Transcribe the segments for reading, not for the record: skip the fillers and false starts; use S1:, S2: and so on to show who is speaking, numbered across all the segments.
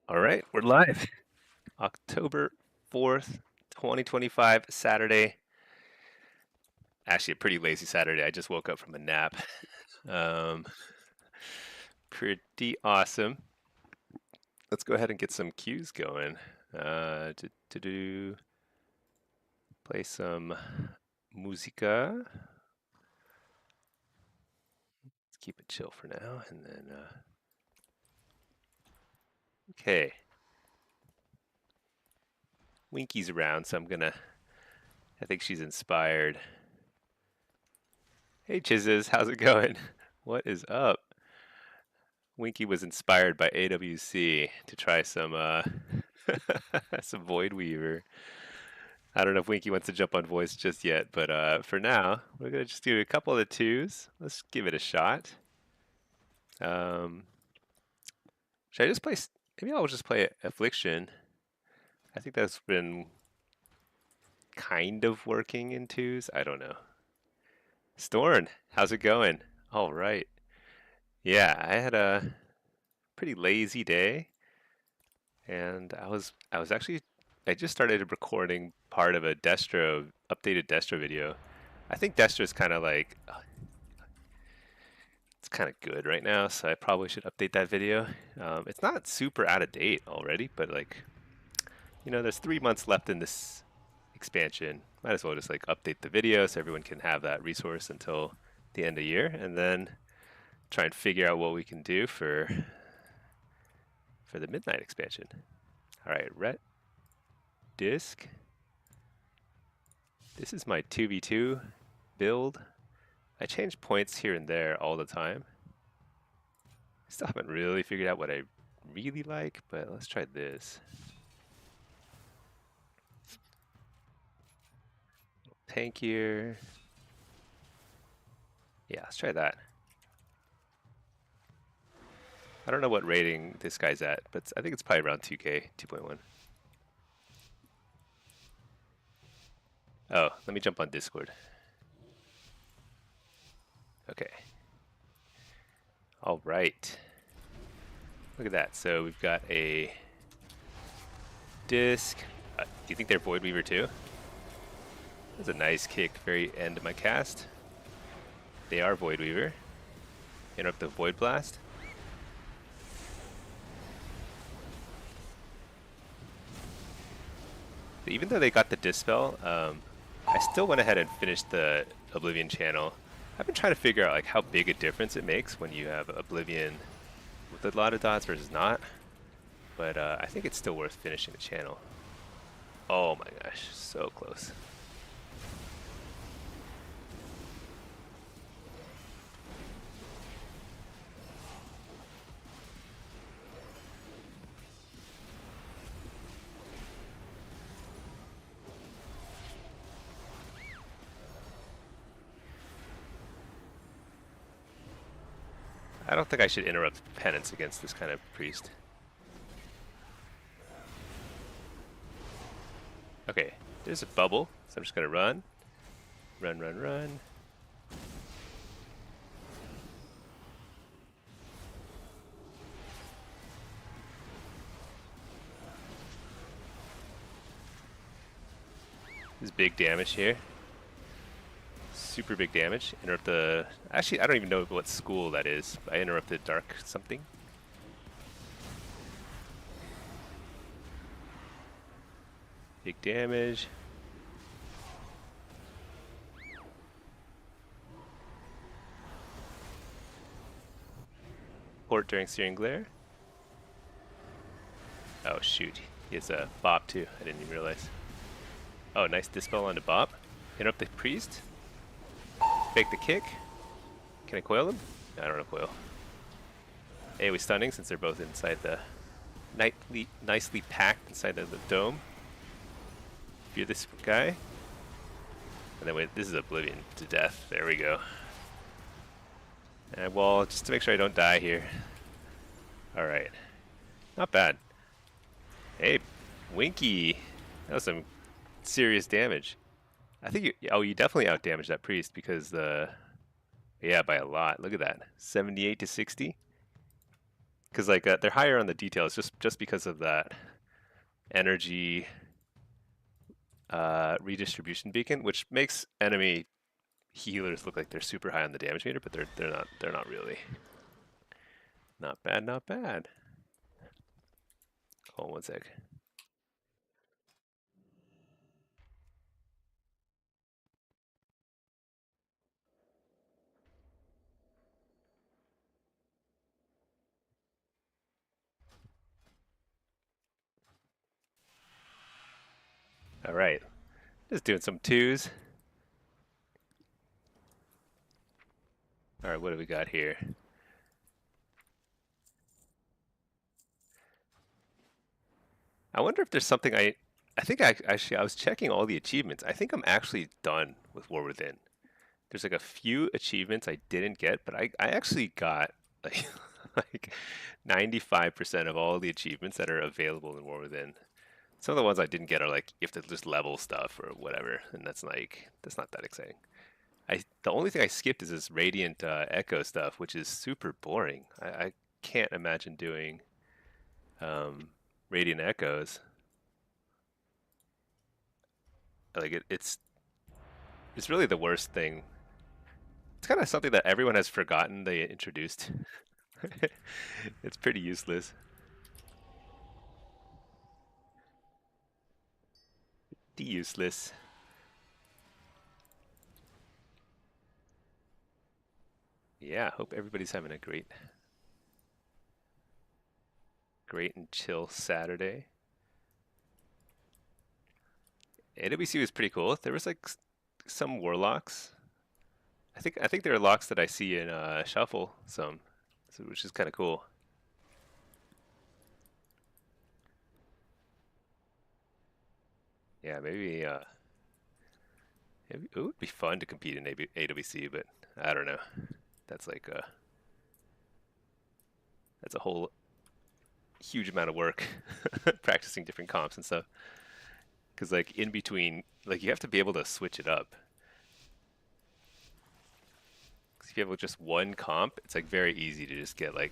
S1: All right, we're live. October 4th, 2025, Saturday. Actually, a pretty lazy Saturday. I just woke up from a nap. Um, Pretty awesome. Let's go ahead and get some cues going. Play some musica. Let's keep it chill for now. And then, okay. Winky's around, so I think she's inspired. Hey, Chizzes, how's it going? What is up? Winky was inspired by AWC to try some some Void Weaver. I don't know if Winky wants to jump on voice just yet, but for now, we're gonna just do a couple of the twos. Let's give it a shot. Um, should I just play? Maybe I'll just play Affliction. I think that's been kind of working in twos. I don't know. Storn, how's it going? All right. Yeah, I had a pretty lazy day. And I was actually I just started recording part of a updated Destro video. I think Destro is kind of like it's kind of good right now, so I probably should update that video. It's not super out of date already, but like there's 3 months left in this expansion. Might as well just like update the video so everyone can have that resource until the end of the year, and then try and figure out what we can do for the midnight expansion. All right, Ret Disc. This is my 2v2 build. I change points here and there all the time. I still haven't really figured out what I really like, but let's try this. Tankier. Yeah, let's try that. I don't know what rating this guy's at, but I think it's probably around 2K, 2.1. Oh, let me jump on Discord. Okay. All right. Look at that. So we've got a disc. Do you think they're Void Weaver too? That's a nice kick, very end of my cast. They are Void Weaver. Interrupt the Void Blast. Even though they got the Dispel, I still went ahead and finished the Oblivion channel. I've been trying to figure out like how big a difference it makes when you have Oblivion with a lot of dots versus not. But I think it's still worth finishing the channel. Oh my gosh, so close. I don't think I should interrupt penance against this kind of priest. Okay, there's a bubble, so I'm just gonna run. Run, run, run. This is big damage here. Super big damage. Interrupt the... Actually, I don't even know what school that is. I interrupted dark something. Big damage. Port during Searing Glare. Oh shoot, he has a Bop too. I didn't even realize. Oh, nice Dispel onto Bop. Interrupt the Priest. Fake the kick. Can I coil them? No, I don't know coil. AoE stunning since they're both inside the... nicely packed inside of the dome. Fear this guy. And then wait, this is Oblivion to death. There we go. And well, just to make sure I don't die here. Alright. Not bad. Hey, Winky. That was some serious damage. I think you definitely outdamaged that priest because yeah, by a lot. Look at that. 78 to 60. because like they're higher on the details just because of that energy redistribution beacon, which makes enemy healers look like they're super high on the damage meter, but they're not really. Not bad, not bad. Hold on one sec. All right, just doing some twos. All right, what do we got here? I wonder if there's something I think I was checking all the achievements. I think I'm actually done with War Within. There's like a few achievements I didn't get, but I actually got like like 95% of all the achievements that are available in War Within. Some of the ones I didn't get are like you have to just level stuff or whatever, and that's not that exciting. The only thing I skipped is this Radiant Echo stuff, which is super boring. I can't imagine doing um, Radiant Echoes. Like it's really the worst thing. It's kind of something that everyone has forgotten they introduced. It's pretty useless. Useless. Yeah, hope everybody's having a great and chill Saturday. AWC was pretty cool. There was like some warlocks. I think there are locks that I see in Shuffle some, which is kind of cool. Yeah, maybe it would be fun to compete in AWC, but I don't know. That's like that's a whole huge amount of work practicing different comps and stuff. Because like in between, like you have to be able to switch it up. 'Cause if you have just one comp, it's like very easy to just get like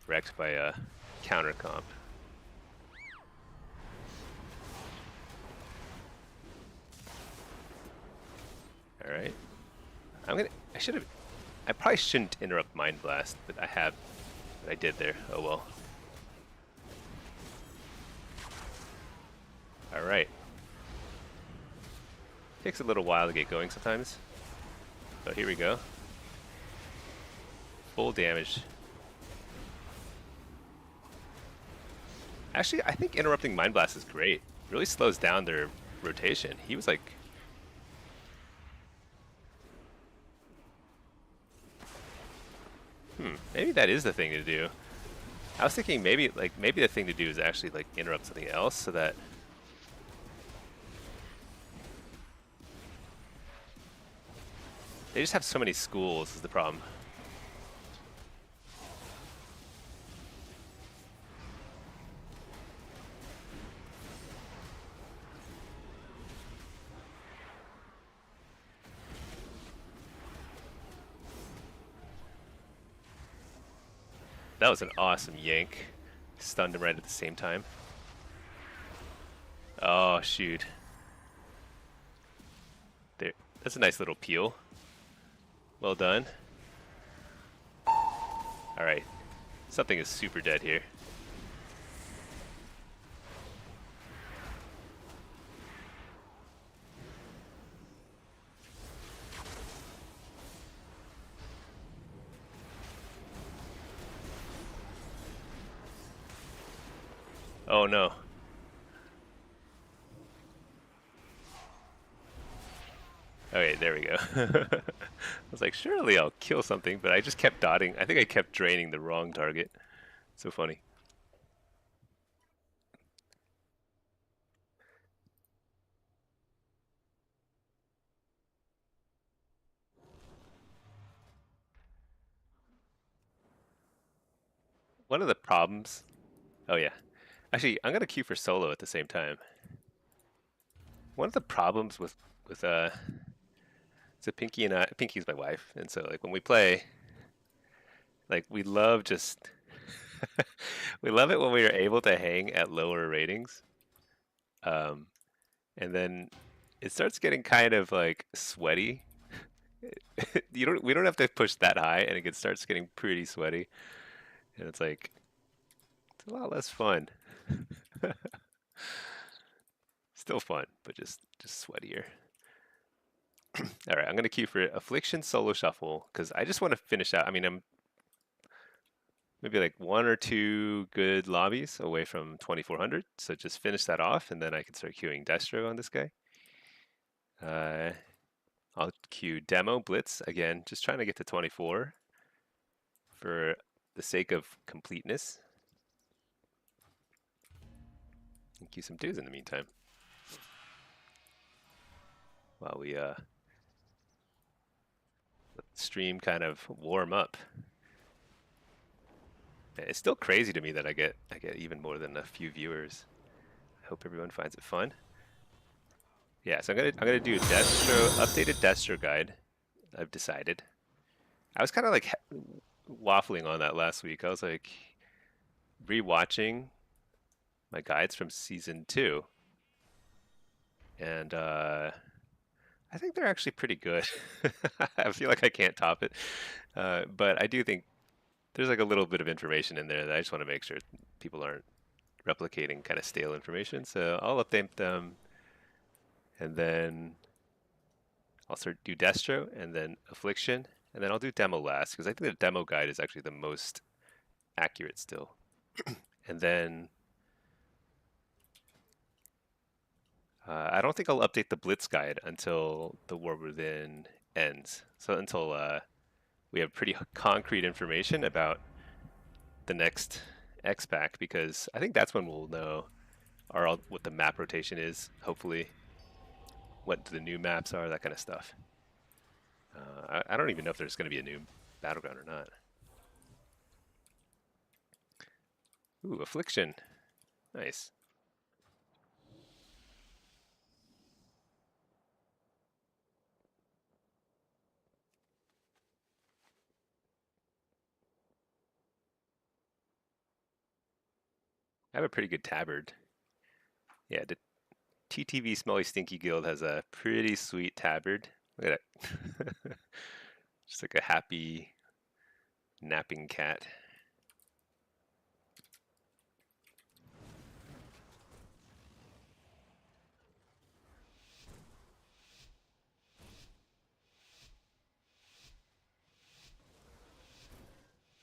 S1: wrecked by a counter comp. All right, I should have. I probably shouldn't interrupt Mind Blast, but I have. But I did there. Oh well. All right. Takes a little while to get going sometimes. So here we go. Full damage. Actually, I think interrupting Mind Blast is great. Really slows down their rotation. He was like, maybe that is the thing to do. I was thinking maybe the thing to do is actually like interrupt something else so that they just have so many schools is the problem. That was an awesome yank. Stunned him right at the same time. Oh shoot. There, that's a nice little peel. Well done. All right, something is super dead here. Oh no. Okay, there we go. I was like, surely I'll kill something, but I just kept dotting. I think I kept draining the wrong target. So funny. One of the problems. Oh yeah. Actually, I'm gonna queue for solo at the same time. One of the problems with so Pinky and I, Pinky's my wife, and so like when we play, like we love just We love it when we are able to hang at lower ratings. Um, and then it starts getting kind of like sweaty. We don't have to push that high, and starts getting pretty sweaty, and it's like it's a lot less fun. Still fun, but just sweatier. All right, I'm gonna queue for Affliction Solo Shuffle because I just want to finish out. I mean, I'm maybe like one or two good lobbies away from 2400, so just finish that off, and then I can start queuing Destro on this guy. I'll queue Demo Blitz again, just trying to get to 24 for the sake of completeness. And queue some dudes in the meantime while we let the stream kind of warm up. It's still crazy to me that I get even more than a few viewers. I hope everyone finds it fun. Yeah, so I'm gonna do updated Destro guide. I've decided. I was kind of like waffling on that last week. I was like rewatching my guides from season 2, and I think they're actually pretty good. I feel like I can't top it, but I do think there's like a little bit of information in there that I just want to make sure people aren't replicating kind of stale information. So I'll update them, and then I'll do Destro, and then Affliction, and then I'll do Demo last because I think the Demo guide is actually the most accurate still. And then I don't think I'll update the Blitz guide until the War Within ends. So until we have pretty concrete information about the next X pack, because I think that's when we'll know what the map rotation is, hopefully, what the new maps are, that kind of stuff. I don't even know if there's going to be a new Battleground or not. Ooh, Affliction. Nice. I have a pretty good tabard. Yeah, the TTV Smelly Stinky Guild has a pretty sweet tabard. Look at that. Just like a happy napping cat.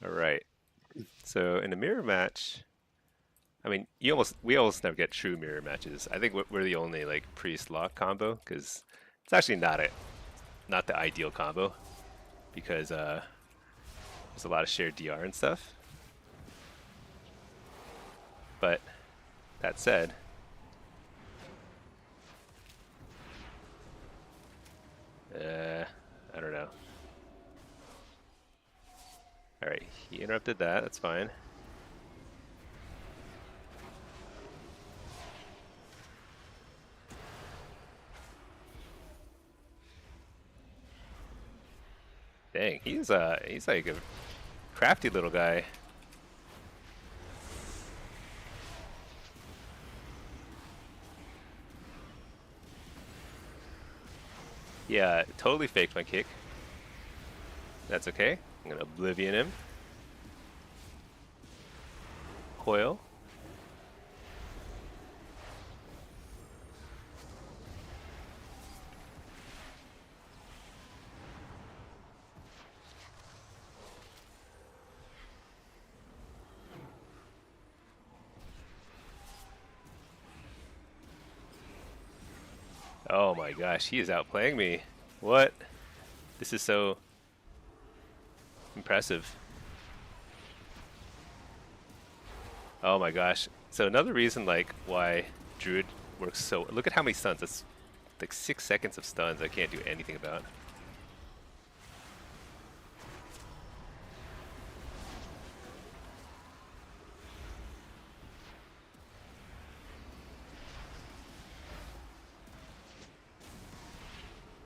S1: All right. So in a mirror match, I mean, we almost never get true mirror matches. I think we're the only like priest lock combo because it's actually not the ideal combo because there's a lot of shared DR and stuff. But that said, I don't know. All right, he interrupted that. That's fine. Dang, he's like a crafty little guy. Yeah, totally faked my kick. That's okay. I'm gonna Oblivion him. Coil. Oh my gosh, he is outplaying me. What? This is so impressive. Oh my gosh. So another reason like why Druid works so... Look at how many stuns. That's like 6 seconds of stuns I can't do anything about.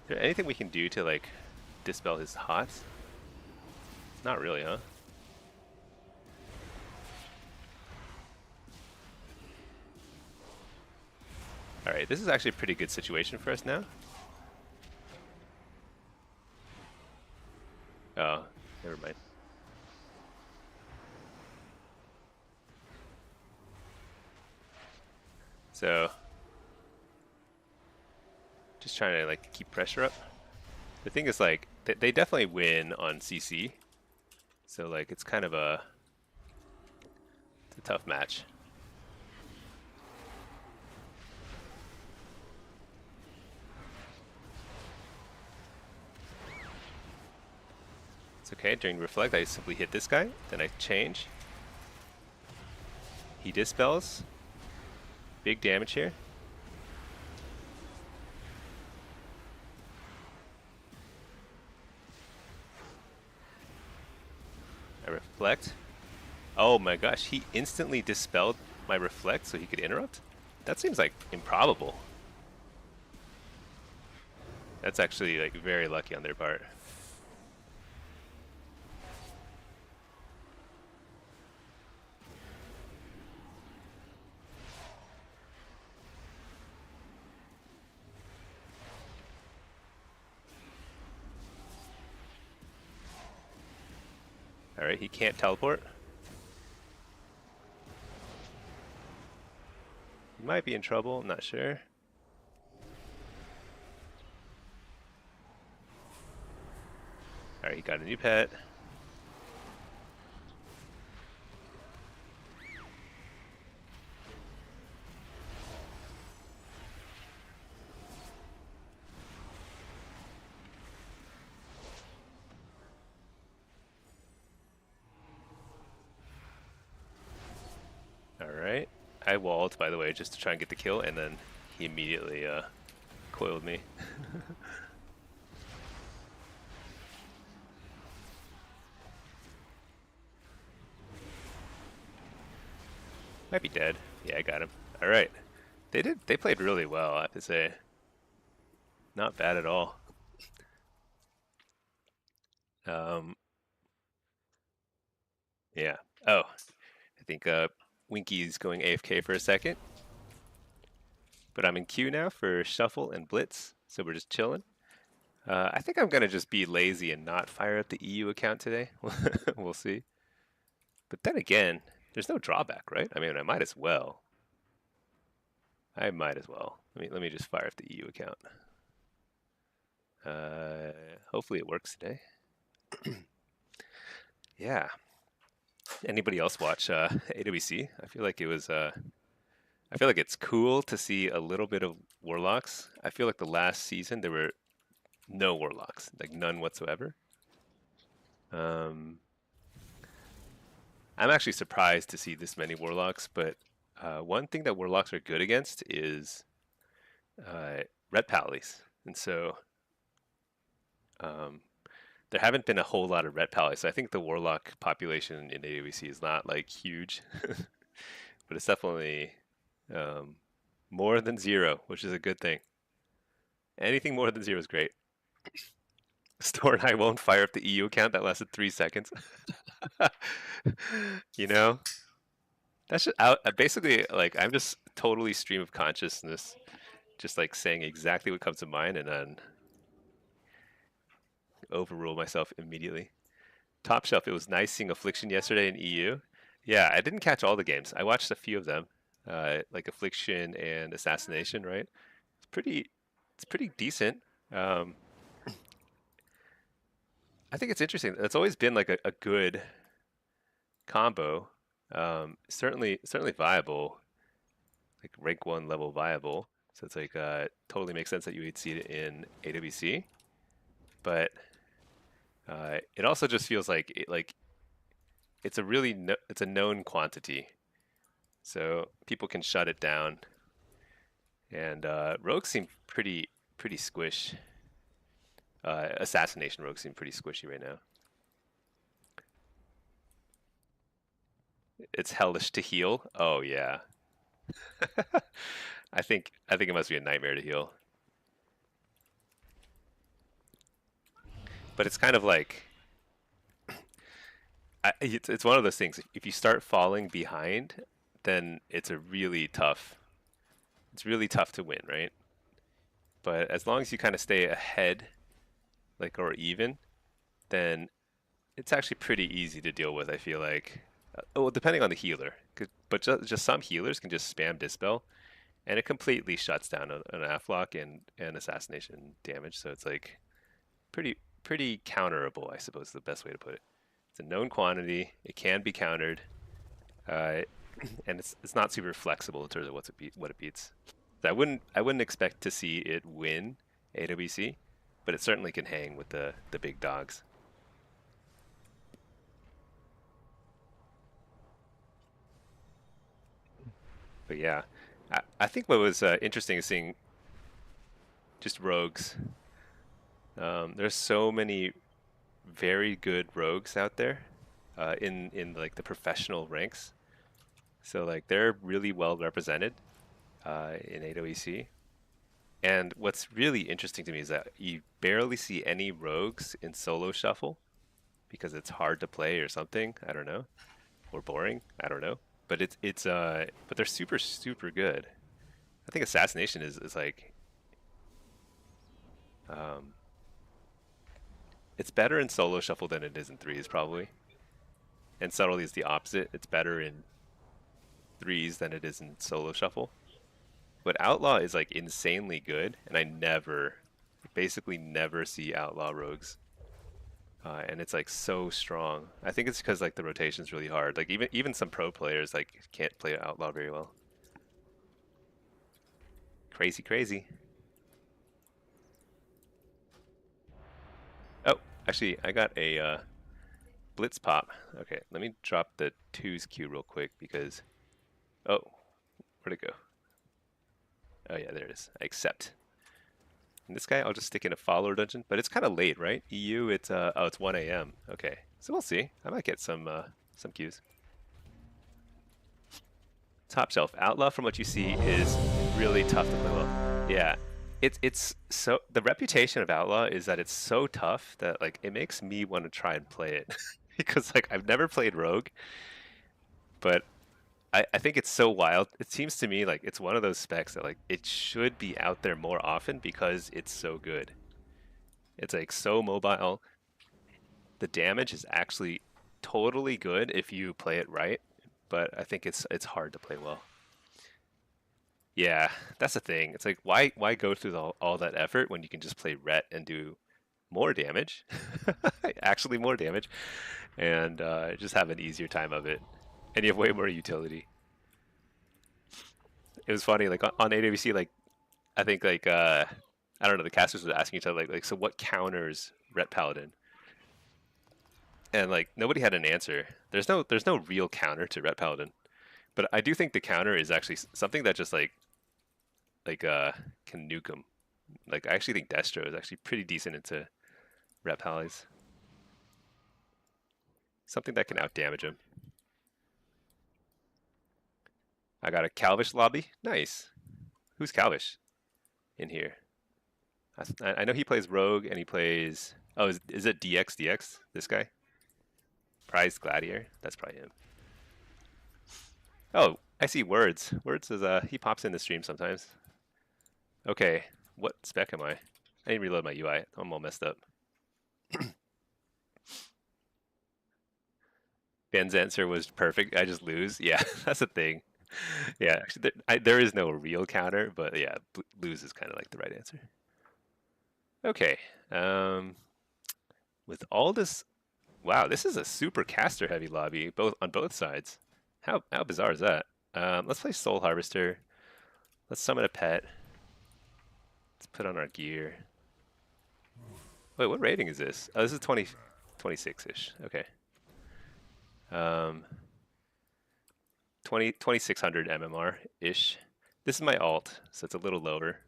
S1: Is there anything we can do to like dispel his hots? Not really, huh? Alright, this is actually a pretty good situation for us now. Oh, never mind. So, just trying to like keep pressure up. The thing is like, they definitely win on CC. So like, it's kind of it's a tough match. It's okay, during Reflect, I simply hit this guy, then I change. He dispels. Big damage here. I Reflect. Oh my gosh, he instantly dispelled my Reflect so he could interrupt? That seems like improbable. That's actually like very lucky on their part. Alright, he can't teleport. He might be in trouble, I'm not sure. Alright, he got a new pet. Alright. I walled, by the way, just to try and get the kill, and then he immediately coiled me. Might be dead. Yeah, I got him. Alright. They played really well, I have to say. Not bad at all. Yeah. Oh, I think Winky's going AFK for a second. But I'm in queue now for Shuffle and Blitz, so we're just chilling. I think I'm gonna just be lazy and not fire up the EU account today. We'll see. But then again, there's no drawback, right? I mean, I might as well. Let me just fire up the EU account. Hopefully it works today. Yeah. Anybody else watch AWC? I feel like it was. I feel like it's cool to see a little bit of Warlocks. I feel like the last season there were no Warlocks, like none whatsoever. I'm actually surprised to see this many Warlocks, but one thing that Warlocks are good against is red pallies, and so there haven't been a whole lot of red pallies. So I think the Warlock population in AWC is not like huge, but it's definitely more than zero, which is a good thing. Anything more than zero is great. Store and I won't fire up the EU account. That lasted 3 seconds. You know, that's just out. Basically, like I'm just totally stream of consciousness, just like saying exactly what comes to mind, and then overrule myself immediately. Top Shelf. It was nice seeing Affliction yesterday in EU. Yeah, I didn't catch all the games. I watched a few of them, like Affliction and Assassination. Right? It's pretty decent. I think it's interesting. It's always been like a good combo. Certainly viable, like rank 1 level viable. So it's like totally makes sense that you would see it in AWC, but it also just feels like it's a really it's a known quantity, so people can shut it down. And rogues seem pretty squish. Assassination rogues seem pretty squishy right now. It's hellish to heal. Oh yeah. I think it must be a nightmare to heal. But it's kind of like it's one of those things. If you start falling behind, then it's a really tough it's really tough to win, right? But as long as you kind of stay ahead, like or even, then it's actually pretty easy to deal with. I feel like, well, depending on the healer, but just some healers can just spam dispel, and it completely shuts down an afflock and assassination damage. So it's like pretty counterable, I suppose is the best way to put it. It's a known quantity. It can be countered, uh, and it's not super flexible in terms of what it beats. So I wouldn't expect to see it win AWC, but it certainly can hang with the big dogs. But yeah, I think what was interesting is seeing just rogues. There's so many very good rogues out there in like the professional ranks. So like they're really well represented in AWEC. And what's really interesting to me is that you barely see any rogues in solo shuffle because it's hard to play or something. I don't know, or boring. I don't know. But but they're super good. I think assassination is like um, it's better in solo shuffle than it is in threes probably, and subtlety is the opposite. It's better in threes than it is in solo shuffle. But outlaw is like insanely good, and I basically never see outlaw rogues, and it's like so strong. I think it's because like the rotation's really hard. Like even some pro players like can't play outlaw very well. Crazy, crazy. Oh, actually, I got a blitz pop. Okay, let me drop the twos queue real quick because oh, where'd it go? Oh yeah, there it is. I accept. And this guy, I'll just stick in a follower dungeon, but it's kind of late, right? EU, it's oh, it's 1 a.m. Okay, so we'll see. I might get some queues. Top shelf outlaw, from what you see, is really tough to play well. Yeah, it's so the reputation of outlaw is that it's so tough that like it makes me want to try and play it because like I've never played rogue, but I think it's so wild. It seems to me like it's one of those specs that like it should be out there more often because it's so good. It's like so mobile. The damage is actually totally good if you play it right, but I think it's hard to play well. Yeah, that's the thing. It's like why go through all that effort when you can just play ret and do more damage, actually more damage, and just have an easier time of it, and you have way more utility. It was funny, like on AWC, like I think like I don't know, the casters were asking each other like so what counters ret paladin, and like nobody had an answer. There's no real counter to ret paladin, but I do think the counter is actually something that just like can nuke them. Like I actually think Destro is actually pretty decent into ret pallies. Something that can outdamage him. I got a Calvish lobby. Nice. Who's Calvish in here? I know he plays Rogue and he plays. Oh, is it DX? This guy? Prized Gladiator? That's probably him. Oh, I see Words. Words is he pops in the stream sometimes. Okay, what spec am I? I need to reload my UI. I'm all messed up. Ben's answer was perfect. I just lose. Yeah, that's the thing. Yeah, actually, there is no real counter, but yeah, lose is kind of like the right answer. Okay. With all this, wow, this is a super caster heavy lobby, on both sides. How bizarre is that? Let's play Soul Harvester. Let's summon a pet. Let's put on our gear. Wait, what rating is this? Oh, this is 26-ish. Okay. 2600 MMR-ish. This is my alt, so it's a little lower.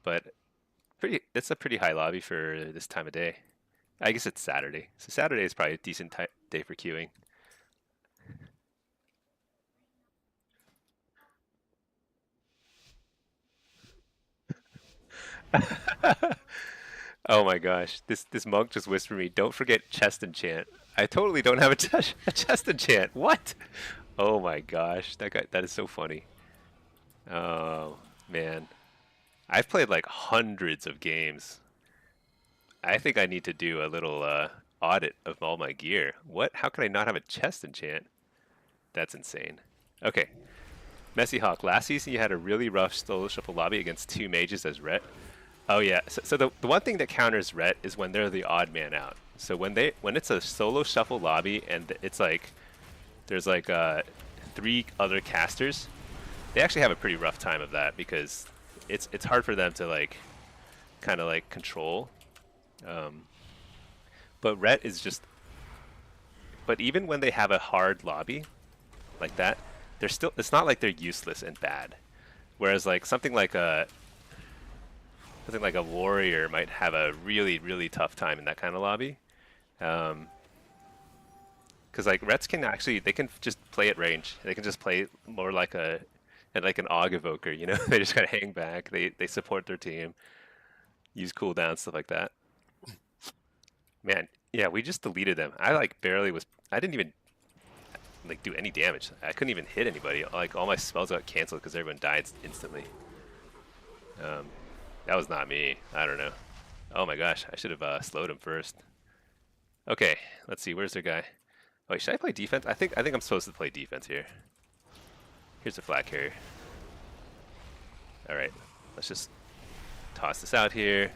S1: But it's a pretty high lobby for this time of day. I guess it's Saturday. So Saturday is probably a decent day for queuing. Oh my gosh, this monk just whispered me, don't forget chest enchant. I totally don't have a chest enchant. What? Oh my gosh, that is so funny. Oh man, I've played like hundreds of games. I think I need to do a little audit of all my gear. What? How can I not have a chest enchant? That's insane. Okay, Messy Hawk. Last season you had a really rough solo shuffle lobby against two mages as Ret. Oh yeah. So the one thing that counters Ret is when they're the odd man out. So when it's a solo shuffle lobby and it's like there's like three other casters, they actually have a pretty rough time of that because it's hard for them to like kind of like control. Um, but Ret is just. But even when they have a hard lobby like that, they're still. It's not like they're useless and bad. Whereas like something like a warrior might have a really tough time in that kind of lobby. Um, because like Rets can actually they can just play at range. They can just play more like an Aug evoker. You know, they just gotta hang back. They support their team, use cooldown stuff like that. Man, yeah, we just deleted them. I like barely was. I didn't even like do any damage. I couldn't even hit anybody. Like all my spells got canceled because everyone died instantly. Um, that was not me. I don't know. Oh my gosh, I should have slowed him first. Okay, let's see. Where's their guy? Wait, should I play defense? I think I'm supposed to play defense here. Here's the flat carrier. All right, let's just toss this out here.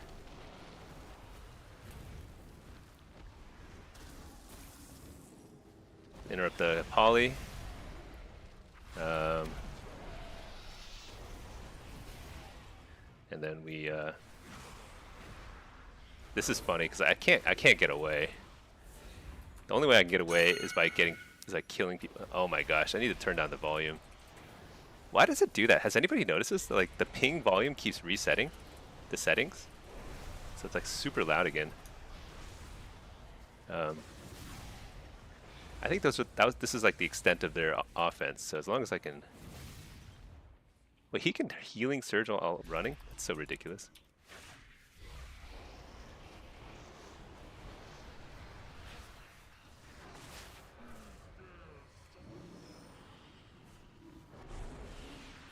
S1: Interrupt the poly. Um, and then we. This is funny because I can't get away. The only way I can get away is by killing people. Oh my gosh, I need to turn down the volume. Why does it do that? Has anybody noticed this? Like the ping volume keeps resetting the settings, so it's like super loud again. Um, I think this is like the extent of their offense. So as long as I can, wait, he can healing surge while running. It's so ridiculous.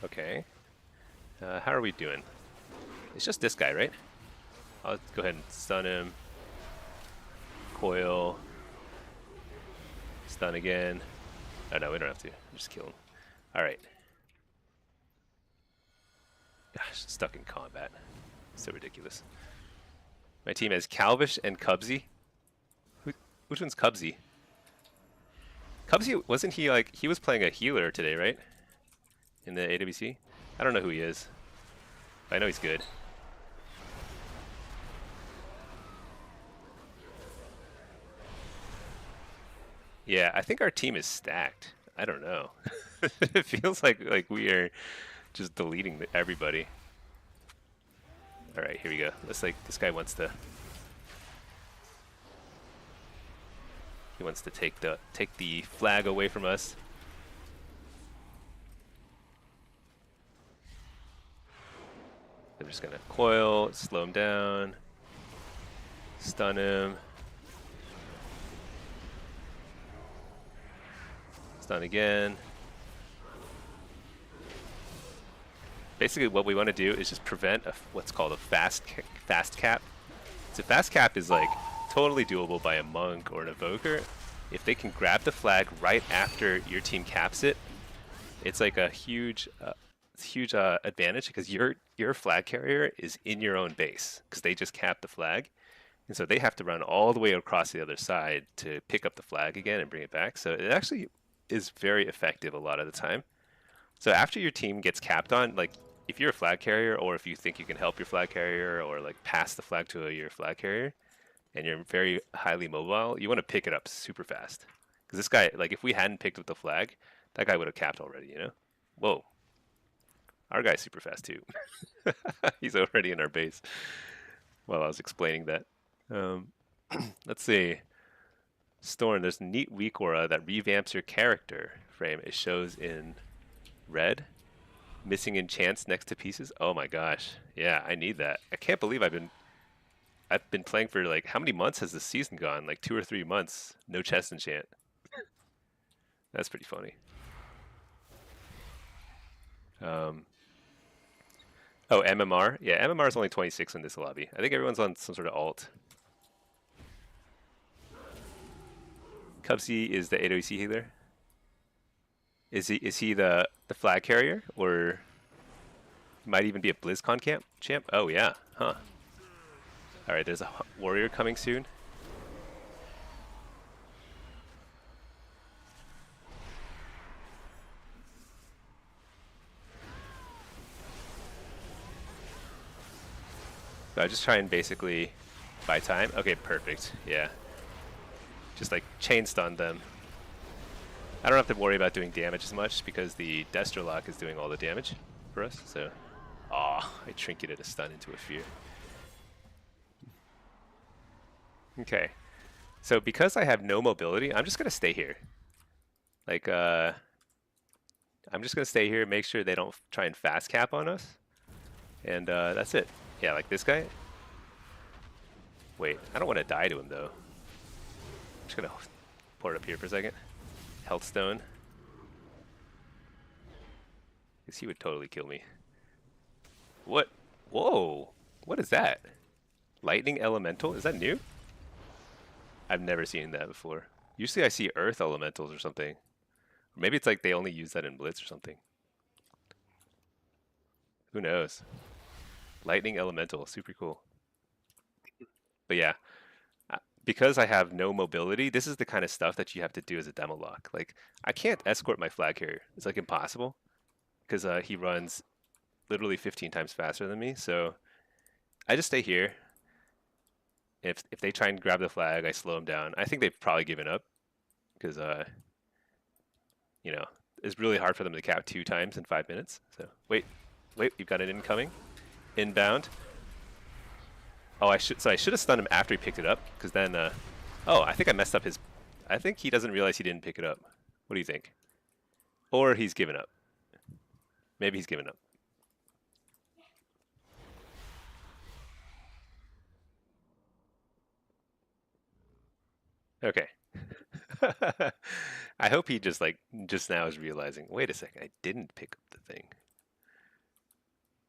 S1: Okay, how are we doing? It's just this guy, right? I'll go ahead and stun him. Coil. Stun again. Oh no, we don't have to. Just kill him. Alright. Gosh, stuck in combat. So ridiculous. My team has Calvish and Cubsy. Which one's Cubsy? Cubsy, wasn't he like, he was playing a healer today, right? In the AWC? I don't know who he is. I know he's good. Yeah, I think our team is stacked. I don't know. It feels like we are just deleting everybody. All right, here we go. Looks like this guy wants to. He wants to take the flag away from us. I'm just gonna coil, slow him down, stun him, stun again. Basically, what we want to do is just prevent what's called a fast cap. So fast cap is like totally doable by a monk or an evoker. If they can grab the flag right after your team caps it, it's like a huge advantage because your flag carrier is in your own base because they just capped the flag, and so they have to run all the way across the other side to pick up the flag again and bring it back. So it actually is very effective a lot of the time. So after your team gets capped on, like if you're a flag carrier or if you think you can help your flag carrier or like pass the flag to your flag carrier and you're very highly mobile, you want to pick it up super fast. Because this guy, like if we hadn't picked up the flag, that guy would have capped already, you know? Whoa. Our guy's super fast too. He's already in our base while I was explaining that. Um, let's see. Storm, there's a neat weak aura that revamps your character frame. It shows in red. Missing enchants next to pieces. Oh my gosh. Yeah, I need that. I can't believe I've been playing for like how many months has the season gone? Like 2 or 3 months. No chest enchant. That's pretty funny. Um, oh, MMR. Yeah, MMR is only 26 in this lobby. I think everyone's on some sort of alt. Cubsy is the AOC healer. Is he the flag carrier, or might even be a BlizzCon champ? Oh yeah, huh. All right, there's a warrior coming soon. So I just try and basically buy time. Okay, perfect. Yeah, just like chain stun them. I don't have to worry about doing damage as much because the Destro Lock is doing all the damage for us. So, I trinketed a stun into a fear. Okay, so because I have no mobility, I'm just gonna stay here. Like, I'm just gonna stay here, make sure they don't try and fast cap on us, and that's it. Yeah, like this guy. Wait, I don't want to die to him though. I'm just gonna pour it up here for a second. Health stone. Because he would totally kill me. What? Whoa! What is that? Lightning elemental? Is that new? I've never seen that before. Usually I see earth elementals or something. Or maybe it's like they only use that in Blitz or something. Who knows? Lightning elemental, super cool. But yeah, because I have no mobility, this is the kind of stuff that you have to do as a demo lock. Like, I can't escort my flag carrier. It's like impossible because he runs literally 15 times faster than me. So I just stay here. If they try and grab the flag, I slow them down. I think they've probably given up because you know, it's really hard for them to cap 2 times in 5 minutes. So wait, you've got an incoming, inbound. Oh, I should have stunned him after he picked it up, because then, oh, I think I messed up his. I think he doesn't realize he didn't pick it up. What do you think? Or he's given up. Maybe he's given up. Okay. I hope he just now is realizing, wait a second, I didn't pick up the thing.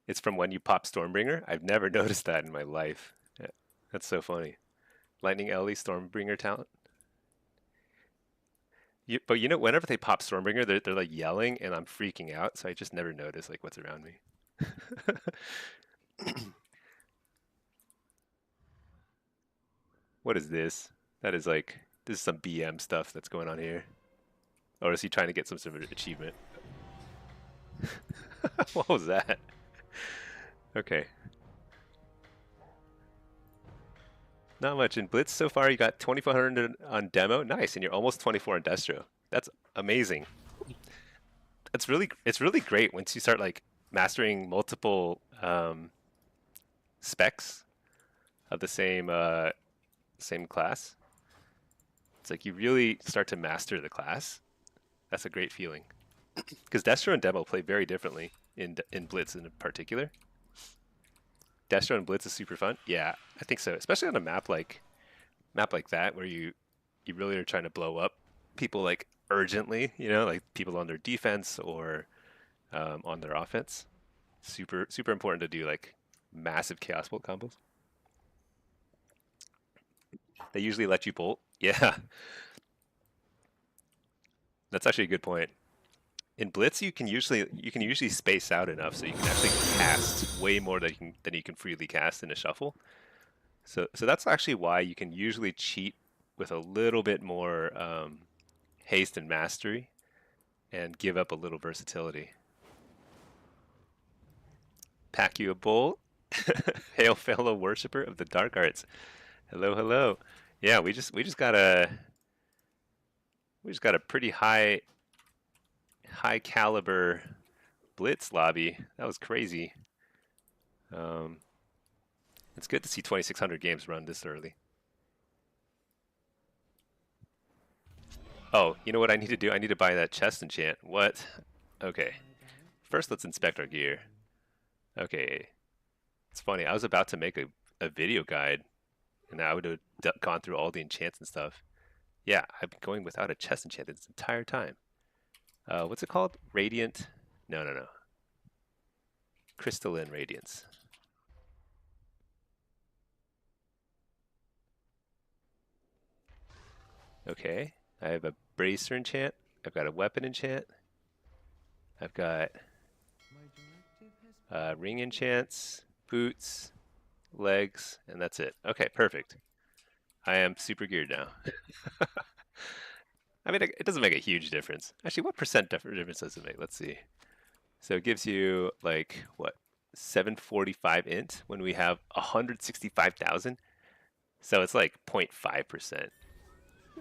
S1: It's from when you pop Stormbringer. I've never noticed that in my life. Yeah, that's so funny. Lightning Ellie Stormbringer talent. But you know, whenever they pop Stormbringer, they're like yelling, and I'm freaking out. So I just never notice like what's around me. What is this? That is like this is some BM stuff that's going on here. Or is he trying to get some sort of achievement? What was that? Okay. Not much in Blitz so far. You got 2,400 on demo. Nice, and you're almost 24 on Destro. That's amazing. It's really great once you start like mastering multiple specs of the same class. It's like you really start to master the class. That's a great feeling. Because Destro and Demo play very differently in Blitz in particular. Destro and Blitz is super fun. Yeah, I think so. Especially on a map like that where you really are trying to blow up people like urgently. You know, like people on their defense or on their offense. Super important to do like massive chaos bolt combos. They usually let you bolt. Yeah, that's actually a good point. In Blitz, you can usually space out enough so you can actually cast way more than you can freely cast in a shuffle. So that's actually why you can usually cheat with a little bit more haste and mastery, and give up a little versatility. Pack you a bolt. Hail fellow worshipper of the dark arts. Hello, hello. Yeah, we just got a pretty high caliber Blitz lobby. That was crazy. It's good to see 2,600 games run this early. Oh, you know what I need to do? I need to buy that chest enchant. What? Okay. First, let's inspect our gear. Okay. It's funny. I was about to make a video guide, and I would have gone through all the enchants and stuff. Yeah, I've been going without a chest enchant this entire time. What's it called? Radiant? No. Crystalline Radiance. Okay, I have a Bracer enchant. I've got a Weapon enchant. I've got Ring enchants, Boots, Legs, and that's it. Okay, perfect. I am super geared now. I mean, it doesn't make a huge difference. Actually, what percent difference does it make? Let's see. So it gives you like what 745 int when we have 165,000. So it's like 0.5%.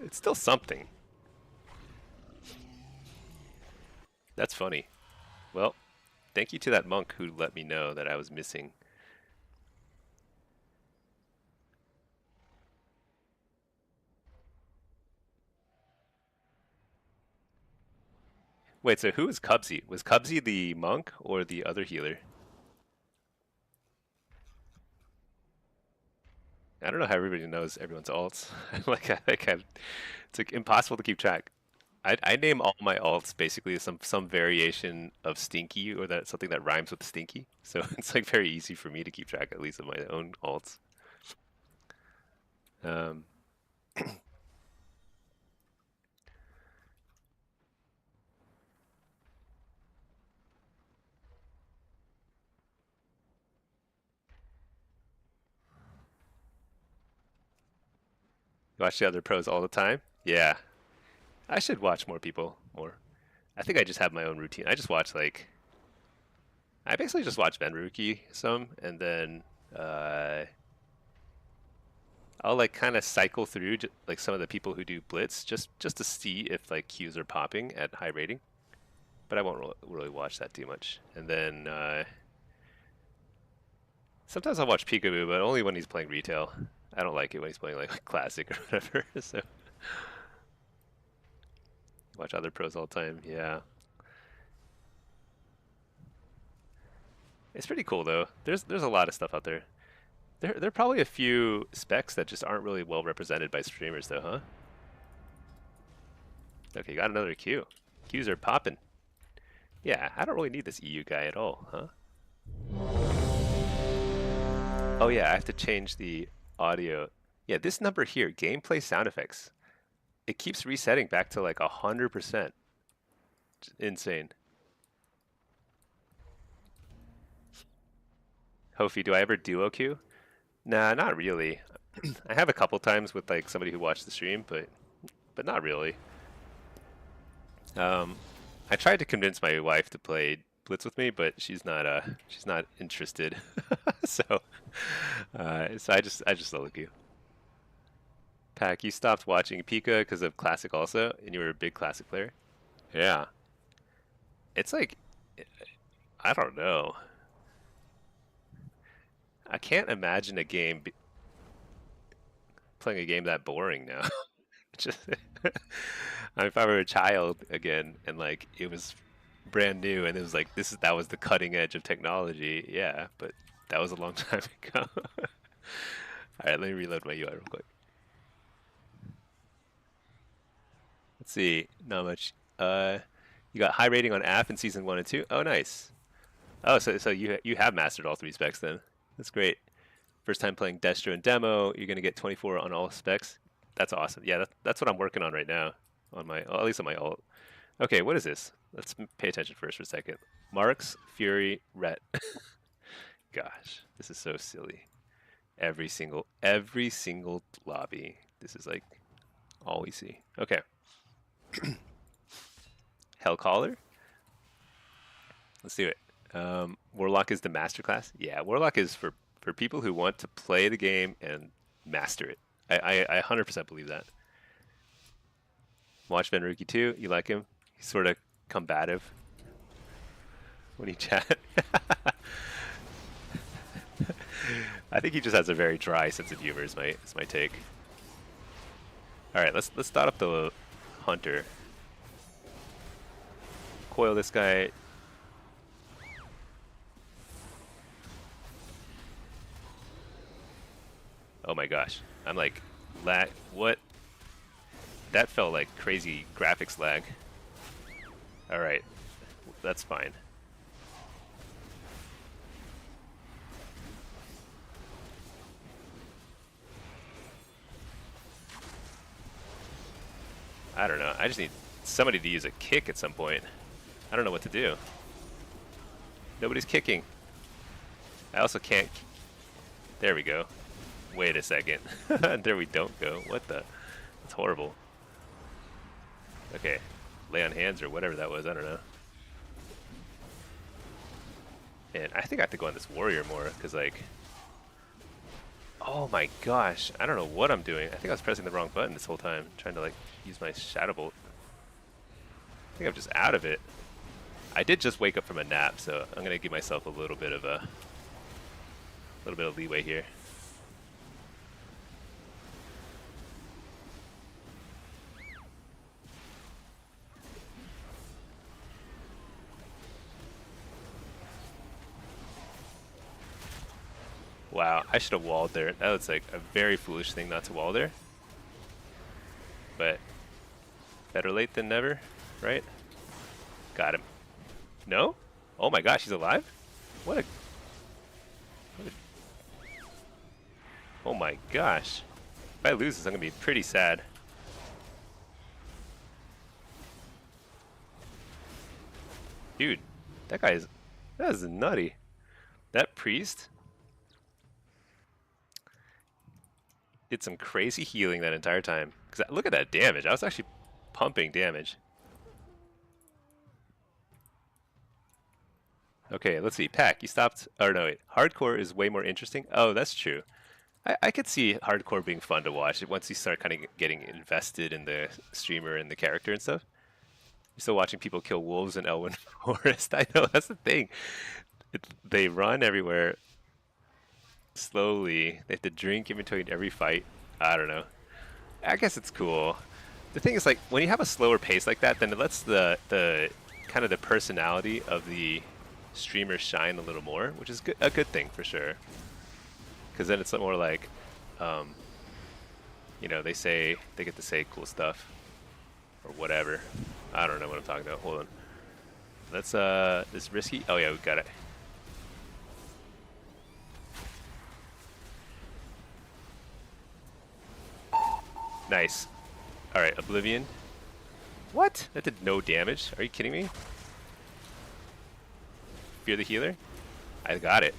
S1: It's still something. That's funny. Well, thank you to that monk who let me know that I was missing. Wait, so who was Cubsy? Was Cubsy the monk or the other healer? I don't know how everybody knows everyone's alts. It's like impossible to keep track. I name all my alts basically some variation of stinky or that something that rhymes with stinky. So it's like very easy for me to keep track at least of my own alts. Um, watch the other pros all the time. Yeah, I should watch more people more. I think I just have my own routine. I basically just watch Benruki some, and then uh, I'll like kind of cycle through like some of the people who do Blitz just to see if like Qs are popping at high rating. But I won't really watch that too much. And then sometimes I'll watch Peekaboo, but only when he's playing retail. I don't like it when he's playing like classic or whatever. So watch other pros all the time. Yeah, it's pretty cool though. There's a lot of stuff out there. There are probably a few specs that just aren't really well represented by streamers though, huh? Okay, got another Q. Qs are popping. Yeah, I don't really need this EU guy at all, huh? Oh yeah, I have to change the audio. Yeah, this number here, gameplay sound effects. It keeps resetting back to like 100%. Insane. Hofi, do I ever duo queue? Nah, not really. I have a couple times with like somebody who watched the stream, but not really. Um, I tried to convince my wife to play Blitz with me, but she's not interested. so so I just solo queue. Pack, you stopped watching Pika because of Classic also, and you were a big Classic player. Yeah, it's like I don't know. I can't imagine playing a game that boring now. Just I mean, if I were a child again and like it was brand new and it was like that was the cutting edge of technology, yeah, but that was a long time ago. All right, let me reload my UI real quick. Let's see, not much. You got high rating on AF in season 1 and 2. Oh, nice. Oh, so you have mastered all three specs then. That's great. First time playing Destro and demo, you're gonna get 24 on all specs. That's awesome. Yeah, that's what I'm working on right now, on my at least on my alt. Okay, what is this? Let's pay attention first for a second. Marks, Fury, Ret. Gosh, this is so silly. Every single lobby. This is like all we see. Okay. Hellcaller. Let's do it. Warlock is the master class. Yeah, Warlock is for people who want to play the game and master it. I 100% believe that. Watch Venruki too. You like him? He's sort of combative when he chat. I think he just has a very dry sense of humor. Is my take. All right, let's start up the hunter. Coil this guy. Oh my gosh, I'm like lag. What? That felt like crazy graphics lag. All right, that's fine. I don't know. I just need somebody to use a kick at some point. I don't know what to do. Nobody's kicking. I also can't... There we go. Wait a second. There we don't go. What the... That's horrible. Okay. Lay on hands or whatever that was. I don't know. And I think I have to go on this warrior more, because, like... Oh my gosh. I don't know what I'm doing. I think I was pressing the wrong button this whole time, trying to, like, use my Shadow Bolt. I think I'm just out of it. I did just wake up from a nap, so I'm going to give myself a little bit of leeway here. Wow, I should have walled there. That was like a very foolish thing not to wall there. But better late than never, right? Got him. No? Oh my gosh, he's alive? What a... Oh my gosh. If I lose this, I'm going to be pretty sad. Dude, that is nutty. That priest did some crazy healing that entire time. Because look at that damage. I was actually pumping damage. Okay, let's see. Pack, you stopped. Or no, wait. Hardcore is way more interesting. Oh, that's true. I could see hardcore being fun to watch once you start kind of getting invested in the streamer and the character and stuff. You're still watching people kill wolves in Elwyn Forest. I know, that's the thing. They run everywhere slowly. They have to drink in between every fight. I don't know. I guess it's cool. The thing is, like, when you have a slower pace like that, then it lets the kind of the personality of the streamer shine a little more, which is a good thing for sure. Because then it's more like, you know, they get to say cool stuff or whatever. I don't know what I'm talking about. Hold on. Let's this risky. Oh yeah, we got it. Nice. All right, Oblivion. What? That did no damage. Are you kidding me? Fear the healer. I got it.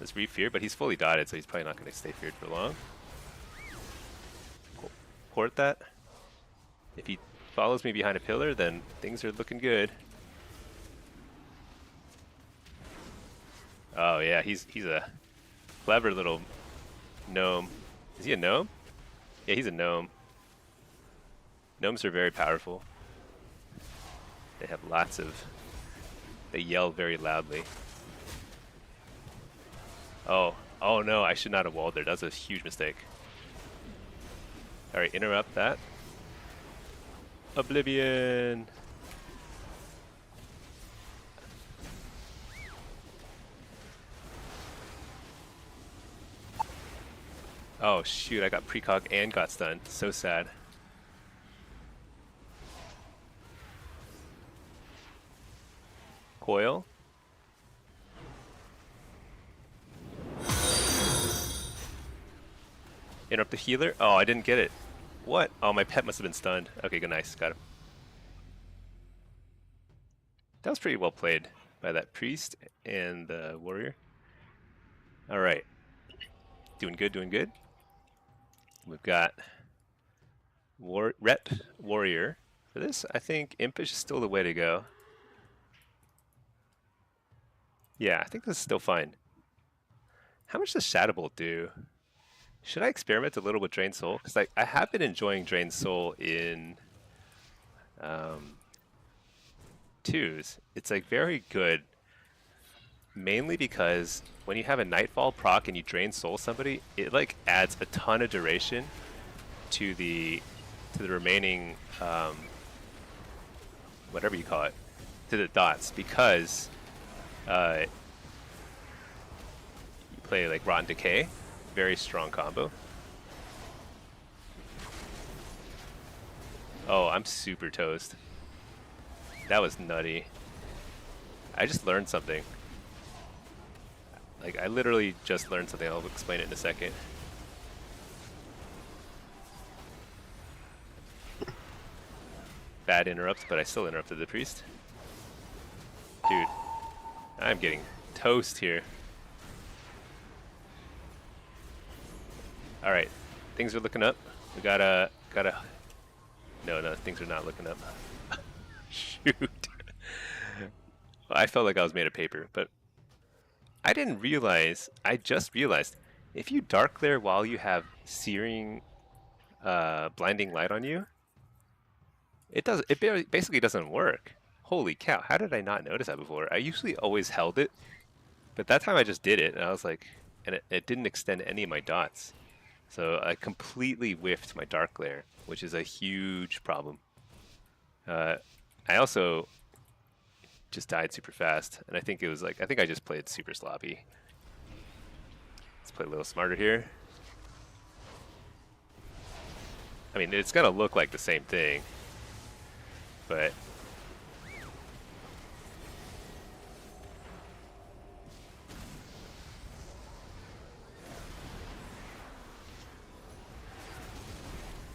S1: Let's re-fear, but he's fully dotted, so he's probably not going to stay feared for long. Port that. If he follows me behind a pillar, then things are looking good. Oh yeah, he's a clever little gnome. Is he a gnome? Yeah, he's a gnome. Gnomes are very powerful. They have lots of... They yell very loudly. Oh no, I should not have walled there. That's a huge mistake. Alright, interrupt that. Oblivion! Oh shoot, I got precog and got stunned. So sad. Coil. Interrupt the healer? Oh, I didn't get it. What? Oh, my pet must have been stunned. Okay, good, nice. Got him. That was pretty well played by that priest and the warrior. Alright. Doing good, doing good. We've got Ret Warrior. For this, I think Impish is still the way to go. Yeah, I think this is still fine. How much does Shadow Bolt do? Should I experiment a little with Drain Soul? Because I have been enjoying Drain Soul in twos. It's like very good, mainly because when you have a Nightfall proc and you Drain Soul somebody, it like adds a ton of duration to the remaining whatever you call it, to the dots, because you play like Rotten Decay. Very strong combo. Oh, I'm super toast. That was nutty. I just learned something. Like, I literally just learned something. I'll explain it in a second. bad interrupts, but I still interrupted the priest. Dude, I'm getting toast here. All right, things are looking up. We gotta. No, things are not looking up. Shoot. I felt like I was made of paper, but I didn't realize. I just realized if you dark glare while you have searing, blinding light on you, it does. It basically doesn't work. Holy cow! How did I not notice that before? I usually always held it, but that time I just did it, and I was like, and it didn't extend any of my dots. So I completely whiffed my dark glare, which is a huge problem. I also just died super fast, and I think it was like, I think I just played super sloppy. Let's play a little smarter here. I mean, it's gonna look like the same thing, but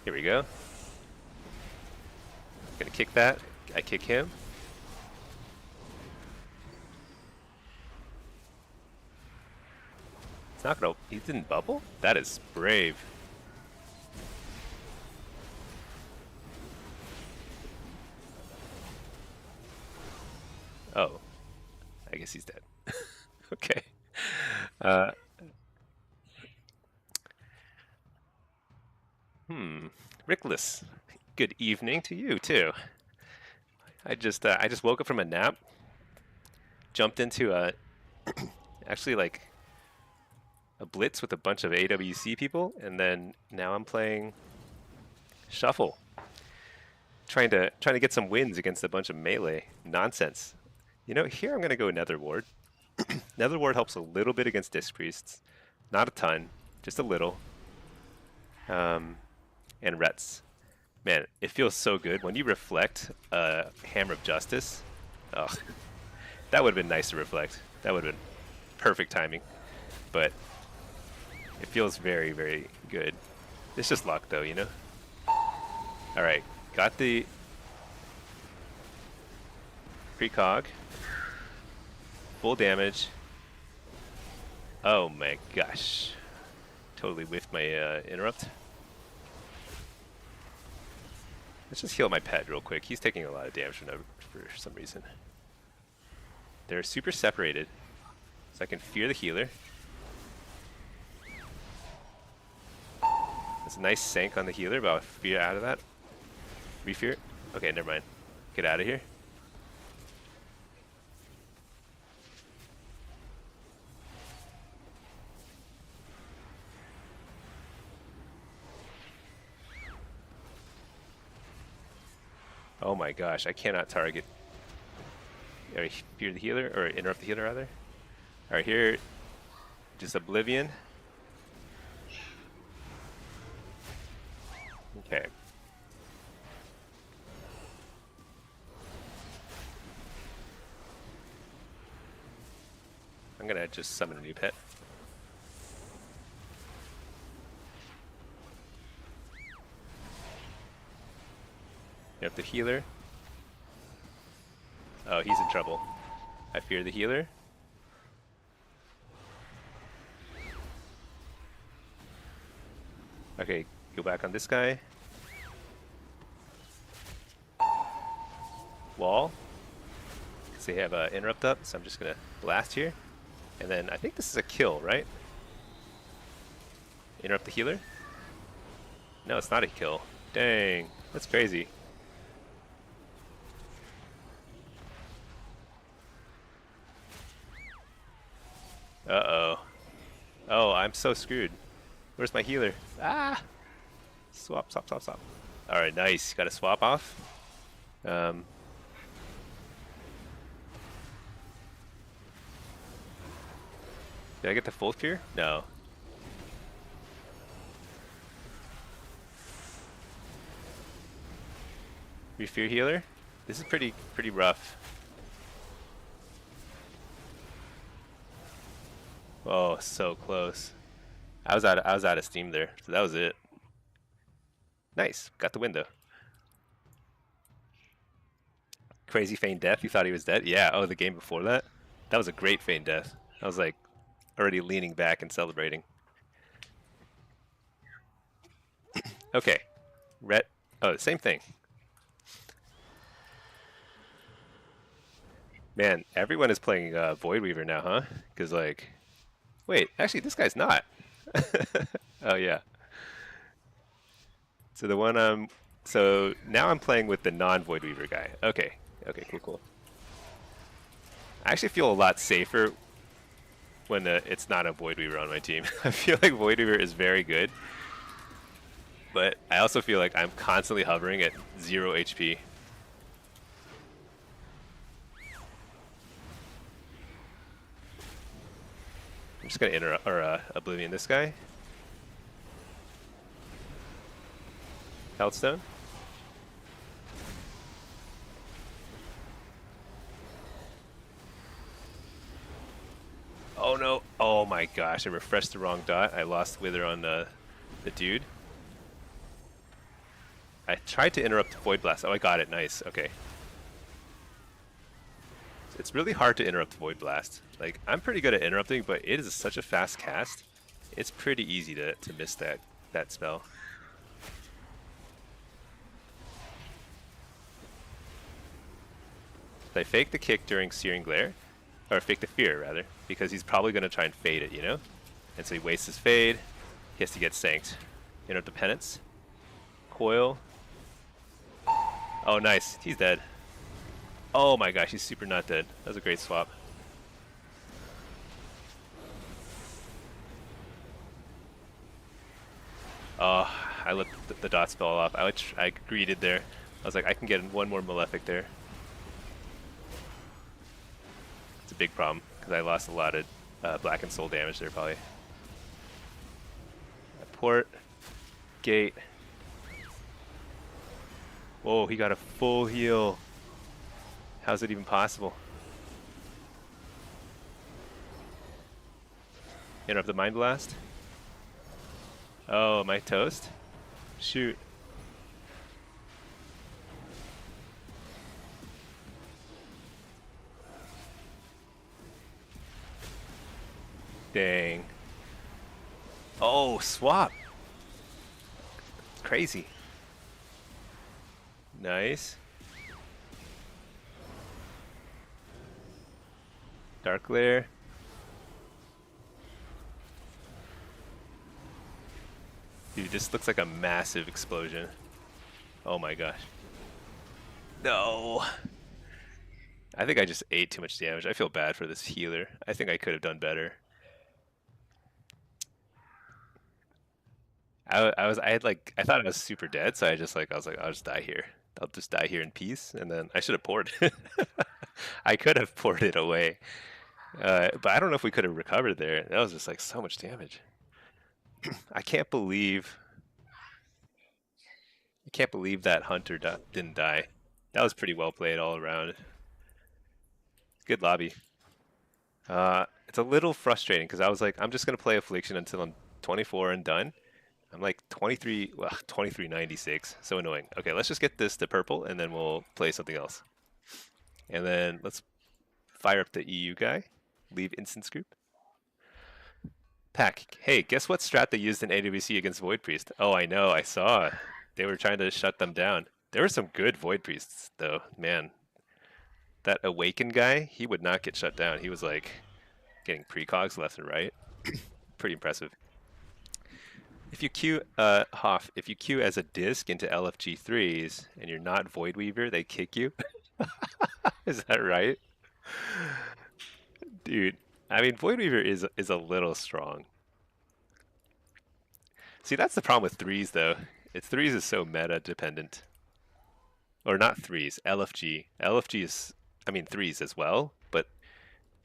S1: here we go. Gonna kick that. I kick him. It's not gonna. He didn't bubble? That is brave. Oh. I guess he's dead. Okay. Rickless. Good evening to you too. I just woke up from a nap, jumped into a actually like a blitz with a bunch of AWC people, and then now I'm playing Shuffle, trying to get some wins against a bunch of melee nonsense. You know, here I'm gonna go Nether Ward. Nether Ward helps a little bit against Disc Priests, not a ton, just a little. And Rets. Man, it feels so good when you reflect a Hammer of Justice. Oh, that would have been nice to reflect. That would have been perfect timing. But it feels very, very good. It's just luck, though, you know? Alright, got the precog. Full damage. Oh my gosh. Totally whiffed my interrupt. Let's just heal my pet real quick. He's taking a lot of damage for some reason. They're super separated, so I can fear the healer. That's a nice sank on the healer, but I'll fear out of that. Refear? Okay, never mind. Get out of here. Oh my gosh, I cannot target. Fear the healer, or interrupt the healer rather. Alright, here, just Oblivion. Okay. I'm gonna just summon a new pet. Yep, the healer. Oh, he's in trouble. I fear the healer. Okay, go back on this guy. Wall. Because they have an interrupt up, so I'm just gonna blast here. And then I think this is a kill, right? Interrupt the healer? No, it's not a kill. Dang, that's crazy. Uh-oh. Oh, I'm so screwed. Where's my healer? Ah! Swap, swap, swap, swap. Alright, nice. Got to swap off. Did I get the full fear? No. Fear healer? This is pretty rough. Oh, so close. I was out of steam there, so that was it. Nice, got the window. Crazy feigned death. You thought he was dead? Yeah. Oh, the game before that? That was a great feigned death. I was like already leaning back and celebrating. Okay. Ret. Oh, same thing. Man, everyone is playing Void Weaver now, huh? Because like, wait, actually, this guy's not. Oh yeah. So the one so now I'm playing with the non-Void Weaver guy. Okay. Okay, cool, cool. I actually feel a lot safer when it's not a Void Weaver on my team. I feel like Void Weaver is very good, but I also feel like I'm constantly hovering at 0 HP. I'm just gonna interrupt or Oblivion this guy. Healthstone. Oh no! Oh my gosh! I refreshed the wrong dot. I lost Wither on the dude. I tried to interrupt Void Blast. Oh, I got it. Nice. Okay. It's really hard to interrupt Void Blast. Like, I'm pretty good at interrupting, but it is such a fast cast. It's pretty easy to miss that spell. I fake the kick during Searing Glare, or fake the fear rather, because he's probably going to try and fade it, you know? And so he wastes his fade, he has to get sanked. Interrupt the penance. Coil. Oh nice, he's dead. Oh my gosh, he's super not dead. That was a great swap. Oh, I let the dot spell off. I greeted there. I was like, I can get one more Malefic there. It's a big problem, because I lost a lot of Black and Soul damage there, probably. Port. Gate. Whoa, he got a full heal. How's it even possible? Interrupt the Mind Blast. Oh, am I toast? Shoot. Dang. Oh, swap. It's crazy. Nice. Dark Glare. Dude, this looks like a massive explosion. Oh my gosh. No. I think I just ate too much damage. I feel bad for this healer. I think I could have done better. I thought I was super dead, so I was like, I'll just die here. I'll just die here in peace, and then I should have poured it. I could have poured it away. But I don't know if we could have recovered there. That was just like so much damage. I can't believe that Hunter didn't die. That was pretty well played all around. Good lobby. It's a little frustrating because I was like, I'm just gonna play Affliction until I'm 24 and done. I'm like 23, well, 2396. So annoying. Okay, let's just get this to purple and then we'll play something else. And then let's fire up the EU guy. Leave instance group. Pack. Hey, guess what strat they used in AWC against Void Priest? Oh, I know. I saw. They were trying to shut them down. There were some good Void Priests, though. Man, that Awaken guy, he would not get shut down. He was like getting precogs left and right. Pretty impressive. If you queue, Hoff, if you queue as a disc into LFG3s and you're not Void Weaver, they kick you. Is that right? Dude, I mean, Void Weaver is a little strong. See, that's the problem with threes, though. Threes is so meta dependent. Or not threes, LFG. LFG is, I mean, threes as well, but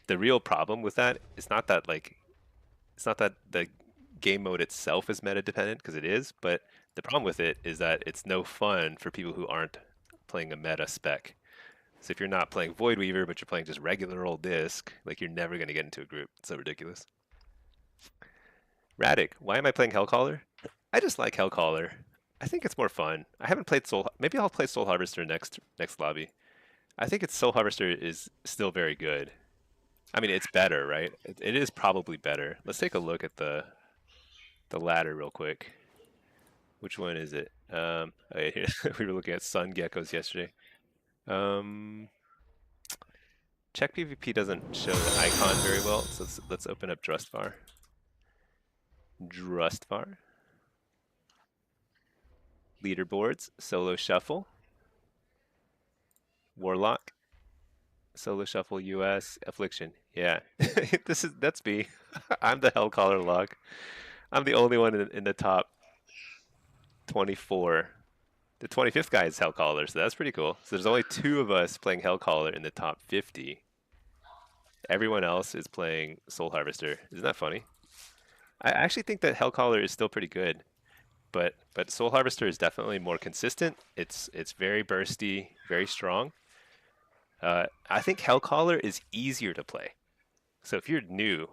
S1: the real problem with that is not that, like, it's not that the game mode itself is meta dependent, because it is, but the problem with it is that it's no fun for people who aren't playing a meta spec. So if you're not playing Void Weaver, but you're playing just regular old disc, like you're never going to get into a group. It's so ridiculous. Radic, why am I playing Hellcaller? I just like Hellcaller. I think it's more fun. I haven't played Soul. Maybe I'll play Soul Harvester next lobby. I think its Soul Harvester is still very good. I mean, it's better, right? It is probably better. Let's take a look at the ladder real quick. Which one is it? Okay, here, we were looking at sun geckos yesterday. Um, check PvP doesn't show the icon very well, so let's open up Drustvar. Drustvar. Leaderboards, solo shuffle. Warlock, solo shuffle US, affliction. Yeah, that's me. I'm the Hellcaller log. I'm the only one in the top 24. The 25th guy is Hellcaller, so that's pretty cool. So there's only 2 of us playing Hellcaller in the top 50. Everyone else is playing Soul Harvester. Isn't that funny? I actually think that Hellcaller is still pretty good, but Soul Harvester is definitely more consistent. It's very bursty, very strong. I think Hellcaller is easier to play. So if you're new,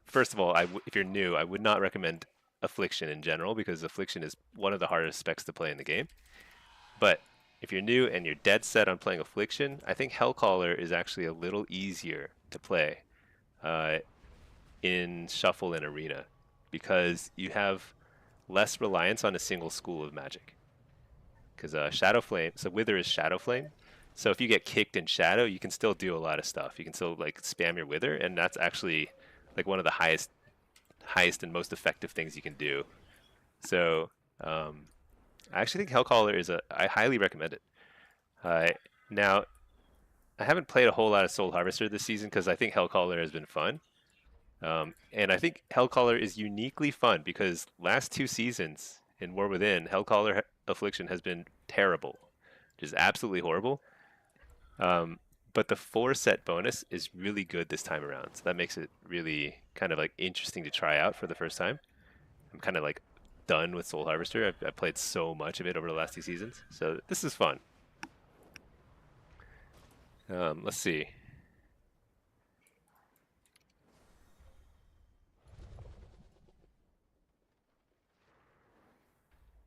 S1: first of all, if you're new, I would not recommend Affliction in general because Affliction is one of the hardest specs to play in the game. But if you're new and you're dead set on playing Affliction, I think Hellcaller is actually a little easier to play uh, in Shuffle and Arena because you have less reliance on a single school of magic. Because Shadow Flame, so Wither is Shadow Flame. So if you get kicked in Shadow, you can still do a lot of stuff. You can still like spam your Wither, and that's actually like one of the highest and most effective things you can do. So I actually think Hellcaller I highly recommend it. Now, I haven't played a whole lot of Soul Harvester this season because I think Hellcaller has been fun. And I think Hellcaller is uniquely fun because last 2 seasons in War Within, Hellcaller Affliction has been terrible, just absolutely horrible. But the 4-set bonus is really good this time around, so that makes it really kind of like interesting to try out for the first time. I'm kind of like done with Soul Harvester. I've played so much of it over the last 2 seasons, so this is fun. Let's see.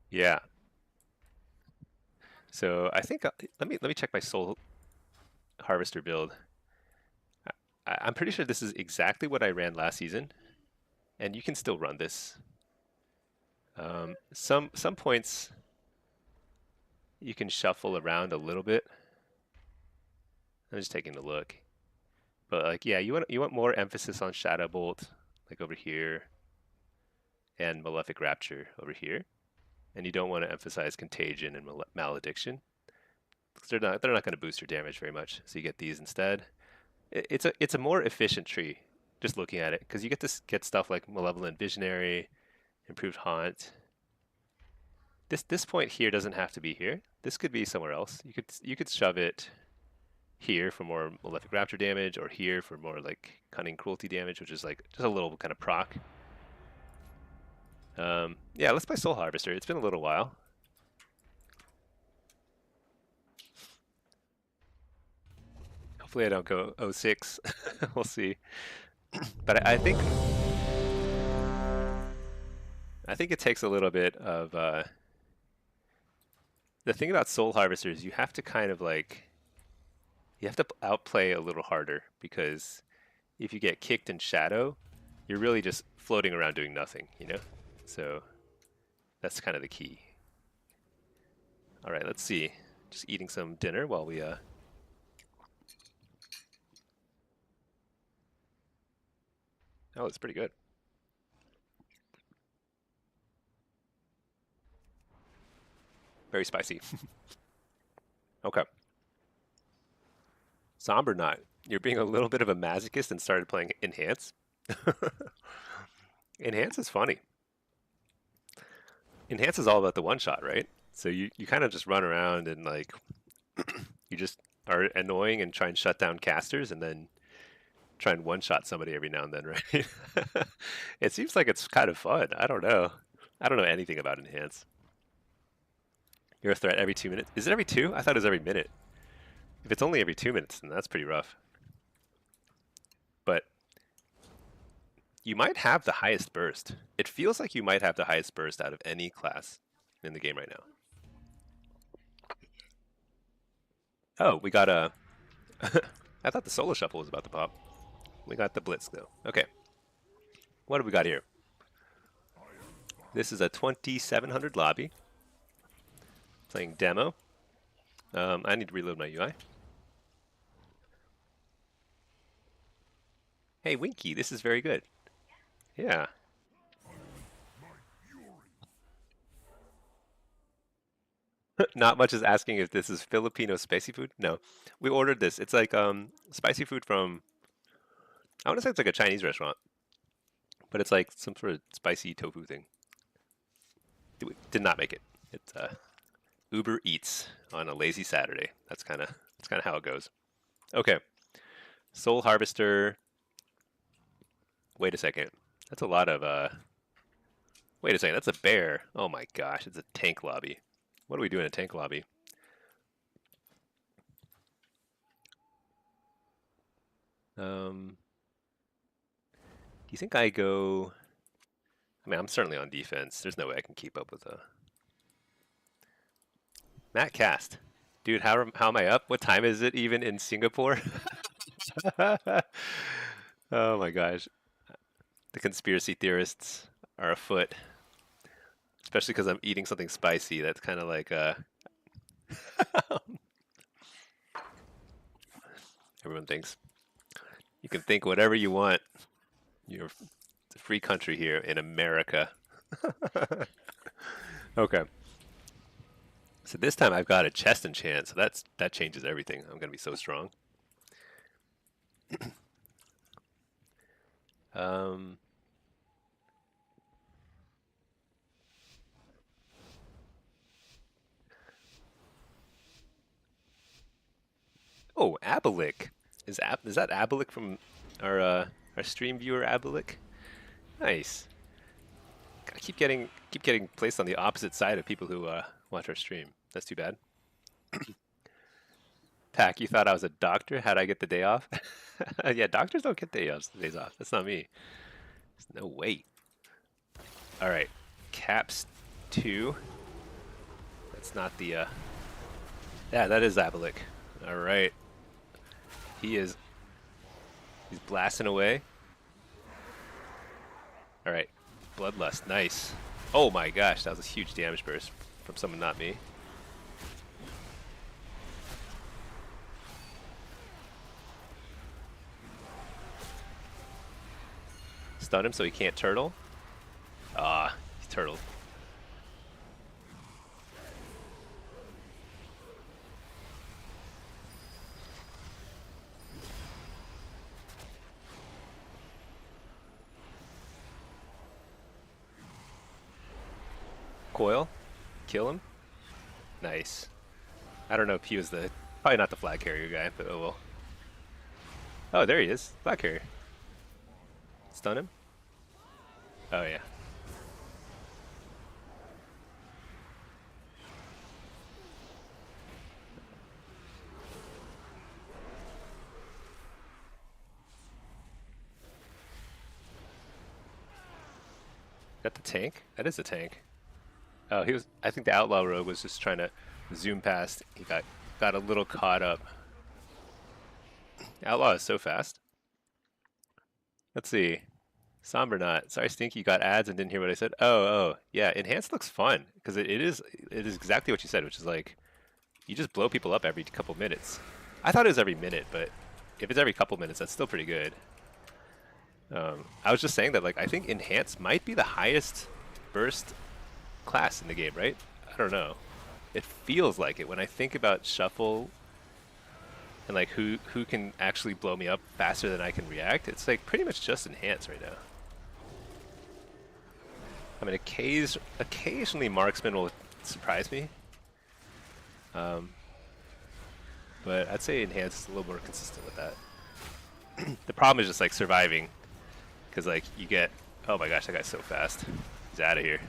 S1: Yeah. So I think let me check my Soul Harvester build. I'm pretty sure this is exactly what I ran last season, and you can still run this. Some points you can shuffle around a little bit. I'm just taking a look, but like yeah, you want more emphasis on Shadow Bolt, like over here, and Malefic Rapture over here, and you don't want to emphasize Contagion and Malediction because they're not going to boost your damage very much. So you get these instead. It's a more efficient tree, just looking at it, because you get to get stuff like Malevolent Visionary, Improved Haunt. This point here doesn't have to be here. This could be somewhere else. You could shove it here for more Malefic Rapture damage, or here for more like Cunning Cruelty damage, which is like just a little kind of proc. Yeah, let's play Soul Harvester. It's been a little while. Hopefully I don't go 06. We'll see. But I think it takes a little bit of the thing about Soul Harvester is you have to kind of like you have to outplay a little harder because if you get kicked in Shadow, you're really just floating around doing nothing, you know? So that's kind of the key. All right, let's see. Just eating some dinner while we Oh, it's pretty good. Very spicy. Okay. Somber Knot. You're being a little bit of a masochist and started playing Enhance. Enhance is funny. Enhance is all about the one shot, right? So you kind of just run around and like you just are annoying and try and shut down casters and then try and one shot somebody every now and then, right? It seems like it's kind of fun. I don't know. I don't know anything about Enhance. You're a threat every 2 minutes. Is it every 2? I thought it was every minute. If it's only every 2 minutes, then that's pretty rough. But you might have the highest burst. It feels like you might have the highest burst out of any class in the game right now. Oh, we got a... I thought the solo shuffle was about to pop. We got the Blitz, though. Okay. What do we got here? This is a 2700 lobby. Playing demo. I need to reload my UI. Hey, Winky, this is very good. Yeah. Not much is asking if this is Filipino spicy food. No, we ordered this. It's like spicy food from, I want to say it's like a Chinese restaurant, but it's like some sort of spicy tofu thing. Did not make it. It's Uber Eats on a lazy Saturday. That's kind of how it goes. Okay, Soul Harvester. Wait a second. That's a lot of Wait a second. That's a bear. Oh my gosh, it's a tank lobby. What do we do in a tank lobby? Do you think I go... I mean, I'm certainly on defense. There's no way I can keep up with Matt Cast. Dude, how am I up? What time is it even in Singapore? Oh my gosh. The conspiracy theorists are afoot. Especially because I'm eating something spicy. That's kind of like... Everyone thinks. You can think whatever you want. It's a free country here in America. Okay. So this time I've got a chest enchant, so that changes everything. I'm gonna be so strong. um, oh, Abalik. Is that Abalik from our stream viewer Abalik? Nice. I keep getting placed on the opposite side of people who watch our stream. That's too bad. Pack, you thought I was a doctor? How'd I get the day off? Yeah, doctors don't get days off. That's not me. There's no way. All right, Caps 2. That's not the. Yeah, that is Abalik. All right. He's blasting away. All right, Bloodlust, nice. Oh my gosh, that was a huge damage burst from someone not me. Stun him so he can't turtle. Ah, he's turtled. Coil, kill him. Nice. I don't know if he was probably not the flag carrier guy, but oh well. Oh, there he is, flag carrier. Stun him. Oh yeah. That the tank? That is a tank. Oh, he was. I think the outlaw rogue was just trying to zoom past. He got a little caught up. Outlaw is so fast. Let's see. Sombernaut. Sorry, Stinky, you got ads and didn't hear what I said. Oh, yeah. Enhanced looks fun because it is exactly what you said, which is like you just blow people up every couple minutes. I thought it was every minute, but if it's every couple minutes, that's still pretty good. I was just saying that like I think Enhanced might be the highest burst class in the game, right? I don't know. It feels like it when I think about Shuffle and like who can actually blow me up faster than I can react. It's like pretty much just Enhance right now. I mean, occasionally Marksman will surprise me, but I'd say Enhance is a little more consistent with that. The problem is just like surviving, because like you get, oh my gosh, that guy's so fast. He's out of here.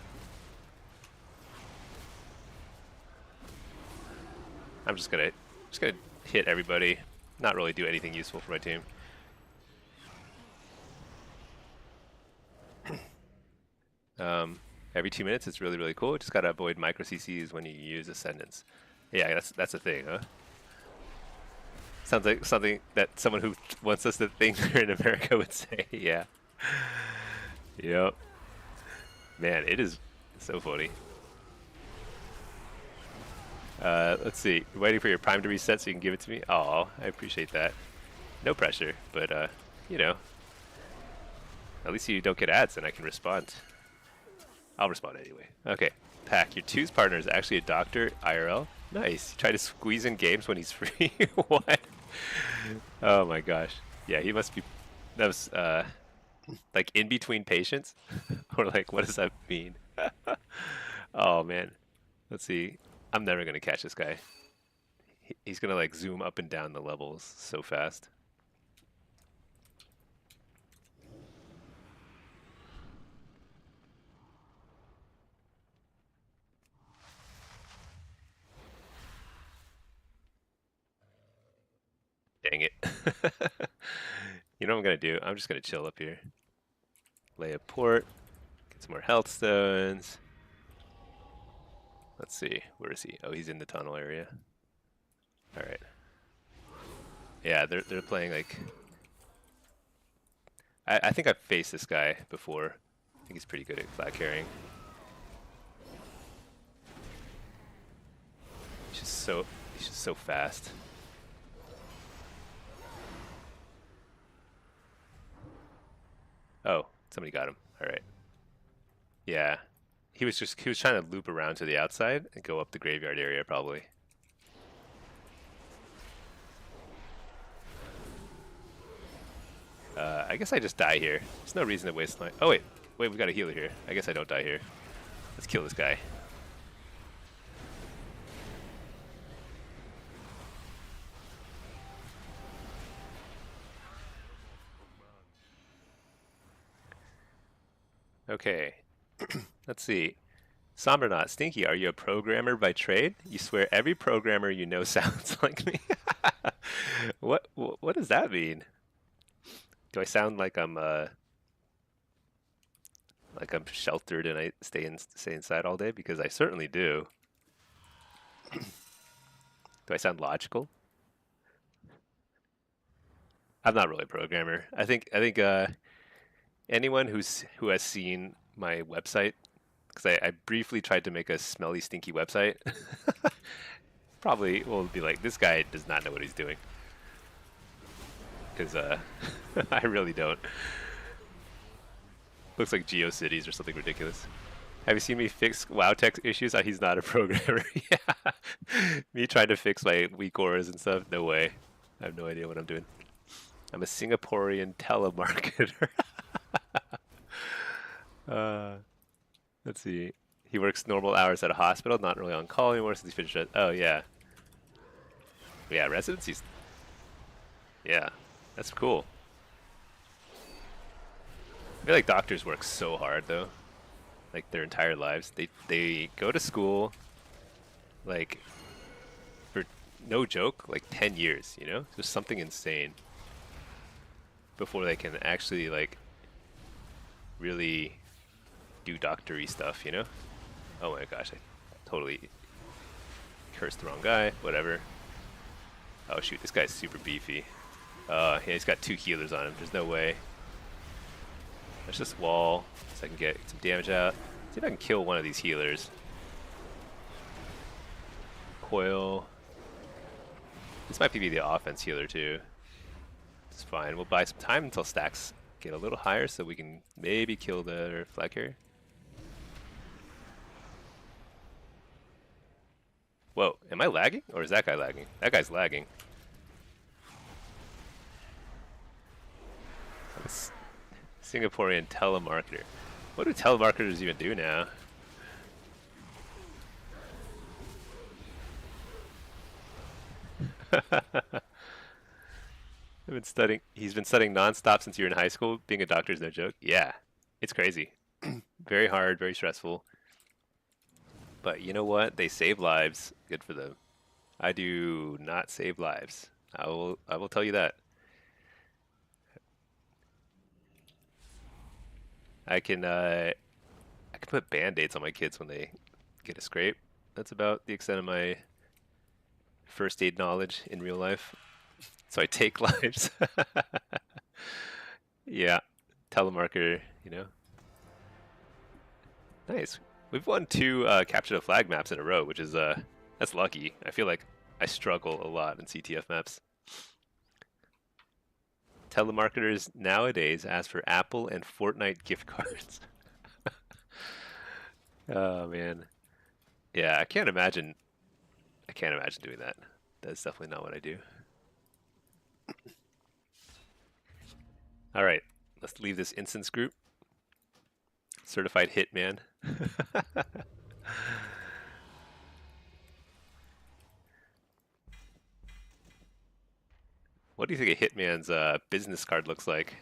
S1: I'm just gonna hit everybody, not really do anything useful for my team. Every 2 minutes, it's really, really cool. Just gotta avoid micro CCs when you use Ascendance. Yeah, that's the thing, huh? Sounds like something that someone who wants us to think they're in America would say. Yeah. Yep. Man, it is so funny. Let's see. Waiting for your Prime to reset so you can give it to me. Oh, I appreciate that. No pressure, but you know, at least you don't get ads and I can respond. I'll respond anyway. Okay. Pack, your twos partner is actually a doctor IRL. Nice. You try to squeeze in games when he's free. What? Oh my gosh. Yeah, he must be. That was like in between patients, or like what does that mean? Oh man. Let's see. I'm never gonna catch this guy. He's gonna like zoom up and down the levels so fast. Dang it. You know what I'm gonna do? I'm just gonna chill up here. Lay a port. Get some more health stones. Let's see. Where is he? Oh, he's in the tunnel area. All right. Yeah, they're playing like. I think I've faced this guy before. I think he's pretty good at flag carrying. He's just so fast. Oh, somebody got him. All right. Yeah. He was trying to loop around to the outside and go up the graveyard area probably. I guess I just die here. There's no reason to waste my. Oh wait, we got a healer here. I guess I don't die here. Let's kill this guy. Okay. Let's see. Sombernaut, Stinky, are you a programmer by trade? You swear every programmer you know sounds like me. What does that mean? Do I sound like I'm sheltered and I stay inside all day? Because I certainly do. Do I sound logical? I'm not really a programmer. I think anyone who has seen my website, because I briefly tried to make a smelly, stinky website, probably will be like, this guy does not know what he's doing. Because I really don't. Looks like GeoCities or something ridiculous. Have you seen me fix WoW tech issues? He's not a programmer. Yeah. Me trying to fix my weak auras and stuff? No way. I have no idea what I'm doing. I'm a Singaporean telemarketer. uh, let's see. He works normal hours at a hospital, not really on call anymore since he finished it. Oh, yeah. Yeah, residencies. Yeah, that's cool. I feel like doctors work so hard, though. Like, their entire lives. They go to school, like, for no joke, like 10 years, you know? Just something insane before they can actually, like, really do doctory stuff, you know? Oh my gosh, I totally cursed the wrong guy. Whatever. Oh shoot, this guy's super beefy. Yeah, he's got 2 healers on him. There's no way. There's this wall, so I can get some damage out. See if I can kill one of these healers. Coil. This might be the offense healer too. It's fine. We'll buy some time until stacks get a little higher so we can maybe kill the flag carrier. Whoa, am I lagging? Or is that guy lagging? That guy's lagging. I'm a Singaporean telemarketer. What do telemarketers even do now? He's been studying nonstop since you were in high school. Being a doctor is no joke. Yeah, it's crazy. Very hard, very stressful. But you know what? They save lives. Good for them. I do not save lives. I will tell you that. I can I can put band-aids on my kids when they get a scrape. That's about the extent of my first aid knowledge in real life. So I take lives. Yeah, telemarketer, you know. Nice. We've won two capture the flag maps in a row, which is that's lucky. I feel like I struggle a lot in CTF maps. Telemarketers nowadays ask for Apple and Fortnite gift cards. Oh man. Yeah, I can't imagine. I can't imagine doing that. That's definitely not what I do. All right, let's leave this instance group. Certified hitman. What do you think a hitman's business card looks like?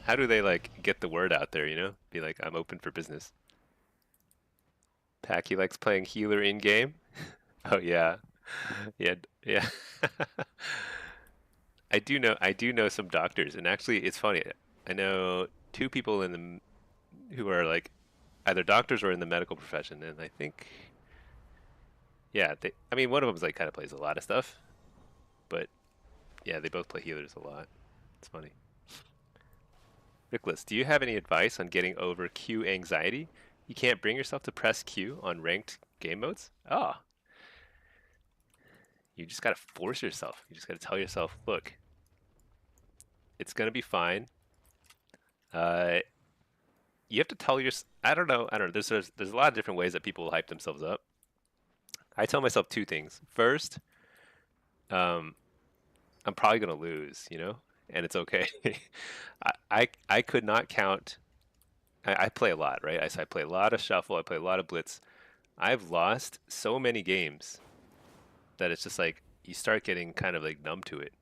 S1: How do they like get the word out there? You know, be like, I'm open for business. Packy likes playing healer in game. Oh yeah, yeah, yeah. I do know some doctors, and actually, it's funny. I know two people in who are like either doctors or in the medical profession, and I think, yeah, I mean, one of them's like kind of plays a lot of stuff, but yeah, they both play healers a lot. It's funny. Nicholas, do you have any advice on getting over Q anxiety? You can't bring yourself to press Q on ranked game modes? Oh, you just gotta force yourself. You just gotta tell yourself, look, it's gonna be fine. Uh, you have to tell your. I don't know. There's a lot of different ways that people hype themselves up. I tell myself two things. First, um, I'm probably gonna lose, you know, and it's okay. I could not count. I play a lot, right? I play a lot of shuffle. I play a lot of blitz. I've lost so many games that it's just like you start getting kind of like numb to it.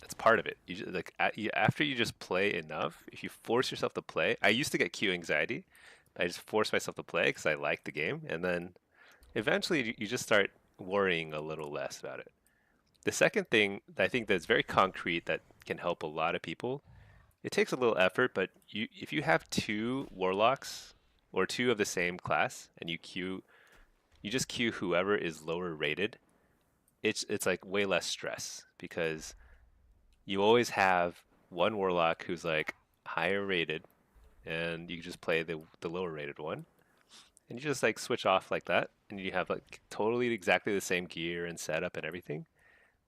S1: That's part of it. You just, like after you just play enough, if you force yourself to play. I used to get Q anxiety. I just forced myself to play because I liked the game, and then eventually you just start worrying a little less about it. The second thing that I think that's very concrete that can help a lot of people. It takes a little effort, but if you have two warlocks or two of the same class and you just queue whoever is lower rated, it's like way less stress because you always have one warlock who's like higher rated and you just play the lower rated one and you just like switch off like that and you have like totally exactly the same gear and setup and everything.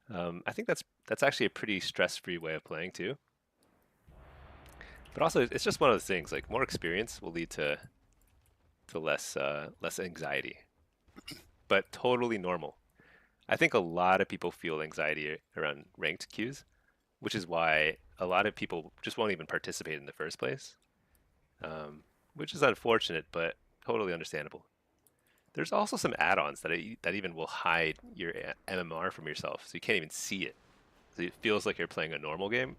S1: I think that's actually a pretty stress-free way of playing too. But also, it's just one of those things. Like more experience will lead to less anxiety, but totally normal. I think a lot of people feel anxiety around ranked queues, which is why a lot of people just won't even participate in the first place, which is unfortunate, but totally understandable. There's also some add-ons that even will hide your MMR from yourself, so you can't even see it. So it feels like you're playing a normal game,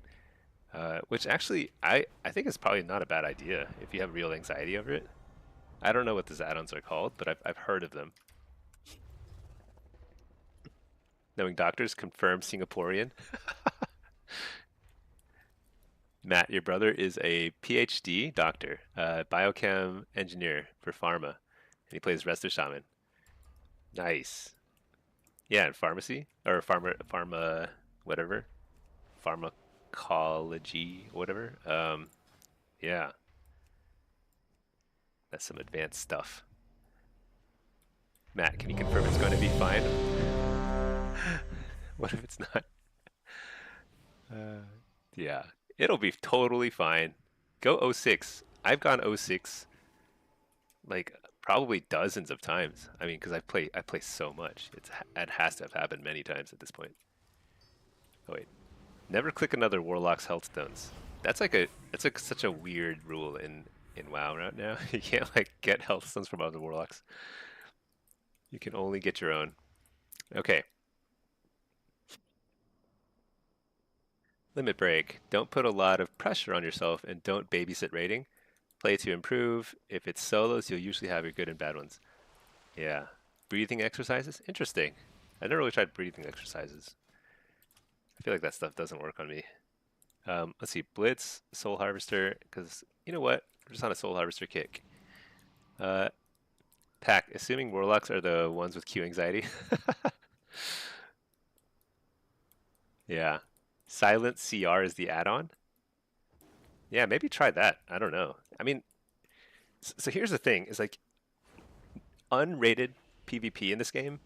S1: which actually I think is probably not a bad idea if you have real anxiety over it. I don't know what these add-ons are called, but I've heard of them. Knowing doctors confirm Singaporean. Matt, your brother is a PhD doctor, biochem engineer for pharma, and he plays Resto Shaman. Nice. Yeah, in pharmacy or pharma, whatever, pharmacology, whatever. Yeah, that's some advanced stuff. Matt, can you confirm it's going to be fine? What if it's not? Uh, yeah, it'll be totally fine. Go 06. I've gone 06 like probably dozens of times. I mean, because I play so much. It has to have happened many times at this point. Oh wait, never click another Warlock's health stones. That's like such a weird rule in WoW right now. You can't like get health stones from other Warlocks. You can only get your own. Okay, limit break. Don't put a lot of pressure on yourself and don't babysit rating. Play to improve. If it's solos, you'll usually have your good and bad ones. Yeah. Breathing exercises? Interesting. I never really tried breathing exercises. I feel like that stuff doesn't work on me. Let's see. Blitz, Soul Harvester, because you know what? We're just on a Soul Harvester kick. Uh, Pack, assuming Warlocks are the ones with Q anxiety. Yeah. Silent CR is the add-on. Yeah, maybe try that. I don't know. I mean, so here's the thing: is like unrated PvP in this game.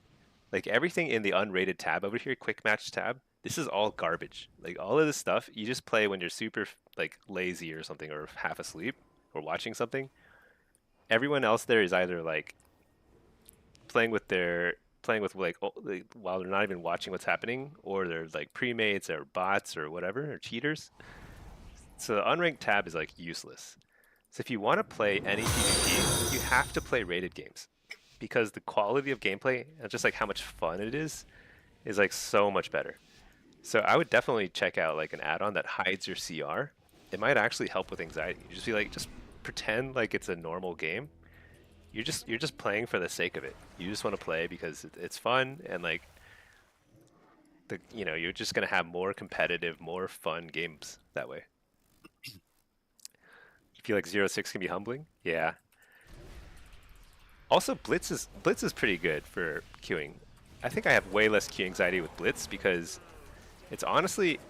S1: Like everything in the unrated tab over here, quick match tab, this is all garbage. Like all of this stuff, you just play when you're super like lazy or something, or half asleep, or watching something. Everyone else there is either like playing with like, while they're not even watching what's happening, or they're like premates or bots or whatever or cheaters. So the unranked tab is like useless. So if you want to play any PvP, you have to play rated games because the quality of gameplay and just like how much fun it is like so much better. So I would definitely check out like an add-on that hides your CR. It might actually help with anxiety. You just be like, just pretend like it's a normal game. You're just playing for the sake of it. You just want to play because it's fun and like you're just gonna have more competitive, more fun games that way. You feel like 0-6 can be humbling? Yeah. Also, Blitz is pretty good for queuing. I think I have way less queue anxiety with Blitz because it's honestly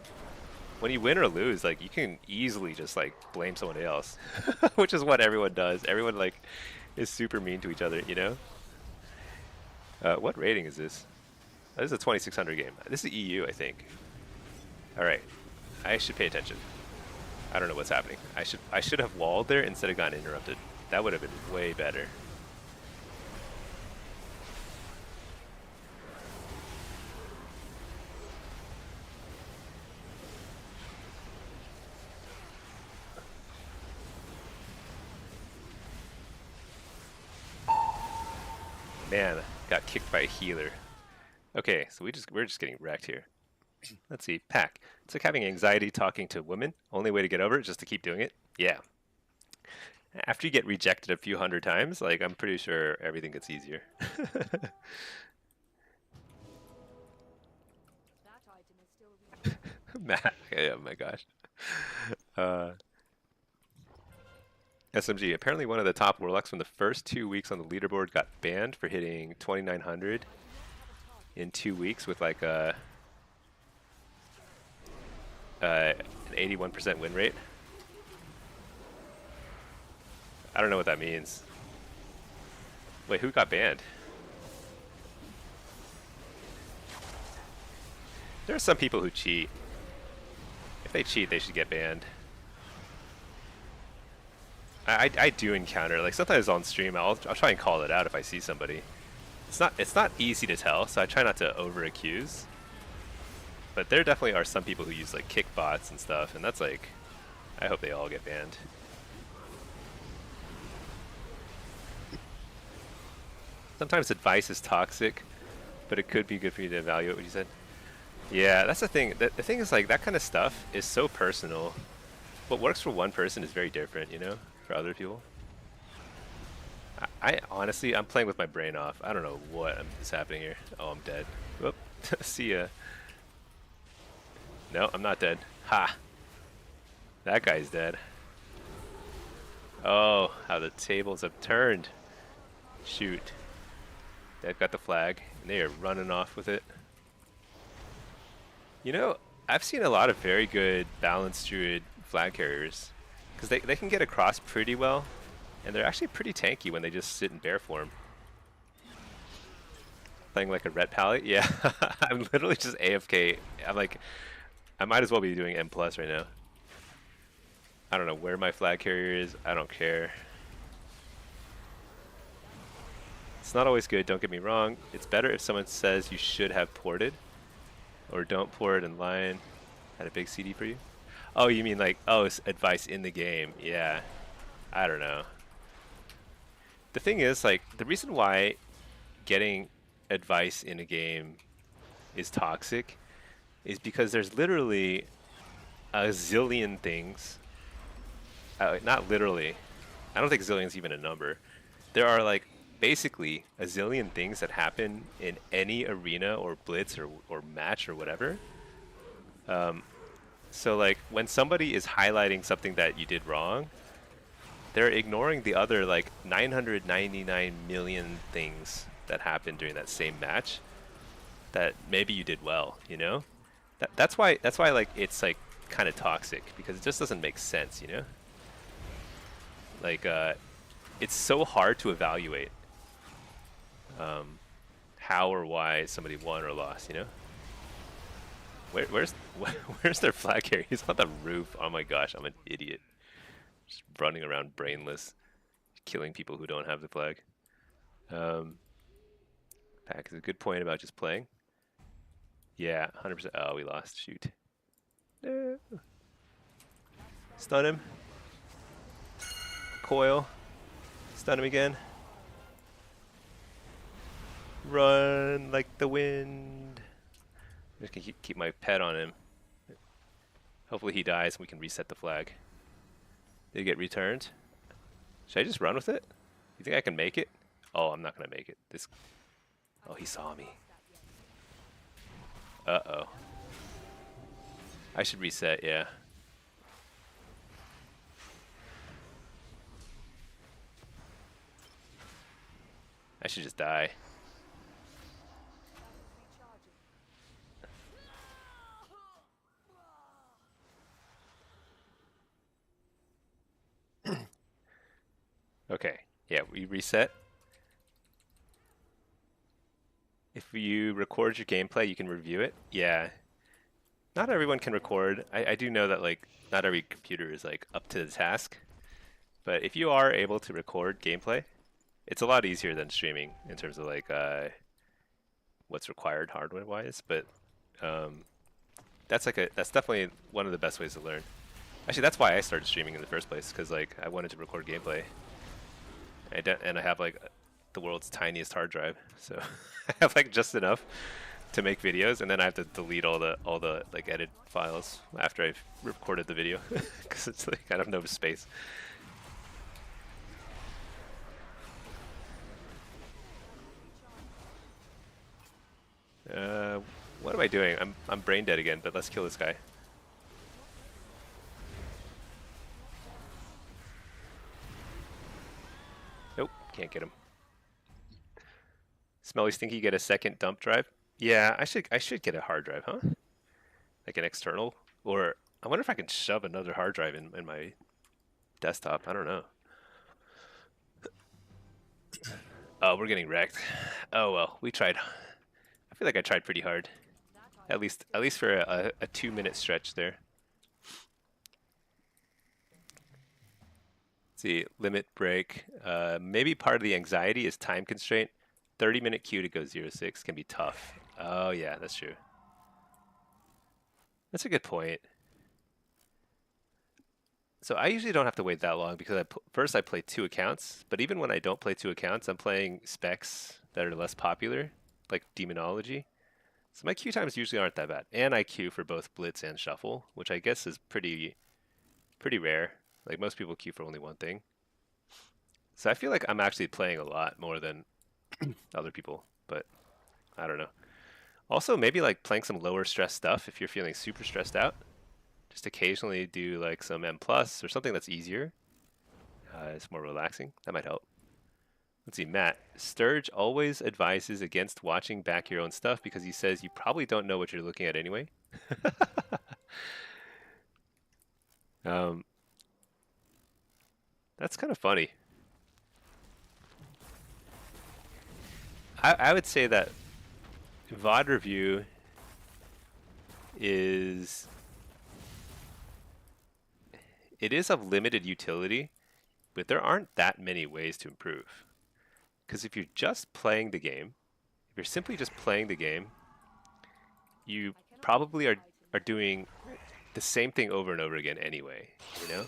S1: when you win or lose, like you can easily just like blame someone else, which is what everyone does. Everyone like is super mean to each other, you know? What rating is this? Oh, this is a 2600 game. This is EU, I think. All right, I should pay attention. I don't know what's happening. I should have walled there instead of gotten interrupted. That would have been way better. Man, got kicked by a healer. Okay, so we're just getting wrecked here. Let's see, Pack. It's like having anxiety talking to women. Only way to get over it is just to keep doing it. Yeah. After you get rejected a few hundred times, like I'm pretty sure everything gets easier. Matt, oh my gosh. Uh, SMG. Apparently, one of the top Warlocks from the first 2 weeks on the leaderboard got banned for hitting 2,900 in 2 weeks with like an 81% win rate. I don't know what that means. Wait, who got banned? There are some people who cheat. If they cheat, they should get banned. I do encounter, like sometimes on stream, I'll try and call it out if I see somebody. It's not easy to tell, so I try not to over accuse. But there definitely are some people who use like kick bots and stuff, and that's like, I hope they all get banned. Sometimes advice is toxic, but it could be good for you to evaluate what you said. Yeah, that's the thing. The thing is like that kind of stuff is so personal. What works for one person is very different, you know, for other people. I honestly, I'm playing with my brain off. I don't know what is happening here. Oh, I'm dead. Whoop. See ya. No, I'm not dead. Ha! That guy's dead. Oh, how the tables have turned. Shoot. They've got the flag, and they are running off with it. You know, I've seen a lot of very good balanced druid flag carriers. Because they can get across pretty well, and they're actually pretty tanky when they just sit in bear form. Playing like a ret palette? Yeah, I'm literally just AFK. I'm like, I might as well be doing M+ right now. I don't know where my flag carrier is. I don't care. It's not always good, don't get me wrong. It's better if someone says you should have ported. Or don't port in line. Had a big CD for you. Oh, you mean like, oh, it's advice in the game. Yeah. I don't know. The thing is, like, the reason why getting advice in a game is toxic is because there's literally a zillion things. Not literally. I don't think zillion's even a number. There are like basically a zillion things that happen in any arena or blitz or match or whatever. So like when somebody is highlighting something that you did wrong, they're ignoring the other like 999 million things that happened during that same match that maybe you did well, you know? That's why like it's like kind of toxic because it just doesn't make sense, you know? Like it's so hard to evaluate how or why somebody won or lost, you know? Where's where's their flag carrier? He's on the roof. Oh my gosh, I'm an idiot. Just running around brainless, killing people who don't have the flag. Pack is a good point about just playing. Yeah, 100%. Oh, we lost. Shoot. No. Stun him. Coil. Stun him again. Run like the wind. I'm just gonna keep my pet on him. Hopefully he dies and we can reset the flag. Did it get returned? Should I just run with it? You think I can make it? Oh, I'm not gonna make it. This. Oh, he saw me. Uh-oh. I should reset, yeah. I should just die. Okay, yeah, we reset. If you record your gameplay, you can review it. Yeah. Not everyone can record. I do know that like not every computer is like up to the task. But if you are able to record gameplay, it's a lot easier than streaming in terms of like what's required hardware-wise. But that's definitely one of the best ways to learn. Actually, that's why I started streaming in the first place because like I wanted to record gameplay. And I have like the world's tiniest hard drive, so I have like just enough to make videos, and then I have to delete all the like edit files after I've recorded the video because it's like I don't have no space. What am I doing? I'm brain dead again, but let's kill this guy. Nope, can't get him. Smelly's think you get a second dump drive? Yeah, I should get a hard drive, huh? Like an external, or I wonder if I can shove another hard drive in my desktop. I don't know. Oh, we're getting wrecked. Oh well, we tried. I feel like I tried pretty hard. At least for a 2-minute stretch there. Let's see, limit break. Maybe part of the anxiety is time constraint. 30-minute queue to go 0-6 can be tough. Oh yeah, that's true. That's a good point. So I usually don't have to wait that long because first I play 2 accounts, but even when I don't play 2 accounts, I'm playing specs that are less popular, like demonology. So my queue times usually aren't that bad, and I queue for both Blitz and Shuffle, which I guess is pretty rare. Like most people queue for only one thing. So I feel like I'm actually playing a lot more than other people, but I don't know. Also, maybe like playing some lower stress stuff if you're feeling super stressed out. Just occasionally do like some M plus or something that's easier. It's more relaxing. That might help. Let's see, Matt. Sturge always advises against watching back your own stuff because he says you probably don't know what you're looking at anyway. That's kind of funny. I would say that VOD review is of limited utility, but there aren't that many ways to improve. Because if you're just playing the game, if you're simply just playing the game, you probably are doing the same thing over and over again anyway, you know?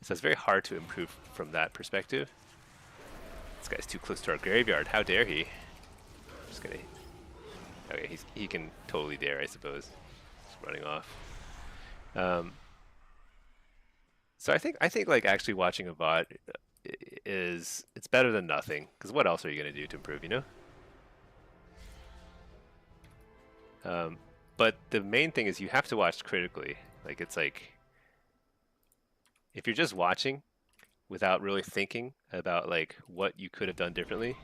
S1: So it's very hard to improve from that perspective. This guy's too close to our graveyard. How dare he? I'm just gonna... Okay, he can totally dare, I suppose. Just running off. So I think like actually watching a VOD it's better than nothing. Because what else are you gonna do to improve, you know? But the main thing is you have to watch critically. Like it's like if you're just watching without really thinking about like what you could have done differently,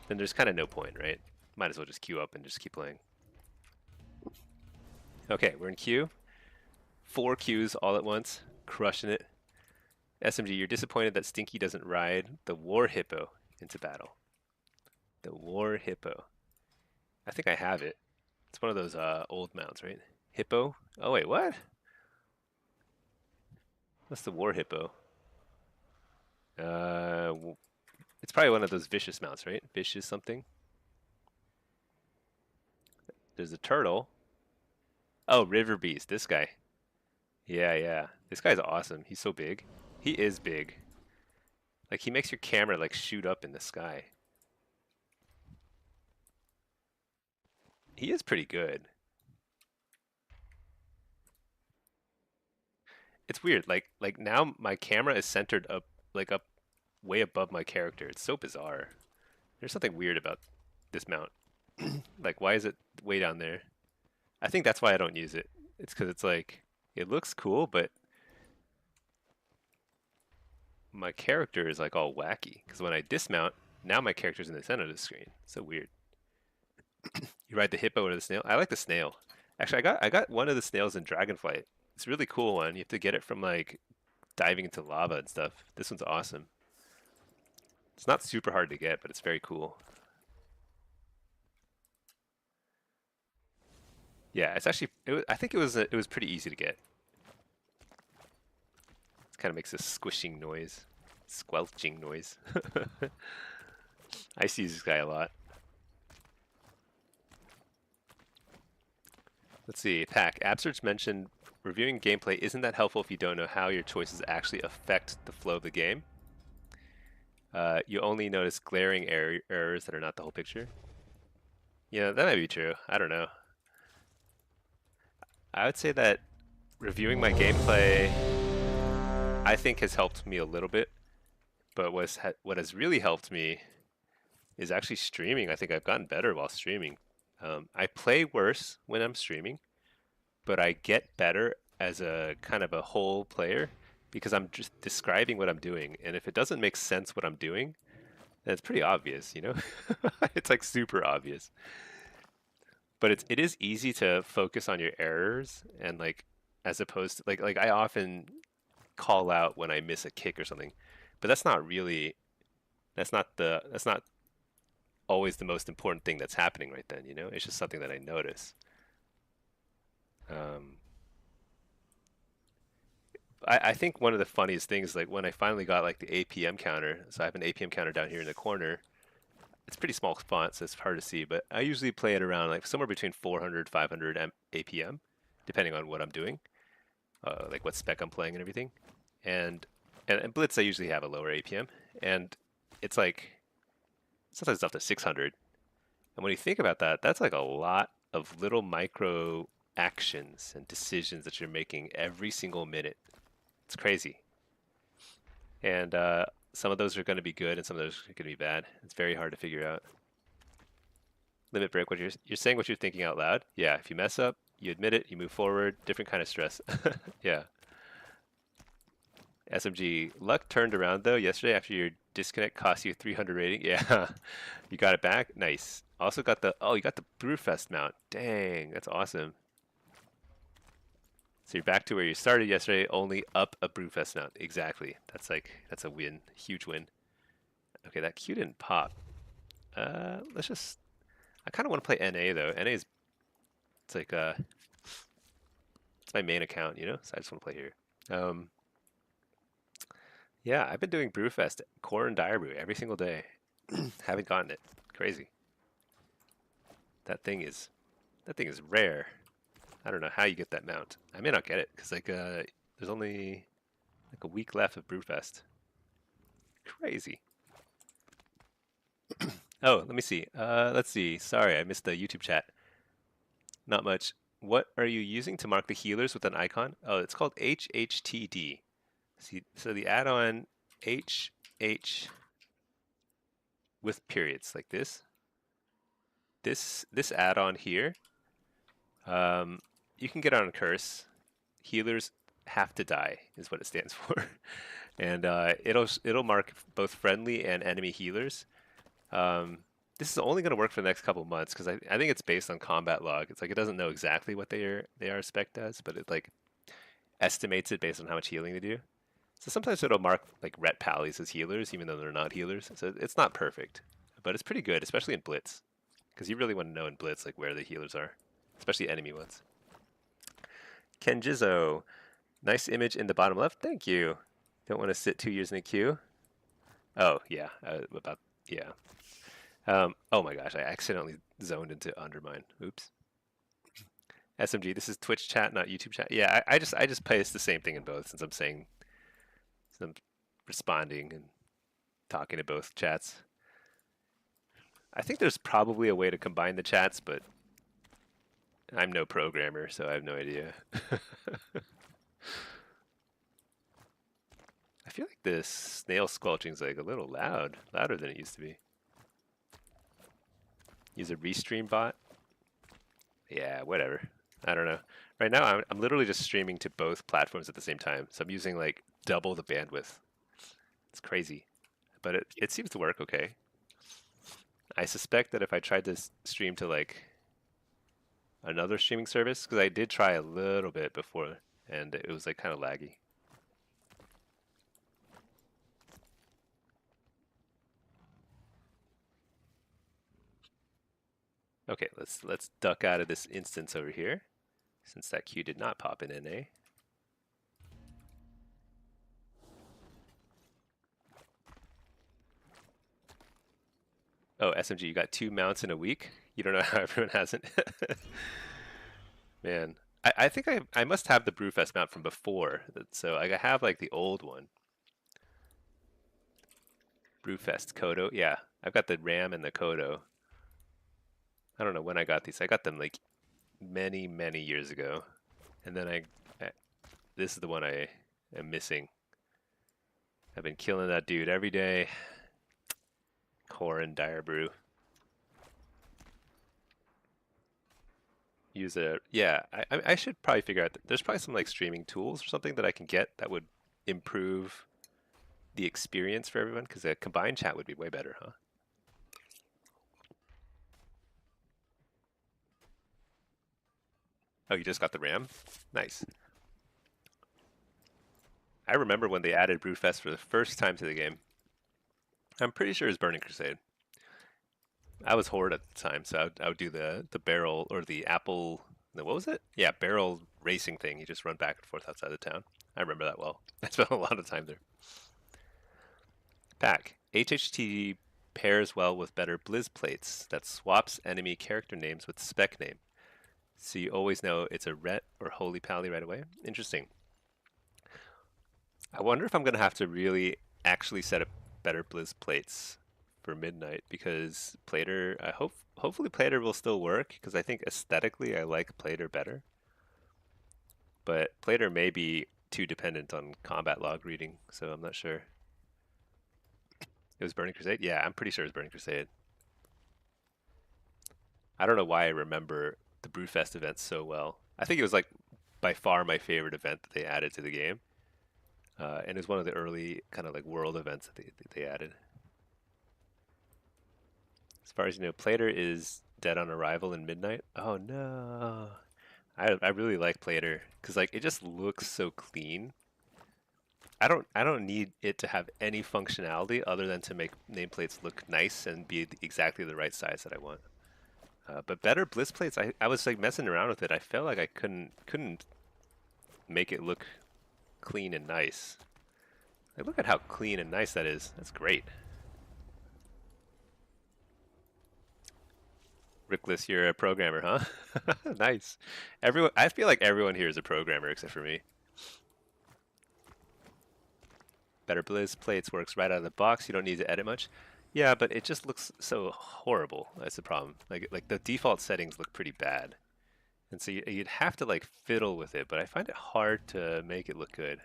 S1: then there's kind of no point, right? Might as well just queue up and just keep playing. Okay, we're in queue. 4 queues all at once, crushing it. SMG, you're disappointed that Stinky doesn't ride the War Hippo into battle. The War Hippo. I think I have it. It's one of those old mounts, right? Hippo? Oh wait, what? What's the War Hippo? It's probably one of those vicious mounts, right? Vicious something. There's a turtle. Oh, River Beast. This guy. Yeah, yeah. This guy's awesome. He's so big. He is big. Like he makes your camera like shoot up in the sky. He is pretty good. It's weird. Like now my camera is centered up like up way above my character. It's so bizarre. There's something weird about this mount. Like why is it way down there? I think that's why I don't use it. It's because it's like it looks cool, but my character is like all wacky. Because when I dismount, now my character's in the center of the screen. So weird. You ride the hippo or the snail? I like the snail. Actually, I got one of the snails in Dragonflight. It's a really cool one. You have to get it from like diving into lava and stuff. This one's awesome. It's not super hard to get, but it's very cool. Yeah, it's actually. I think it was pretty easy to get. It kind of makes a squishing noise, squelching noise. I see this guy a lot. Let's see. Pack. Absurds mentioned reviewing gameplay isn't that helpful if you don't know how your choices actually affect the flow of the game. You only notice glaring errors that are not the whole picture. Yeah, that might be true. I don't know. I would say that reviewing my gameplay, I think, has helped me a little bit. But what has really helped me is actually streaming. I think I've gotten better while streaming. I play worse when I'm streaming, but I get better as a kind of a whole player because I'm just describing what I'm doing. And if it doesn't make sense what I'm doing, then it's pretty obvious, you know? It's like super obvious. But it is easy to focus on your errors and like as opposed to like I often call out when I miss a kick or something. But that's not always the most important thing that's happening right then, you know? It's just something that I notice. Um, I think one of the funniest things, like when I finally got like the APM counter, so I have an APM counter down here in the corner. It's pretty small font, so it's hard to see, but I usually play it around like somewhere between 400, 500 APM, depending on what I'm doing, like what spec I'm playing and everything. And, and Blitz, I usually have a lower APM, and it's like sometimes it's up to 600. And when you think about that, that's like a lot of little micro actions and decisions that you're making every single minute. It's crazy. And some of those are going to be good and some of those are going to be bad. It's very hard to figure out. Limit break, what you're saying what you're thinking out loud. Yeah, if you mess up, you admit it, you move forward, different kind of stress. Yeah. SMG, luck turned around though yesterday after your disconnect cost you 300 rating. Yeah, you got it back. Nice. Also got you got the Brewfest mount. Dang, that's awesome. So you're back to where you started yesterday, only up a Brewfest mount. Exactly. That's a win, huge win. Okay, that Q didn't pop. Let's just. I kind of want to play NA though. NA is it's like it's my main account, you know. So I just want to play here. Yeah, I've been doing Brewfest, Core and Dire Brew every single day. Haven't gotten it. Crazy. That thing is rare. I don't know how you get that mount. I may not get it because like there's only like a week left of Brewfest. Crazy. Oh, let me see. Let's see. Sorry, I missed the YouTube chat. Not much. What are you using to mark the healers with an icon? Oh, it's called HHTD. See, so the add-on HH with periods like this. This add-on here, you can get on a curse. Healers have to die is what it stands for, and it'll mark both friendly and enemy healers. this is only going to work for the next couple months because I think it's based on combat log. It's like it doesn't know exactly what they are spec as, but it like estimates it based on how much healing they do. So sometimes it'll mark like ret pallies as healers, even though they're not healers. So it's not perfect, but it's pretty good, especially in Blitz, because you really want to know in Blitz like where the healers are, especially enemy ones. Kenjizo, nice image in the bottom left. Thank you. Don't want to sit 2 years in a queue. Oh yeah, yeah. Oh my gosh, I accidentally zoned into Undermine. Oops. SMG, this is Twitch chat, not YouTube chat. Yeah, I just paste the same thing in both since I'm responding and talking to both chats. I think there's probably a way to combine the chats, but I'm no programmer, so I have no idea. I feel like this snail squelching is like a little louder than it used to be. Use a restream bot. Yeah, whatever. I don't know. Right now, I'm literally just streaming to both platforms at the same time, so I'm using like double the bandwidth. It's crazy, but it seems to work okay. I suspect that if I tried to stream to like another streaming service, because I did try a little bit before, and it was like kind of laggy. Okay, let's duck out of this instance over here, since that queue did not pop in NA. Oh, SMG, you got 2 mounts in a week? You don't know how everyone hasn't? Man, I think I must have the Brewfest mount from before, so I have like the old one. Brewfest Kodo, yeah, I've got the Ram and the Kodo. I don't know when I got these. I got them like many years ago, and then this is the one I am missing. I've been killing that dude every day. Core and Dire Brew. Use a yeah. I should probably figure out. There's probably some like streaming tools or something that I can get that would improve the experience for everyone, because a combined chat would be way better, huh? Oh, you just got the RAM? Nice. I remember when they added Brewfest for the first time to the game. I'm pretty sure it's Burning Crusade. I was Horde at the time, so I would do the barrel or the apple. What was it? Yeah, barrel racing thing. You just run back and forth outside the town. I remember that well. I spent a lot of time there. Pack. HHT pairs well with better Blizz plates that swaps enemy character names with spec name. So you always know it's a Ret or Holy Pally right away. Interesting. I wonder if I'm going to have to really actually set up better Blizz plates for Midnight, because Plater, hopefully Plater will still work, because I think aesthetically I like Plater better. But Plater may be too dependent on combat log reading, so I'm not sure. It was Burning Crusade? Yeah, I'm pretty sure it was Burning Crusade. I don't know why I remember the Brewfest event so well. I think it was like by far my favorite event that they added to the game. And it was one of the early kind of like world events that they added. As far as you know, Plater is dead on arrival in Midnight. Oh no. I really like Plater because like it just looks so clean. I don't need it to have any functionality other than to make nameplates look nice and be exactly the right size that I want. But better Blizz plates, I was like messing around with it. I felt like I couldn't make it look clean and nice. Like, look at how clean and nice that is. That's great. Rickless, you're a programmer, huh? Nice. I feel like everyone here is a programmer except for me. Better Blizz plates works right out of the box. You don't need to edit much. Yeah, but it just looks so horrible. That's the problem. Like the default settings look pretty bad, and so you'd have to like fiddle with it. But I find it hard to make it look good.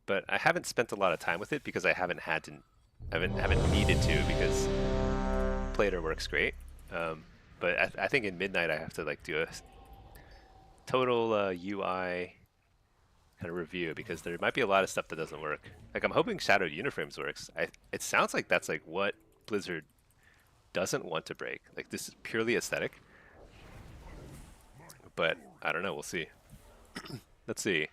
S1: But I haven't spent a lot of time with it because I haven't had to, haven't needed to, because Plater works great. But I think in Midnight I have to like do a total UI kind of review, because there might be a lot of stuff that doesn't work. Like I'm hoping Shadowed Uniframes works. It sounds like that's like what Blizzard doesn't want to break. Like, this is purely aesthetic. But I don't know. We'll see. Let's see.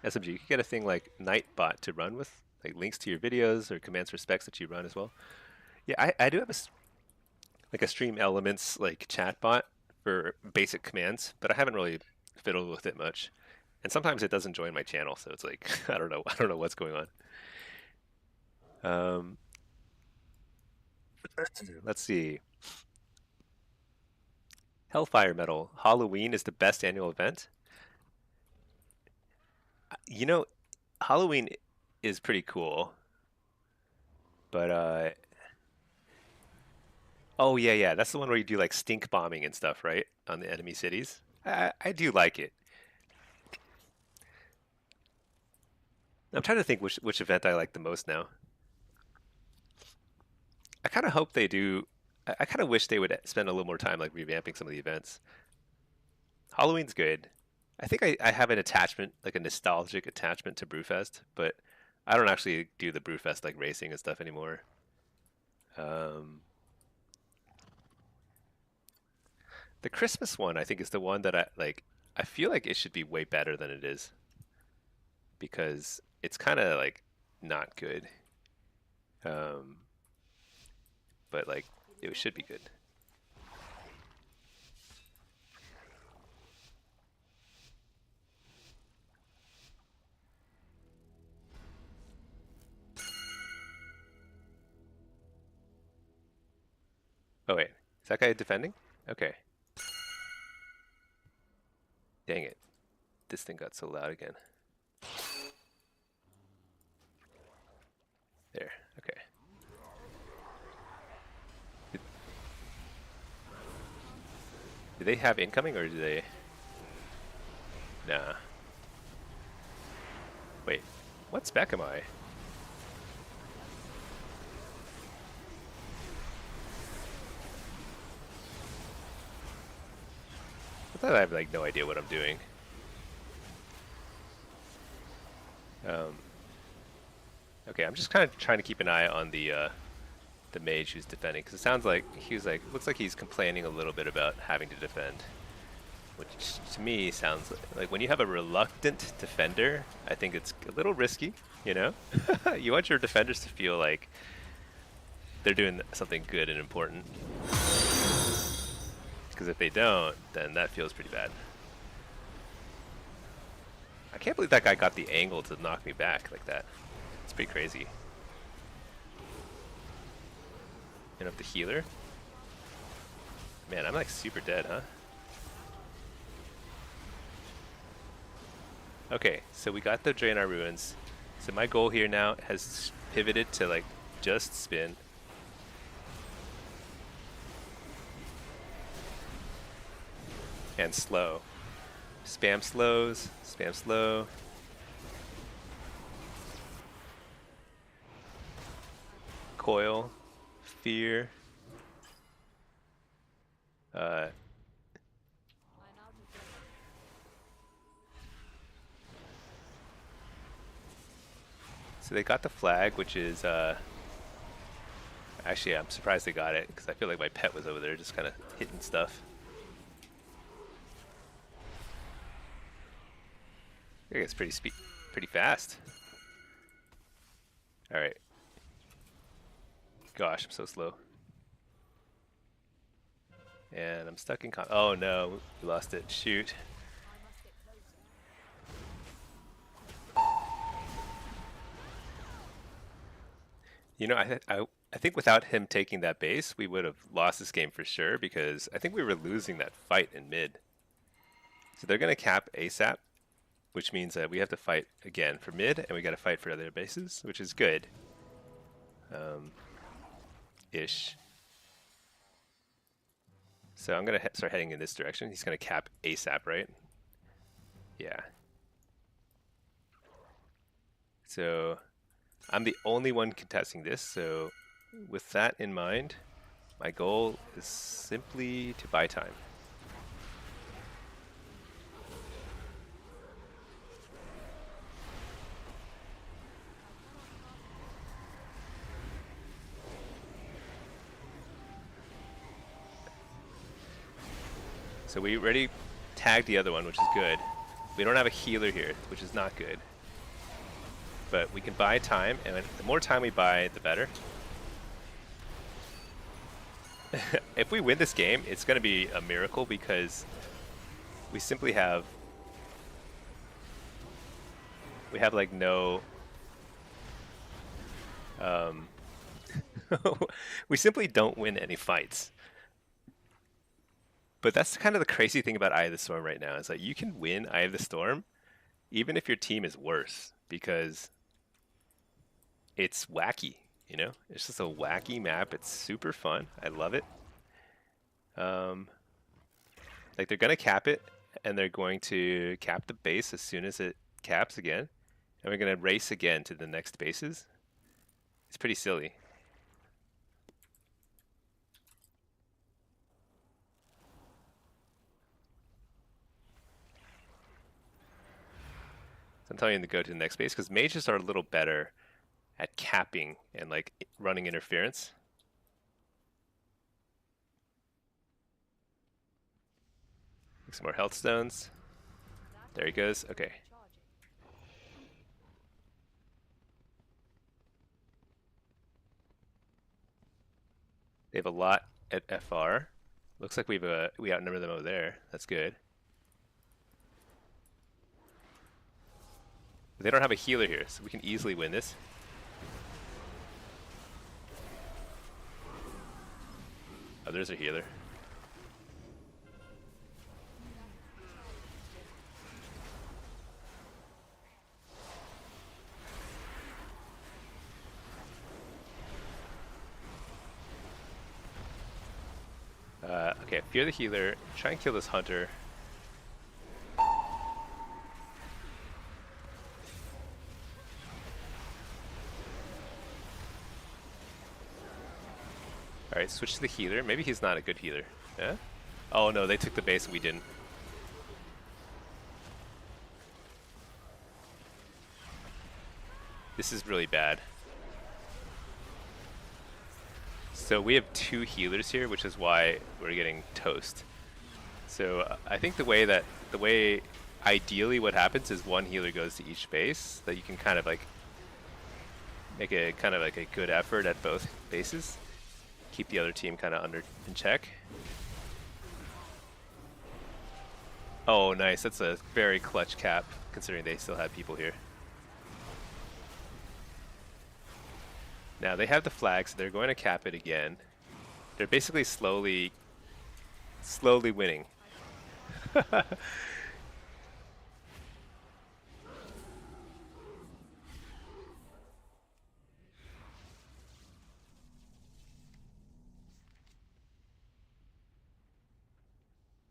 S1: SMG, you can get a thing like Nightbot to run with, like links to your videos or commands for specs that you run as well. Yeah, I do have like a Stream Elements like chatbot for basic commands, but I haven't really fiddled with it much. And sometimes it doesn't join my channel, so it's like I don't know. I don't know what's going on. Let's see. Hellfire Metal. Halloween is the best annual event. You know, Halloween is pretty cool, but oh yeah, yeah, that's the one where you do like stink bombing and stuff, right? On the enemy cities. I do like it. I'm trying to think which event I like the most now. I kind of hope they do. I kind of wish they would spend a little more time like revamping some of the events. Halloween's good. I think I have an attachment, like a nostalgic attachment to Brewfest, but I don't actually do the Brewfest like racing and stuff anymore. Um, the Christmas one, I think, is the one that I like. I feel like it should be way better than it is because it's kind of like not good. Um, but like it should be good. Oh wait, is that guy defending? Okay. Dang it. This thing got so loud again. There. Okay. Did, do they have incoming or do they? Nah. Wait. What spec am I? I thought I have like no idea what I'm doing. Um, okay, I'm just kind of trying to keep an eye on the mage who's defending because it sounds like looks like he's complaining a little bit about having to defend, which to me sounds like when you have a reluctant defender, I think it's a little risky. You know, you want your defenders to feel like they're doing something good and important. Because if they don't, then that feels pretty bad. I can't believe that guy got the angle to knock me back like that. It's pretty crazy. And up the healer. Man, I'm like super dead, huh? Okay, so we got the Draenor Ruins. So my goal here now has pivoted to like just spin. And slow. Spam slows, spam slow. Coil, fear. So they got the flag, which is actually I'm surprised they got it because I feel like my pet was over there just kind of hitting stuff. I think it's pretty fast. All right. Gosh, I'm so slow. And I'm stuck in oh no, we lost it. Shoot. You know, I think without him taking that base, we would have lost this game for sure because I think we were losing that fight in mid. So they're going to cap ASAP, which means that we have to fight again for mid, and we got to fight for other bases, which is good. Ish. So I'm going to start heading in this direction. He's going to cap ASAP, right? Yeah. So I'm the only one contesting this, so with that in mind, my goal is simply to buy time. So we already tagged the other one, which is good. We don't have a healer here, which is not good. But we can buy time, and the more time we buy, the better. If we win this game, it's going to be a miracle because we simply have... We have like no... we simply don't win any fights. But that's kind of the crazy thing about Eye of the Storm right now, is that you can win Eye of the Storm even if your team is worse, because it's wacky, you know? It's just a wacky map. It's super fun. I love it. Like, they're going to cap it, and they're going to cap the base as soon as it caps again. And we're going to race again to the next bases. It's pretty silly. So I'm telling you to go to the next base because mages are a little better at capping and like running interference. Some more health stones. There he goes. Okay. They have a lot at FR. Looks like we outnumber them over there. That's good. But they don't have a healer here, so we can easily win this. Oh, there's a healer. Okay, fear the healer. Try and kill this hunter. Alright, switch to the healer. Maybe he's not a good healer. Yeah? Oh no, they took the base and we didn't. This is really bad. So we have 2 healers here, which is why we're getting toast. So I think the way ideally what happens is 1 healer goes to each base, that you can kind of like make a kind of like a good effort at both bases. Keep the other team kind of in check. Oh, nice. That's a very clutch cap, considering they still have people here. Now, they have the flag, so they're going to cap it again. They're basically slowly winning.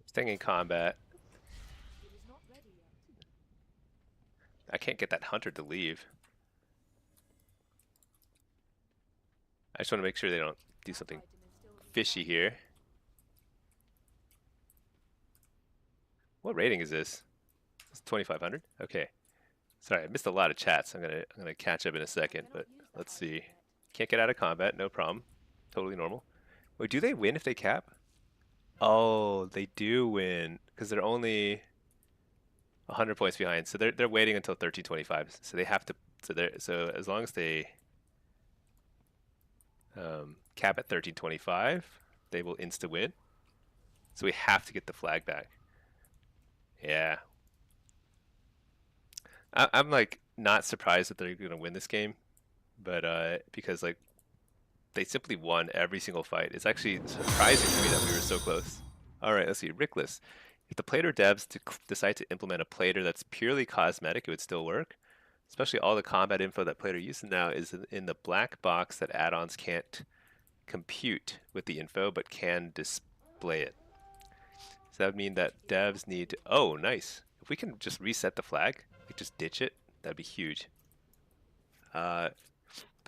S1: Staying in combat. I can't get that hunter to leave. I just want to make sure they don't do something fishy here. What rating is this? It's 2,500? Okay. Sorry, I missed a lot of chats. I'm gonna catch up in a second, but let's see. Can't get out of combat, no problem. Totally normal. Wait, do they win if they cap? Oh, they do win because they're only 100 points behind. So they're waiting until 1325. So they have to. So as long as they cap at 1325, they will insta win. So we have to get the flag back. Yeah. I'm like not surprised that they're gonna win this game, but because like they simply won every single fight. It's actually surprising to me that we were so close. All right, let's see. Rickless. If the plater devs decide to implement a plater that's purely cosmetic, it would still work. Especially all the combat info that plater uses now is in the black box that add-ons can't compute with the info, but can display it. So that would mean that devs need to... Oh, nice. If we can just reset the flag, like just ditch it, that'd be huge. But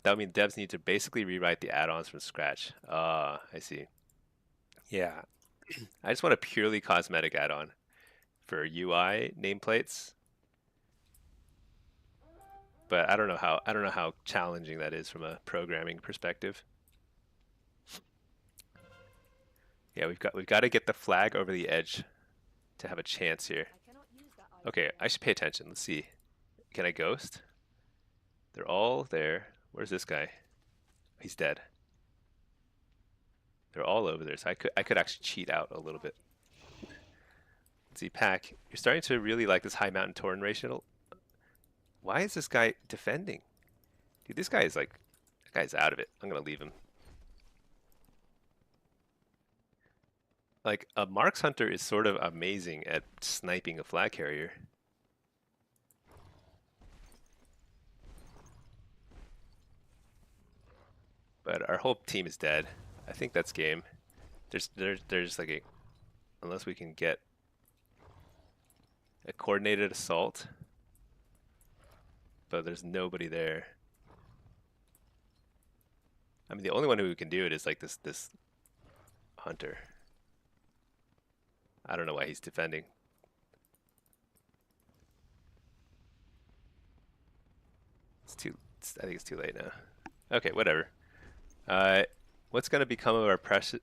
S1: that would mean devs need to basically rewrite the add-ons from scratch. I see. Yeah. I just want a purely cosmetic add-on for UI nameplates. But I don't know how challenging that is from a programming perspective. Yeah, we've got to get the flag over the edge to have a chance here. Okay, I should pay attention. Let's see. Can I ghost? They're all there. Where's this guy? He's dead. They're all over there, so I could actually cheat out a little bit. Let's see, Pack. You're starting to really like this high mountain Tauren ratio. Why is this guy defending? Dude, this guy is like, that guy's out of it. I'm gonna leave him. Like, a Marks Hunter is sort of amazing at sniping a flag carrier. But our whole team is dead. I think that's game. There's like a, unless we can get a coordinated assault, but there's nobody there. I mean, the only one who can do it is like this hunter. I don't know why he's defending. I think it's too late now. Okay, whatever. What's gonna become of our precious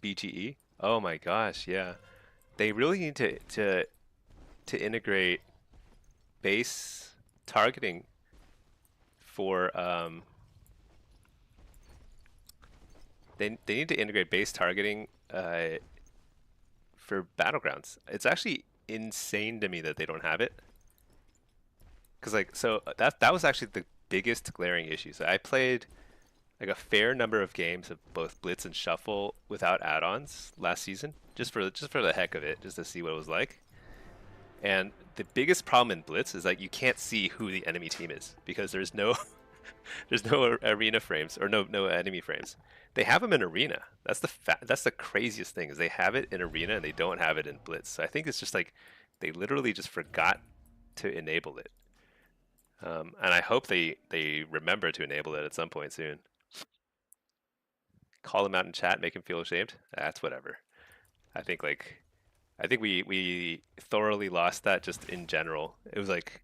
S1: BGE? Oh my gosh, yeah. They really need to integrate base targeting for they need to integrate base targeting for Battlegrounds. It's actually insane to me that they don't have it. Cause like that was actually the biggest glaring issue. So I played like a fair number of games of both Blitz and Shuffle without add-ons last season, just for the heck of it, just to see what it was like. And the biggest problem in Blitz is that you can't see who the enemy team is because there's no there's no arena frames or no enemy frames. They have them in arena. That's the craziest thing is they have it in arena and they don't have it in Blitz. So I think it's just like they literally just forgot to enable it. And I hope they remember to enable it at some point soon. Call him out in chat, make him feel ashamed. That's whatever. I think we thoroughly lost that just in general. It was like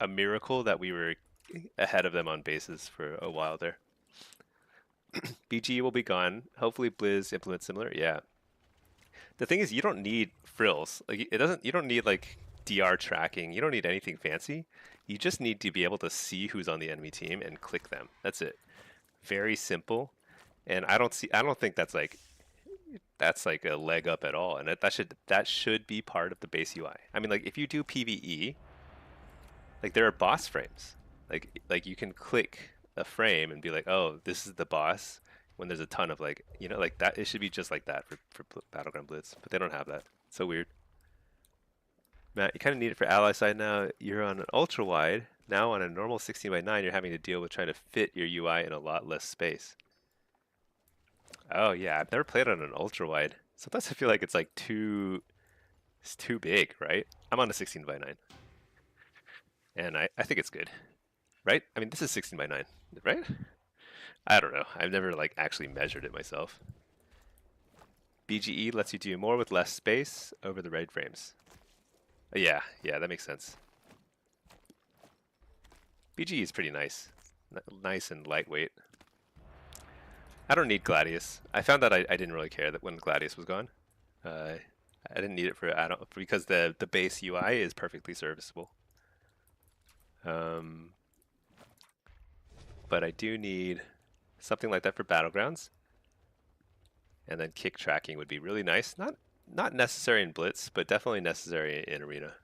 S1: a miracle that we were ahead of them on bases for a while there. BG will be gone. Hopefully Blizz implements similar. Yeah. The thing is you don't need frills. Like you don't need like DR tracking. You don't need anything fancy. You just need to be able to see who's on the enemy team and click them. That's it. Very simple. And I don't think that's like a leg up at all. And that should be part of the base UI. I mean, like if you do PvE, like there are boss frames. Like you can click a frame and be like, oh, this is the boss. When there's a ton of like like that, it should be just like that for Battleground Blitz. But they don't have that. It's so weird. Matt, you kind of need it for ally side now. You're on an ultra wide. Now on a normal 16:9, you're having to deal with trying to fit your UI in a lot less space. Oh yeah, I've never played on an ultra wide. Sometimes I feel like it's like it's too big, right? I'm on a 16:9, and I think it's good, right? I mean, this is 16:9, right? I don't know. I've never like actually measured it myself. BGE lets you do more with less space over the raid frames. Yeah, that makes sense. BGE is pretty nice, nice and lightweight. I don't need Gladius. I found that I didn't really care that when Gladius was gone. I didn't need it because the base UI is perfectly serviceable. But I do need something like that for Battlegrounds. And then kick tracking would be really nice. Not necessary in Blitz, but definitely necessary in Arena.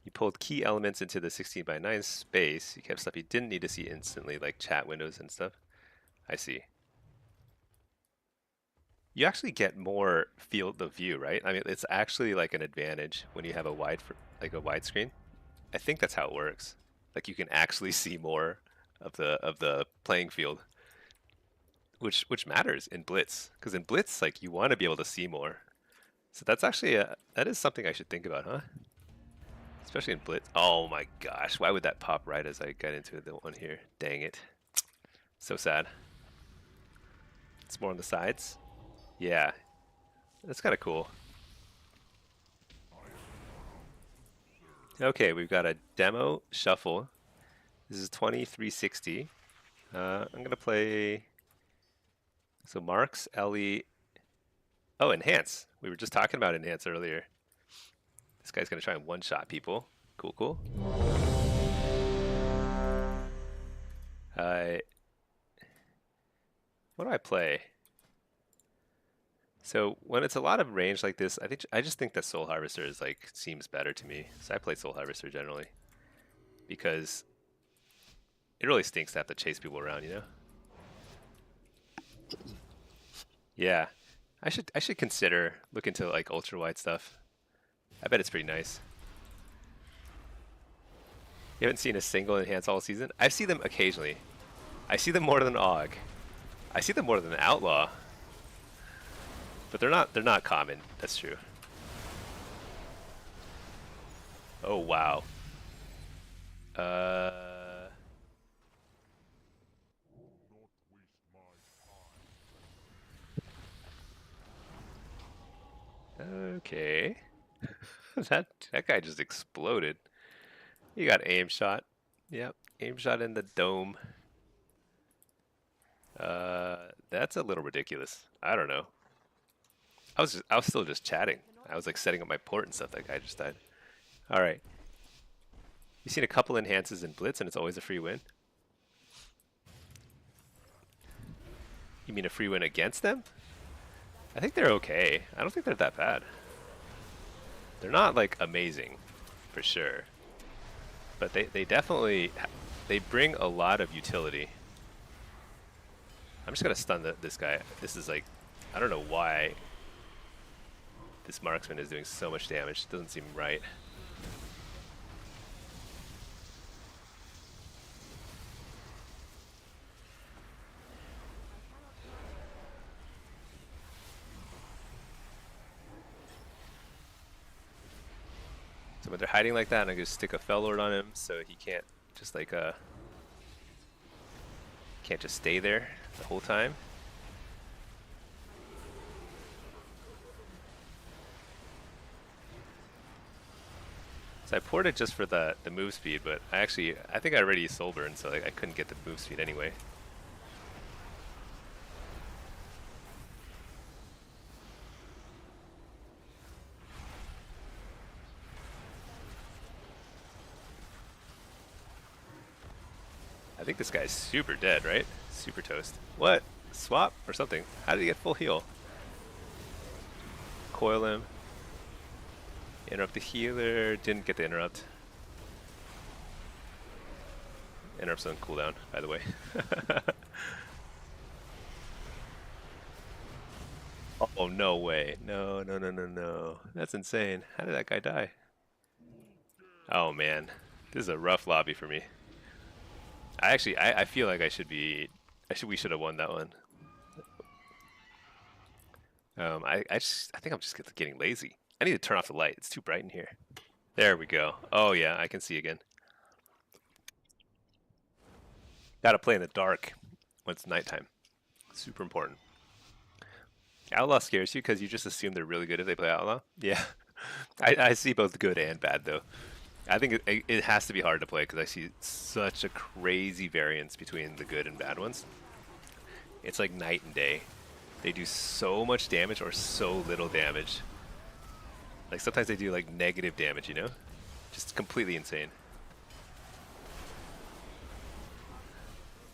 S1: You pulled key elements into the 16:9 space. You kept stuff you didn't need to see instantly, like chat windows and stuff. I see. You actually get more field of view, right? I mean, it's actually like an advantage when you have a wide screen. I think that's how it works. Like you can actually see more of the playing field, which matters in Blitz, because in Blitz, like you want to be able to see more. So that's actually that is something I should think about, huh? Especially in Blitz. Oh my gosh, why would that pop right as I got into the one here? Dang it. So sad. It's more on the sides. Yeah, that's kind of cool. Okay, we've got a demo shuffle. This is 2360. I'm gonna play. So Marks, Ellie, Oh, enhance. We were just talking about enhance earlier. This guy's gonna try and one-shot people. Cool, cool. What do I play? So when it's a lot of range like this, I just think that Soul Harvester is like seems better to me. So I play Soul Harvester generally because it really stinks to have to chase people around, you know? Yeah, I should consider look into like ultra wide stuff. I bet it's pretty nice. You haven't seen a single enhance all season? I see them occasionally. I see them more than Og. I see them more than Outlaw. But they're not common. That's true. Oh wow. Okay. that guy just exploded. He got aim shot. Yep, aim shot in the dome. That's a little ridiculous. I don't know. I was still just chatting. I was like setting up my port and stuff. That guy just died. All right. You've seen a couple enhances in Blitz, and it's always a free win. You mean a free win against them? I think they're okay. I don't think they're that bad. They're not like amazing, for sure. But they definitely they bring a lot of utility. I'm just gonna stun this guy. This is like, I don't know why this marksman is doing so much damage. It doesn't seem right. So when they're hiding like that, I'm gonna stick a Fell Lord on him so he can't just like can't just stay there the whole time. So I ported just for the move speed, but I think I already used Soul Burn, so like I couldn't get the move speed anyway. I think this guy's super dead, right? Super toast. What? Swap or something? How did he get full heal? Coil him. Interrupt the healer. Didn't get the interrupt. Interrupt's on cooldown, by the way. Oh, no way. No, no, no, no, no. That's insane. How did that guy die? Oh, man. This is a rough lobby for me. I feel like we should have won that one. I think I'm just getting lazy. I need to turn off the light. It's too bright in here. There we go. Oh yeah, I can see again. Gotta play in the dark when it's nighttime. Super important. Outlaw scares you because you just assume they're really good if they play Outlaw? Yeah. I see both good and bad though. I think it has to be hard to play because I see such a crazy variance between the good and bad ones. It's like night and day. They do so much damage or so little damage. Like sometimes they do like negative damage, you know? Just completely insane.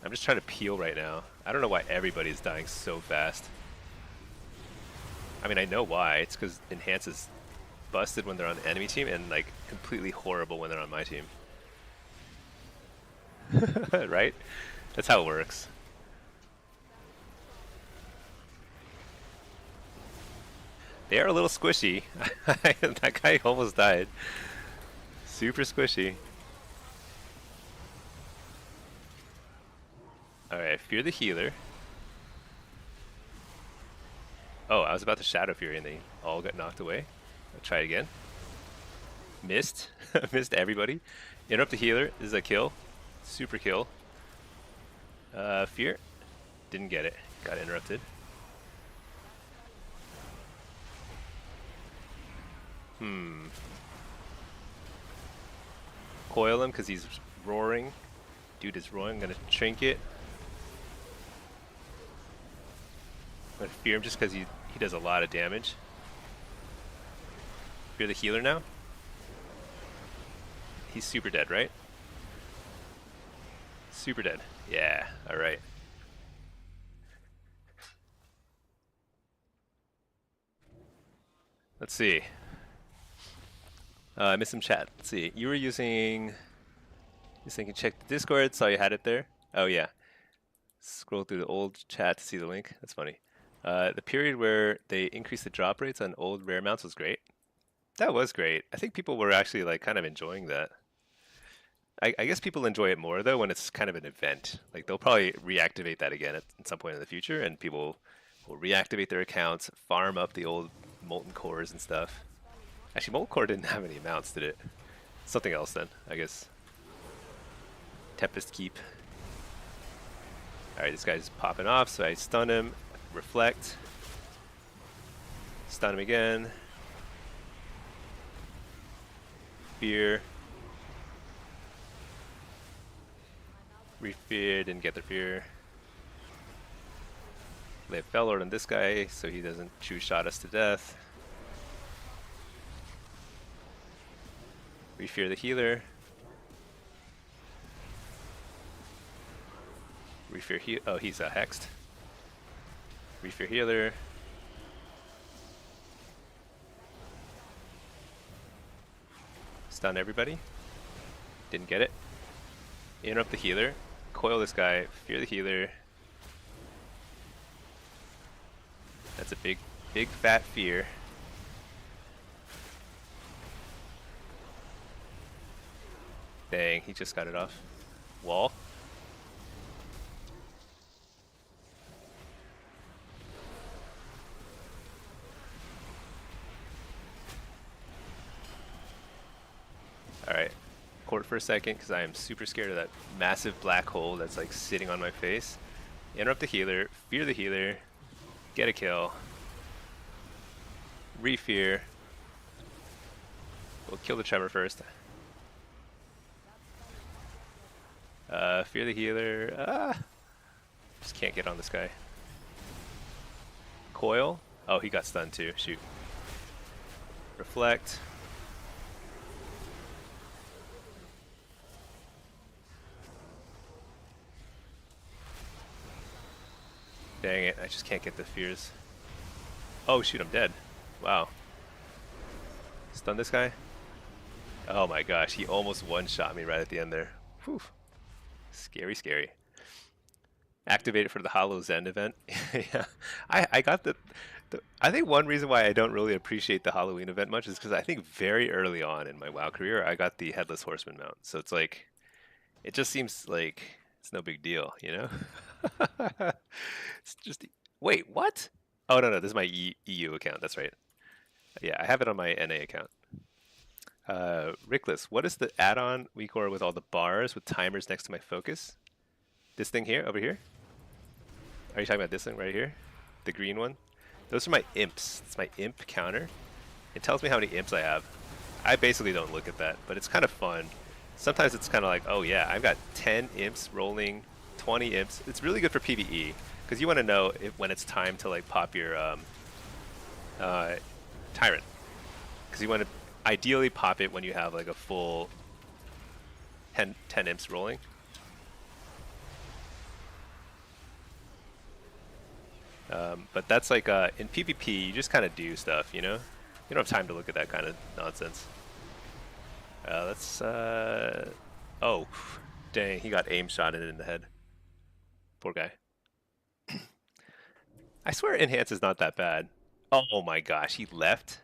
S1: I'm just trying to peel right now. I don't know why everybody's dying so fast. I mean, I know why. It's because Enhance is busted when they're on the enemy team and like completely horrible when they're on my team. Right? That's how it works. They are a little squishy. That guy almost died. Super squishy. Alright, fear the healer. Oh, I was about to Shadow Fury and they all got knocked away. I'll try it again. Missed. Missed everybody. Interrupt the healer. This is a kill. Super kill. Fear. Didn't get it. Got interrupted. Coil him because he's roaring. Dude is roaring. I'm gonna trinket. I'm gonna fear him just because He does a lot of damage. You're the healer now? He's super dead, right? Super dead. Yeah, alright. Let's see. I missed some chat. Let's see. You were using... Just thinking, check the Discord, saw you had it there. Oh yeah. Scroll through the old chat to see the link. That's funny. The period where they increased the drop rates on old rare mounts was great. That was great. I think people were actually like kind of enjoying that. I guess people enjoy it more though when it's kind of an event. Like they'll probably reactivate that again at some point in the future, and people will reactivate their accounts, farm up the old molten cores and stuff. Actually, molten core didn't have any mounts, did it? Something else then, I guess. Tempest Keep. Alright, this guy's popping off, so I stun him, reflect, stun him again, fear, refear, didn't get the fear. Lay a Fellord on this guy so he doesn't choose shot us to death. Refear the healer. Refear oh, he's hexed. Refear healer. Stun everybody. Didn't get it. Interrupt the healer. Coil this guy. Fear the healer. That's a big fat fear. Dang, he just got it off. Wall. Alright, court for a second because I am super scared of that massive black hole that's like sitting on my face. Interrupt the healer, fear the healer, get a kill, re-fear. We'll kill the tremor first. Fear the healer. Just can't get on this guy. Coil. Oh, he got stunned too. Shoot. Reflect. Dang it, I just can't get the fears. Oh shoot, I'm dead. Wow. Stun this guy. Oh my gosh, he almost one-shot me right at the end there. Whew. Scary, scary. Activate it for the Hollow Zen event. Yeah, I got the. I think one reason why I don't really appreciate the Halloween event much is because I think very early on in my WoW career, I got the Headless Horseman mount. So it's like, it just seems like it's no big deal, you know? It's just, wait, what? Oh, no, this is my EU account. That's right. Yeah, I have it on my NA account. Rickless, what is the add-on WeCore with all the bars with timers next to my focus? This thing here, over here? Are you talking about this thing right here? The green one? Those are my imps. It's my imp counter. It tells me how many imps I have. I basically don't look at that, but it's kind of fun. Sometimes it's kind of like, oh yeah, I've got 10 imps rolling, 20 imps. It's really good for PvE, because you want to know when it's time to like pop your Tyrant. Because you want to ideally pop it when you have like a full 10 imps rolling. But that's like, in PvP, you just kind of do stuff, you know? You don't have time to look at that kind of nonsense. Let's, oh, dang, he got aim shotted in the head. Poor guy. I swear Enhance is not that bad. Oh my gosh, he left?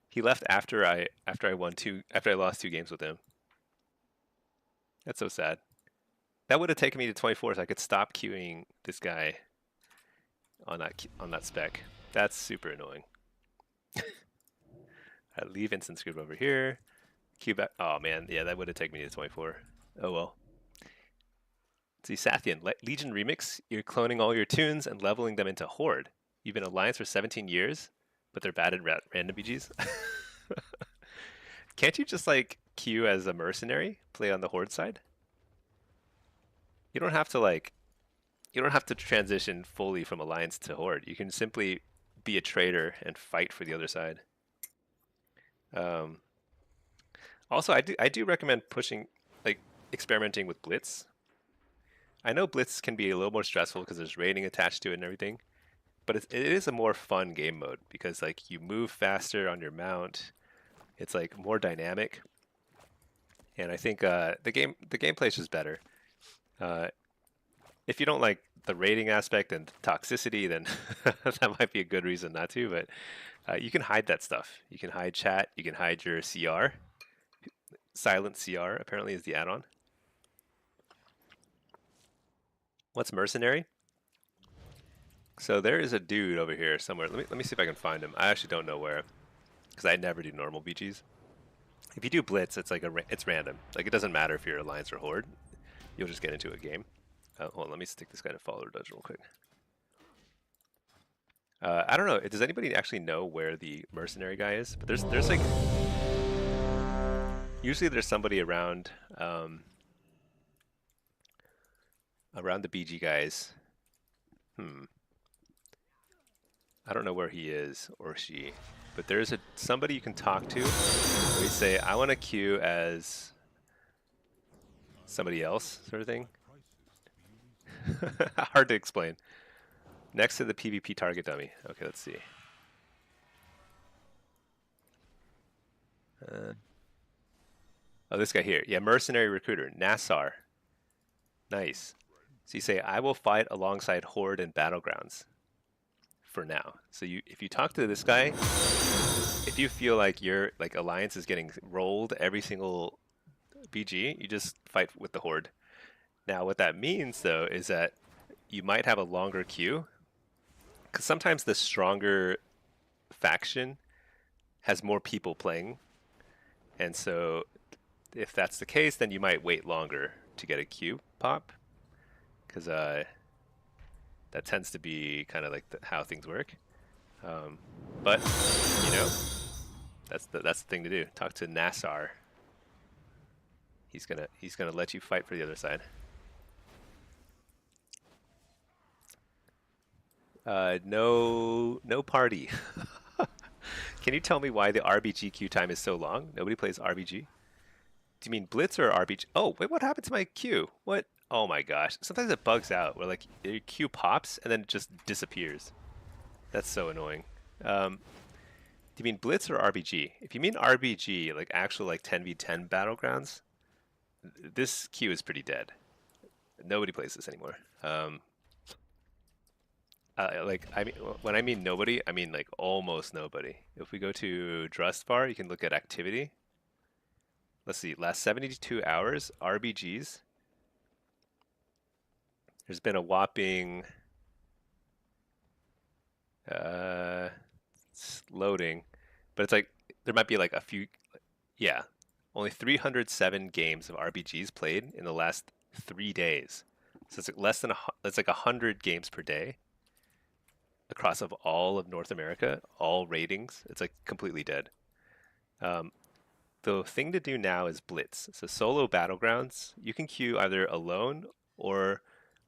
S1: He left after I lost 2 games with him. That's so sad. That would have taken me to 24, so I could stop queuing this guy on that spec. That's super annoying. I leave Instant Script over here. Queue back. Oh man, yeah, that would have taken me to 24. Oh well. See, Sathian, Legion Remix. You're cloning all your tunes and leveling them into Horde. You've been Alliance for 17 years, but they're bad at random BGs. Can't you just like queue as a mercenary, play on the Horde side? You don't have to like you don't have to transition fully from alliance to horde. You can simply be a traitor and fight for the other side. Um, Also, I do recommend pushing, like, experimenting with Blitz. I know Blitz can be a little more stressful because there's rating attached to it and everything, but it is a more fun game mode because like you move faster on your mount. It's like more dynamic, and I think the gameplay is just better. Uh, if you don't like the rating aspect and toxicity, then that might be a good reason not to. But you can hide that stuff. You can hide chat. You can hide your CR. Silent CR apparently is the add-on. What's mercenary? So there is a dude over here somewhere. Let me see if I can find him. I actually don't know where, because I never do normal BGs. If you do Blitz, it's like it's random. Like it doesn't matter if you're Alliance or Horde. You'll just get into a game. Hold on, let me stick this guy to follower dungeon real quick. I don't know. Does anybody actually know where the mercenary guy is? But there's like usually there's somebody around around the BG guys. I don't know where he is or she, but there's somebody you can talk to where you say, I want to queue as somebody else, sort of thing. Hard to explain. Next to the PvP target dummy. Okay, let's see. Oh, this guy here. Yeah, mercenary recruiter, Nassar. Nice. So you say, I will fight alongside Horde and Battlegrounds for now. So if you talk to this guy, if you feel like your alliance is getting rolled every single BG, you just fight with the Horde. Now, what that means though is that you might have a longer queue, because sometimes the stronger faction has more people playing, and so if that's the case, then you might wait longer to get a queue pop, because that tends to be kind of like how things work. But you know, that's the thing to do. Talk to Nassar. He's gonna let you fight for the other side. No party. Can you tell me why the RBG queue time is so long? Nobody plays RBG. Do you mean Blitz or RBG? Oh, wait, what happened to my queue? What? Oh my gosh. Sometimes it bugs out where like your queue pops and then it just disappears. That's so annoying. Do you mean Blitz or RBG? If you mean RBG, like actual like 10v10 battlegrounds, this queue is pretty dead. Nobody plays this anymore. I mean, when I mean nobody, I mean like almost nobody. If we go to Drustbar, you can look at activity. Let's see, last 72 hours, RBGs. There's been a whopping, it's loading, but it's like, there might be like a few, yeah, only 307 games of RBGs played in the last 3 days. So it's like it's like 100 games per day across of all of North America, all ratings. It's like completely dead. The thing to do now is Blitz. So solo battlegrounds, you can queue either alone or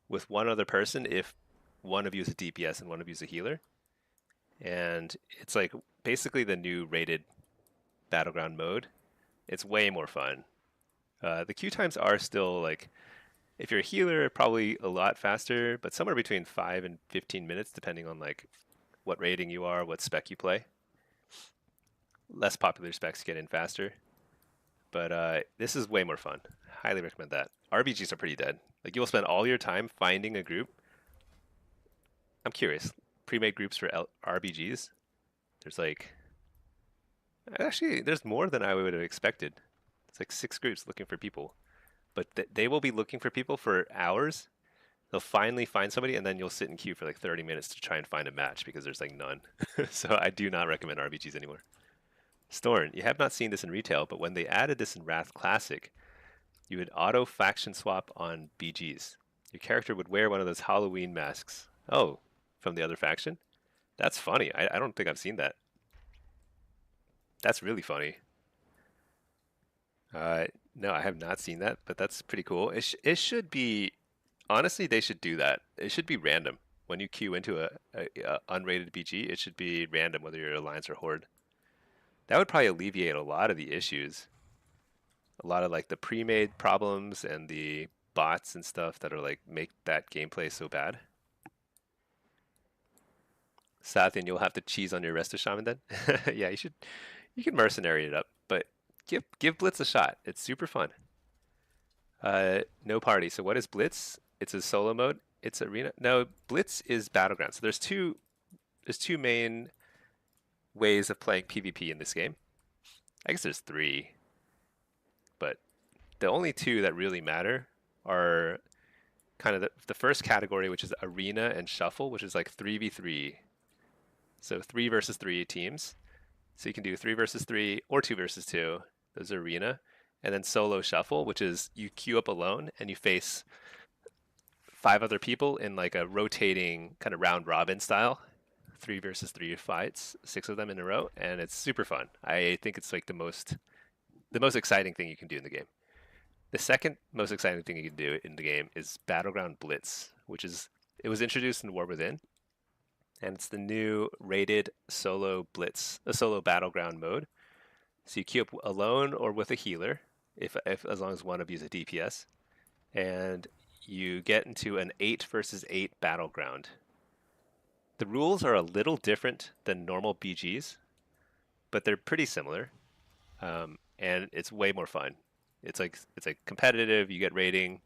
S1: with one other person if one of you is a DPS and one of you is a healer. And it's like basically the new rated battleground mode. It's way more fun. The queue times are still like, if you're a healer, probably a lot faster, but somewhere between 5 and 15 minutes, depending on like what rating you are, what spec you play. Less popular specs get in faster. But this is way more fun. Highly recommend that. RBGs are pretty dead. Like you'll spend all your time finding a group. I'm curious. Pre-made groups for RBGs. There's like, actually, there's more than I would have expected. It's like 6 groups looking for people. But they will be looking for people for hours. They'll finally find somebody, and then you'll sit in queue for like 30 minutes to try and find a match because there's like none. So I do not recommend RBGs anymore. Storn, you have not seen this in retail, but when they added this in Wrath Classic, you would auto faction swap on BGs. Your character would wear one of those Halloween masks. Oh, from the other faction? That's funny. I don't think I've seen that. That's really funny. No, I have not seen that, but that's pretty cool. It should be Honestly, they should do that. It should be random. When you queue into a unrated BG, it should be random whether you're Alliance or Horde. That would probably alleviate a lot of the issues. A lot of like the pre-made problems and the bots and stuff that are like make that gameplay so bad. Sathian, you'll have to cheese on your rest of Shaman then. Yeah, you can mercenary it up, but give Blitz a shot. It's super fun. No party. So what is Blitz? It's a solo mode. It's arena. No, Blitz is Battleground. So there's two main ways of playing PvP in this game. I guess there's three, but the only two that really matter are kind of the first category, which is arena and shuffle, which is like 3v3. So 3 versus 3 teams. So you can do 3 versus 3 or 2 versus 2. Those are arena. And then solo shuffle, which is you queue up alone and you face 5 other people in like a rotating kind of round robin style. 3 versus 3 fights, 6 of them in a row, and it's super fun. I think it's like the most exciting thing you can do in the game. The second most exciting thing you can do in the game is Battleground Blitz, which is it was introduced in War Within, and it's the new rated solo blitz, a solo battleground mode. So you queue up alone or with a healer, if as long as one of you is a DPS, and you get into an 8 versus 8 battleground. The rules are a little different than normal BGs, but they're pretty similar, and it's way more fun. It's like competitive. You get rating,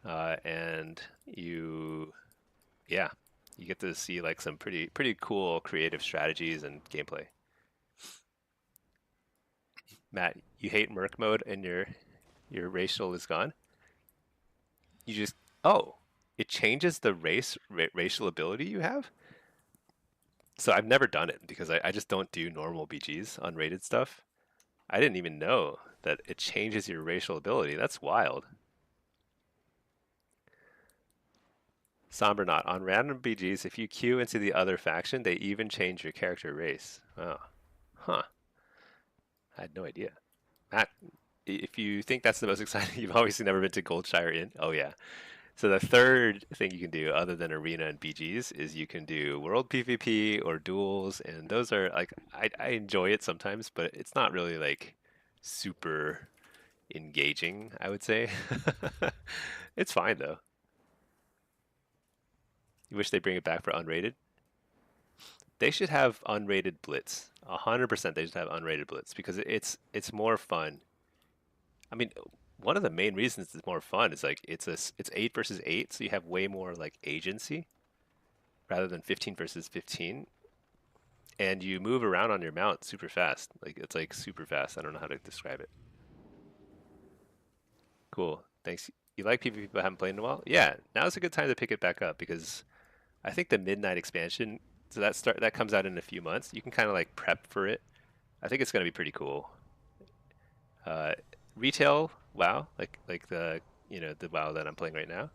S1: and yeah, you get to see like some pretty cool creative strategies and gameplay. Matt, you hate Merc mode and your racial is gone. You just oh, it changes the racial ability you have. So I've never done it because I just don't do normal BGs unrated stuff. I didn't even know that it changes your racial ability. That's wild. Sombernaut, on random BGs, if you queue into the other faction, they even change your character race. Oh, huh. I had no idea. Matt, if you think that's the most exciting, you've obviously never been to Goldshire Inn. Oh yeah. So the third thing you can do other than arena and BGs is you can do world PvP or duels, and those are like I enjoy it sometimes, but it's not really like super engaging, I would say. It's fine though. You wish they bring it back for unrated? They should have unrated Blitz. 100% they should have unrated Blitz because it's more fun. I mean, one of the main reasons it's more fun is like it's 8 versus 8, so you have way more like agency rather than 15 versus 15, and you move around on your mount super fast. Like it's like super fast. I don't know how to describe it. Cool. Thanks. You like PvP but haven't played in a while? Yeah, now's a good time to pick it back up because I think the midnight expansion, so that comes out in a few months. You can kind of like prep for it. I think it's going to be pretty cool. Uh, Retail WoW, like the the WoW that I'm playing right now,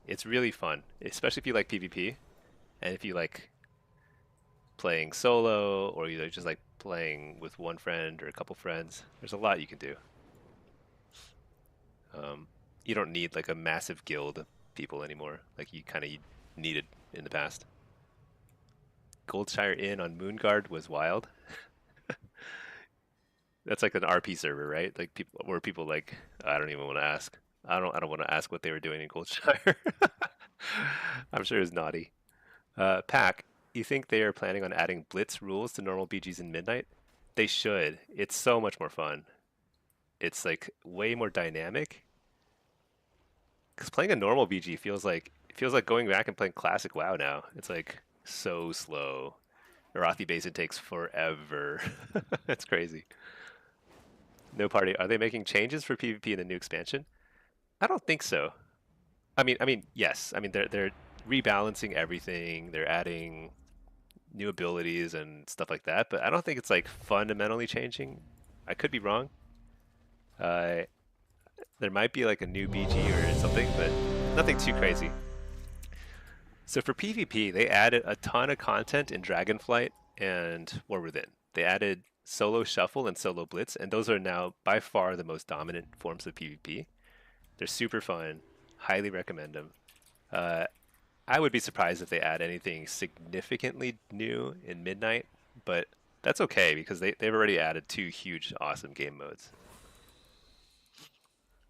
S1: it's really fun, especially if you like PvP and if you like playing solo or you just like playing with one friend or a couple friends. There's a lot you can do. You don't need like a massive guild of people anymore, like you kind of needed in the past. Goldshire Inn on Moonguard was wild. That's like an RP server, right? Like people where people like I don't even want to ask. I don't want to ask what they were doing in Goldshire. I'm sure it was naughty. Pack, you think they are planning on adding blitz rules to normal BGs in Midnight? They should. It's so much more fun. It's like way more dynamic. Because playing a normal BG feels like going back and playing classic WoW now. It's like so slow. Arathi Basin takes forever. That's crazy. No party. Are they making changes for PvP in the new expansion? I don't think so. Yes. I mean, they're rebalancing everything. They're adding new abilities and stuff like that. But I don't think it's like fundamentally changing. I could be wrong. Uh, there might be like a new BG or something, but nothing too crazy. So for PvP, they added a ton of content in Dragonflight and War Within. They added solo shuffle and solo blitz, and those are now by far the most dominant forms of PvP. They're super fun, Highly recommend them. I would be surprised if they add anything significantly new in Midnight, but that's okay because they've already added 2 huge, awesome game modes.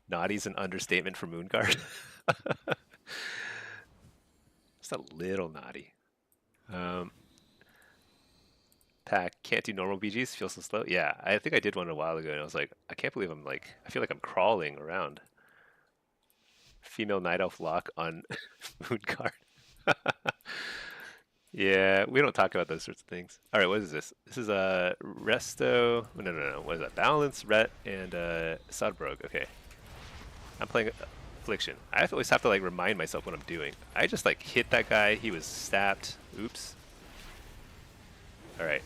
S1: Naughty's an understatement for Moonguard. Just a little naughty. Pack can't do normal BGs, feel so slow. Yeah, I think I did one a while ago, and I was like, I can't believe I feel like I'm crawling around. Female Night Elf lock on Moonguard. Yeah, we don't talk about those sorts of things. All right, what is this? This is a Resto. No. What is that? Balance, Ret, and Sodbrog. Okay, I'm playing affliction. I always have to like remind myself what I'm doing. I just like hit that guy. He was stabbed. Oops. All right.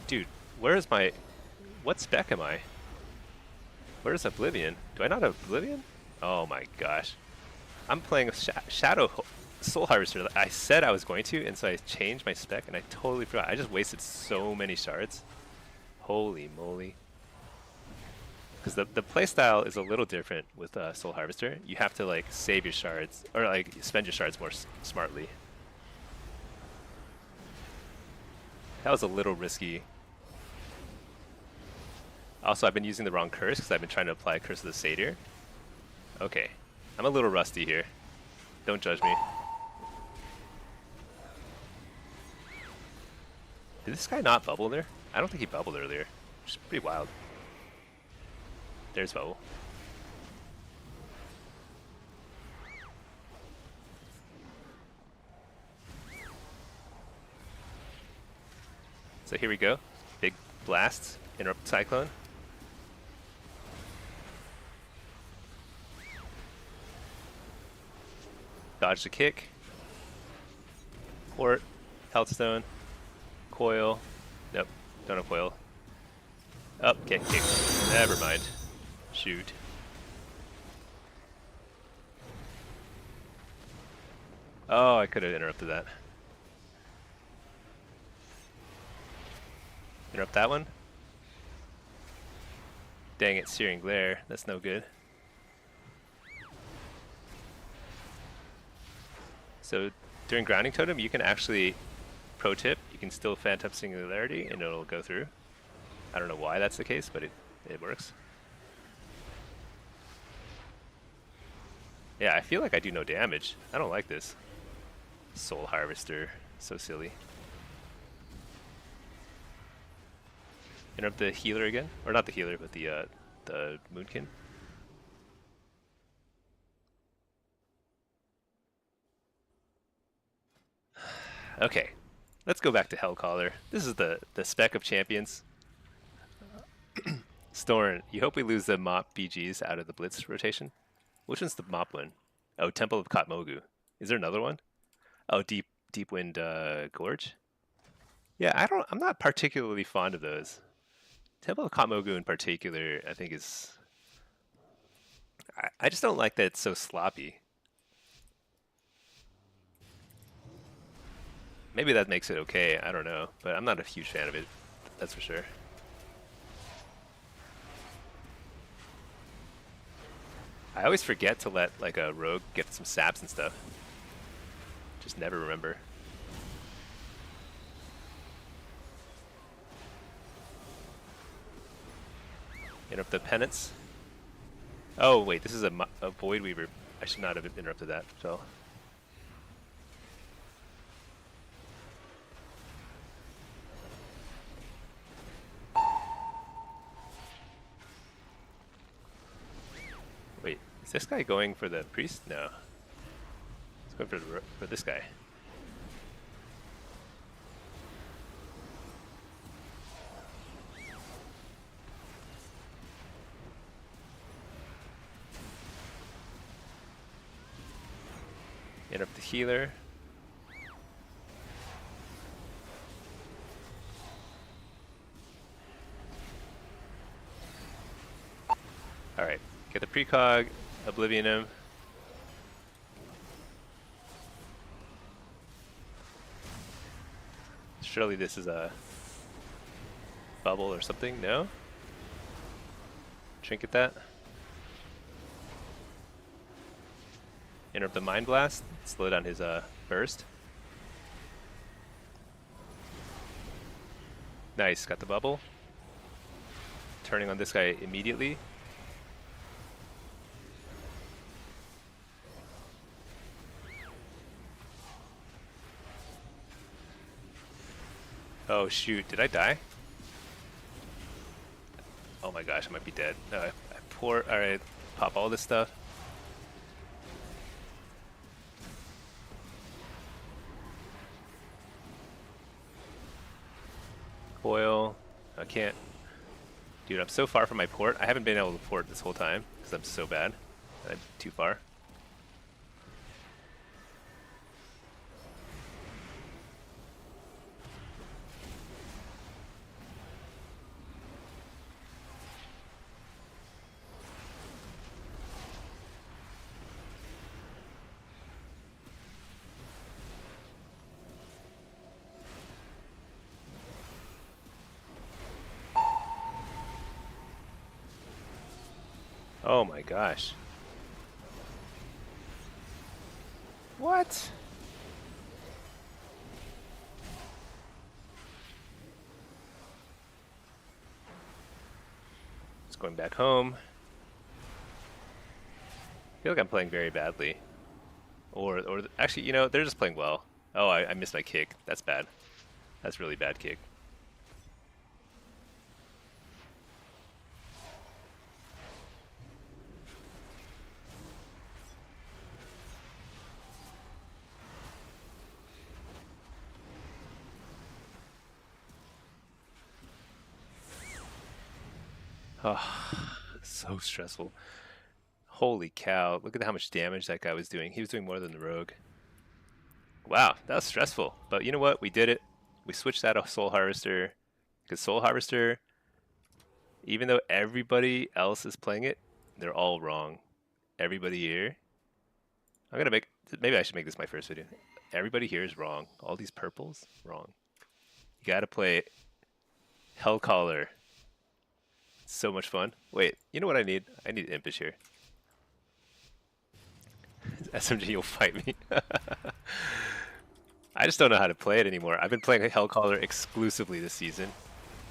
S1: Dude, where is my... What spec am I? Where's Oblivion? Do I not have Oblivion? Oh my gosh. I'm playing Shadow Soul Harvester. I said I was going to, and so I changed my spec, and I totally forgot. I just wasted so many shards. Holy moly. Because the playstyle is a little different with Soul Harvester. You have to like save your shards, or like spend your shards more smartly. That was a little risky. Also, I've been using the wrong curse because I've been trying to apply Curse of the Satyr. Okay. I'm a little rusty here. Don't judge me. Did this guy not bubble there? I don't think he bubbled earlier. Which is pretty wild. There's bubble. So here we go. Big blast. Interrupt Cyclone. Dodge the kick. Port. Healthstone. Coil. Nope. Don't have coil. Oh, get kicked. Never mind. Shoot. Oh, I could have interrupted that. Interrupt that one. Dang it, Searing Glare. That's no good. So during Grounding Totem, you can actually, pro tip, you can still Phantom Singularity and it'll go through. I don't know why that's the case, but it works. Yeah, I feel like I do no damage. I don't like this. Soul Harvester, so silly. Interrupt the healer again, or not the healer, but the Moonkin. Okay, let's go back to Hellcaller. This is the spec of champions. Storn, you hope we lose the Mop BGs out of the Blitz rotation? Which one's the Mop one? Oh, Temple of Katmogu. Is there another one? Oh, Deepwind Gorge. Yeah, I'm not particularly fond of those. Temple of Katmogu in particular, I think is... I just don't like that it's so sloppy. Maybe that makes it okay, I don't know. But I'm not a huge fan of it, that's for sure. I always forget to let like a rogue get some saps and stuff. Just never remember. Interrupt the penance. Oh wait, this is a Void Weaver. I should not have interrupted that, so. Wait, is this guy going for the priest? No. He's going for this guy. Interrupt the healer. Alright, get the precog, Oblivion him. Surely this is a bubble or something, no? Trinket that. Interrupt the Mind Blast. Slow down his burst. Nice, got the bubble. Turning on this guy immediately. Oh shoot, did I die? Oh my gosh, I might be dead. No, I pour, alright, pop all this stuff. Coil, I can't. Dude, I'm so far from my port. I haven't been able to port this whole time because I'm so bad. I'm too far. Oh my gosh. What? Just going back home. I feel like I'm playing very badly. Or actually, you know, they're just playing well. Oh, I missed my kick. That's bad. That's really bad kick. Oh, so stressful. Holy cow, look at how much damage that guy was doing. He was doing more than the rogue. Wow, that was stressful. But you know what? We did it. We switched out a Soul Harvester. Because Soul Harvester, even though everybody else is playing it, they're all wrong. Everybody here. I'm gonna make, maybe I should make this my first video. Everybody here is wrong. All these purples, wrong. You gotta play Hellcaller. So much fun. Wait, you know what I need? I need Impish here. SMG, you'll fight me. I just don't know how to play it anymore. I've been playing Hellcaller exclusively this season,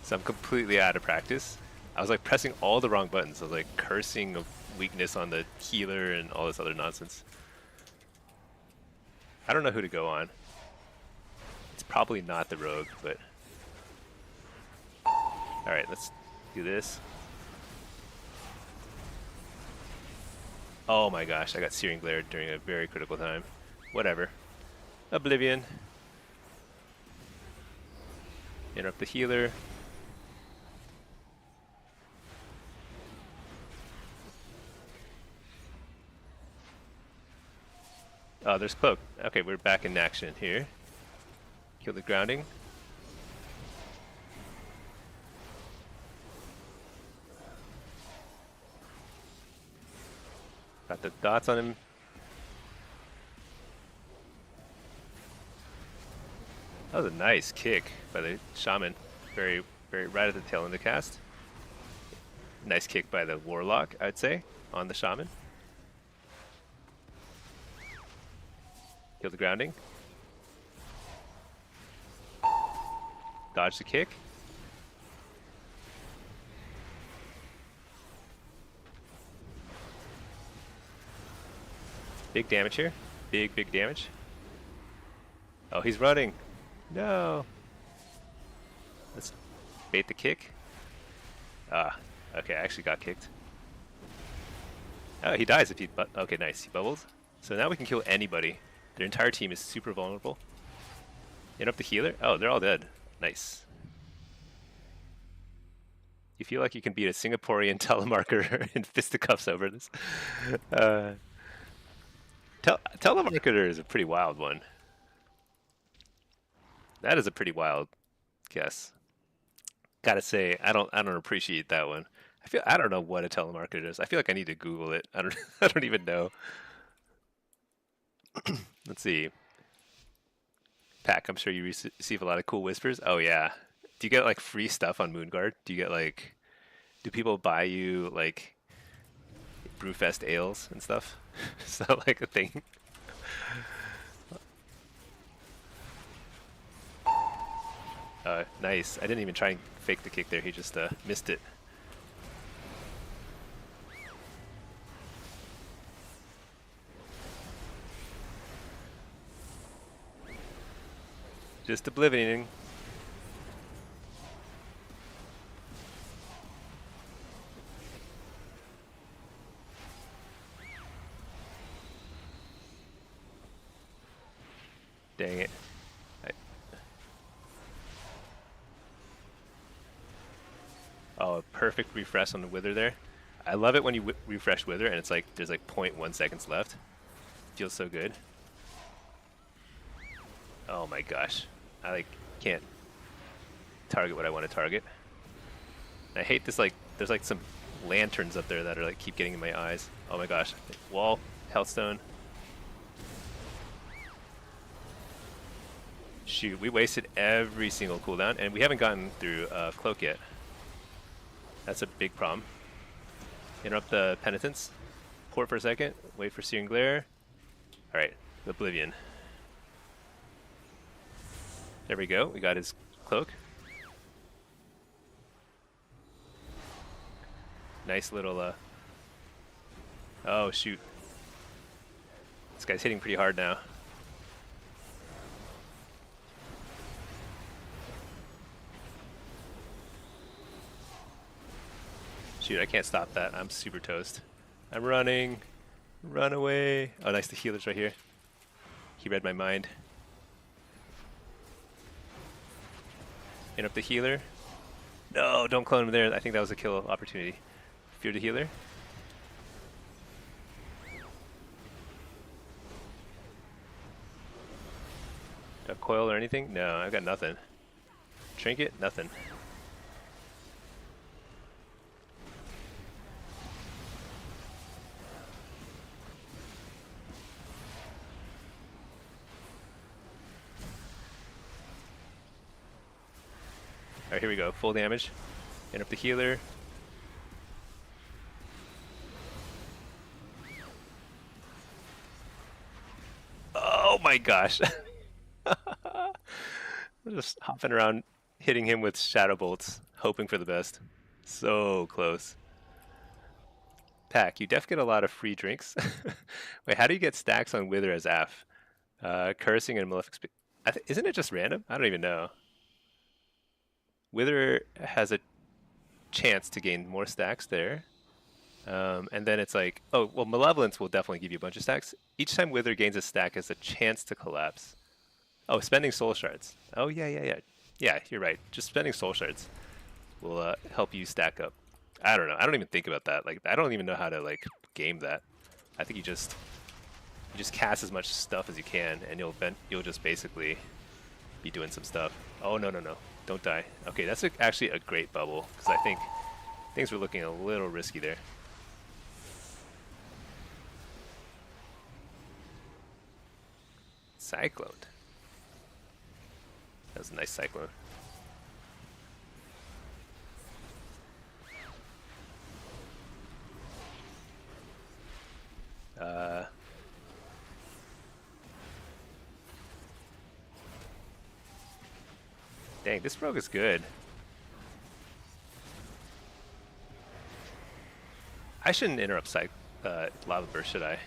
S1: so I'm completely out of practice. I was like pressing all the wrong buttons. I was like cursing a weakness on the healer and all this other nonsense. I don't know who to go on. It's probably not the rogue, but... Alright, let's do this. Oh my gosh, I got Searing Glare during a very critical time. Whatever. Oblivion. Interrupt the healer. Oh, there's Cloak. Okay, we're back in action here. Kill the grounding. Got the dots on him. That was a nice kick by the Shaman. Very right at the tail end of the cast. Nice kick by the Warlock, I'd say, on the Shaman. Kill the grounding. Dodge the kick. Big damage here. Big damage. Oh, he's running. No. Let's bait the kick. Ah, okay, I actually got kicked. Oh, he dies if he... Okay, nice. He bubbles. So now we can kill anybody. Their entire team is super vulnerable. Interrupt the healer. Oh, they're all dead. Nice. You feel like you can beat a Singaporean telemarketer in fisticuffs over this. Telemarketer is a pretty wild one. That is a pretty wild guess. Gotta say, I don't appreciate that one. I don't know what a telemarketer is. I feel like I need to Google it. I don't even know. Let's see. Pack, I'm sure you receive a lot of cool whispers. Oh yeah. Do you get like free stuff on Moonguard? Do you get like, do people buy you like Brewfest ales and stuff. Is that like a thing? Nice. I didn't even try and fake the kick there. He just missed it. Just oblivioning. Dang it. Oh, a perfect refresh on the Wither there. I love it when you refresh Wither and it's like there's like 0.1 seconds left. Feels so good. Oh my gosh. I like can't target what I want to target. I hate this, like there's like some lanterns up there that are like keep getting in my eyes. Oh my gosh. Wall, Healthstone. Shoot, we wasted every single cooldown and we haven't gotten through Cloak yet. That's a big problem. Interrupt the Penitence. Port for a second. Wait for Searing Glare. Alright, Oblivion. There we go. We got his cloak. Nice little oh shoot. This guy's hitting pretty hard now. Shoot, I can't stop that. I'm super toast. I'm running. Run away. Oh, nice. The healer's right here. He read my mind. Interrupt the healer. No, don't clone him there. I think that was a kill opportunity. Fear the healer. Got coil or anything? No, I've got nothing. Trinket? Nothing. Alright, here we go. Full damage. Interrupt the healer. Oh my gosh. Just hopping around, hitting him with shadow bolts, hoping for the best. So close. Pack, you def get a lot of free drinks. Wait, how do you get stacks on Wither as AF? Cursing and Malefic isn't it just random? I don't even know. Wither has a chance to gain more stacks there. And then it's like, oh, well, Malevolence will definitely give you a bunch of stacks. Each time Wither gains a stack has a chance to collapse. Oh, spending soul shards. Oh, yeah. Yeah, you're right. Just spending soul shards will help you stack up. I don't know. I don't even think about that. Like, I don't even know how to, like, game that. I think you just cast as much stuff as you can, and you'll just basically be doing some stuff. Oh, no. Don't die. Okay, that's actually a great bubble, because I think things were looking a little risky there. Cyclone. That was a nice cyclone. Dang, this rogue is good. I shouldn't interrupt Lava Burst, should I?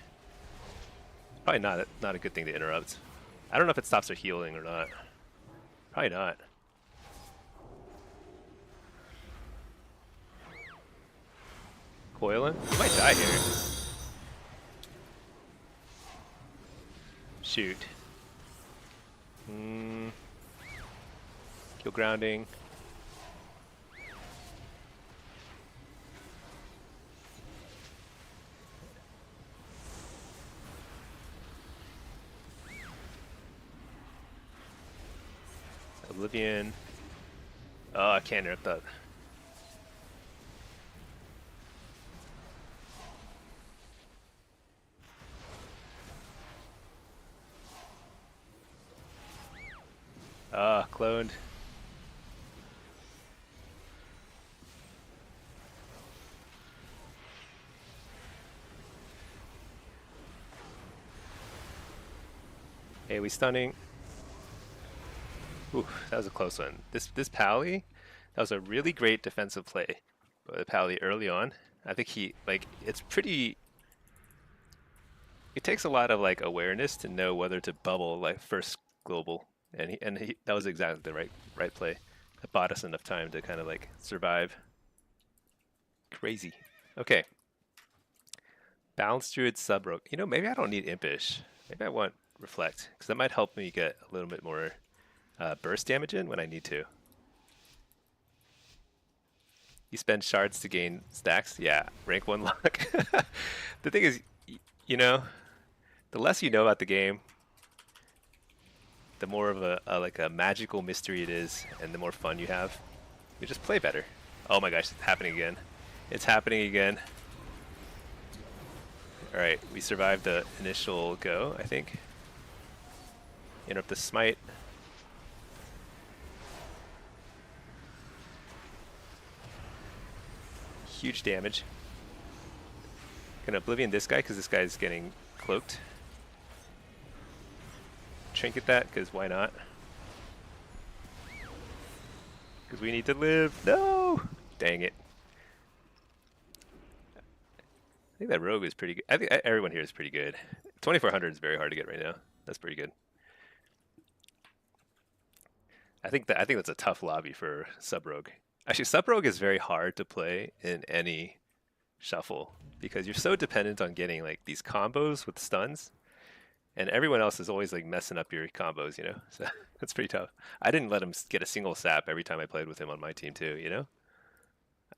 S1: Probably not a good thing to interrupt. I don't know if it stops their healing or not. Probably not. Coiling? You might die here. Shoot. Kill grounding. Oblivion. Oh, I can't interrupt that. Ah, cloned. Hey, we stunning. Ooh, that was a close one. This Pally, that was a really great defensive play by the Pally early on. I think he like it's pretty. It takes a lot of like awareness to know whether to bubble like first global, and that was exactly the right play. That bought us enough time to kind of like survive. Crazy. Okay, Balanced Druid Subrogue. You know, maybe I don't need Impish. Maybe I want Reflect because that might help me get a little bit more burst damage in when I need to. You spend shards to gain stacks? Yeah, rank 1 luck. The thing is, you know, the less you know about the game, the more of a like a magical mystery it is, and the more fun you have. You just play better. Oh my gosh, it's happening again. It's happening again. Alright, we survived the initial go, I think. Interrupt the smite. Huge damage. Gonna Oblivion this guy, because this guy's getting cloaked. Trinket that, because why not? Because we need to live. No! Dang it. I think that rogue is pretty good. I think everyone here is pretty good. 2400 is very hard to get right now. That's pretty good. I think that's a tough lobby for sub rogue. Actually, sub rogue is very hard to play in any shuffle because you're so dependent on getting like these combos with stuns, and everyone else is always like messing up your combos, you know. So that's pretty tough. I didn't let him get a single sap every time I played with him on my team too, you know.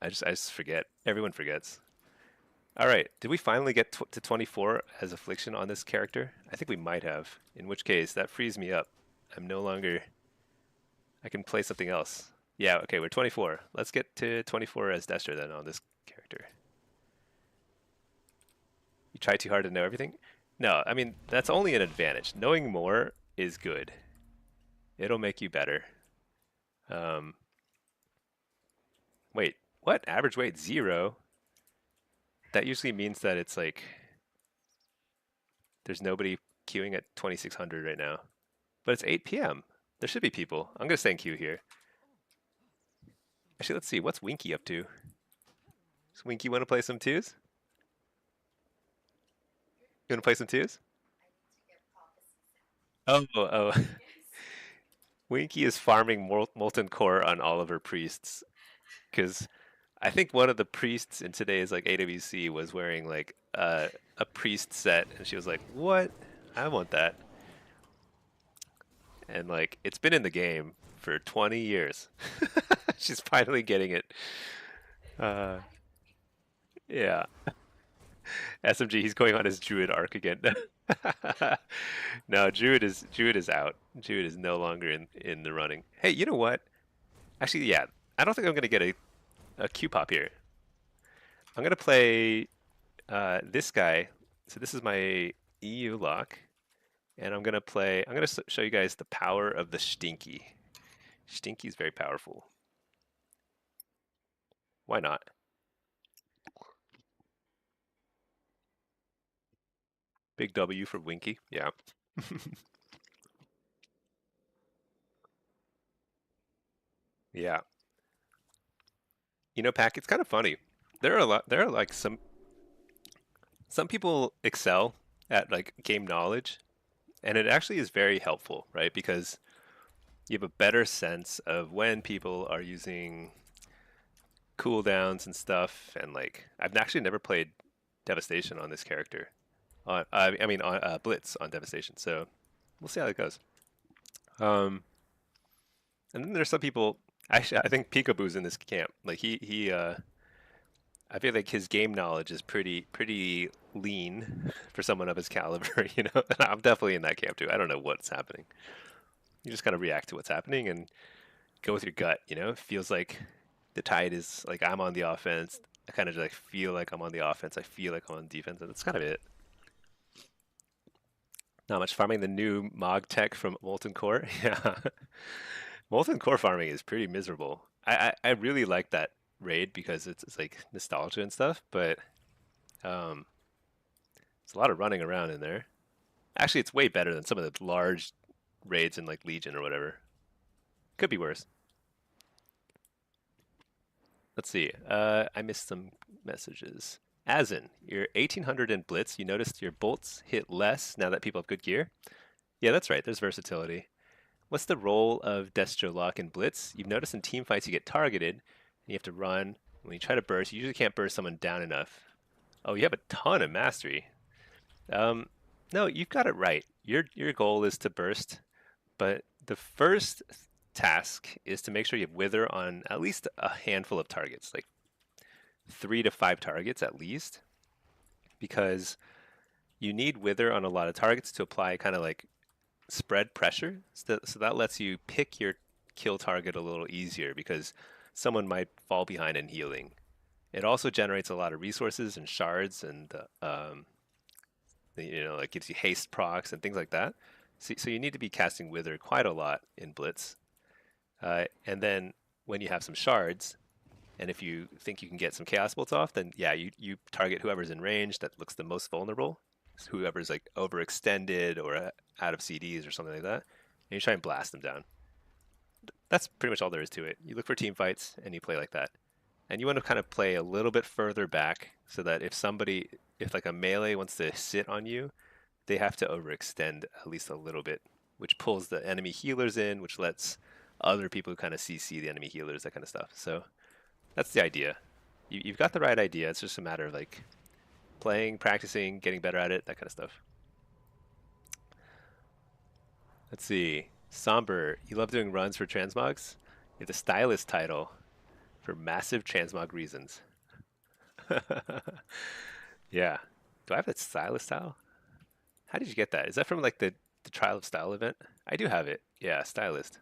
S1: I just forget. Everyone forgets. All right, did we finally get to 24 as affliction on this character? I think we might have. In which case, that frees me up. I'm no longer. I can play something else. Yeah, okay, we're 24. Let's get to 24 as Destro then on this character. You try too hard to know everything? No, I mean, that's only an advantage. Knowing more is good. It'll make you better. Um, wait, what? Average weight 0? That usually means that it's like there's nobody queuing at 2600 right now. But it's 8 p.m. There should be people. I'm going to stay in queue here. Actually, let's see. What's Winky up to? Does Winky want to play some twos? You want to play some twos? Oh, oh. Winky is farming Molten Core on all of her priests. Because I think one of the priests in today's like AWC was wearing like a priest set. And she was like, what? I want that. And like, it's been in the game for 20 years. She's finally getting it. Uh, yeah. SMG, he's going on his Druid arc again. No, Druid is out. Druid is no longer in the running. Hey, you know what? Actually, yeah, I don't think I'm gonna get a Q pop here. I'm gonna play this guy. So this is my EU lock, and I'm gonna play. I'm gonna show you guys the power of the Stinky. Stinky is very powerful. Why not? Big W for Winky. Yeah. Yeah. You know, Pack, it's kind of funny. There are like some people excel at like game knowledge, and it actually is very helpful, right? Because you have a better sense of when people are using cooldowns and stuff. And like, I've actually never played Devastation on this character. I mean, on Blitz on Devastation. So we'll see how it goes. Um, and then there's some people. Actually, I think Peekaboo's in this camp. Like I feel like his game knowledge is pretty lean for someone of his caliber. You know, and I'm definitely in that camp too. I don't know what's happening. You just kind of react to what's happening and go with your gut. You know, it feels like the tide is like I'm on the offense. I kind of like feel like I'm on the offense. I feel like I'm on defense, and that's kind of it. Not much farming. The new Mog tech from Molten Core. Yeah, Molten Core farming is pretty miserable. I really like that raid because it's like nostalgia and stuff, but um, there's a lot of running around in there. Actually, it's way better than some of the large raids in like Legion or whatever. Could be worse. Let's see. I missed some messages. Azin, you're 1800 in Blitz. You noticed your bolts hit less now that people have good gear? Yeah, that's right. There's versatility. What's the role of Destro Lock in Blitz? You've noticed in team fights you get targeted, and you have to run. When you try to burst, you usually can't burst someone down enough. Oh, you have a ton of mastery. Um, no, you've got it right. Your goal is to burst, but the first task is to make sure you have Wither on at least a handful of targets, like 3 to 5 targets at least, because you need Wither on a lot of targets to apply kind of like spread pressure. So that lets you pick your kill target a little easier because someone might fall behind in healing. It also generates a lot of resources and shards and like gives you haste procs and things like that. So you need to be casting Wither quite a lot in Blitz. And then when you have some shards, and if you think you can get some Chaos Bolts off, then yeah, you target whoever's in range that looks the most vulnerable, whoever's like overextended or out of CDs or something like that, and you try and blast them down. That's pretty much all there is to it. You look for team fights and you play like that. And you want to kind of play a little bit further back so that if like a melee wants to sit on you, they have to overextend at least a little bit, which pulls the enemy healers in, which lets other people kind of CC the enemy healers, that kind of stuff. So that's the idea. You've got the right idea. It's just a matter of like playing, practicing, getting better at it, that kind of stuff. Let's see. Somber, you love doing runs for transmogs? You have the stylist title for massive transmog reasons. Yeah. Do I have that stylist style? How did you get that? Is that from like the Trial of Style event? I do have it. Yeah, stylist.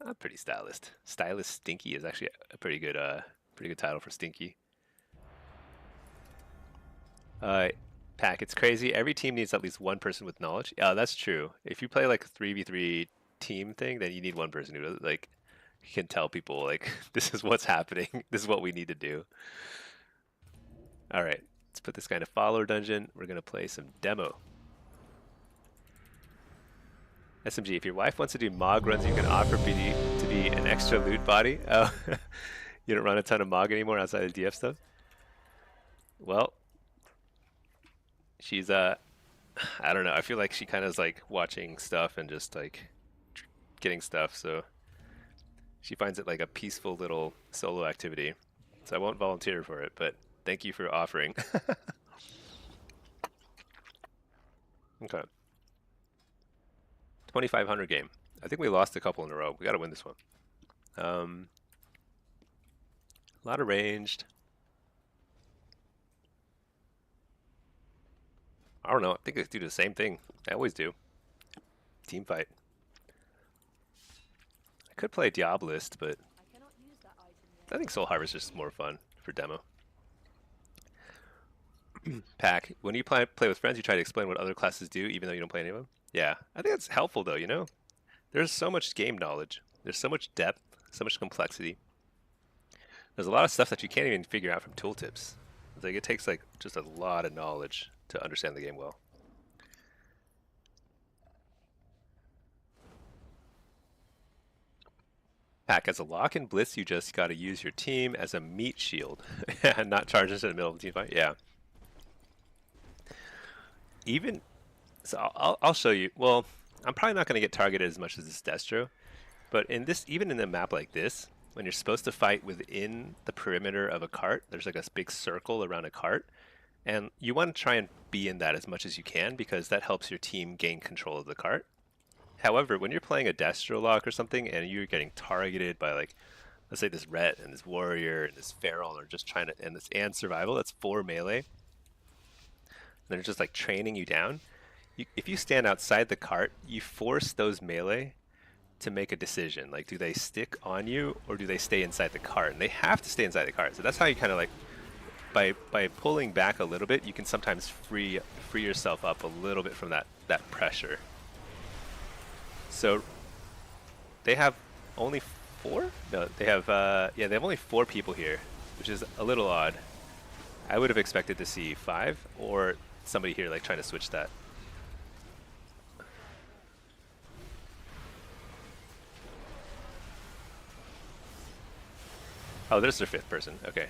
S1: I'm pretty stylist. Stylist Stinky is actually a pretty good title for Stinky. Pack, it's crazy. Every team needs at least one person with knowledge. Yeah, that's true. If you play like a 3v3 team thing, then you need one person who like can tell people like this is what's happening. This is what we need to do. All right, let's put this guy in a follower dungeon. We're gonna play some demo. SMG, if your wife wants to do Mog runs, you can offer BD to be an extra loot body. Oh, you don't run a ton of Mog anymore outside of DF stuff? Well, she's I don't know. I feel like she kind of is like watching stuff and just like getting stuff. So she finds it like a peaceful little solo activity. So I won't volunteer for it, but thank you for offering. Okay. 2,500 game. I think we lost a couple in a row. We got to win this one. A lot of ranged. I don't know. I think they do the same thing. I always do. Team fight. I could play Diabolist, but I think Soul Harvest is just more fun for demo. Pack. When you play with friends, you try to explain what other classes do, even though you don't play any of them. Yeah, I think that's helpful though. There's so much game knowledge. There's so much depth, so much complexity. There's a lot of stuff that you can't even figure out from tooltips. Like it takes like just a lot of knowledge to understand the game well. Pack, as a lock and blitz, you just got to use your team as a meat shield and not charge into the middle of the team fight. Yeah. Even so, I'll show you. Well, I'm probably not going to get targeted as much as this Destro, but even in a map like this, when you're supposed to fight within the perimeter of a cart, there's like a big circle around a cart, and you want to try and be in that as much as you can because that helps your team gain control of the cart. However, when you're playing a Destro lock or something and you're getting targeted by like, let's say this Ret and this Warrior and this Feral are just trying to, and Survival, that's 4 melee, and they're just like training you down. If you stand outside the cart, you force those melee to make a decision. Like, do they stick on you or do they stay inside the cart? And they have to stay inside the cart. So that's how you kind of like, by pulling back a little bit, you can sometimes free yourself up a little bit from that pressure. So they have only 4? No, they have yeah, they have only 4 people here, which is a little odd. I would have expected to see 5 or somebody here like trying to switch that. Oh, there's their 5th person. Okay.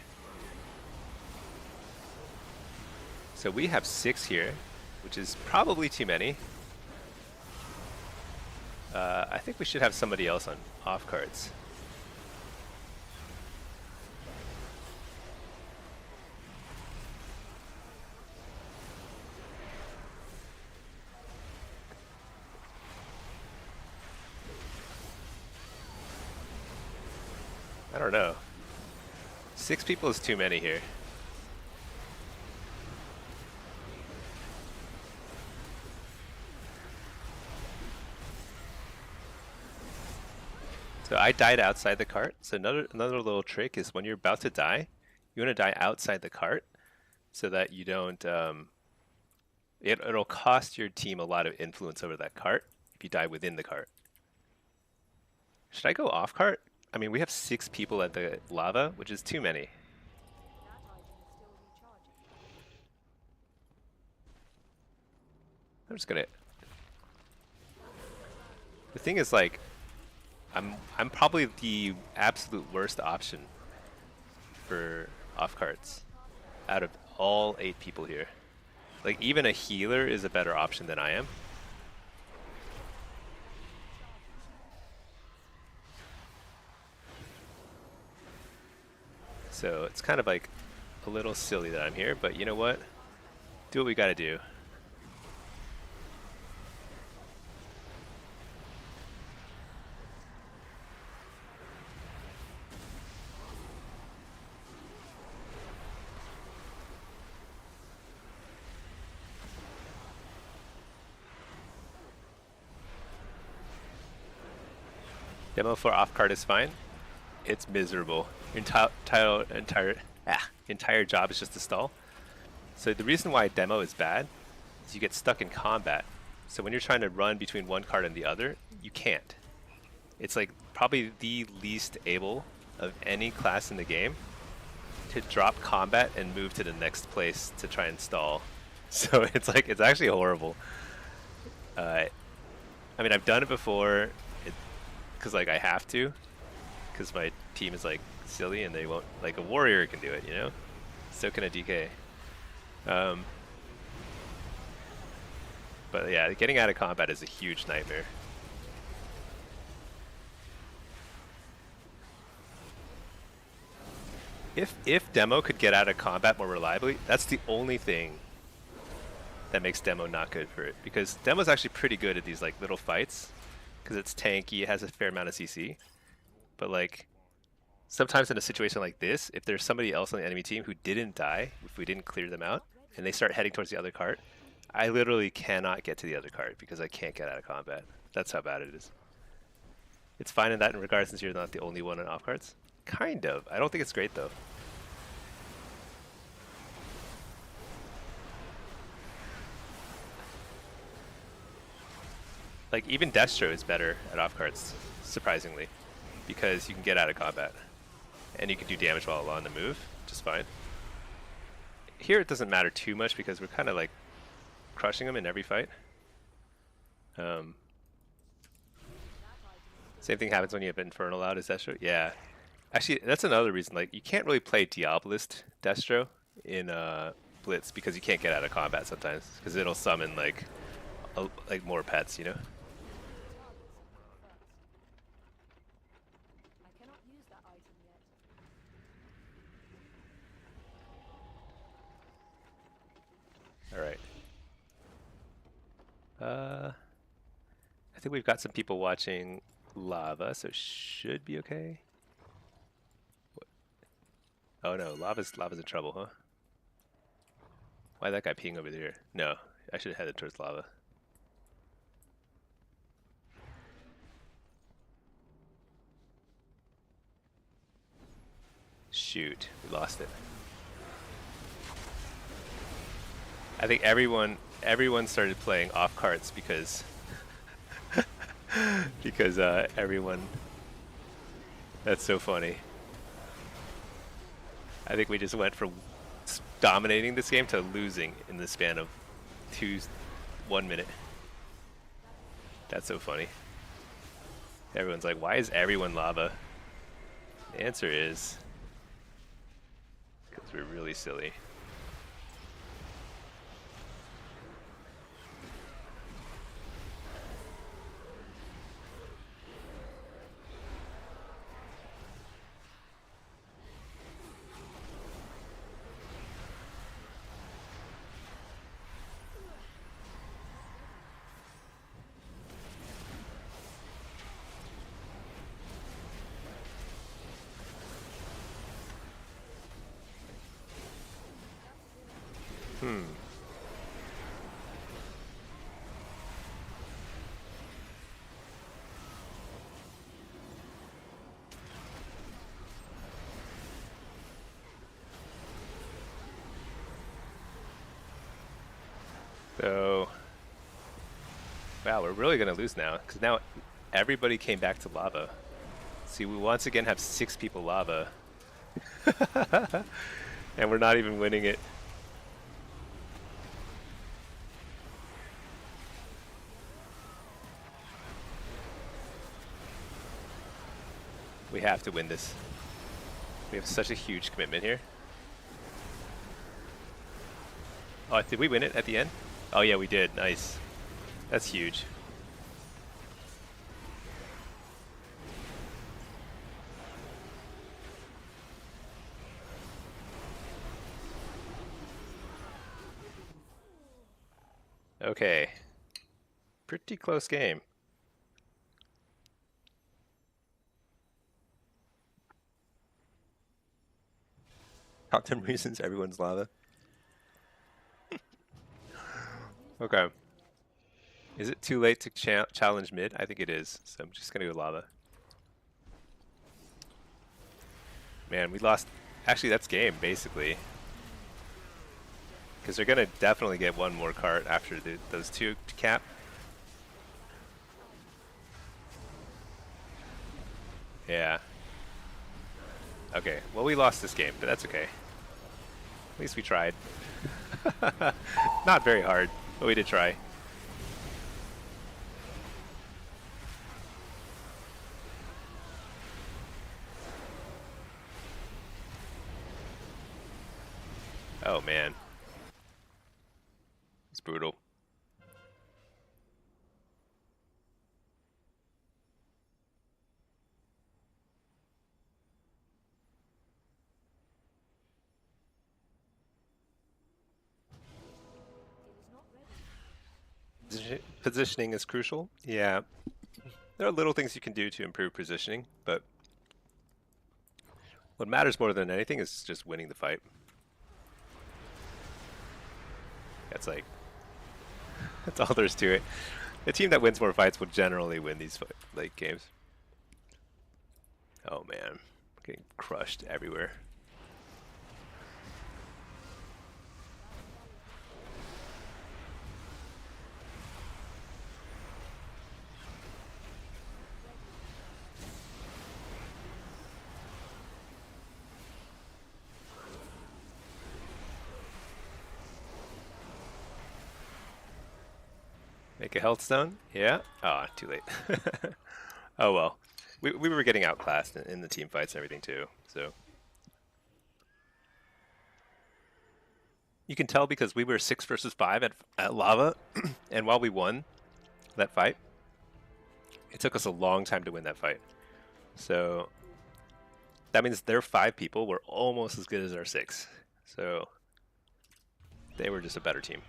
S1: So we have 6 here, which is probably too many. I think we should have somebody else on off cards. I don't know. 6 people is too many here. So I died outside the cart. So another little trick is when you're about to die, you want to die outside the cart so that you don't. It'll cost your team a lot of influence over that cart if you die within the cart. Should I go off cart? I mean, we have 6 people at the lava, which is too many. I'm just gonna. The thing is, like, I'm probably the absolute worst option for off carts out of all 8 people here. Like, even a healer is a better option than I am. So it's kind of like a little silly that I'm here, but you know what? Do what we gotta do. Demo for off card is fine. It's miserable. Your entire job is just to stall. So the reason why demo is bad is you get stuck in combat. So when you're trying to run between one card and the other, you can't. It's like probably the least able of any class in the game to drop combat and move to the next place to try and stall. So it's like, it's actually horrible. I mean, I've done it before because like I have to, because my team is like silly and they won't, like a warrior can do it, you know? So can a DK. But yeah, getting out of combat is a huge nightmare. If demo could get out of combat more reliably, that's the only thing that makes demo not good for it, because demo's actually pretty good at these like little fights because it's tanky, it has a fair amount of CC. But like sometimes in a situation like this, if there's somebody else on the enemy team who didn't die, if we didn't clear them out, and they start heading towards the other cart, I literally cannot get to the other cart because I can't get out of combat. That's how bad it is. It's fine in that in regard since you're not the only one on off carts. Kind of. I don't think it's great though. Like even Destro is better at off carts, surprisingly, because you can get out of combat and you can do damage while on the move, just fine. Here it doesn't matter too much because we're kind of like crushing them in every fight. Same thing happens when you have Infernal out as Destro. Yeah, actually that's another reason. Like you can't really play Diabolist Destro in Blitz because you can't get out of combat sometimes because it'll summon like more pets, you know. All right. I think we've got some people watching lava, so it should be okay. What? Oh no, lava's in trouble, huh? Why that guy peeing over there? No, I should have headed towards lava. Shoot, we lost it. I think everyone started playing off carts because because everyone. That's so funny. I think we just went from dominating this game to losing in the span of 1 minute. That's so funny. Everyone's like, why is everyone lava? The answer is because we're really silly. So, wow, we're really going to lose now, because now everybody came back to lava. See, we once again have 6 people lava. And we're not even winning it. We have to win this. We have such a huge commitment here. Oh, did we win it at the end? Oh yeah, we did. Nice. That's huge. Okay. Pretty close game. Top 10 reasons everyone's lava. Okay. Is it too late to challenge mid? I think it is, so I'm just gonna go lava. Man, we lost. Actually, that's game, basically. Because they're gonna definitely get one more cart after those 2 cap. Yeah. Okay, well we lost this game, but that's okay. At least we tried. Not very hard, but we did try. Oh man. It's brutal. Positioning is crucial. Yeah. There are little things you can do to improve positioning, but what matters more than anything is just winning the fight. That's like, that's all there is to it. The team that wins more fights will generally win these like games. Oh man, getting crushed everywhere. Make a health stone? Yeah. Oh, too late. Oh well. We were getting outclassed in the team fights and everything too, so. You can tell because we were 6 versus 5 at lava, and while we won that fight, it took us a long time to win that fight. So that means their 5 people were almost as good as our 6. So they were just a better team.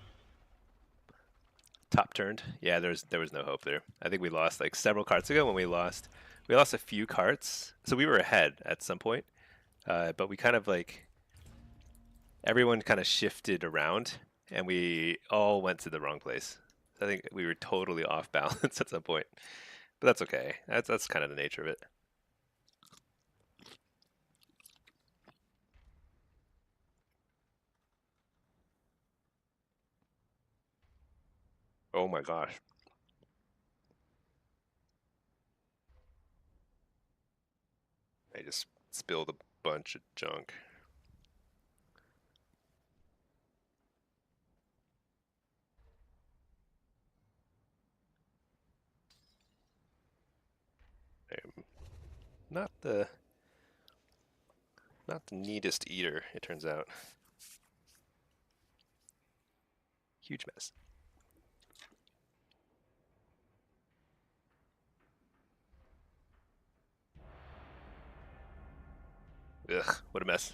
S1: Top turned. Yeah, there was no hope there. I think we lost like several carts ago when we lost a few carts. So we were ahead at some point, but we kind of like everyone kind of shifted around, and we all went to the wrong place. I think we were totally off balance at some point, but that's okay. That's kind of the nature of it. Oh my gosh. I just spilled a bunch of junk. I am not the Not the neatest eater, it turns out. Huge mess. Ugh, what a mess.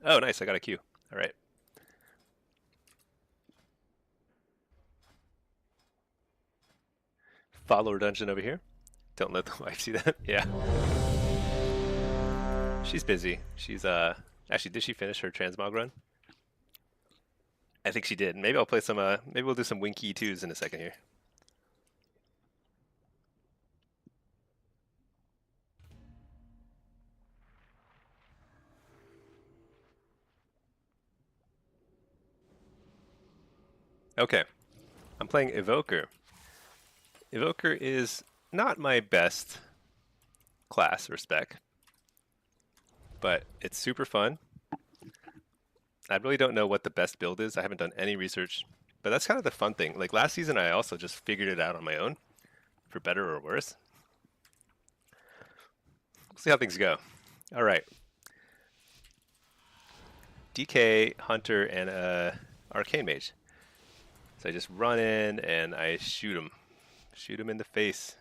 S1: Oh, nice, I got a Q. All right. Follower dungeon over here. Don't let the wife see that. Yeah. She's busy. She's, actually, did she finish her transmog run? I think she did. Maybe I'll play some, maybe we'll do some Winky 2s in a second here. Okay. I'm playing Evoker. Evoker is not my best class or spec, but it's super fun. I really don't know what the best build is. I haven't done any research, but that's kind of the fun thing. Like last season, I also just figured it out on my own, for better or worse. We'll see how things go. All right. DK, Hunter, and Arcane Mage. So I just run in and I shoot him. Shoot him in the face.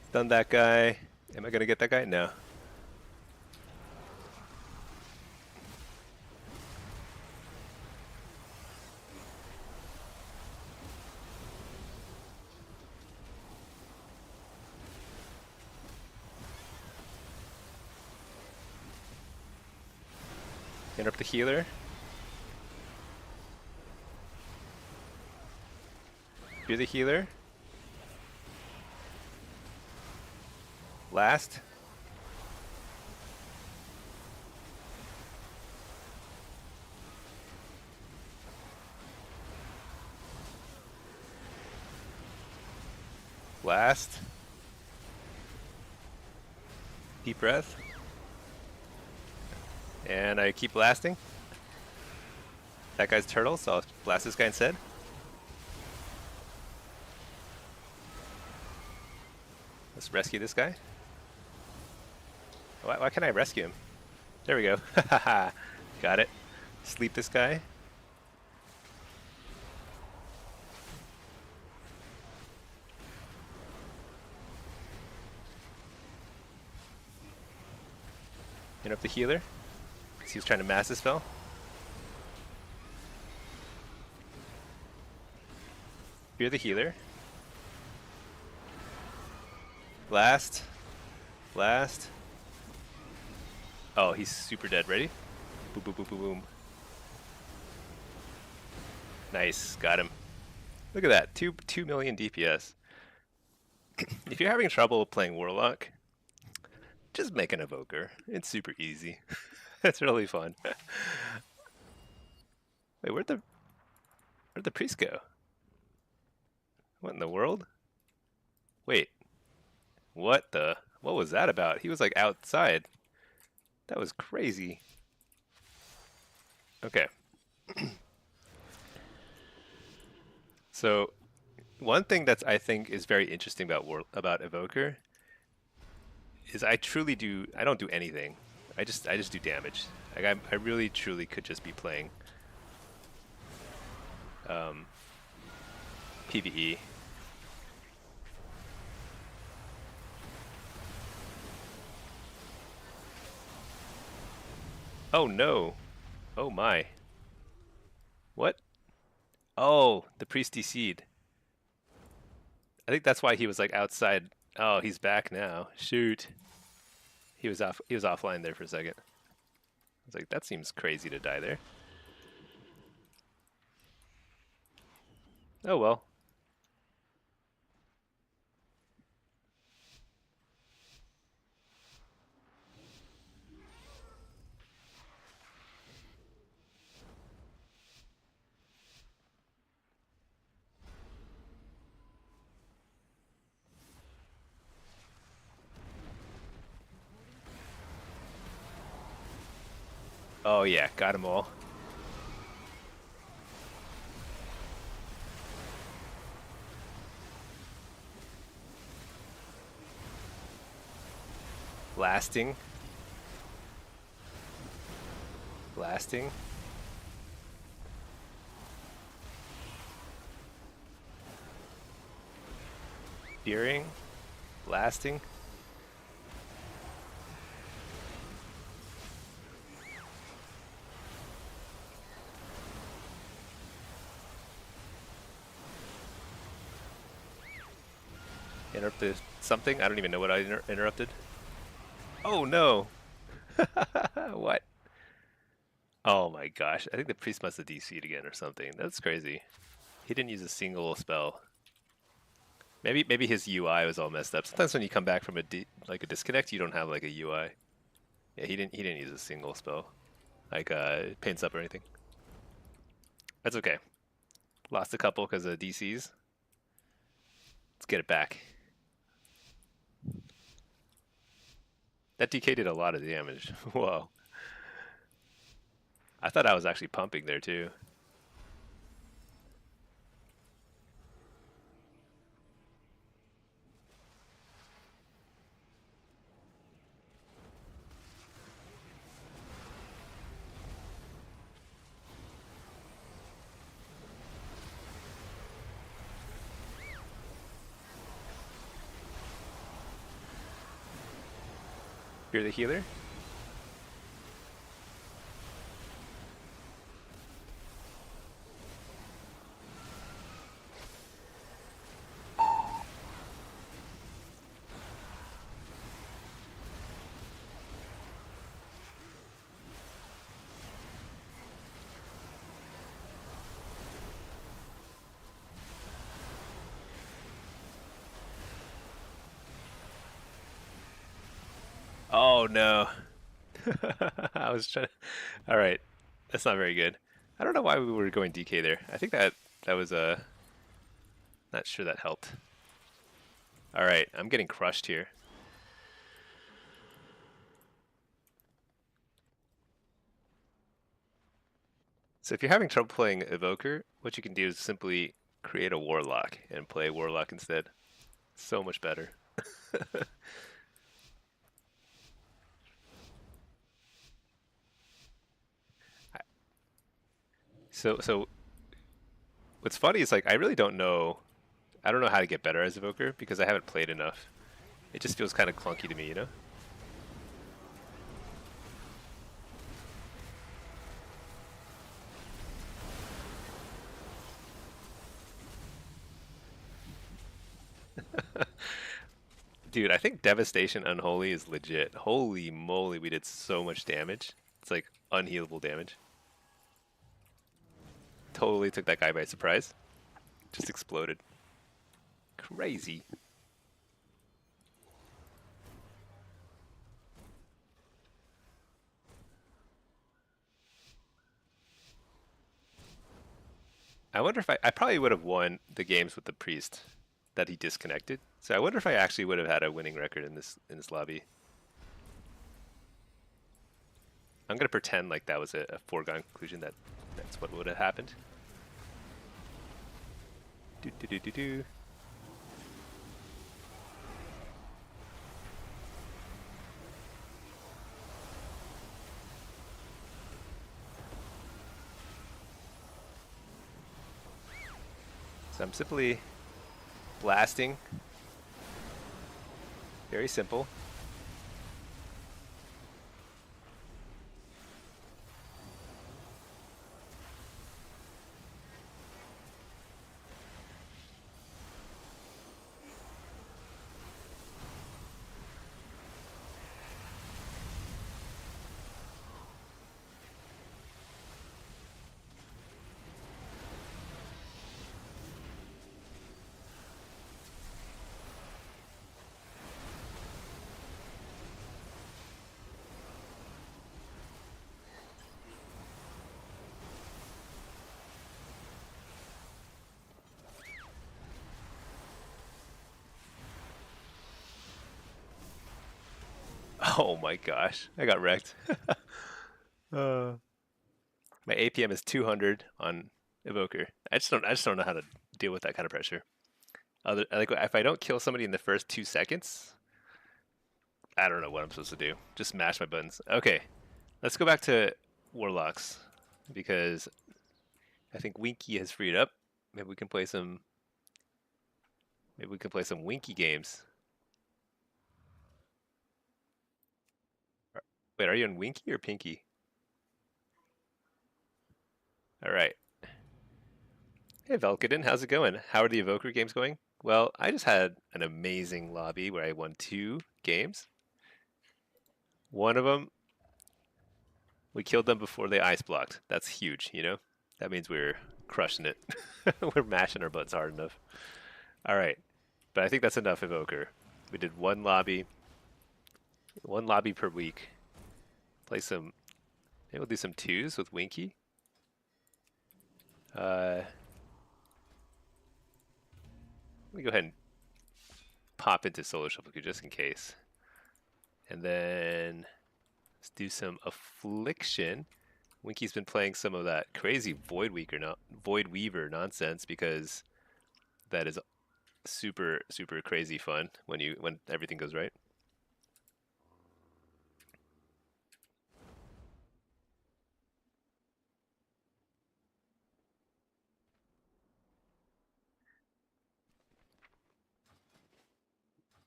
S1: Stun that guy. Am I going to get that guy? No. Interrupt the healer. You're the healer. Last. Last. Deep breath. And I keep blasting. That guy's turtle, so I'll blast this guy instead. Let's rescue this guy. Why can't I rescue him? There we go. Got it. Sleep this guy. Interrupt the healer. Because he was trying to mass this spell. Fear the healer. Blast. Blast. Oh, he's super dead. Ready? Boom, boom, boom, boom, boom. Nice. Got him. Look at that. 2 million DPS. If you're having trouble playing Warlock, just make an Evoker. It's super easy. It's really fun. Wait, where'd the priest go? What in the world? Wait. What was that about? He was like outside. That was crazy. Okay. So, one thing that's I think is very interesting about Evoker is I don't do anything. I just do damage. Like I really truly could just be playing PvE. Oh no. Oh my. What? Oh, the priest DC'd. I think that's why he was like outside. Oh, he's back now. Shoot. He was offline there for a second. I was like, that seems crazy to die there. Oh well. Oh yeah, got them all. Blasting. Blasting. Fearing. Blasting. Interrupted something? I don't even know what I interrupted. Oh no! What? Oh my gosh. I think the priest must have DC'd again or something. That's crazy. He didn't use a single spell. Maybe his UI was all messed up. Sometimes when you come back from like a disconnect, you don't have like a UI. Yeah, he didn't use a single spell. Like paints up or anything. That's okay. Lost a couple because of DCs. Let's get it back. That DK did a lot of damage. Whoa. I thought I was actually pumping there too. You're the healer? Oh no. I was trying to... All right. That's not very good. I don't know why we were going DK there. I think that was not sure that helped. All right, I'm getting crushed here. So if you're having trouble playing Evoker, what you can do is simply create a Warlock and play Warlock instead. So much better. So what's funny is like I really don't know. I don't know how to get better as Evoker because I haven't played enough. It just feels kind of clunky to me, you know? Dude, I think Devastation Unholy is legit. Holy moly, we did so much damage. It's like unhealable damage. Totally took that guy by surprise. Just exploded. Crazy. I wonder if I probably would have won the games with the priest that he disconnected. So I wonder if I actually would have had a winning record in this lobby. I'm gonna pretend like that was a foregone conclusion that that's what would have happened. Do do do do do. So I'm simply blasting. Very simple. Oh my gosh, I got wrecked. uh, my APM is 200 on Evoker. I just don't know how to deal with that kind of pressure. Like if I don't kill somebody in the first 2 seconds, I don't know what I'm supposed to do. Just mash my buttons. Okay, let's go back to Warlocks because I think Winky has freed up. Maybe we can play some. Maybe we can play some Winky games. Wait, are you in Winky or Pinky? All right. Hey Velkadin, how's it going? How are the Evoker games going? Well, I just had an amazing lobby where I won 2 games. One of them, we killed them before they ice blocked. That's huge, you know? That means we're crushing it. We're mashing our butts hard enough. All right. But I think that's enough Evoker. We did one lobby per week. Play some, maybe we'll do some 2s with Winky. Let me go ahead and pop into Solo Shuffle just in case. And then let's do some affliction. Winky's been playing some of that crazy Void Weaver nonsense because that is super crazy fun when everything goes right.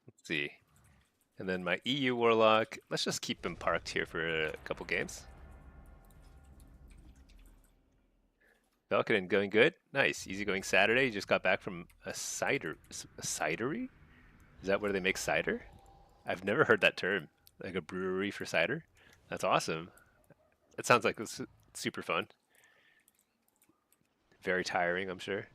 S1: Let's see. And then my EU Warlock, let's just keep him parked here for a couple games. Valkanen going good. Nice. Easygoing Saturday. You just got back from a cidery? Is that where they make cider? I've never heard that term. Like a brewery for cider? That's awesome. It sounds like it's super fun. Very tiring, I'm sure.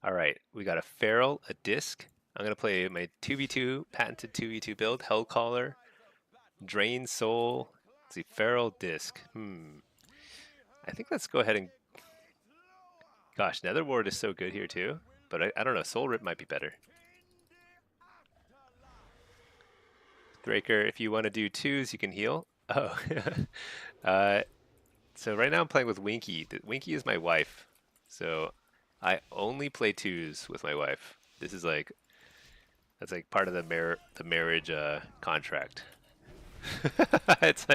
S1: All right, we got a Feral, a Disc. I'm going to play my 2v2, patented 2v2 build, Hellcaller, Drain Soul. Let's see, Feral, Disc. I think let's go ahead and... Gosh, Nether Ward is so good here too, but I don't know, Soul Rip might be better. Breaker, if you want to do 2s, you can heal. Oh, so right now I'm playing with Winky. Winky is my wife, so I only play 2s with my wife. This is like, that's like part of the marriage contract. It's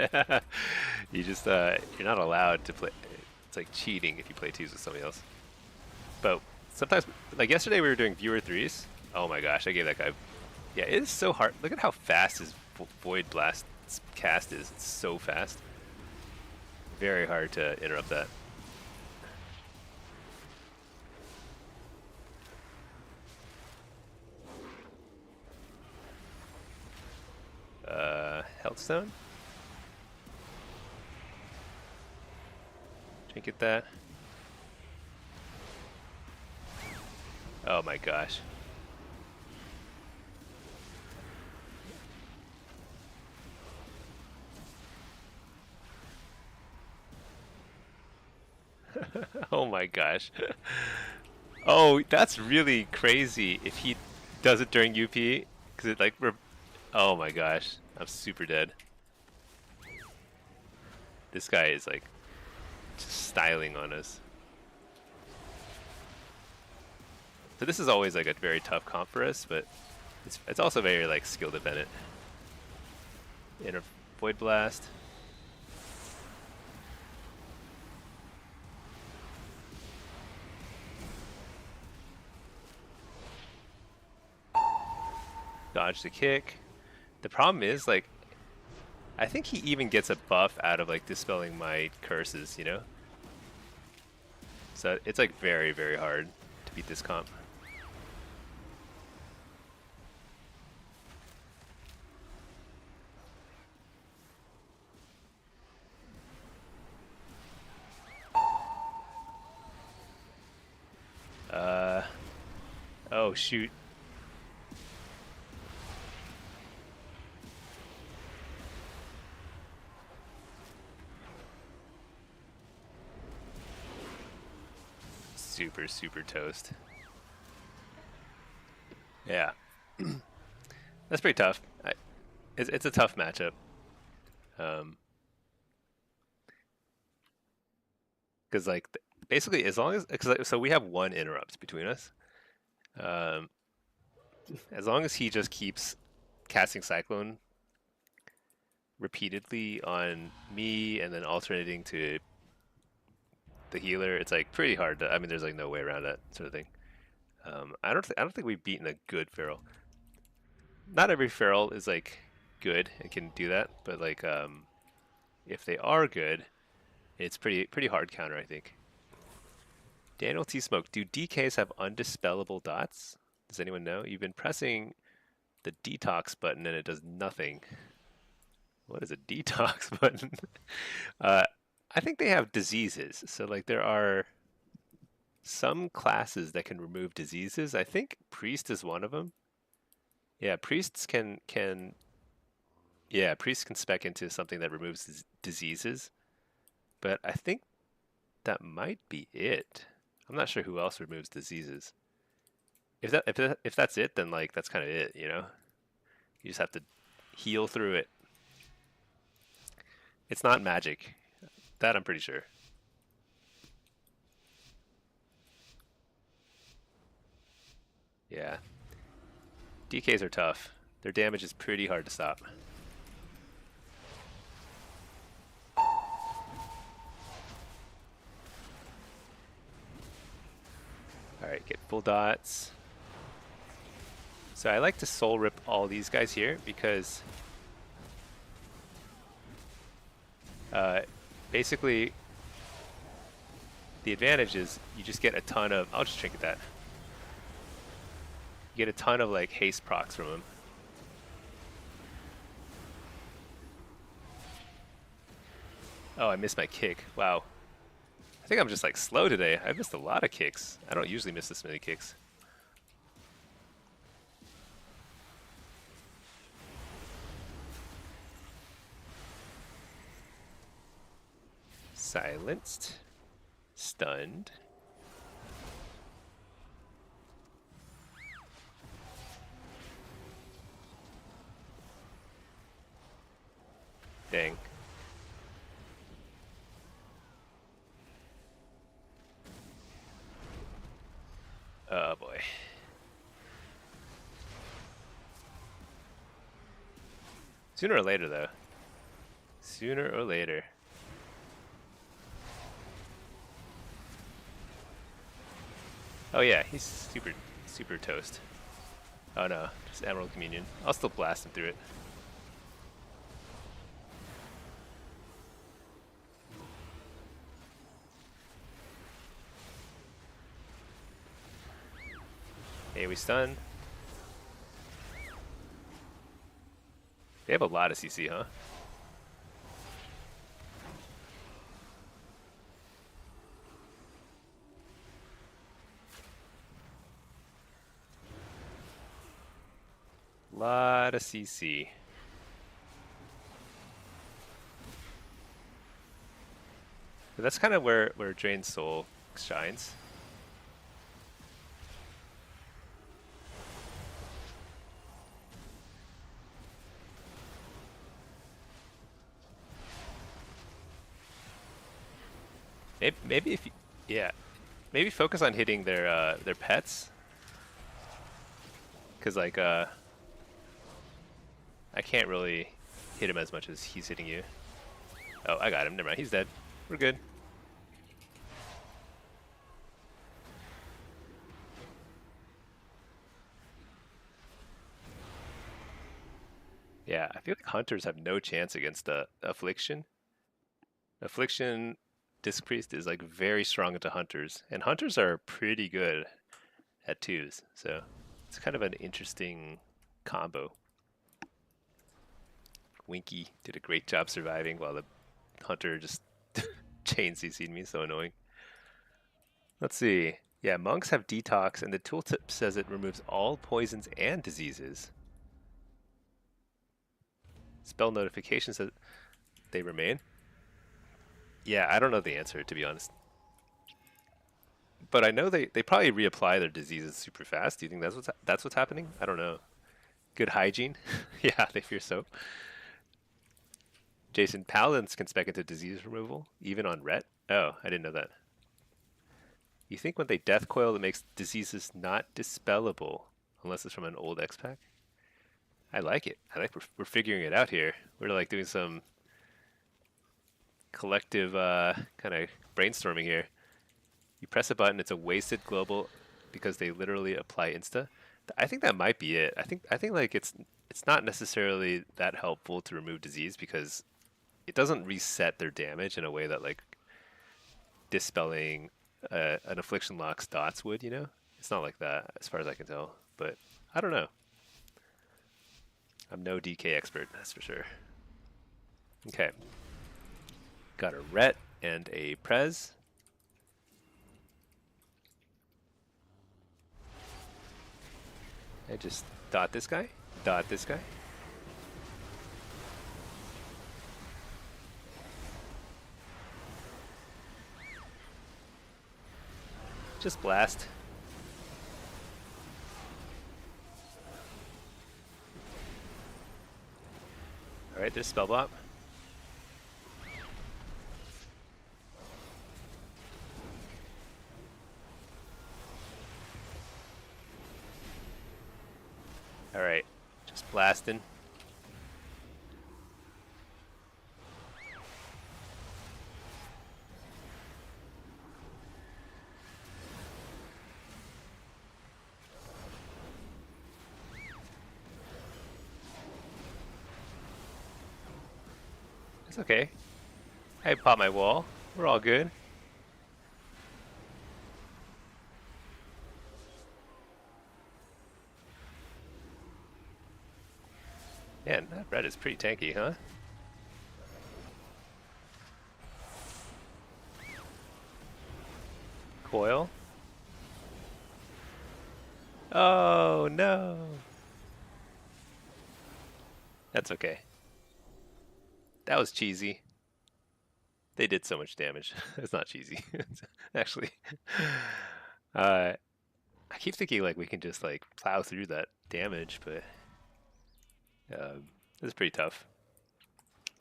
S1: you just you're not allowed to play. It's like cheating if you play 2s with somebody else. But sometimes, like yesterday, we were doing viewer 3s. Oh my gosh, I gave that guy. Yeah, it is so hard. Look at how fast his Void Blast cast is. It's so fast. Very hard to interrupt that. Healthstone? Trinket that. Oh my gosh. Oh my gosh. Oh, that's really crazy if he does it during UP. Because it like, oh my gosh. I'm super dead. This guy is like just styling on us. So this is always like a very tough comp for us, but it's also very like skill dependent. Inner Void Blast. Dodge the kick. The problem is like I think he even gets a buff out of like dispelling my curses, you know? So it's like very hard to beat this comp. Oh shoot. Super toast. Yeah. That's pretty tough. It's a tough matchup. Because like basically, as long as so we have one interrupt between us. Um, as long as he just keeps casting Cyclone repeatedly on me and then alternating to the healer, it's like pretty hard to. I mean, there's like no way around that sort of thing. I don't think we've beaten a good feral. Not every feral is like good and can do that, but like if they are good, it's pretty hard counter, I think. Daniel T. Smoke, do DKs have undispellable dots? Does anyone know? You've been pressing the detox button and it does nothing. What is a detox button? uh, I think they have diseases. So like there are some classes that can remove diseases. I think priest is one of them. Yeah, priests can spec into something that removes diseases, but I think that might be it. I'm not sure who else removes diseases. If that's it, then like that's kind of it, you know. You just have to heal through it. It's not magic. That I'm pretty sure. Yeah. DKs are tough. Their damage is pretty hard to stop. Alright, get full dots. So I like to soul rip all these guys here because basically the advantage is you just get a ton of, I'll just trinket that. You get a ton of like haste procs from him. Oh, I missed my kick. Wow. I think I'm just like slow today. I've missed a lot of kicks. I don't usually miss this many kicks. Silenced. Stunned. Dang. Oh boy. Sooner or later though. Sooner or later. Oh yeah, he's super toast. Oh no, just Emerald Communion. I'll still blast him through it. Hey, we stun. They have a lot of CC, huh? Lot of CC. But that's kind of where Drained Soul shines. Maybe if you, yeah, maybe focus on hitting their pets, because like I can't really hit him as much as he's hitting you. Oh, I got him. Never mind. He's dead. We're good. Yeah, I feel like hunters have no chance against affliction. Affliction Disc Priest is like very strong into hunters, and hunters are pretty good at twos, so it's kind of an interesting combo. Winky did a great job surviving while the hunter just chain CC'd me, so annoying. Let's see. Yeah, monks have detox, and the tooltip says it removes all poisons and diseases. Spell notification says they remain. Yeah, I don't know the answer, to be honest. But I know they probably reapply their diseases super fast. Do you think that's what's happening? I don't know. Good hygiene. Yeah, they fear soap. Jason, paladins can spec into disease removal, even on ret. Oh, I didn't know that. You think when they death coil, it makes diseases not dispellable unless it's from an old X pack? I like it. I like we're figuring it out here. We're like doing some collective kind of brainstorming here. You press a button, it's a wasted global because they literally apply insta. I think that might be it. I think like it's not necessarily that helpful to remove disease because it doesn't reset their damage in a way that like dispelling an affliction lock's dots would. You know, it's not like that as far as I can tell. But I don't know. I'm no DK expert, that's for sure. Okay, got a ret and a prez. I just dot this guy, dot this guy. Just blast. Alright, there's spell bot. Alright, just blasting. It's okay. I pop my wall. We're all good. Man, that red is pretty tanky, huh? Coil. Oh no. That's okay. That was cheesy. They did so much damage. It's not cheesy. Actually. I keep thinking like we can just like plow through that damage, but it's pretty tough.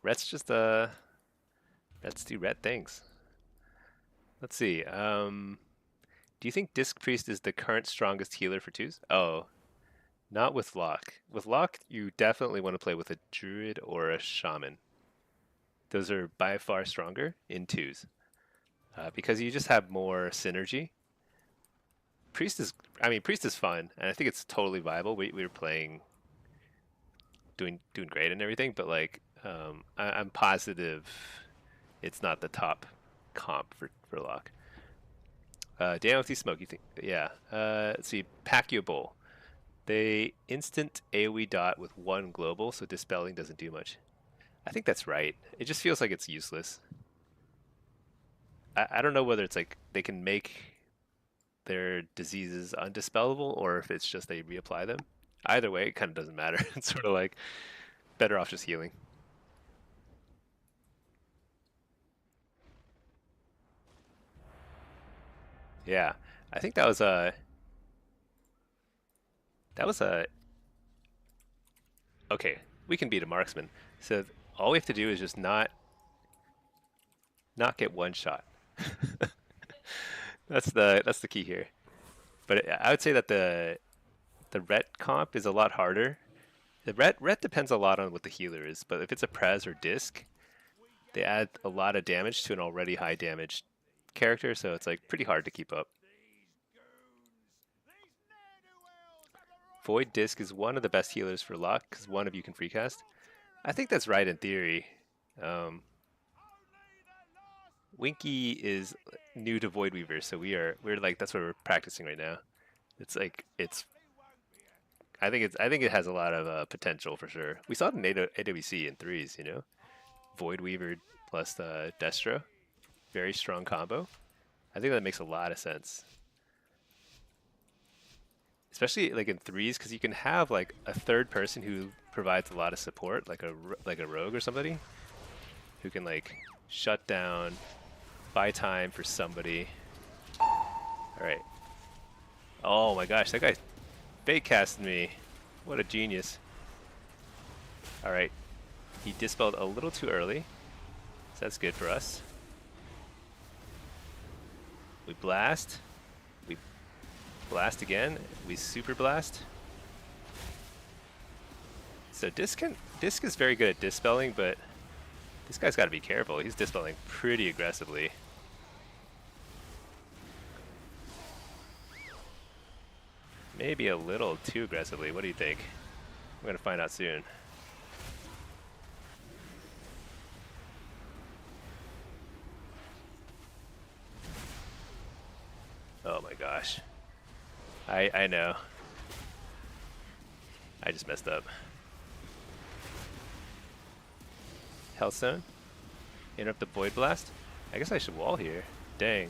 S1: Rets just Rets do ret things. Let's see. Do you think Disc Priest is the current strongest healer for twos? Oh, not with Lock. With Lock, you definitely want to play with a Druid or a Shaman. Those are by far stronger in twos because you just have more synergy. Priest is fun, and I think it's totally viable. We were playing, doing great and everything, but like I'm positive it's not the top comp for Lock. Dan with the smoke, you think? Yeah. Let's see. Pacquiao Bowl. They instant AoE dot with one global, so dispelling doesn't do much. I think that's right. It just feels like it's useless. I don't know whether it's like they can make their diseases undispellable or if it's just they reapply them. Either way, it kind of doesn't matter. It's sort of like better off just healing. Yeah, I think that was a okay. We can beat a marksman. So all we have to do is just not get one shot. That's the key here. But I would say that the ret comp is a lot harder. The ret depends a lot on what the healer is, but if it's a prez or disc, they add a lot of damage to an already high damage character, so it's like pretty hard to keep up. Void Disc is one of the best healers for Lock because one of you can freecast. I think that's right in theory. Winky is new to Void Weaver, so we're like that's what we're practicing right now. It's like it's. I think it has a lot of potential for sure. We saw it in AWC in threes, you know, Void Weaver plus Destro, very strong combo. I think that makes a lot of sense, especially like in threes, because you can have like a third person who provides a lot of support, like a rogue or somebody who can like shut down, buy time for somebody. All right. Oh my gosh, that guy fake casted me. What a genius. All right. He dispelled a little too early, so that's good for us. We blast. Blast again. We super blast. So Disc is very good at dispelling, but this guy's got to be careful. He's dispelling pretty aggressively. Maybe a little too aggressively. What do you think? We're going to find out soon. Oh my gosh. I know. I just messed up. Hellstone? Interrupt the Void Blast? I guess I should wall here. Dang.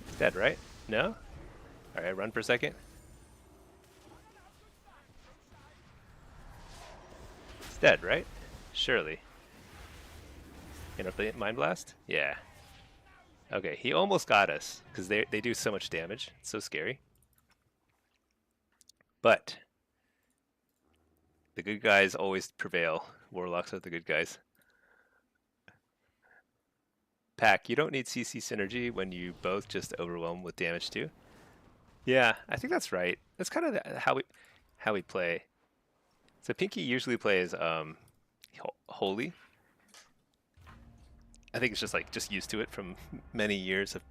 S1: It's dead, right? No? Alright, run for a second. It's dead, right? Surely. Interrupt the Mind Blast? Yeah. Okay, he almost got us, because they do so much damage. It's so scary. But the good guys always prevail. Warlocks are the good guys. Pack, you don't need CC synergy when you both just overwhelm with damage too. Yeah, I think that's right. That's kind of how we play. So Pinky usually plays Holy. I think it's just used to it from many years of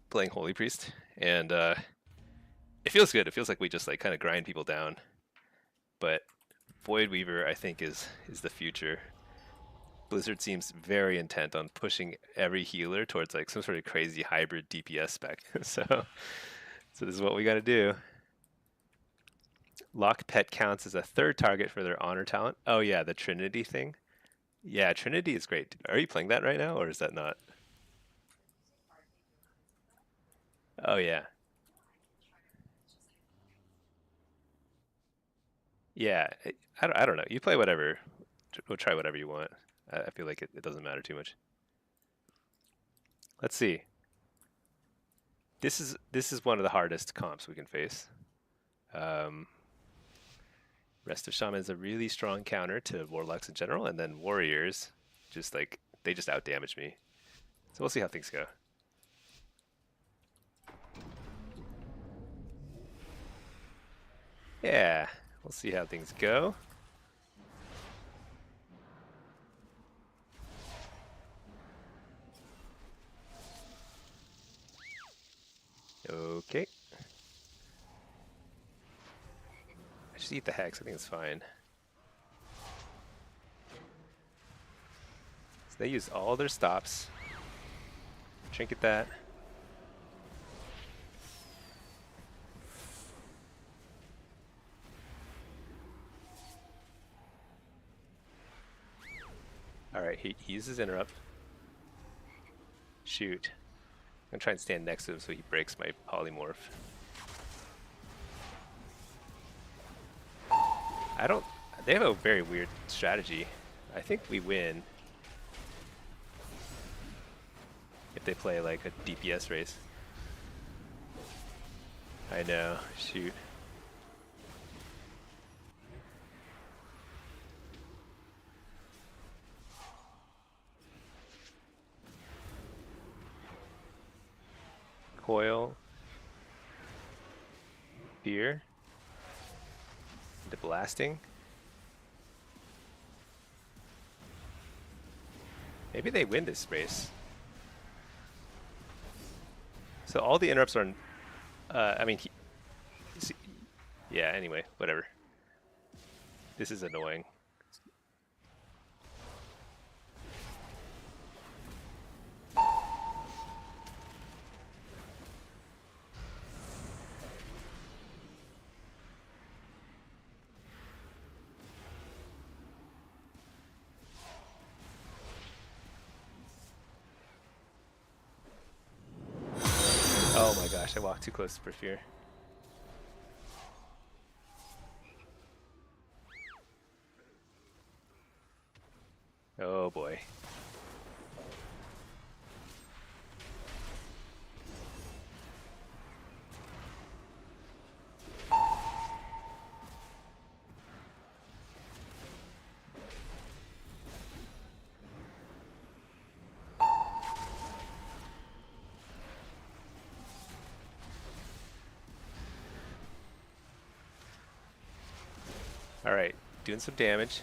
S1: playing Holy Priest, and it feels good. It feels like we just like kind of grind people down. But Void Weaver, I think, is the future. Blizzard seems very intent on pushing every healer towards like some sort of crazy hybrid DPS spec. So this is what we got to do. Lock Pet counts as a third target for their honor talent. Oh yeah, the Trinity thing. Yeah, Trinity is great. Are you playing that right now, or is that not? Oh yeah. Yeah, I don't know. You play whatever. We'll try whatever you want. I feel like it doesn't matter too much. Let's see. This is one of the hardest comps we can face. Rest of Shaman is a really strong counter to Warlocks in general, and then Warriors, just like, they just outdamage me. So we'll see how things go. Yeah, we'll see how things go. Okay. I just eat the Hex, I think it's fine. So they use all their stops. Trinket that. Alright, he uses interrupt. Shoot. I'm gonna try and stand next to him so he breaks my polymorph. They have a very weird strategy. I think we win if they play like a DPS race. I know, shoot. Coil. Fear. Into blasting. Maybe they win this race. So all the interrupts are, I mean, yeah, anyway, whatever. This is annoying. Oh my gosh, I walked too close for fear. Oh boy. All right, doing some damage.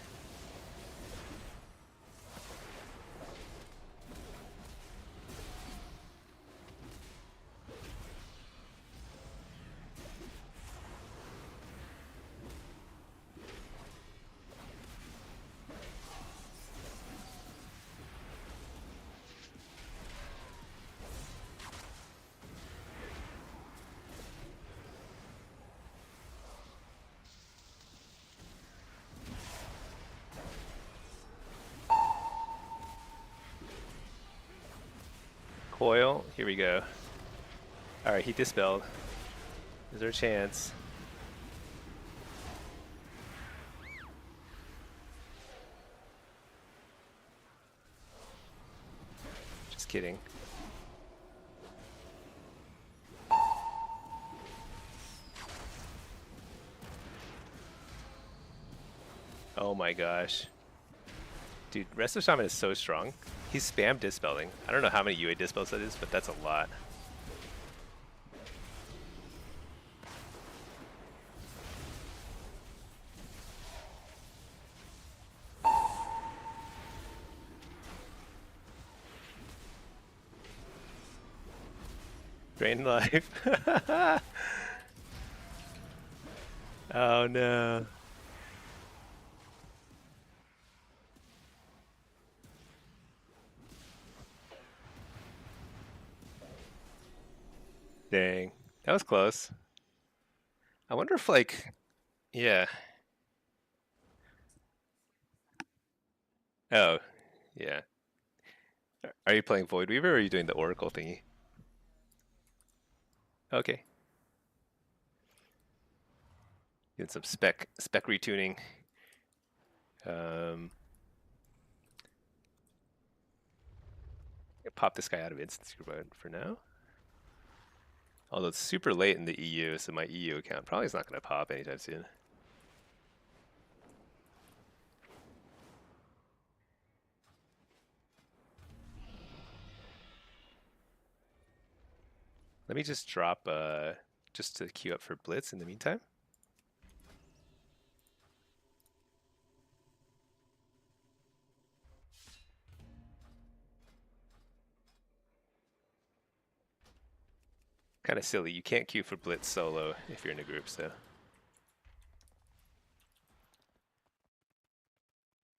S1: Coil, here we go. All right, he dispelled. Is there a chance? Just kidding. Oh my gosh. Dude, Resto Shaman is so strong. He's spam dispelling. I don't know how many UA dispels that is, but that's a lot. Drain life. Oh no. Dang. That was close. I wonder if like, yeah. Oh, yeah. Are you playing Void Weaver or are you doing the Oracle thingy? Okay. Doing some spec retuning. Um, pop this guy out of instance for now. Although it's super late in the EU, so my EU account probably is not going to pop anytime soon. Let me just drop just to queue up for Blitz in the meantime. Kind of silly. You can't queue for Blitz solo if you're in a group, so.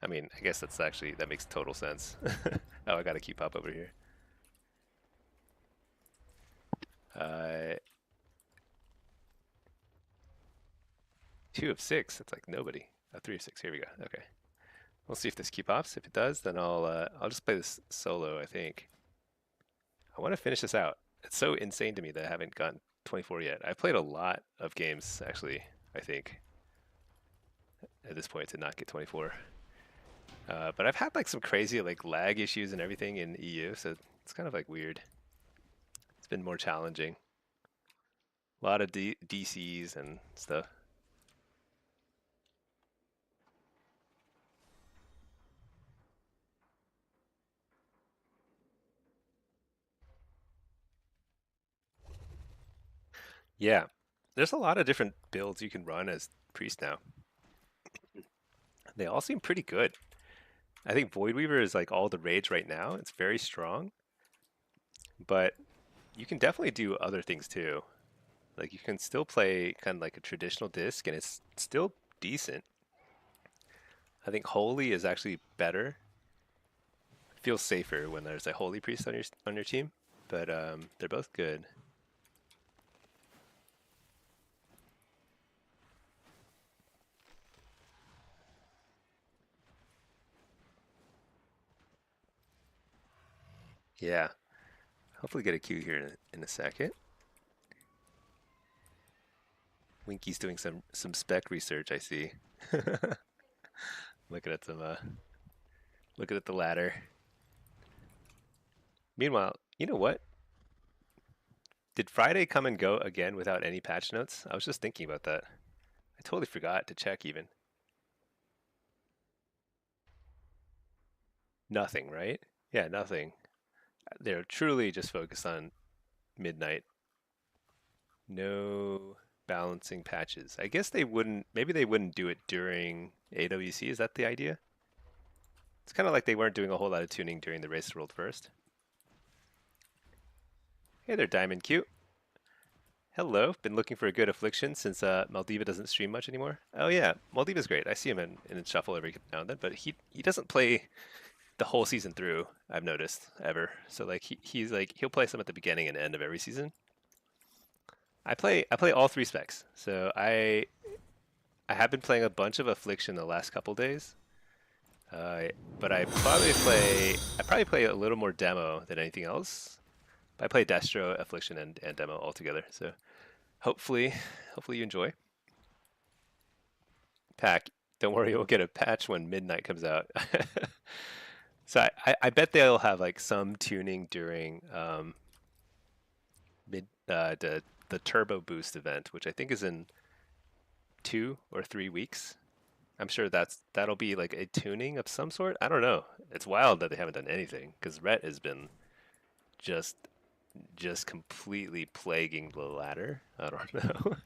S1: I mean, I guess that makes total sense. Oh, I gotta keep up over here. 2 of 6, that's like nobody. 3 of 6, here we go, okay. We'll see if this queue pops. If it does, then I'll just play this solo, I think. I want to finish this out. It's so insane to me that I haven't gotten 24 yet. I've played a lot of games, actually, I think, at this point to not get 24. But I've had like some crazy like lag issues and everything in EU, so it's kind of like weird. It's been more challenging. A lot of DCs and stuff. Yeah, there's a lot of different builds you can run as priest now. They all seem pretty good. I think Void Weaver is like all the rage right now. It's very strong, but you can definitely do other things too. Like you can still play kind of like a traditional disc, and it's still decent. I think Holy is actually better. It feels safer when there's a Holy Priest on your team, but they're both good. Yeah, hopefully get a queue here in a second. Winky's doing some spec research, I see. Looking at some looking at the ladder. Meanwhile, you know what? Did Friday come and go again without any patch notes? I was just thinking about that. I totally forgot to check even. Nothing, right? Yeah, nothing. They're truly just focused on midnight. No. balancing patches. I guess they wouldn't, maybe they wouldn't do it during AWC. Is that the idea? It's kind of like they weren't doing a whole lot of tuning during the Race World First. Hey there, Diamond Q. Hello. Been looking for a good affliction since Maldiva doesn't stream much anymore. Oh yeah, Maldiva's great. I see him in Shuffle every now and then, but he doesn't play the whole season through. I've noticed ever. So like he's like he'll play some at the beginning and end of every season. I play all three specs. So I have been playing a bunch of affliction the last couple days. But I probably play a little more demo than anything else. I play Destro, Affliction, and demo all together. So hopefully you enjoy. Pack, don't worry, you'll get a patch when midnight comes out. So I bet they'll have like some tuning during the Turbo Boost event, which I think is in 2 or 3 weeks. I'm sure that'll be like a tuning of some sort. I don't know. It's wild that they haven't done anything because Rhett has been just completely plaguing the ladder. I don't know.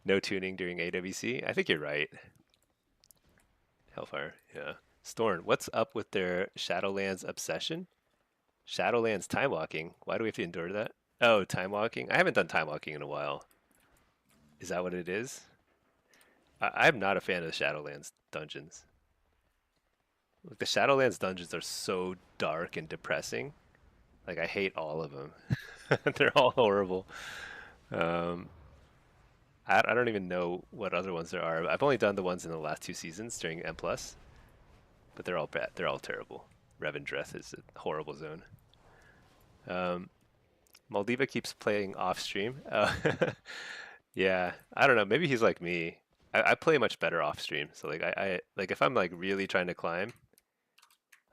S1: No tuning during AWC. I think you're right. Hellfire. Yeah. Storm. What's up with their Shadowlands obsession? Shadowlands time walking. Why do we have to endure that? Oh, time walking. I haven't done time walking in a while. Is that what it is? I'm not a fan of the Shadowlands dungeons. Like the Shadowlands dungeons are so dark and depressing. Like I hate all of them. They're all horrible. Um, I don't even know what other ones there are. I've only done the ones in the last 2 seasons during M plus, but they're all bad. They're all terrible. Revendreth is a horrible zone. Um, Maldiva keeps playing off stream. Yeah, I don't know. Maybe he's like me. I play much better off stream. So like I like if I'm like really trying to climb,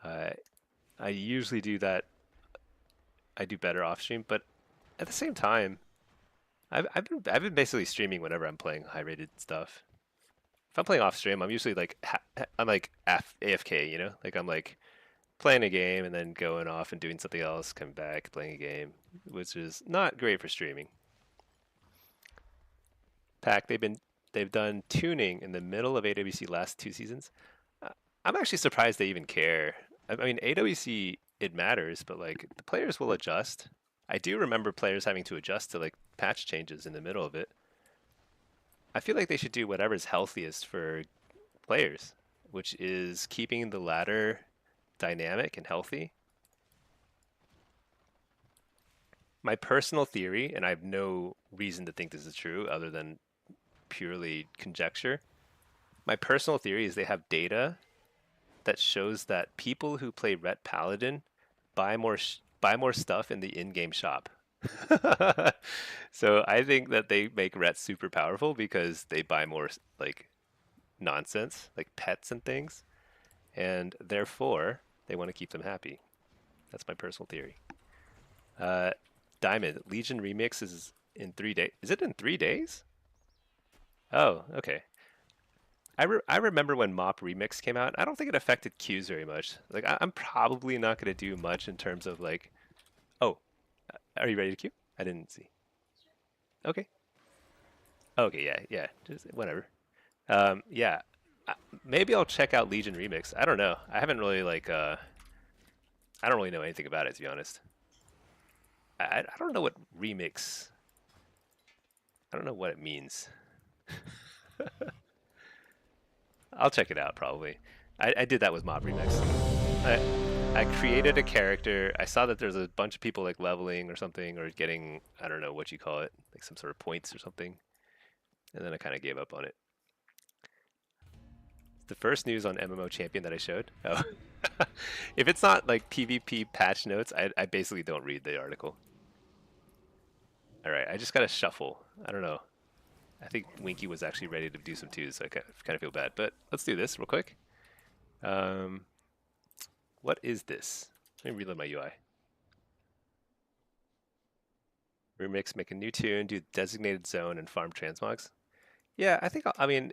S1: uh, I usually do that. I do better off stream, but at the same time, I've been basically streaming whenever I'm playing high rated stuff. If I'm playing off stream, I'm usually like I'm like AFK, you know, like I'm like playing a game and then going off and doing something else, coming back, playing a game, which is not great for streaming. Pack, they've done tuning in the middle of AWC last 2 seasons. Uh, I'm actually surprised they even care. I mean, AWC it matters, but like the players will adjust. I do remember players having to adjust to like patch changes in the middle of it. I feel like they should do whatever's healthiest for players, which is keeping the ladder dynamic and healthy. My personal theory, and I have no reason to think this is true other than purely conjecture. My personal theory is they have data that shows that people who play Ret Paladin buy more stuff in the in-game shop. So I think that they make Ret super powerful because they buy more like nonsense, like pets and things, and therefore they want to keep them happy. That's my personal theory. Uh, Diamond Legion Remix is in 3 days. Is it in 3 days? Oh, okay. I remember when Mop Remix came out. I don't think it affected queues very much. Like I'm probably not going to do much in terms of like, oh, are you ready to queue? I didn't see. Okay. Okay, yeah, yeah, just whatever. Yeah, maybe I'll check out Legion Remix. I don't know. I haven't really like, I don't really know anything about it to be honest. I don't know what remix. I don't know what it means. I'll check it out probably. I did that with Mob Remix. I created a character. I saw that there's a bunch of people like leveling or something or getting, I don't know what you call it, like some sort of points or something. And then I kind of gave up on it. The first news on MMO Champion that I showed. Oh, if it's not like PvP patch notes, I basically don't read the article. All right, I just got to shuffle. I don't know. I think Winky was actually ready to do some twos, so I kind of feel bad. But let's do this real quick. Um, what is this? Let me reload my UI. Remix, make a new tune, do designated zone, and farm transmogs. Yeah, I think, I mean,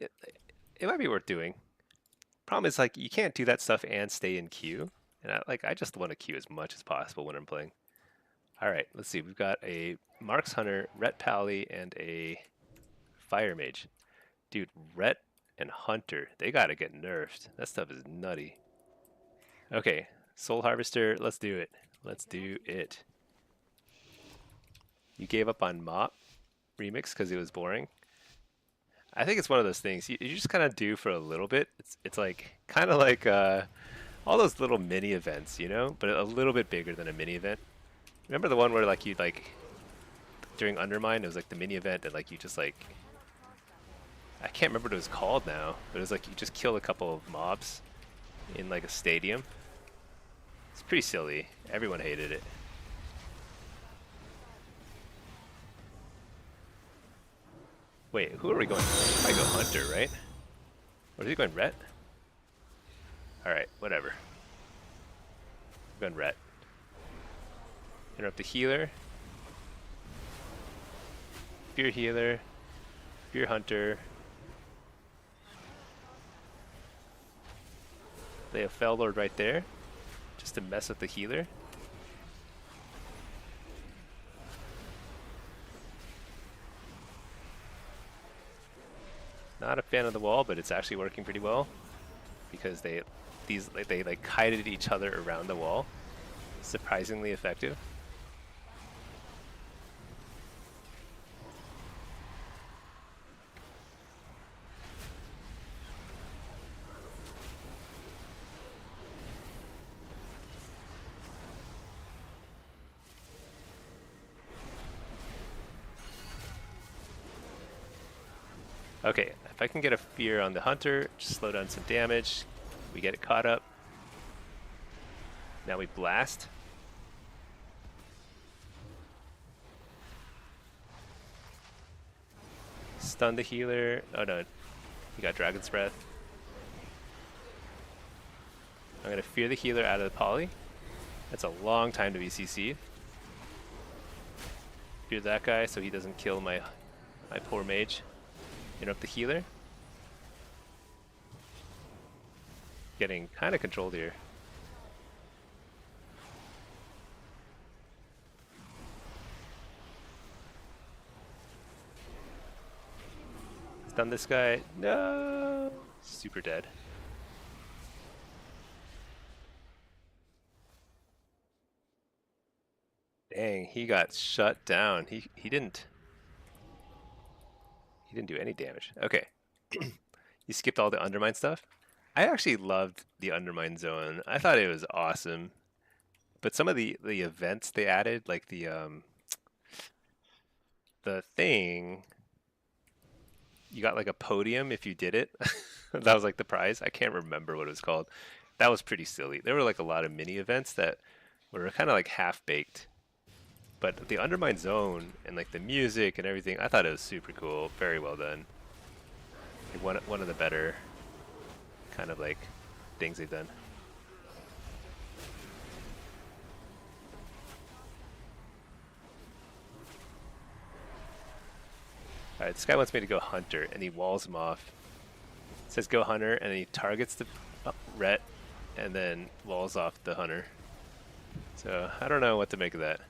S1: it might be worth doing. Problem is, like, you can't do that stuff and stay in queue. And I just want to queue as much as possible when I'm playing. All right, let's see. We've got a Mark's Hunter, Ret Pally, and a Fire Mage. Dude, Ret and Hunter, they gotta get nerfed. That stuff is nutty. Okay, Soul Harvester, let's do it. Let's do it. You gave up on Mop Remix because it was boring. I think it's one of those things you just kind of do for a little bit. It's like kind of like all those little mini events, you know, but a little bit bigger than a mini event. Remember the one where like you like during Undermine, it was like the mini event and like you just like I can't remember what it was called now, but it was like you just kill a couple of mobs in like a stadium. It's pretty silly. Everyone hated it. Wait, who are we going? I go Hunter, right? Or is he going Ret? Alright, whatever. I'm going Ret. Interrupt the healer. Fear healer. Fear hunter. They have Fell Lord right there. Just to mess with the healer. Not a fan of the wall, but it's actually working pretty well because they like kited each other around the wall. Surprisingly effective. Okay, if I can get a fear on the hunter, just slow down some damage. We get it caught up. Now we blast. Stun the healer. Oh no, he got Dragon's Breath. I'm gonna fear the healer out of the poly. That's a long time to be CC'd. Fear that guy so he doesn't kill my poor mage. Interrupt the healer. Getting kind of controlled here. Stun this guy. No! Super dead. Dang, he got shut down. He didn't do any damage. Okay. You skipped all the Undermine stuff? I actually loved the Undermine zone. I thought it was awesome. But some of the events they added, like the thing, you got like a podium if you did it. That was like the prize. I can't remember what it was called. That was pretty silly. There were like a lot of mini events that were kind of like half baked. But the Undermine zone and like the music and everything, I thought it was super cool. Very well done. Like one of the better kind of like things they've done. Alright, this guy wants me to go Hunter, and he walls him off. It says go Hunter, and he targets the Ret, and then walls off the Hunter. So, I don't know what to make of that.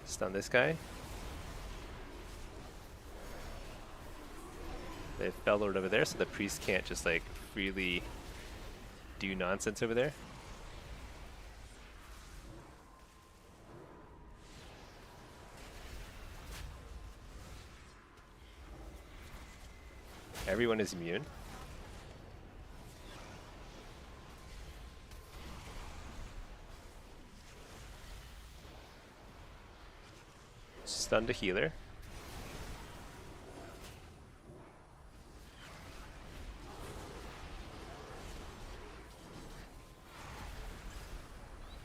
S1: Stun this guy. They have Fell Lord over there, so the priest can't just like freely do nonsense over there. Everyone is immune. Stun the healer.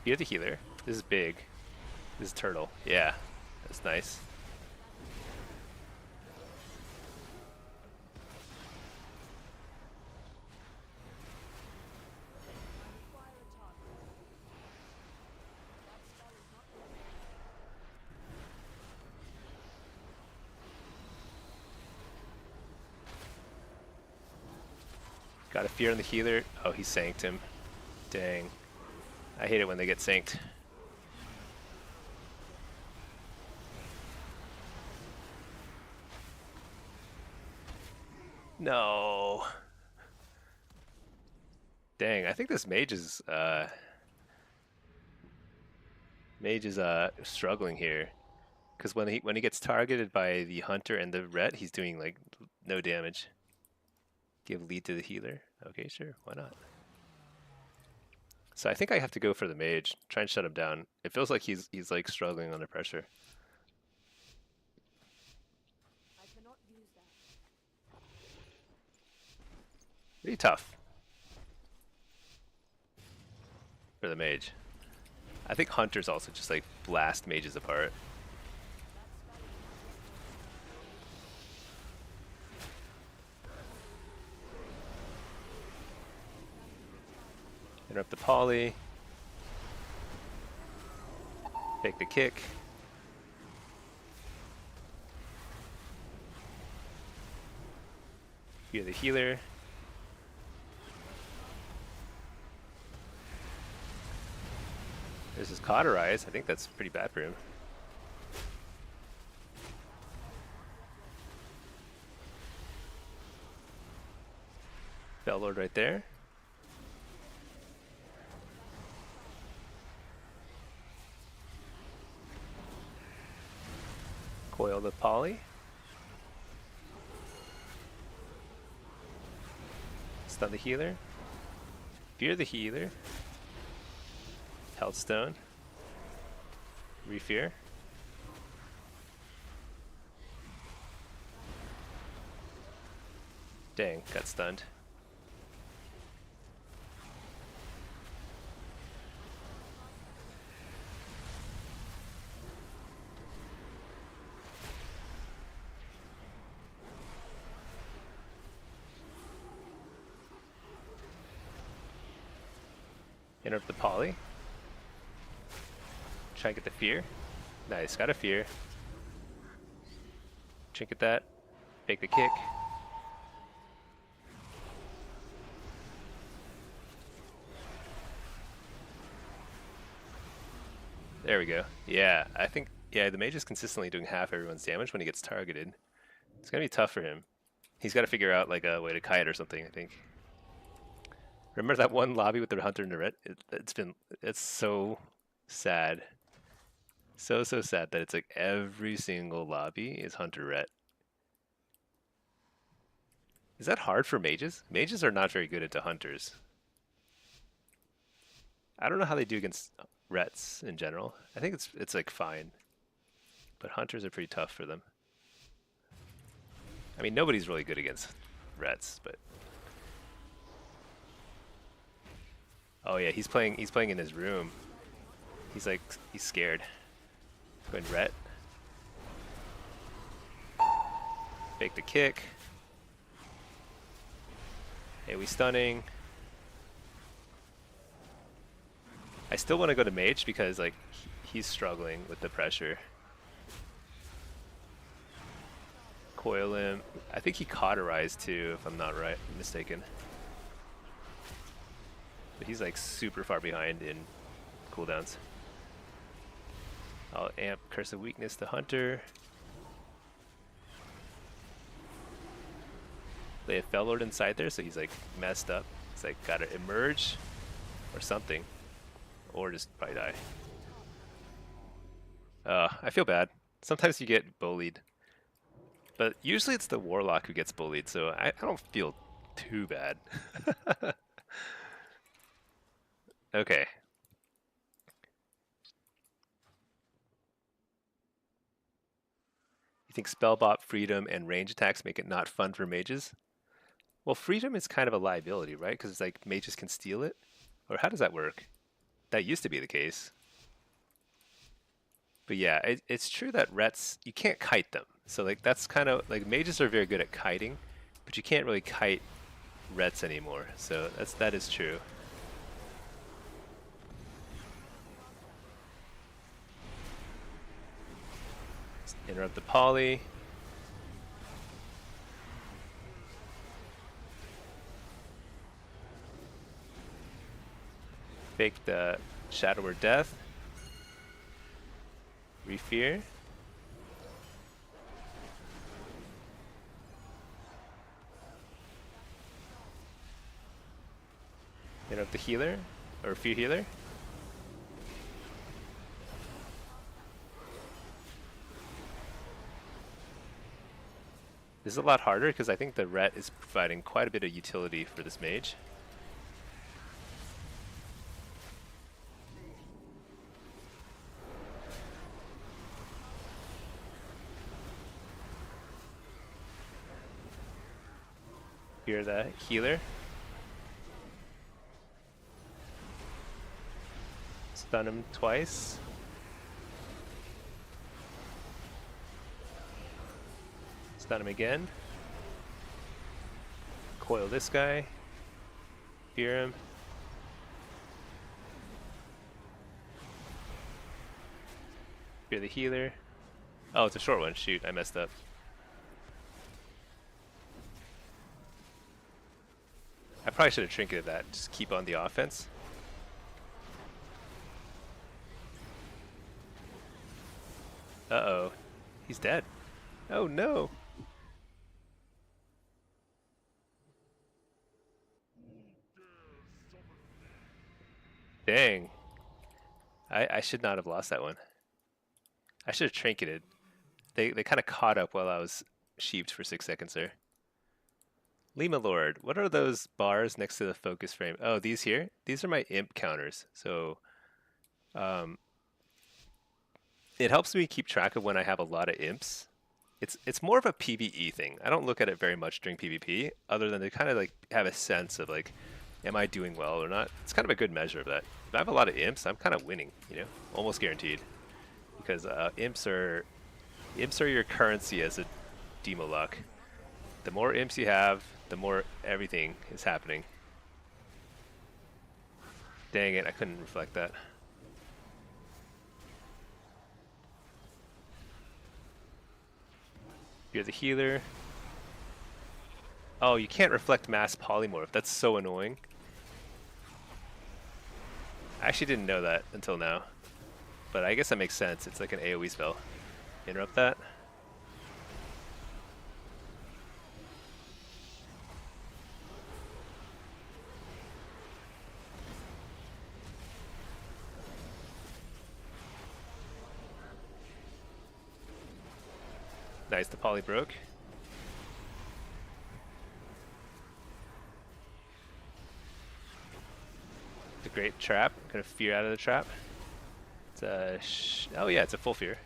S1: Fear the healer. This is big. This is turtle. Yeah, that's nice. Got a fear on the healer. Oh, he sanked him. Dang. I hate it when they get sanked. No. Dang, I think this mage is struggling here. Because when he gets targeted by the hunter and the ret, he's doing like no damage. Give lead to the healer. Okay, sure, why not? So I think I have to go for the mage. Try and shut him down. It feels like he's like struggling under pressure. Pretty tough for the mage. I think hunters also just like blast mages apart. Interrupt the poly. Take the kick. Hear the healer. There's his cauterize. I think that's pretty bad for him. Bellord right there. Coil the poly. Stun the healer. Fear the healer. Health stone. Refear. Dang, got stunned. Interrupt the poly. Try and get the fear. Nice, got a fear. Trinket that. Fake the kick. There we go. Yeah, I think, yeah, the mage is consistently doing half everyone's damage when he gets targeted. It's gonna be tough for him. He's gotta figure out like a way to kite or something, I think. Remember that one lobby with the hunter and the ret? It's so sad. So sad that it's like every single lobby is hunter ret. Is that hard for mages? Mages are not very good into hunters. I don't know how they do against rets in general. I think it's like fine. But hunters are pretty tough for them. I mean, nobody's really good against rets, but oh yeah, he's playing in his room. He's scared. Going ret. Fake the kick. Hey, we stunning. I still want to go to mage because like he's struggling with the pressure. Coil him. I think he cauterized too, if I'm not mistaken. But he's like super far behind in cooldowns. I'll amp Curse of Weakness to Hunter. They have Fellord inside there, so he's like messed up. He's like gotta emerge or something. Or just probably die. I feel bad. Sometimes you get bullied. But usually it's the Warlock who gets bullied, so I don't feel too bad. Okay. You think Spellbot, Freedom, and range attacks make it not fun for mages? Well, Freedom is kind of a liability, right? Because it's like mages can steal it? Or how does that work? That used to be the case. But yeah, it's true that rets, you can't kite them. So like that's kind of, like mages are very good at kiting, but you can't really kite rets anymore. So that is true. Interrupt the poly. Fake the Shadow or Death. Refear. Interrupt the healer, or fear healer. This is a lot harder because I think the ret is providing quite a bit of utility for this mage. Fear the healer. Stun him twice. Stun him again. Coil this guy. Fear him. Fear the healer. Oh, it's a short one. Shoot, I messed up. I probably should have trinketed that. Just keep on the offense. Uh-oh. He's dead. Oh no. Dang. I should not have lost that one. I should have trinketed. They kind of caught up while I was sheeped for 6 seconds there. Lima Lord, what are those bars next to the focus frame? Oh, these here? These are my imp counters. So it helps me keep track of when I have a lot of imps. It's more of a PvE thing. I don't look at it very much during PvP, other than to kind of like have a sense of like, am I doing well or not? It's kind of a good measure of that. If I have a lot of imps, I'm kind of winning, you know, almost guaranteed, because imps are your currency as a demonology. The more imps you have, the more everything is happening. Dang it, I couldn't reflect that. You're the healer. Oh, you can't reflect mass polymorph. That's so annoying. I actually didn't know that until now. But I guess that makes sense. It's like an AoE spell. Interrupt that. Nice, the poly broke. The great trap. Gonna fear out of the trap. It's a oh yeah, it's a full fear.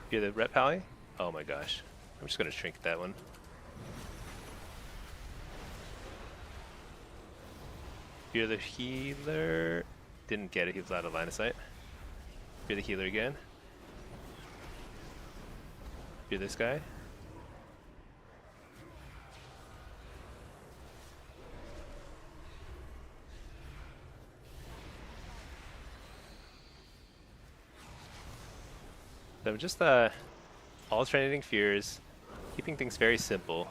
S1: Fear the ret pally? Oh my gosh. I'm just gonna shrink that one. Fear the healer. Didn't get it, he was out of line of sight. Fear the healer again. Fear this guy. So I'm just alternating fears, keeping things very simple.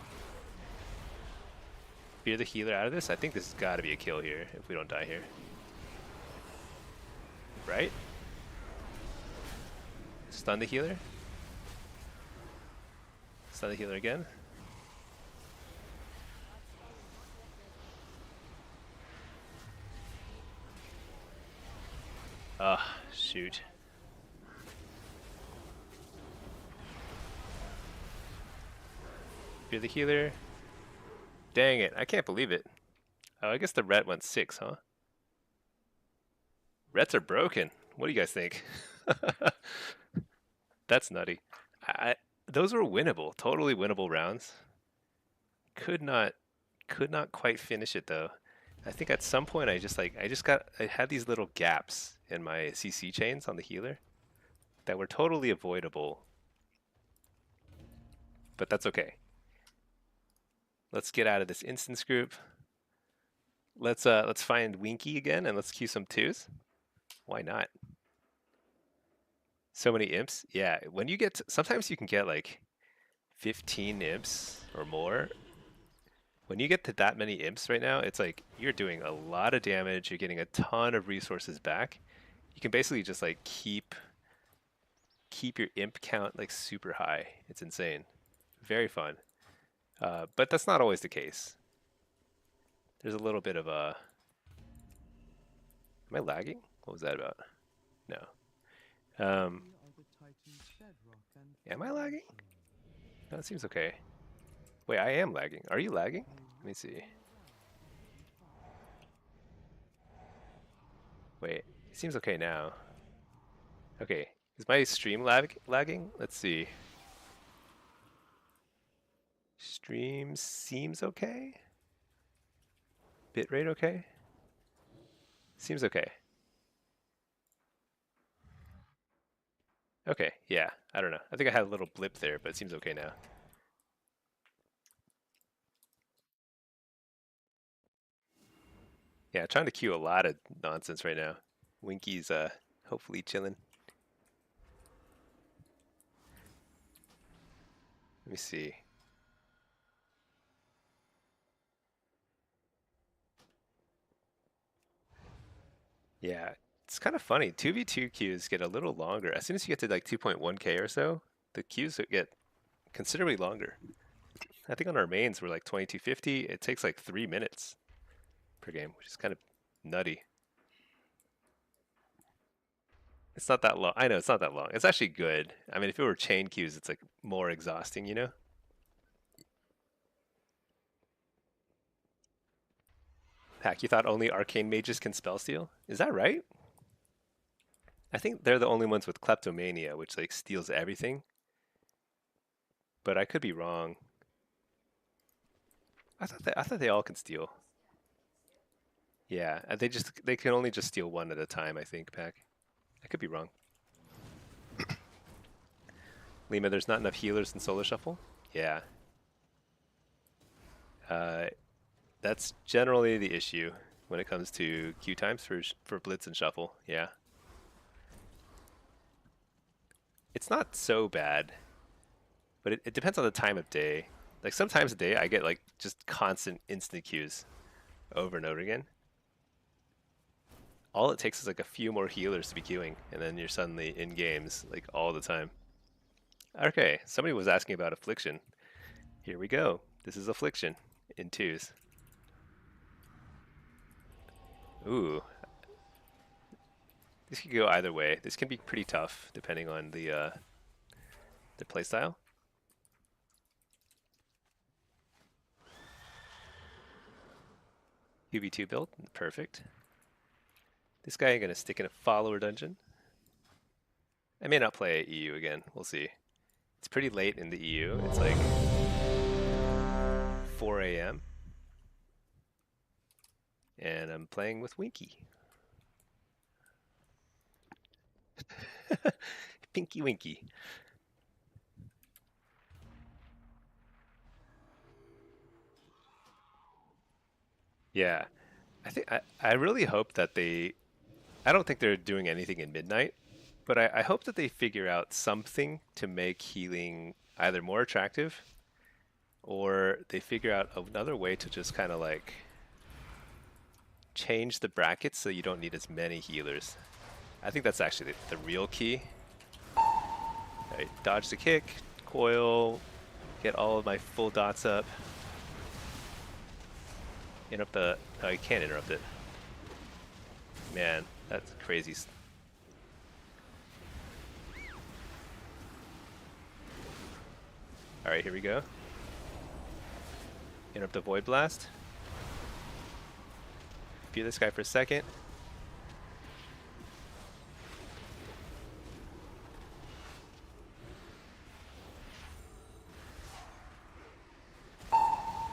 S1: Fear the healer out of this? I think this has got to be a kill here if we don't die here. Right? Stun the healer. Stun the healer again. Ah, shoot. Fear the healer. Dang it, I can't believe it. Oh, I guess the ret went 6, huh? Rets are broken. What do you guys think? That's nutty. Those were winnable, totally winnable rounds. Could not quite finish it though. I think at some point I had these little gaps in my CC chains on the healer that were totally avoidable. But that's okay. Let's get out of this instance group. Let's find Winky again and let's queue some 2s. Why not? So many imps. Yeah, when you get sometimes you can get like 15 imps or more. When you get to that many imps right now, it's like you're doing a lot of damage. You're getting a ton of resources back. You can basically just like keep your imp count like super high. It's insane. Very fun. But that's not always the case. There's a little bit of a. Am I lagging? What was that about? No. Um, am I lagging? No, it seems okay. Wait, I am lagging. Are you lagging? Let me see. Wait, it seems okay now. Okay, is my stream lagging? Let's see. Stream seems okay. Bitrate okay? Seems okay. Okay, yeah. I don't know. I think I had a little blip there, but it seems okay now. Yeah, trying to queue a lot of nonsense right now. Winky's hopefully chilling. Let me see. Yeah, it's kind of funny. 2v2 queues get a little longer. As soon as you get to like 2.1k or so, the queues get considerably longer. I think on our mains we're like 2250. It takes like 3 minutes per game, which is kind of nutty. It's not that long. I know it's not that long. It's actually good. I mean, if it were chain queues, it's like more exhausting, you know? Hack, you thought only arcane mages can spell steal? Is that right? I think they're the only ones with kleptomania, which like steals everything. But I could be wrong. I thought they all can steal. Yeah, they can only just steal one at a time, I think, Pack. I could be wrong. Lima, there's not enough healers in solo shuffle? Yeah. Uh, that's generally the issue when it comes to queue times for blitz and shuffle. Yeah. It's not so bad, but it depends on the time of day. Like sometimes a day I get like just constant instant queues over and over again. All it takes is like a few more healers to be queuing, and then you're suddenly in games like all the time. Okay, somebody was asking about affliction. Here we go. This is affliction in twos. Ooh, this could go either way. This can be pretty tough depending on the playstyle. UV2 build, perfect. This guy ain't gonna stick in a follower dungeon. I may not play EU again. We'll see. It's pretty late in the EU. It's like 4 a.m. And I'm playing with Winky. Pinky Winky. Yeah. I really hope that I don't think they're doing anything in midnight, but I hope that they figure out something to make healing either more attractive or they figure out another way to just kind of like change the brackets so you don't need as many healers. I think that's actually the real key. Alright, dodge the kick, coil, get all of my full dots up. Interrupt the... Oh, you can't interrupt it. Man, that's crazy. Alright, here we go. Interrupt the Void Blast. Beat this guy for a second.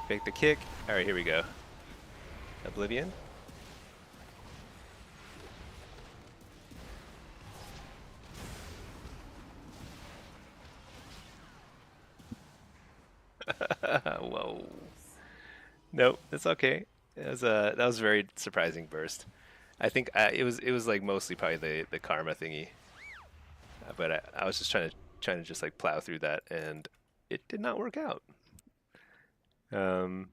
S1: Fake the kick. Alright, here we go. Oblivion. Whoa. Nope, it's okay. That was a very surprising burst. I think it was like mostly probably the karma thingy. but I was just trying to just like plow through that, and it did not work out. Um,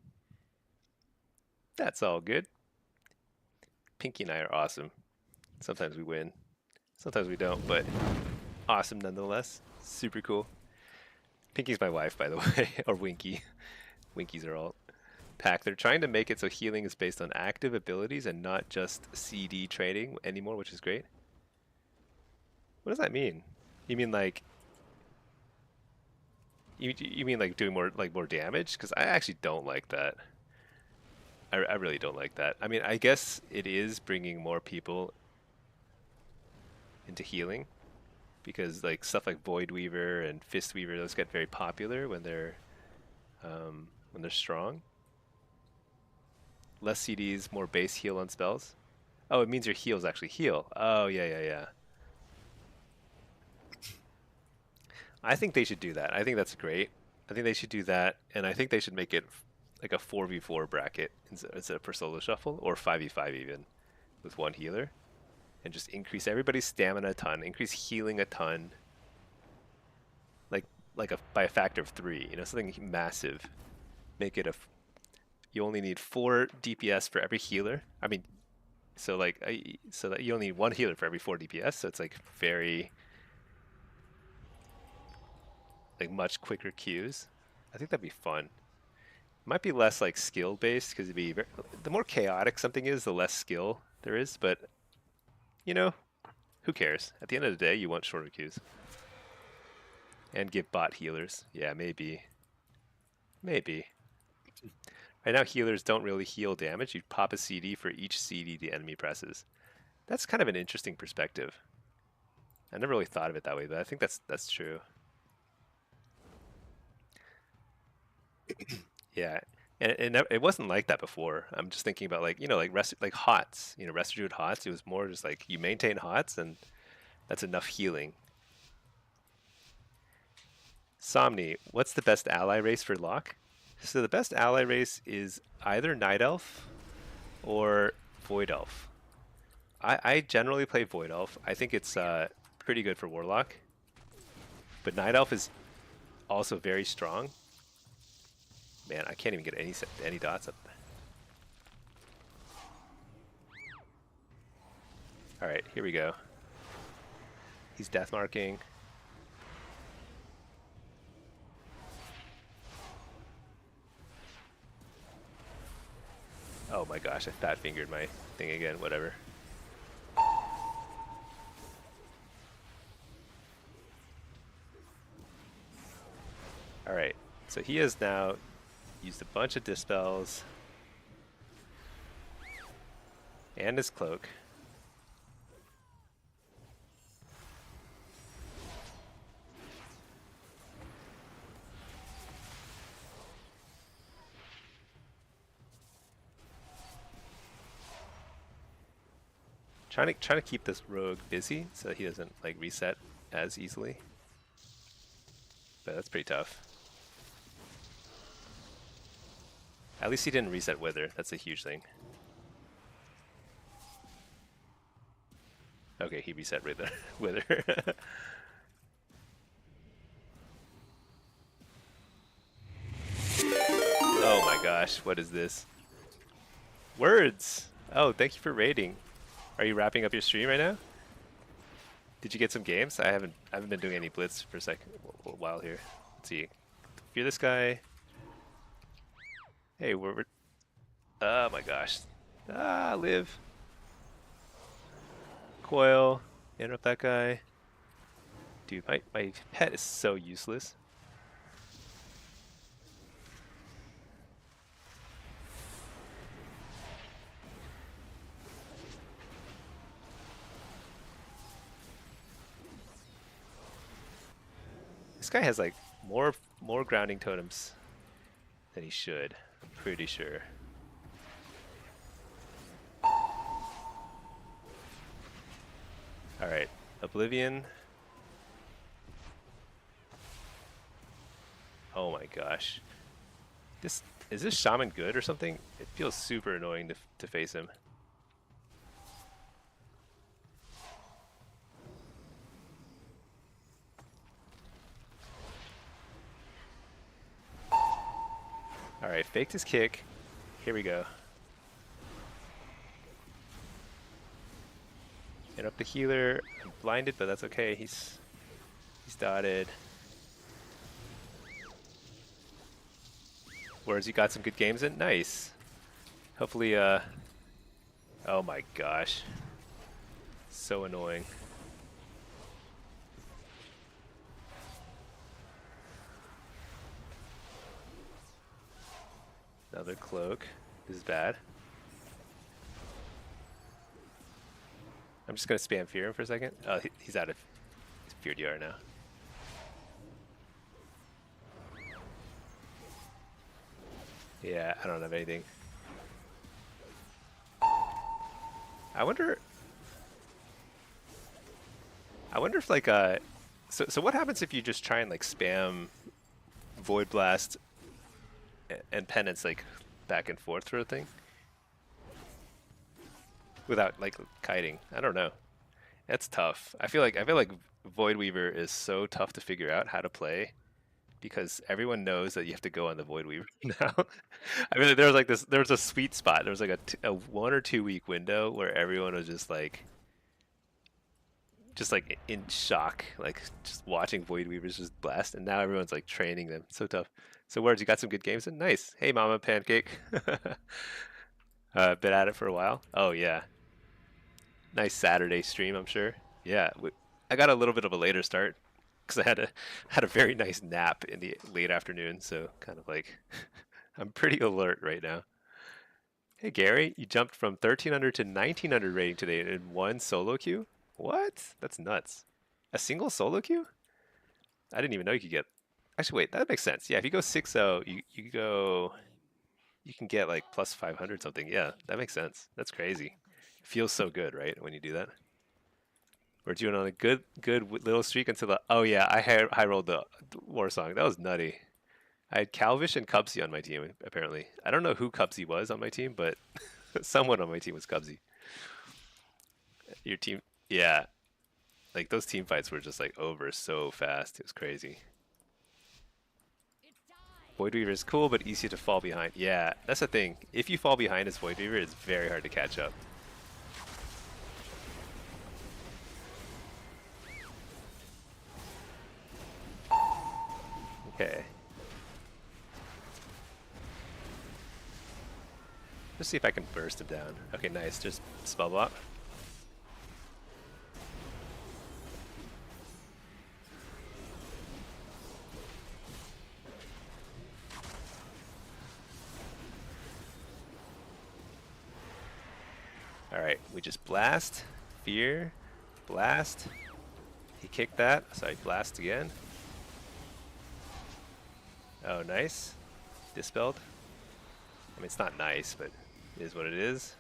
S1: that's all good. Pinky and I are awesome. Sometimes we win, sometimes we don't, but awesome nonetheless. Super cool. Pinky's my wife, by the way, or Winky. Winkies are all pack. They're trying to make it so healing is based on active abilities and not just CD trading anymore, which is great. What does that mean? You mean like you mean like doing more damage? Because I actually don't like that. I really don't like that. I mean, I guess it is bringing more people into healing because like stuff like Void Weaver and Fist Weaver, those get very popular when they're strong. Less CDs, more base heal on spells. Oh, it means your heals actually heal. Oh, yeah, yeah, yeah. I think they should do that. I think that's great. I think they should do that, and I think they should make it like a 4v4 bracket instead of per solo shuffle, or 5v5 even, with one healer, and just increase everybody's stamina a ton, increase healing a ton, like by a factor of 3. You know, something massive. Make it you only need 4 DPS for every healer. I mean, so so that you only need 1 healer for every 4 DPS. So it's like very like much quicker queues. I think that'd be fun. Might be less like skill based because the more chaotic something is, the less skill there is. But you know, who cares? At the end of the day, you want shorter queues and give bot healers. Yeah, maybe. Right now, healers don't really heal damage. You pop a CD for each CD the enemy presses. That's kind of an interesting perspective. I never really thought of it that way, but I think that's true. Yeah, and it wasn't like that before. I'm just thinking about like like HOTS. Rest Druid HOTS. It was more just like you maintain HOTS and that's enough healing. Somni, what's the best ally race for Locke? So the best ally race is either Night Elf or Void Elf. I generally play Void Elf. I think it's pretty good for Warlock. But Night Elf is also very strong. Man, I can't even get any dots up. All right, here we go. He's death marking. Oh my gosh, I fat fingered my thing again. Whatever. All right, so he has now used a bunch of dispels and his cloak. Trying to keep this rogue busy so he doesn't like reset as easily. But that's pretty tough. At least he didn't reset Wither. That's a huge thing. Okay, he reset Wither. Oh my gosh, what is this? Words! Oh, thank you for raiding. Are you wrapping up your stream right now? Did you get some games? I haven't been doing any Blitz for a while here. Let's see. Fear this guy. Hey, we're oh my gosh. Live. Coil. Interrupt that guy. Dude, my pet is so useless. This guy has like more grounding totems than he should. I'm pretty sure. All right, Oblivion. Oh my gosh. Is this shaman good or something? It feels super annoying to face him. Alright, faked his kick. Here we go. Interrupt the healer. I'm blinded, but that's okay. He's dotted. Whereas you got some good games in? Nice. Hopefully, oh my gosh. So annoying. Another cloak. This is bad. I'm just gonna spam fear him for a second. Oh, he's out of fear DR now. Yeah, I don't have anything. I wonder if like so what happens if you just try and like spam Void Blast and Penance like back and forth sort of thing without like kiting? I don't know. That's tough. I feel like Void Weaver is so tough to figure out how to play because everyone knows that you have to go on the Void Weaver now. I mean, there was a sweet spot. There was like a 1 or 2 week window where everyone was just like in shock, like just watching Void Weavers just blast, and now everyone's like training them. It's so tough. So Words, you got some good games in? Nice. Hey Mama Pancake. Been at it for a while. Oh yeah. Nice Saturday stream, I'm sure. Yeah, I got a little bit of a later start because I had a very nice nap in the late afternoon, so kind of like I'm pretty alert right now. Hey Gary, you jumped from 1300 to 1900 rating today in one solo queue? What? That's nuts. A single solo queue? I didn't even know you could get. Actually, wait, that makes sense. Yeah, if you go 6-0, you can get like plus 500 something. Yeah, that makes sense. That's crazy. Feels so good, right, when you do that? We're doing on a good little streak until the. Oh yeah, I high rolled the war song. That was nutty. I had Calvish and Cubsy on my team. Apparently, I don't know who Cubsy was on my team, but someone on my team was Cubsy. Your team, yeah. Like those team fights were just like over so fast. It was crazy. Void Weaver is cool, but easy to fall behind. Yeah, that's the thing. If you fall behind as Void Weaver, it's very hard to catch up. Okay. Let's see if I can burst him down. Okay, nice. Just spell block. Alright, we just blast, fear, blast. He kicked that, so I blast again. Oh, nice. Dispelled. I mean, it's not nice, but it is what it is.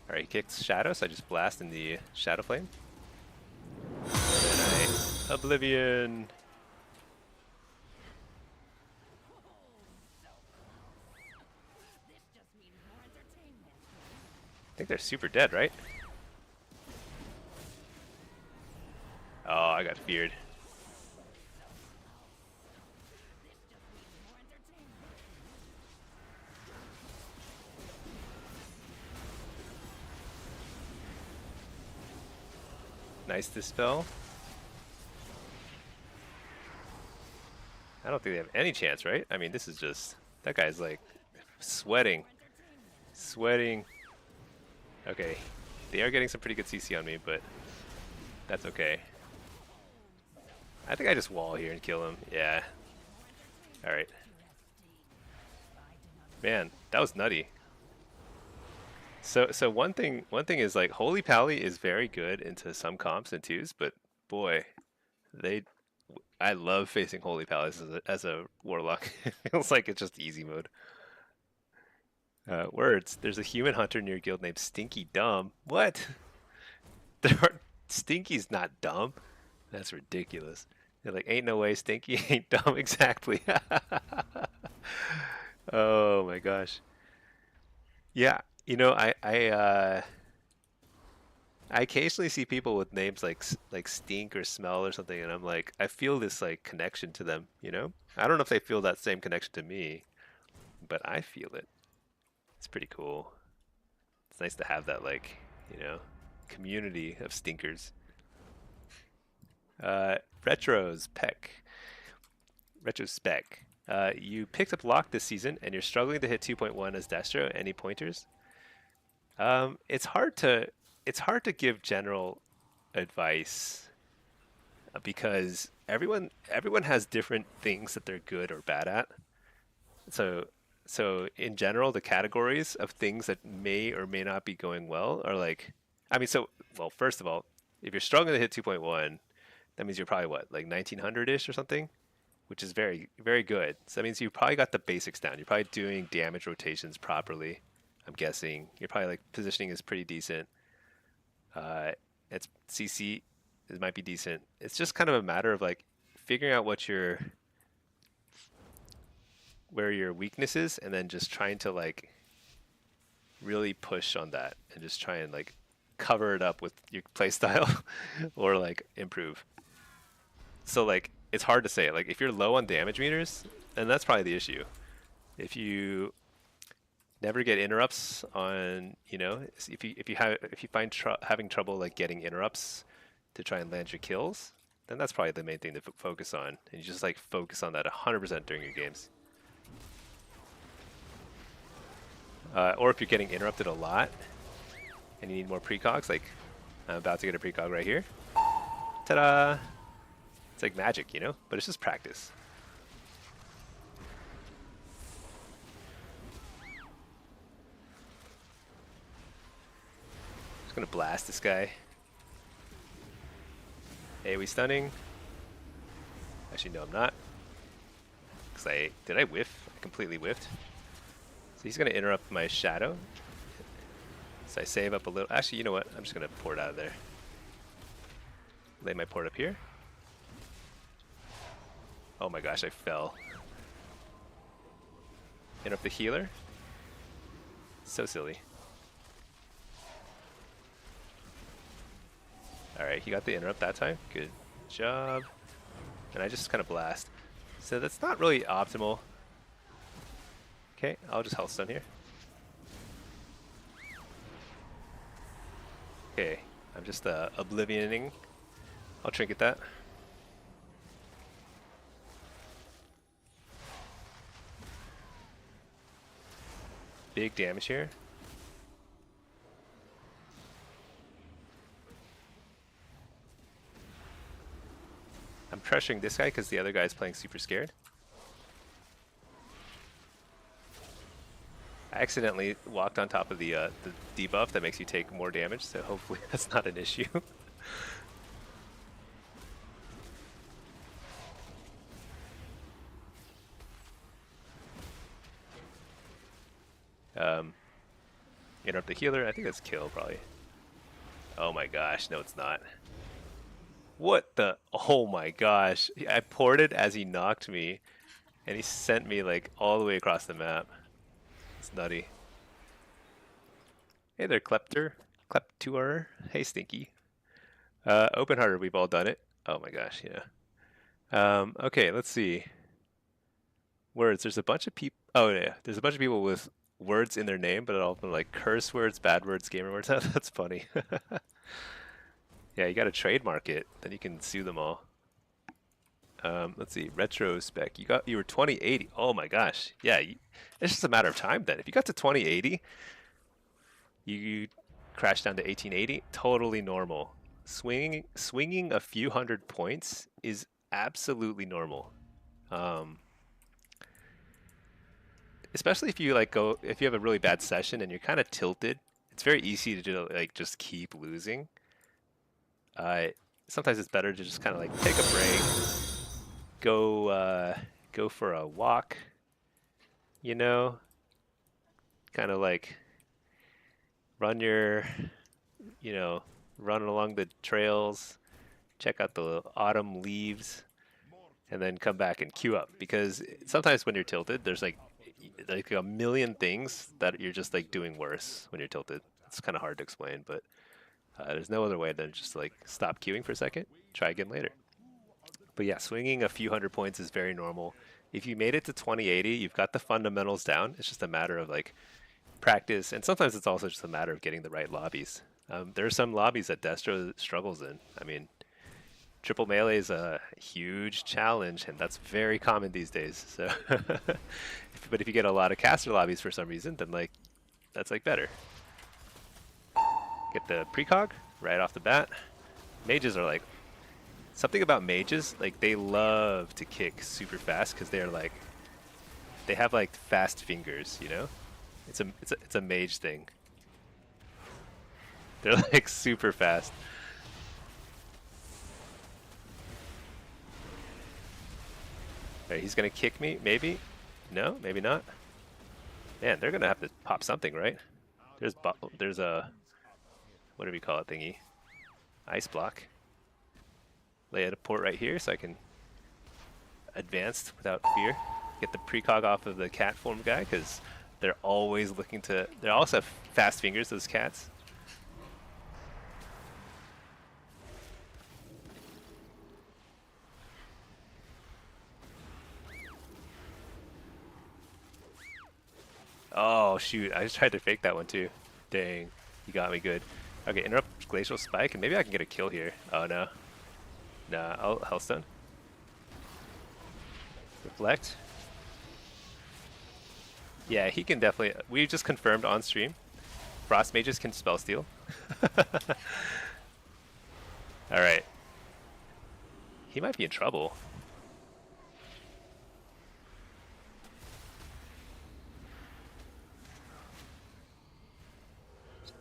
S1: Alright, he kicks Shadow, so I just blast in the Shadow Flame. And then I Oblivion. I think they're super dead, right? Oh, I got feared. Nice dispel. I don't think they have any chance, right? I mean, this is just... That guy's like sweating. Sweating. Okay. They are getting some pretty good CC on me, but that's okay. I think I just wall here and kill him. Yeah. Alright. Man, that was nutty. So one thing is like Holy Pally is very good into some comps and twos, but boy, I love facing Holy Palace as a Warlock. It feels like it's just easy mode. Words. There's a human hunter in your guild named Stinky Dumb. What? Stinky's not dumb. That's ridiculous. They're like, ain't no way Stinky ain't dumb. Exactly. Oh my gosh. Yeah, You know, I occasionally see people with names like Stink or Smell or something, and I'm like, I feel this like connection to them. You know, I don't know if they feel that same connection to me, but I feel it. It's pretty cool. It's nice to have that like, you know, community of stinkers. Retros Peck. Retrospec. You picked up Lock this season, and you're struggling to hit 2.1 as Destro. Any pointers? It's hard to give general advice because everyone has different things that they're good or bad at. So in general, the categories of things that may or may not be going well are like, I mean, so well, first of all, if you're struggling to hit 2.1, that means you're probably what, like 1900 ish or something, which is very very good. So that means you probably got the basics down. You're probably doing damage rotations properly. I'm guessing you're probably like positioning is pretty decent. It's CC, it might be decent. It's just kind of a matter of like figuring out where your weakness is, and then just trying to like really push on that, and just try and like cover it up with your playstyle or like improve. So like it's hard to say. Like if you're low on damage meters, then that's probably the issue. If you never get interrupts on, you know, if you find having trouble like getting interrupts to try and land your kills, then that's probably the main thing to focus on. And you just like focus on that 100% during your games. Or if you're getting interrupted a lot and you need more precogs, like I'm about to get a precog right here. Ta-da! It's like magic, you know? But it's just practice. Just gonna blast this guy. AoE stunning. Actually, no, I'm not. Because did I whiff? I completely whiffed. So he's gonna interrupt my shadow. So I save up a little. Actually, you know what? I'm just gonna pour it out of there. Lay my port up here. Oh my gosh, I fell. Interrupt the healer. So silly. Alright, he got the interrupt that time. Good job. And I just kind of blast. So that's not really optimal. Okay, I'll just health stun here. Okay, I'm just oblivioning. I'll trinket that. Big damage here. I'm pressuring this guy because the other guy is playing super scared. I accidentally walked on top of the debuff that makes you take more damage, so hopefully that's not an issue. Interrupt the healer. I think that's kill probably. Oh my gosh, no it's not. What the? Oh my gosh. I ported as he knocked me, and he sent me like all the way across the map. It's nutty. Hey there, Klepturer. Hey, Stinky. Open hearted, we've all done it. Oh my gosh, yeah. Okay, let's see. Words. There's a bunch of people. Oh yeah, there's a bunch of people with words in their name, but all of them like curse words, bad words, gamer words. That's funny. Yeah, you got to trademark it, then you can sue them all. Let's see, retrospec. You were 2080. Oh my gosh, yeah. It's just a matter of time then. If you got to 2080, you crash down to 1880. Totally normal. Swinging a few hundred points is absolutely normal. Especially if you if you have a really bad session and you're kind of tilted. It's very easy to like just keep losing. Sometimes it's better to just kind of like take a break, go for a walk, you know, kind of like run run along the trails, check out the autumn leaves, and then come back and queue up. Because sometimes when you're tilted, there's like like a million things that you're just like doing worse when you're tilted. It's kind of hard to explain, but there's no other way than just like stop queuing for a second, try again later. But yeah, swinging a few hundred points is very normal. If you made it to 2080, you've got the fundamentals down. It's just a matter of like practice, and sometimes it's also just a matter of getting the right lobbies. There are some lobbies that Destro struggles in. I mean, triple melee is a huge challenge, and that's very common these days. So, but if you get a lot of caster lobbies for some reason, then like that's like better. Get the precog right off the bat. Mages are like something about mages. Like they love to kick super fast because they're like they have like fast fingers. You know, it's a mage thing. They're like super fast. Right, he's gonna kick me, maybe? No, maybe not. Man, they're gonna have to pop something, right? There's a what do we call it thingy? Ice block. Lay out a port right here so I can advance without fear. Get the precog off of the cat form guy because they're always looking to. They also have fast fingers, those cats. Oh shoot! I just tried to fake that one too. Dang, you got me good. Okay, interrupt glacial spike, and maybe I can get a kill here. Oh no, nah. I'll Hellstone. Reflect. Yeah, he can definitely. We just confirmed on stream. Frost mages can spell steal. All right. He might be in trouble.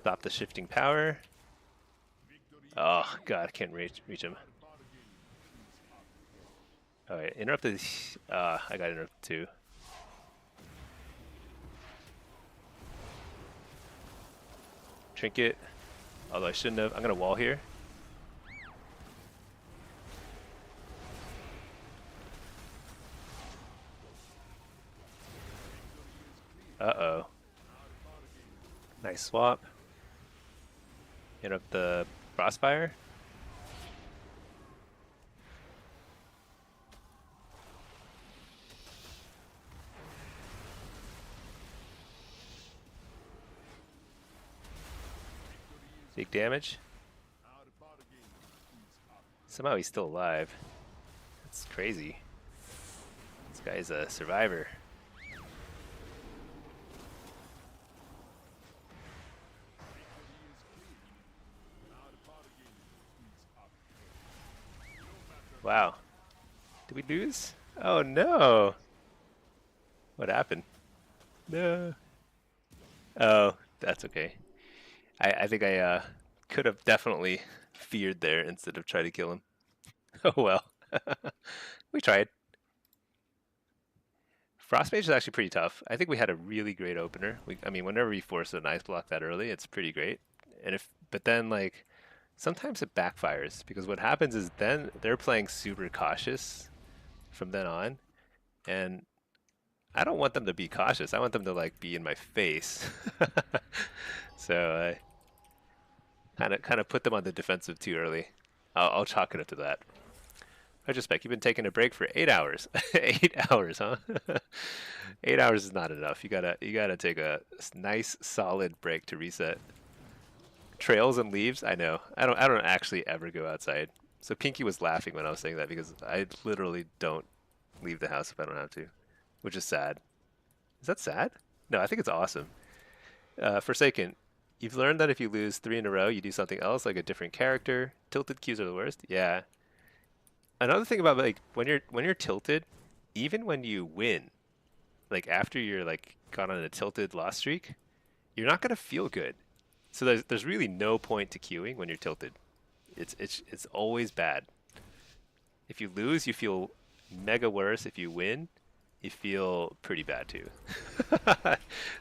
S1: Stop the shifting power. Oh god, I can't reach him. Alright, interrupted. I got interrupted too. Trinket. Although I shouldn't have. I'm gonna wall here. Uh-oh. Nice swap. Interrupt the Frostfire. Big damage. Somehow he's still alive. That's crazy. This guy's a survivor. Wow. Did we lose? Oh no! What happened? No. Oh, that's okay. I think I could have definitely feared there instead of try to kill him. Oh well. We tried. Frostmage is actually pretty tough. I think we had a really great opener. I mean, whenever we force an ice block that early, it's pretty great. But then like, sometimes it backfires because what happens is then they're playing super cautious from then on, and I don't want them to be cautious. I want them to like be in my face. So kind of put them on the defensive too early. I'll chalk it up to that. Retrospect, you've been taking a break for 8 hours. 8 hours, huh? 8 hours is not enough. You gotta take a nice solid break to reset. Trails and leaves, I know. I don't actually ever go outside. So Pinky was laughing when I was saying that because I literally don't leave the house if I don't have to, which is sad. Is that sad? No, I think it's awesome. Forsaken, you've learned that if you lose 3 in a row, you do something else, like a different character. Tilted queues are the worst. Yeah. Another thing about like when you're tilted, even when you win, like after you're like gone on a tilted loss streak, you're not gonna feel good. So there's really no point to queuing when you're tilted. It's always bad. If you lose, you feel mega worse. If you win, you feel pretty bad too.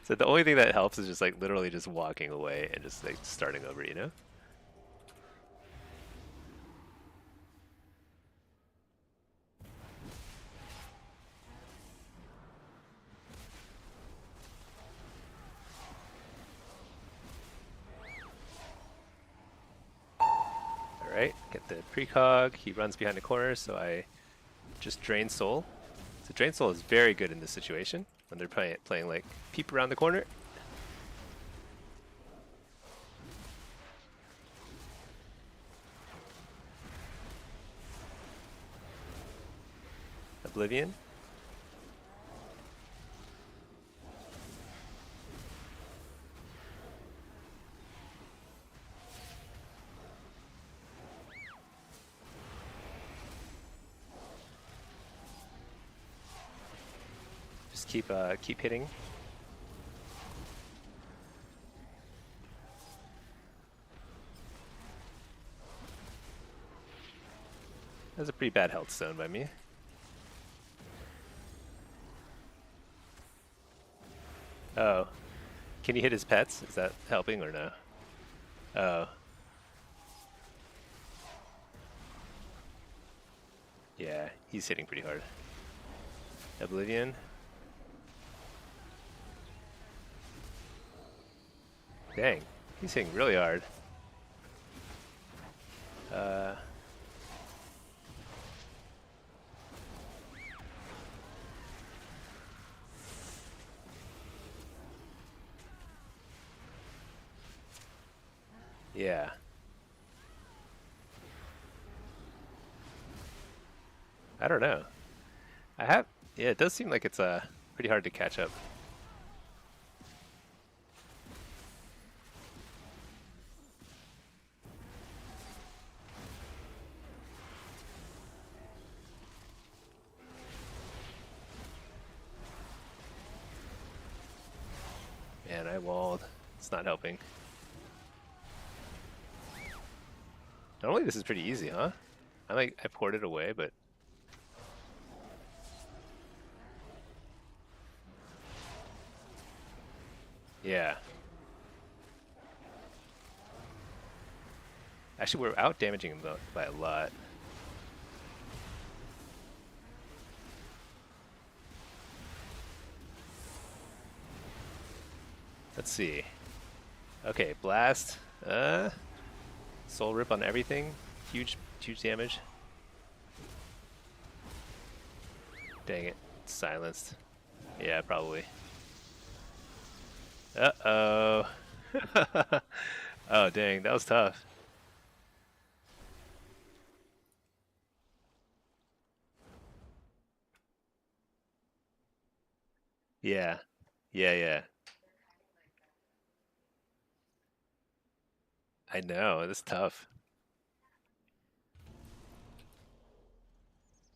S1: So the only thing that helps is just like literally just walking away and just like starting over, you know? Alright, get the precog. He runs behind the corner, so I just drain soul. So drain soul is very good in this situation when they're playing like peep around the corner. Oblivion. Just keep hitting. That's a pretty bad health stone by me. Oh. Can you hit his pets? Is that helping or no? Oh. Yeah, he's hitting pretty hard. Oblivion. Dang, he's hitting really hard. Yeah. I don't know. Yeah, it does seem like it's pretty hard to catch up. Man, I walled. It's not helping. Normally this is pretty easy, huh? I poured it away, but yeah. Actually, we're out damaging him by a lot. Let's see. Okay, blast. Soul rip on everything. Huge damage. Dang it. Silenced. Yeah, probably. Uh-oh. Oh, dang. That was tough. Yeah. Yeah. I know. That's tough.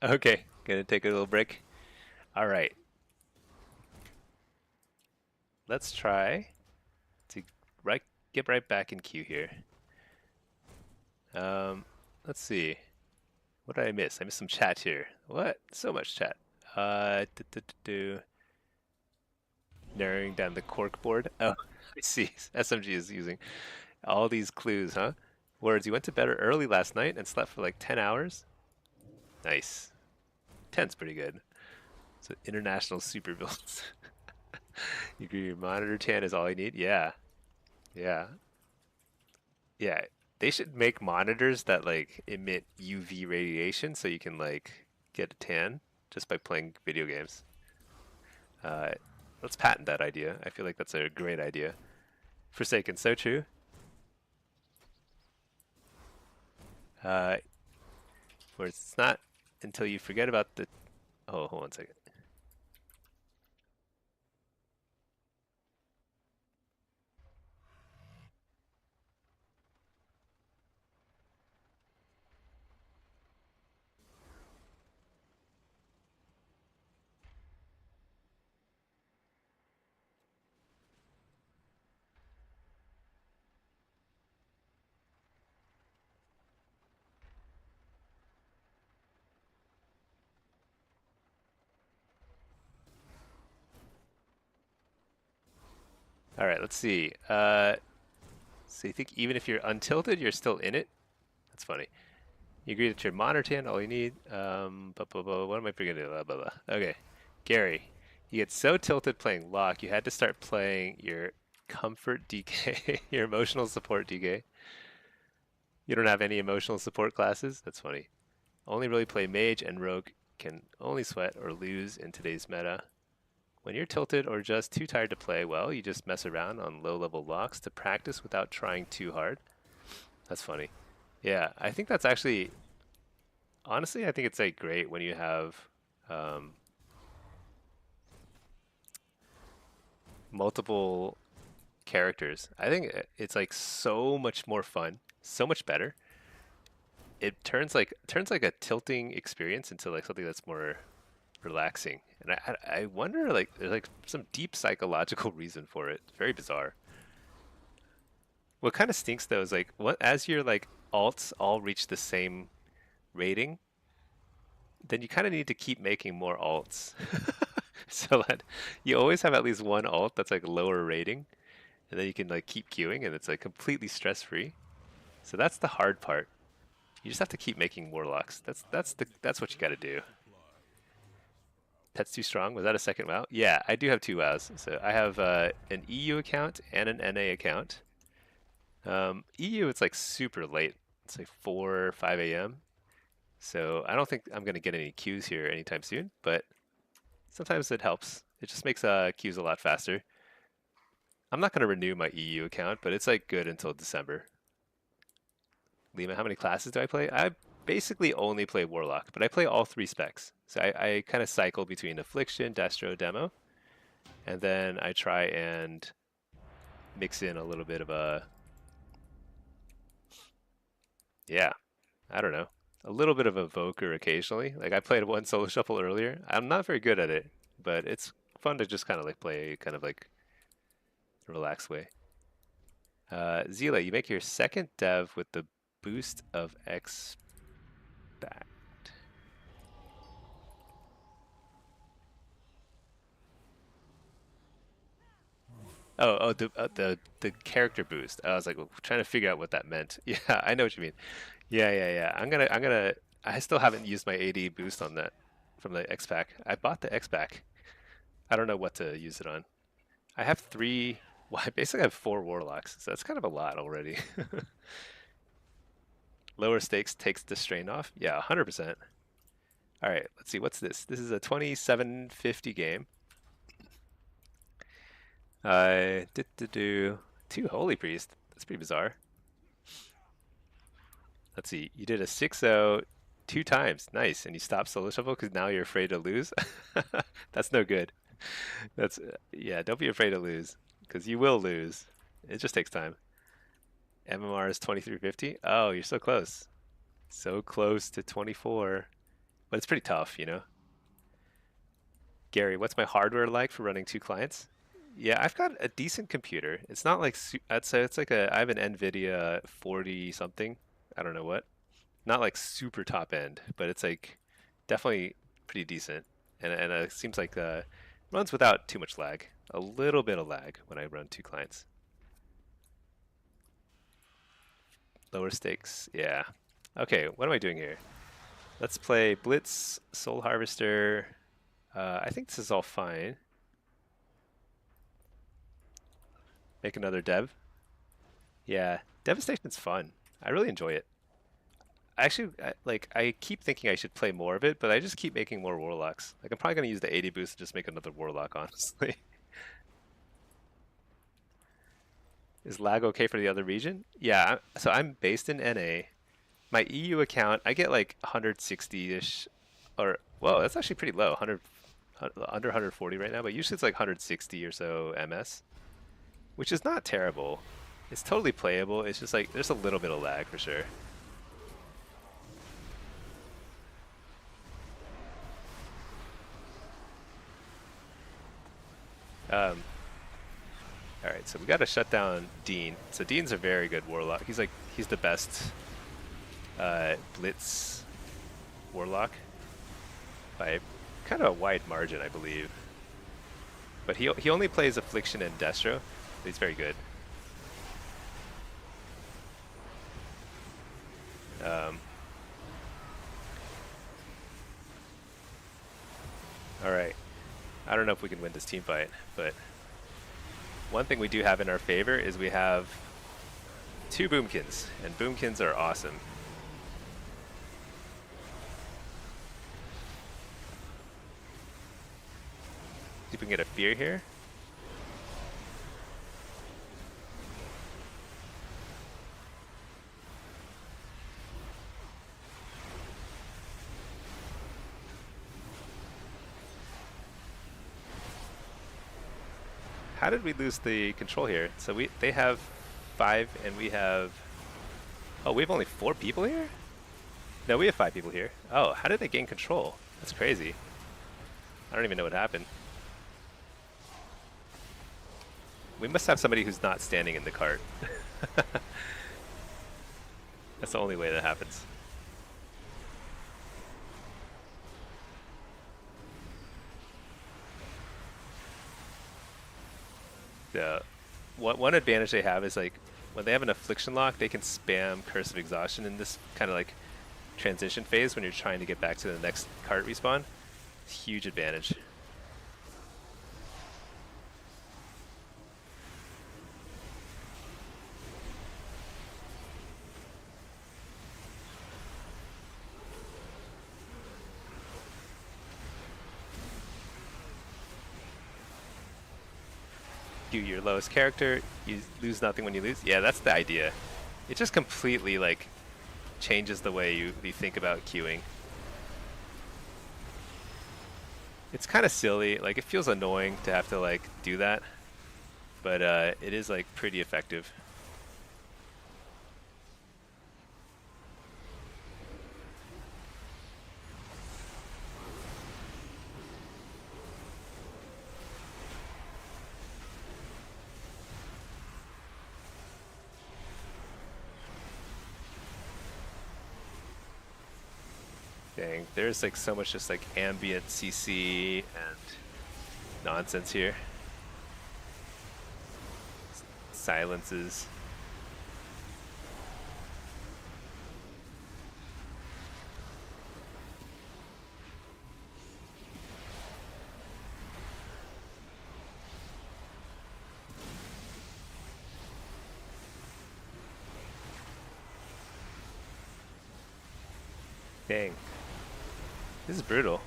S1: Okay. Gonna take a little break. All right. Let's try to get right back in queue here. Let's see. What did I miss? I missed some chat here. What? So much chat. Narrowing down the cork board. Oh, I see. SMG is using all these clues, huh? Words, you went to bed early last night and slept for like 10 hours? Nice. 10's pretty good. So international super builds. You agree your monitor tan is all you need? Yeah. Yeah. Yeah. They should make monitors that like emit UV radiation so you can like get a tan just by playing video games. Uh, let's patent that idea. I feel like that's a great idea. Forsaken, so true. Uh, where it's not until you forget about the. Oh, hold on a second. All right, let's see. So you think even if you're untilted, you're still in it? That's funny. You agree that your monitor tan, all you need. What am I forgetting? Blah, blah, blah. Okay, Gary, you get so tilted playing Lock, you had to start playing your comfort DK, your emotional support DK. You don't have any emotional support classes? That's funny. Only really play mage and rogue can only sweat or lose in today's meta. When you're tilted or just too tired to play well, you just mess around on low level locks to practice without trying too hard. That's funny. Yeah, I think that's actually, honestly, I think it's like great when you have um, multiple characters. I think it's like so much more fun, so much better. It turns like a tilting experience into like something that's more relaxing. And I wonder like there's like some deep psychological reason for it. Very bizarre. What kind of stinks though is like what as your like alts all reach the same rating, then you kind of need to keep making more alts. So that you always have at least one alt that's like lower rating, and then you can like keep queuing and it's like completely stress free. So that's the hard part. You just have to keep making warlocks. That's what you got to do. Pet's too strong. Was that a second WoW? Yeah, I do have two WoWs. So I have an EU account and an NA account. EU, it's like super late. It's like 4 or 5 a.m. So I don't think I'm going to get any queues here anytime soon, but sometimes it helps. It just makes queues a lot faster. I'm not going to renew my EU account, but it's like good until December. Lima, how many classes do I play? I basically only play Warlock, but I play all three specs. So I kind of cycle between Affliction, Destro, Demo, and then I try and mix in a little bit of a, yeah, I don't know, a little bit of Evoker occasionally. Like I played one Solo Shuffle earlier. I'm not very good at it, but it's fun to just kind of like play kind of like a relaxed way. Zila, you make your second dev with the boost of X back. The character boost. I was like trying to figure out what that meant. Yeah, I know what you mean. Yeah. I'm gonna. I still haven't used my AD boost on that from the X pack. I bought the X pack. I don't know what to use it on. I have three. Well, I basically have four warlocks, so that's kind of a lot already. Lower stakes takes the strain off. Yeah, 100%. All right, let's see. What's this? This is a 2750 game. Two Holy Priest. That's pretty bizarre. Let's see. You did a 6-0 two times. Nice. And you stopped solo shuffle because now you're afraid to lose. That's no good. That's yeah. Don't be afraid to lose because you will lose. It just takes time. MMR is 2350. Oh, you're so close. So close to 24. But it's pretty tough, you know. Gary, what's my hardware like for running two clients? Yeah, I've got a decent computer. It's not like I'd say it's like I have an NVIDIA 40 something. I don't know what. Not like super top end, but it's like definitely pretty decent. And it seems like runs without too much lag. A little bit of lag when I run two clients. Lower stakes, yeah. Okay, what am I doing here? Let's play Blitz, Soul Harvester. I think this is all fine. Make another Dev. Yeah, Devastation's fun. I really enjoy it. Actually, I keep thinking I should play more of it, but I just keep making more warlocks. Like I'm probably gonna use the 80 boost and just make another warlock, honestly. Is lag okay for the other region? Yeah, so I'm based in NA. My EU account, I get like 160-ish, or whoa, that's actually pretty low. 100, under 140 right now, but usually it's like 160 or so MS, which is not terrible. It's totally playable. It's just like there's a little bit of lag for sure. Um, all right, so we got to shut down Dean. So Dean's a very good warlock. He's the best Blitz warlock by kind of a wide margin, I believe. But he only plays Affliction and Destro. But he's very good. All right. I don't know if we can win this team fight, but one thing we do have in our favor is we have 2 boomkins, and boomkins are awesome. See if we can get a fear here. How did we lose the control here? So they have 5 and we have... Oh, we have only 4 people here? No, we have 5 people here. Oh, how did they gain control? That's crazy. I don't even know what happened. We must have somebody who's not standing in the cart. That's the only way that happens. One advantage they have is like when they have an affliction lock, they can spam Curse of Exhaustion in this kind of like transition phase when you're trying to get back to the next cart respawn. Huge advantage. Do your lowest character, you lose nothing when you lose. Yeah, that's the idea. It just completely like changes the way you think about queuing. It's kind of silly, like it feels annoying to have to like do that, but it is like pretty effective. Dang, there's like so much just like ambient CC and nonsense here. Silences. Dang. This is brutal.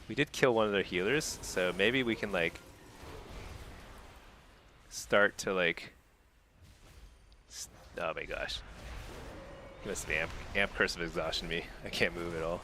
S1: We did kill one of their healers, so maybe we can like start to like... Oh my gosh. He must amp Curse of Exhaustion me. I can't move at all.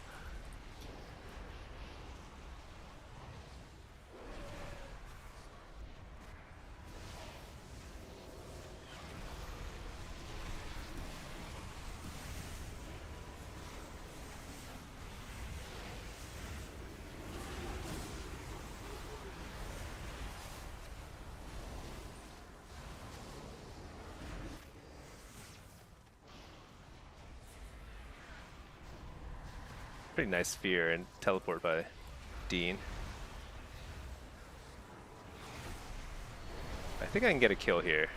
S1: Pretty nice sphere and teleport by Dean. I think I can get a kill here.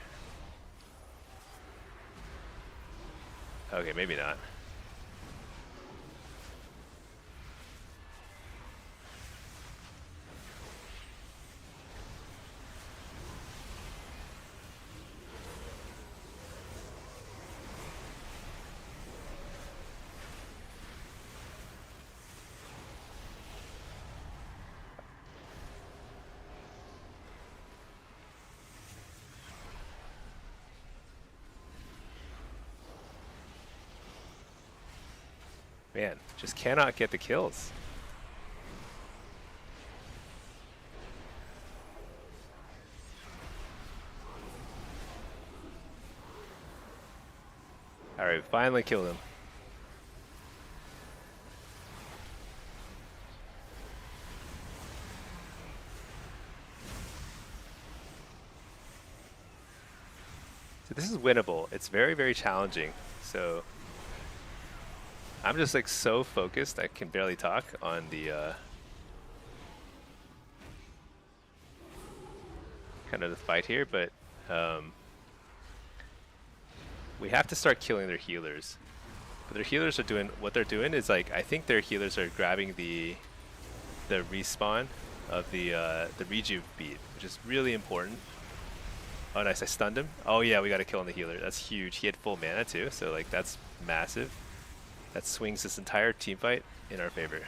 S1: Okay, maybe not. Man, just cannot get the kills. Alright, finally killed him. So this is winnable. It's very, very challenging. So I'm just like so focused I can barely talk on the kind of the fight here, but we have to start killing their healers. But their healers are doing what they're doing is like I think their healers are grabbing the respawn of the rejuve beat, which is really important. Oh, nice! I stunned him. Oh yeah, we got a kill on the healer. That's huge. He had full mana too, so like that's massive. That swings this entire team fight in our favor.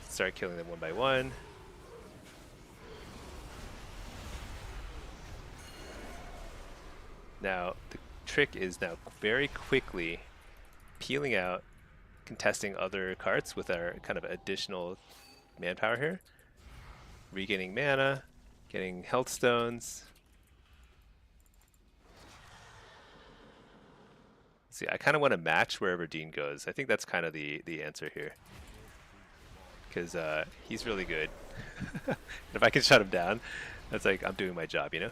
S1: Start killing them one by one. Now the trick is now very quickly peeling out, contesting other carts with our kind of additional manpower here. Regaining mana, getting health stones. See, I kind of want to match wherever Dean goes. I think that's kind of the answer here. Because he's really good. If I can shut him down, that's like I'm doing my job, you know?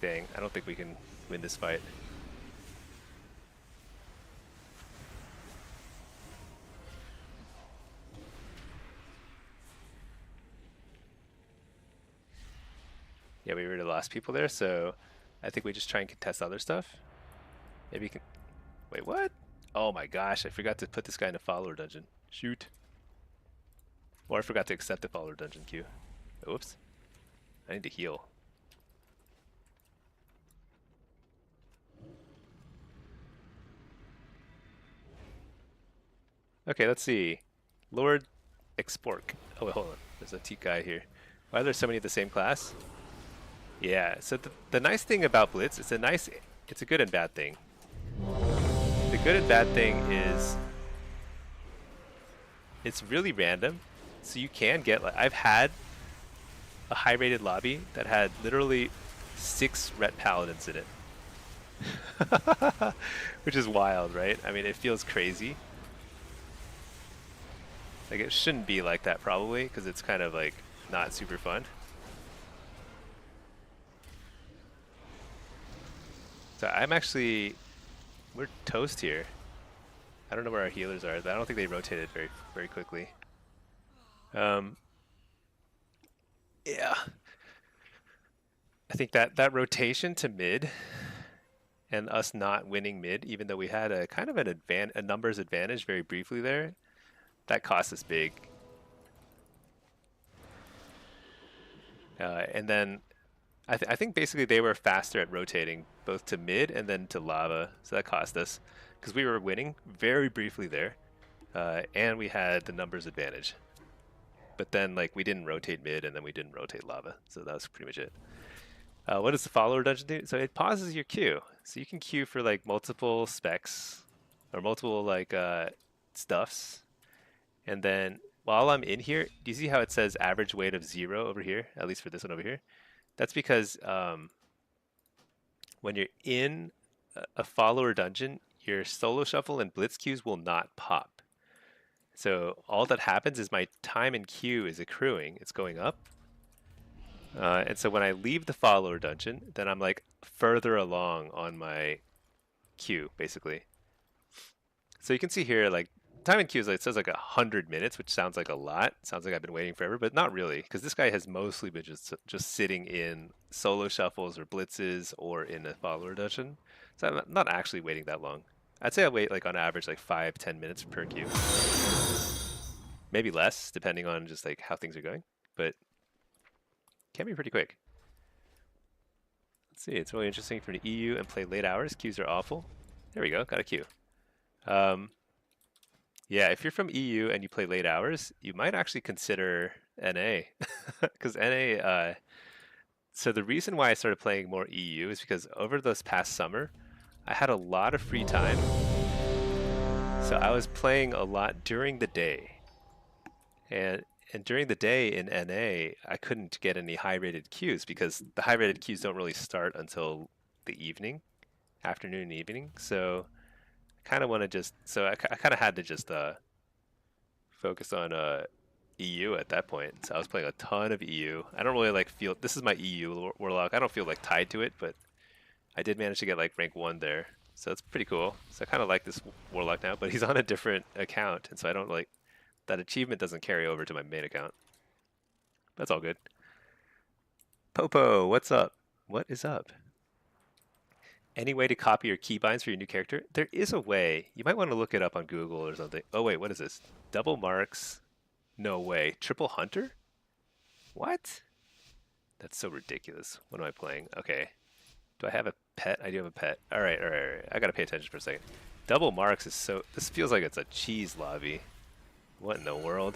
S1: Dang, I don't think we can win this fight. Yeah, we already lost people there, so I think we just try and contest other stuff. Maybe you can... Wait, what? Oh my gosh, I forgot to put this guy in a follower dungeon. Shoot. Or I forgot to accept the follower dungeon queue. Oops. I need to heal. Okay, let's see. Lord Expork. Oh, wait, hold on. There's a T guy here. Why are there so many of the same class? Yeah, so the nice thing about Blitz, it's a good and bad thing. The good and bad thing is it's really random. So you can get, like, I've had a high rated lobby that had literally 6 Ret Paladins in it. Which is wild, right? I mean, it feels crazy. Like, it shouldn't be like that probably, because it's kind of like not super fun. So we're toast here. I don't know where our healers are, but I don't think they rotated very quickly. Yeah. I think that rotation to mid and us not winning mid, even though we had a kind of a numbers advantage very briefly there, that cost us big. And then I think basically they were faster at rotating both to mid and then to lava, so that cost us because we were winning very briefly there, and we had the numbers advantage. But then like we didn't rotate mid and then we didn't rotate lava, so that was pretty much it. What does the follower dungeon do? So it pauses your queue, so you can queue for like multiple specs or multiple like stuffs, and then while I'm in here, do you see how it says average weight of 0 over here? At least for this one over here. That's because when you're in a follower dungeon, your solo shuffle and blitz queues will not pop. So all that happens is my time in queue is accruing. It's going up. And so when I leave the follower dungeon, then I'm like further along on my queue, basically. So you can see here, like, time in queue is like, it says like 100 minutes, which sounds like a lot. Sounds like I've been waiting forever, but not really, because this guy has mostly been just sitting in solo shuffles or blitzes or in a follower dungeon. So I'm not actually waiting that long. I'd say I wait like on average like 5-10 minutes per queue, maybe less depending on just like how things are going, but can be pretty quick. Let's see, it's really interesting for the EU and play late hours. Queues are awful. There we go, got a queue. Yeah, if you're from EU and you play late hours, you might actually consider NA. Because NA, so the reason why I started playing more EU is because over this past summer, I had a lot of free time. So I was playing a lot during the day. And during the day in NA, I couldn't get any high-rated queues because the high-rated queues don't really start until the evening, afternoon and evening. So kind of want to just I kind of had to just focus on EU at that point. So I was playing a ton of EU. I don't really like this is my EU Warlock. I don't feel like tied to it, but I did manage to get like rank 1 there. So it's pretty cool. So I kind of like this Warlock now, but he's on a different account, and so I don't like that achievement doesn't carry over to my main account. That's all good. Popo, what's up? What is up? Any way to copy your keybinds for your new character? There is a way. You might want to look it up on Google or something. Oh wait, what is this? Double marks? No way. Triple hunter? What? That's so ridiculous. What am I playing? Okay. Do I have a pet? I do have a pet. All right, all right, all right. I gotta pay attention for a second. Double marks is so. This feels like it's a cheese lobby. What in the world?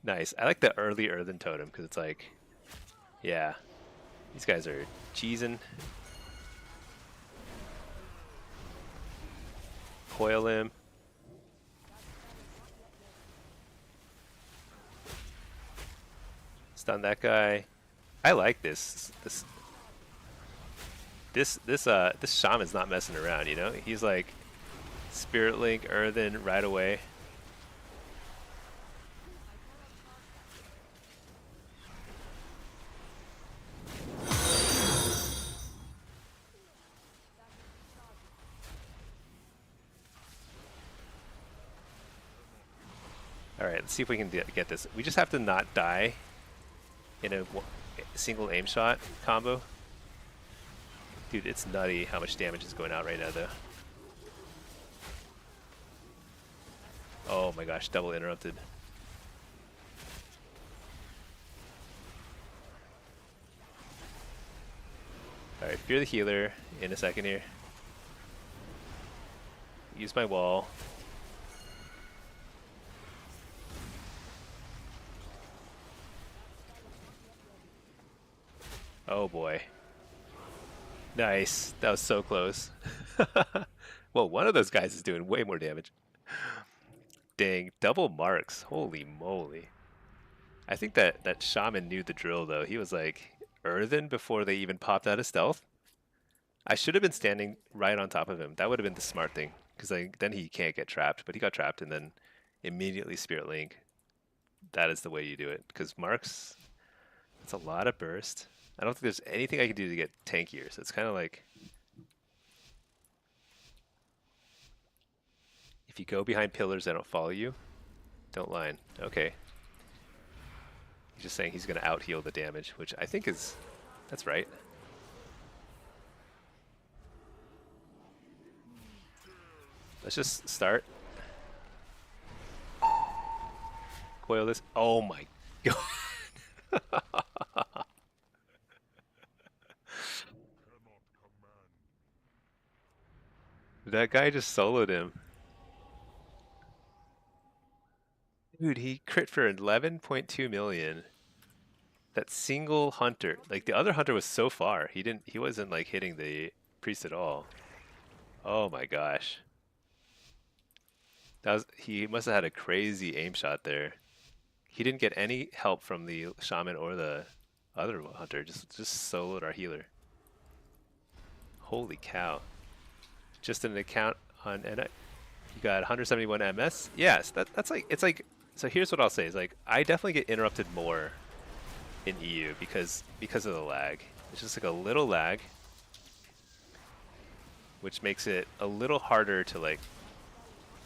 S1: Nice. I like the early earthen totem because it's like, yeah, these guys are cheesing. Coil him. Stun that guy. I like this. This shaman's not messing around. You know, he's like Spirit Link, Earthen right away. All right, let's see if we can get this. We just have to not die in a single aim shot combo. Dude, it's nutty how much damage is going out right now, though. Oh my gosh, double interrupted. Alright, fear the healer in a second here. Use my wall. Oh boy. Nice. That was so close. Well, one of those guys is doing way more damage. Dang, double marks. Holy moly. I think that shaman knew the drill, though. He was like, Earthen before they even popped out of stealth. I should have been standing right on top of him. That would have been the smart thing. Because then he can't get trapped. But he got trapped and then immediately Spirit Link. That is the way you do it. Because marks, that's a lot of burst. I don't think there's anything I can do to get tankier. So it's kind of like, if you go behind pillars that don't follow you, don't line. Okay. He's just saying he's going to out-heal the damage, which I think is, that's right. Let's just start. Coil this. Oh my god. That guy just soloed him. Dude, he crit for 11.2 million. That single hunter, like the other hunter was so far. He wasn't like hitting the priest at all. Oh my gosh. He must have had a crazy aim shot there. He didn't get any help from the shaman or the other hunter. Just soloed our healer. Holy cow. Just an account on and you got 171 MS. Yes, that's like it's like so here's what I'll say is like I definitely get interrupted more in EU because of the lag. It's just like a little lag which makes it a little harder to like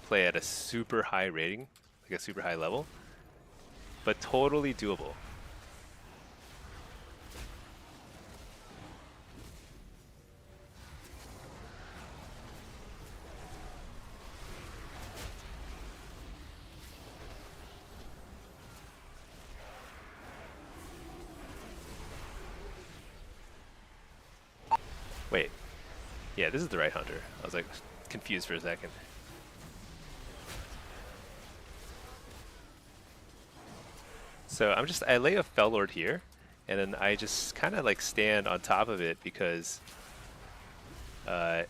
S1: play at a super high rating, like a super high level, but totally doable. Wait. Yeah, this is the right hunter. I was like confused for a second. So I lay a Fell Lord here, and then I just kind of like stand on top of it because at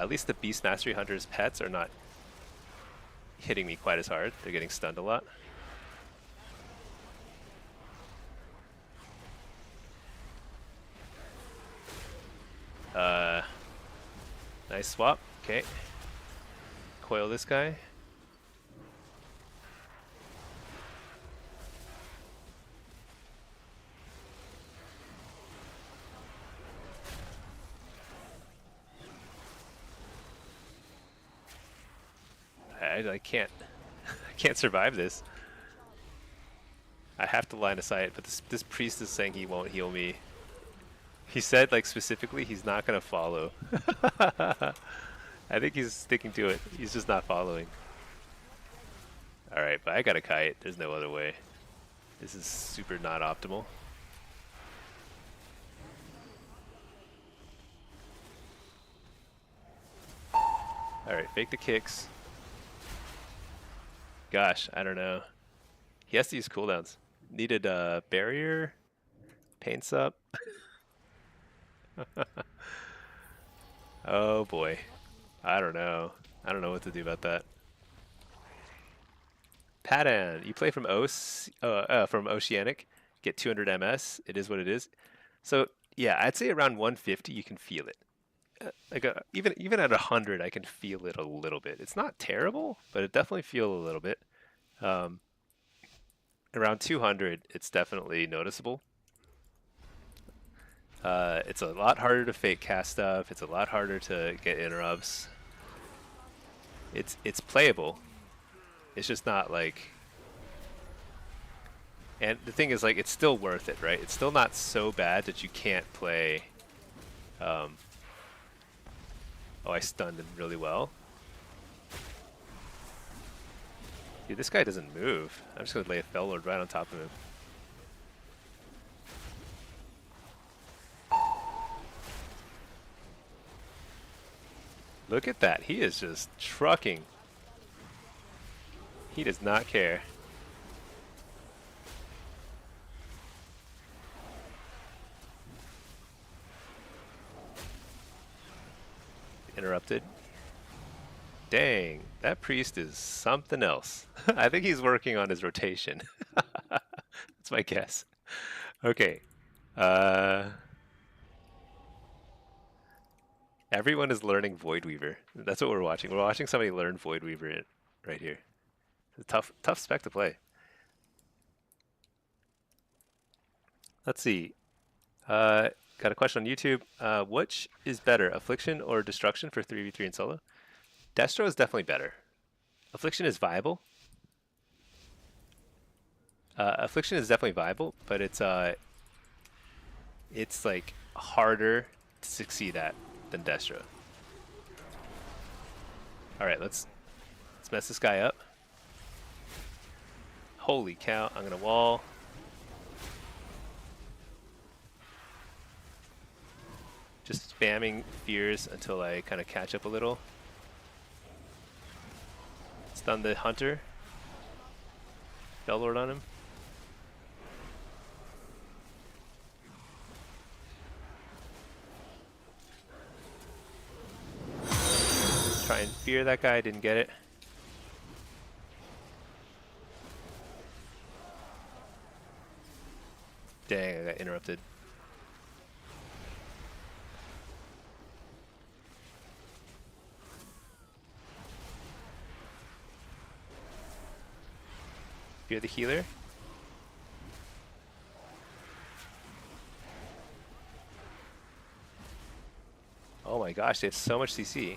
S1: least the Beast Mastery Hunter's pets are not hitting me quite as hard. They're getting stunned a lot. Nice swap. Okay. Coil this guy. I can't I can't survive this. I have to line of sight, but this priest is saying he won't heal me. He said, like, specifically he's not gonna follow. I think he's sticking to it. He's just not following. Alright, but I got a kite. There's no other way. This is super not optimal. Alright, fake the kicks. Gosh, I don't know. He has to use cooldowns. Needed a barrier. Paints up. Oh boy. I don't know. I don't know what to do about that. Padan, you play from from Oceanic, get 200 MS. It is what it is. So yeah, I'd say around 150 you can feel it. Even at 100, I can feel it a little bit. It's not terrible, but it definitely feel a little bit. Around 200, it's definitely noticeable. It's a lot harder to fake cast stuff. It's a lot harder to get interrupts. It's playable. It's just not like. And the thing is, like, it's still worth it, right? It's still not so bad that you can't play. Oh, I stunned him really well. Dude, this guy doesn't move. I'm just gonna lay a Fell Lord right on top of him. Look at that. He is just trucking. He does not care. Interrupted. Dang, that priest is something else. I think he's working on his rotation. That's my guess. Okay. Everyone is learning Void Weaver. That's what we're watching. We're watching somebody learn Void Weaver right here. It's a tough spec to play. Let's see. Got a question on YouTube. Which is better, Affliction or Destruction for 3v3 in solo? Destro is definitely better. Affliction is viable. Affliction is definitely viable, but it's like harder to succeed at than Destro. All right, let's mess this guy up. Holy cow! I'm gonna wall. Just spamming fears until I kind of catch up a little. Stun the hunter. Fell Lord on him. Try and fear that guy, didn't get it. Dang, I got interrupted. Fear the healer. Oh my gosh, they have so much CC.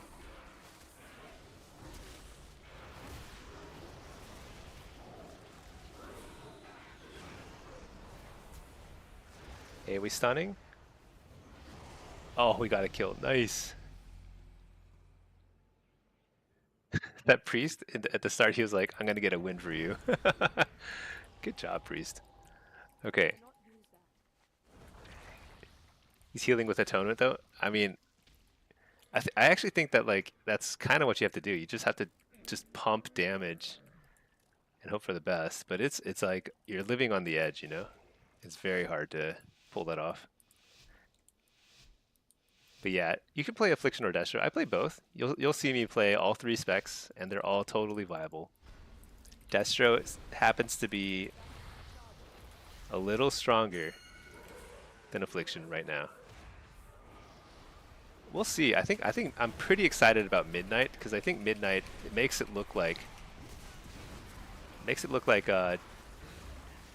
S1: Hey, are we stunning? Oh, we got it killed. Nice. That priest at the start, he was like, I'm gonna get a win for you. Good job, priest. Okay. He's healing with Atonement though. I mean, I actually think that, like, that's kind of what you have to do. You just have to just pump damage and hope for the best. But it's like you're living on the edge, you know? It's very hard to pull that off. But yeah, you can play Affliction or Destro. I play both. You'll see me play all three specs, and they're all totally viable. Destro happens to be a little stronger than Affliction right now. We'll see. I think I'm pretty excited about Midnight, because I think Midnight, it makes it look like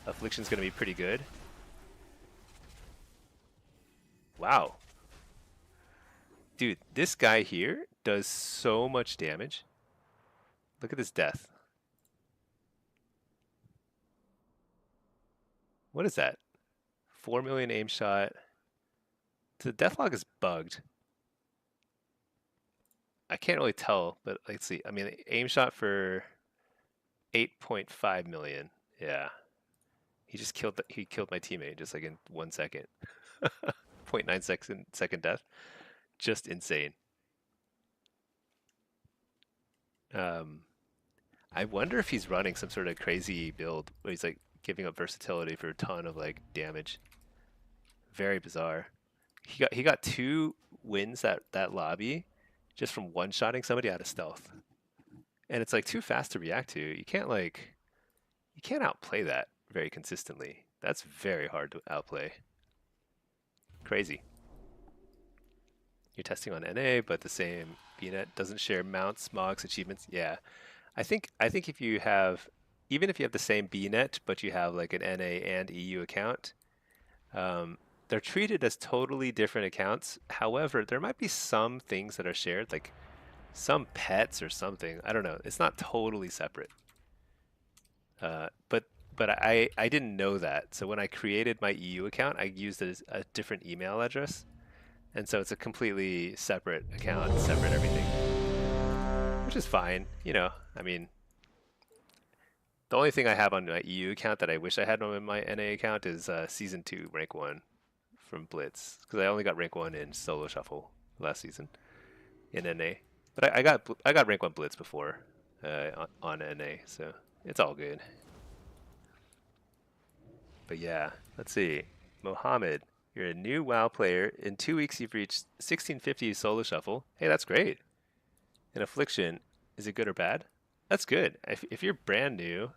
S1: Affliction's gonna be pretty good. Wow. Dude, this guy here does so much damage. Look at this death. What is that? 4 million aim shot. The death log is bugged. I can't really tell, but let's see. I mean, aim shot for 8.5 million. Yeah. He just killed he killed my teammate just like in 1 second. 0.9 second death. Just insane. I wonder if he's running some sort of crazy build where he's like giving up versatility for a ton of like damage. Very bizarre. He got 2 wins that lobby just from one-shotting somebody out of stealth. And it's like too fast to react to. You can't outplay that very consistently. That's very hard to outplay. Crazy. You're testing on NA, but the same BNet doesn't share mounts, mogs, achievements. Yeah. I think if you have, even if you have the same BNet, but you have like an NA and EU account, they're treated as totally different accounts. However, there might be some things that are shared, like some pets or something. I don't know. It's not totally separate. But I didn't know that. So when I created my EU account, I used a different email address, and so it's a completely separate account, separate everything, which is fine. I mean, the only thing I have on my EU account that I wish I had on my NA account is Season 2 Rank 1 from Blitz, because I only got Rank 1 in Solo Shuffle last season in NA. But I got Rank 1 Blitz before on NA, so it's all good. But yeah, let's see. Mohammed, you're a new WoW player. In 2 weeks, you've reached 1650 Solo Shuffle. Hey, that's great. An affliction, is it good or bad? That's good. If you're brand new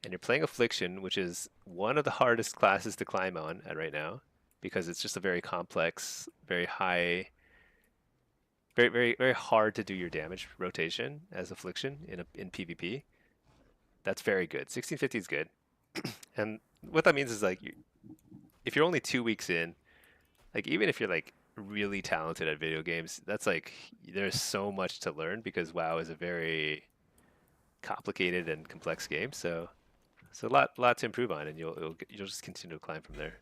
S1: and you're playing affliction, which is one of the hardest classes to climb on right now, because it's just a very complex, very high, very very very hard to do your damage rotation as affliction in PvP. That's very good. 1650 is good, and what that means is like if you're only 2 weeks in, like even if you're like really talented at video games, that's like there's so much to learn because WoW is a very complicated and complex game. So a lot to improve on, and you'll just continue to climb from there.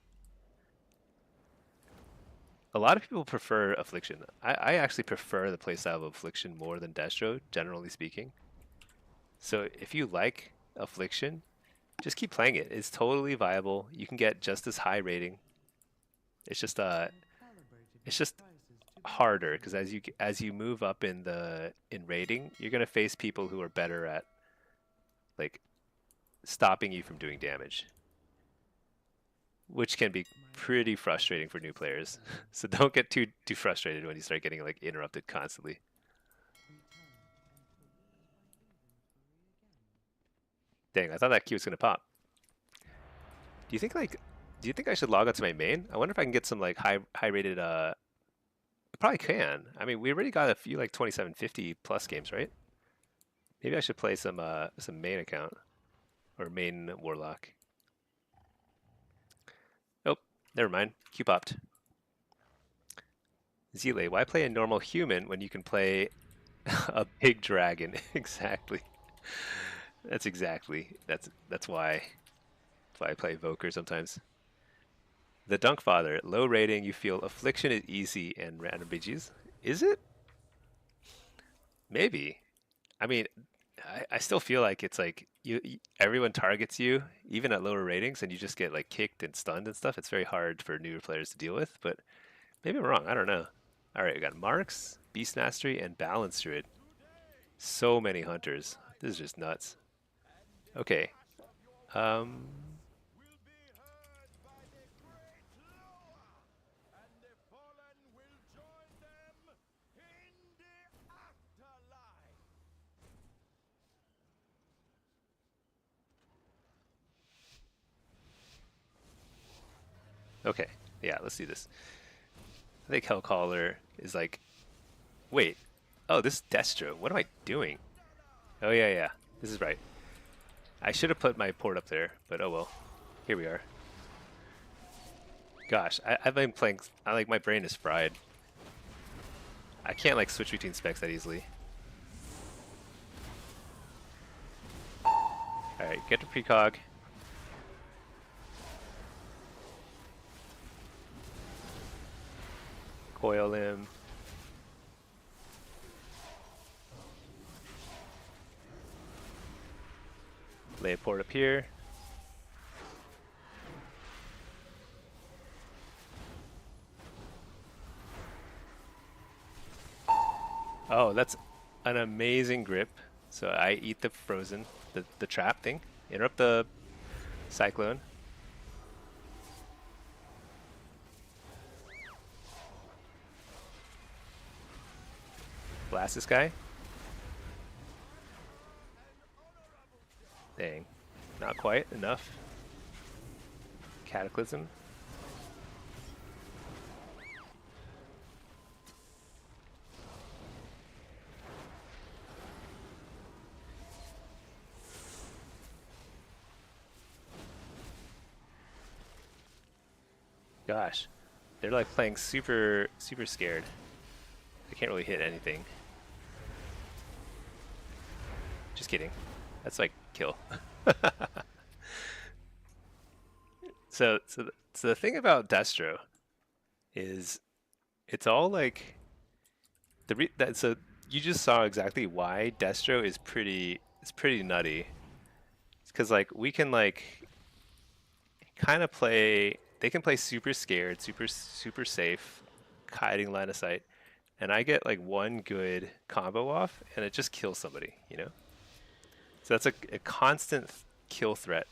S1: A lot of people prefer affliction. I actually prefer the playstyle of affliction more than destro, generally speaking. So if you like affliction, just keep playing it. It's totally viable. You can get just as high rating. It's just harder because as you move up in rating, you're gonna face people who are better at like stopping you from doing damage, which can be pretty frustrating for new players. So don't get too frustrated when you start getting like interrupted constantly. Dang, I thought that Q was gonna pop. Do you think like do you think I should log out to my main? I wonder if I can get some like high rated I probably can. I mean, we already got a few like 2750 plus games, right? Maybe I should play some main account or main Warlock. Oh, never mind. Q popped. Zile, why play a normal human when you can play a big dragon? Exactly. That's why I play Evoker sometimes. The Dunk Father, low rating, you feel affliction is easy and random BGs. Is it? Maybe. I mean, I still feel like it's like everyone targets you even at lower ratings and you just get like kicked and stunned and stuff. It's very hard for newer players to deal with, but maybe I'm wrong. I don't know. All right, we got Marks, Beast Mastery, and Balance Druid. So many hunters. This is just nuts. Okay. Um, okay. Yeah, let's do this. I think Hellcaller is like, wait. Oh, this is Destro. What am I doing? Oh, yeah, yeah. This is right. I should have put my port up there, but oh well. Here we are. Gosh, I've been playing. My brain is fried. I can't like switch between specs that easily. Alright, get to precog. Coil him. Lay a port up here. Oh, that's an amazing grip. So I eat the frozen, the trap thing. Interrupt the cyclone. Blast this guy. Dang. Not quite enough. Cataclysm. Gosh. They're like playing super scared. They can't really hit anything. Just kidding. That's like kill. So the thing about Destro is it's all like so you just saw exactly why Destro is pretty nutty. It's because like we can like kind of play. They can play super scared, super safe, hiding line of sight, and I get like one good combo off, and it just kills somebody. You know. So that's a constant kill threat.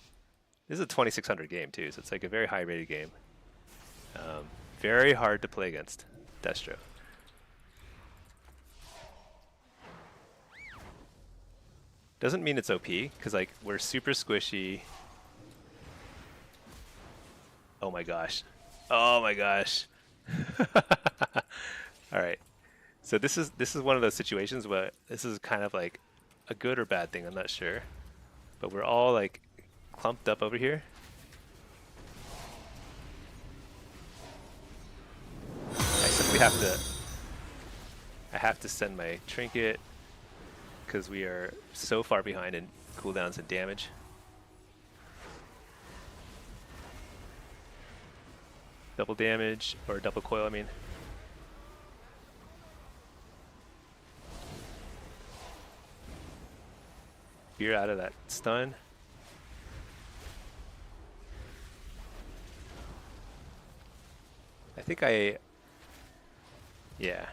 S1: This is a 2600 game too, so it's like a very high rated game. Very hard to play against Destro. Doesn't mean it's OP, because like we're super squishy. Oh my gosh. Oh my gosh. Alright. So this is one of those situations where this is kind of like a good or bad thing, I'm not sure. But we're all like clumped up over here. I simply have to send my trinket because we are so far behind in cooldowns and damage. Double damage, or double coil, I mean. Veer out of that stun. I think yeah.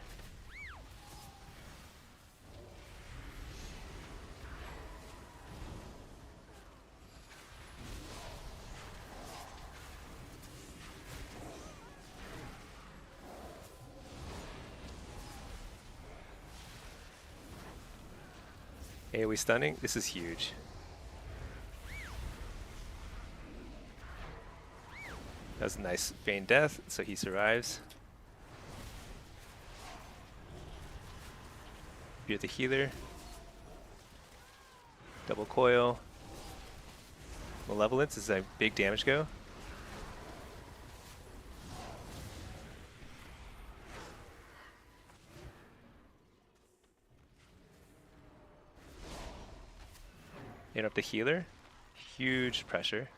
S1: AoE stunning, this is huge. That was a nice feign death, so he survives. You're the healer. Double coil. Malevolence is a big damage go. Interrupt the healer. Huge pressure.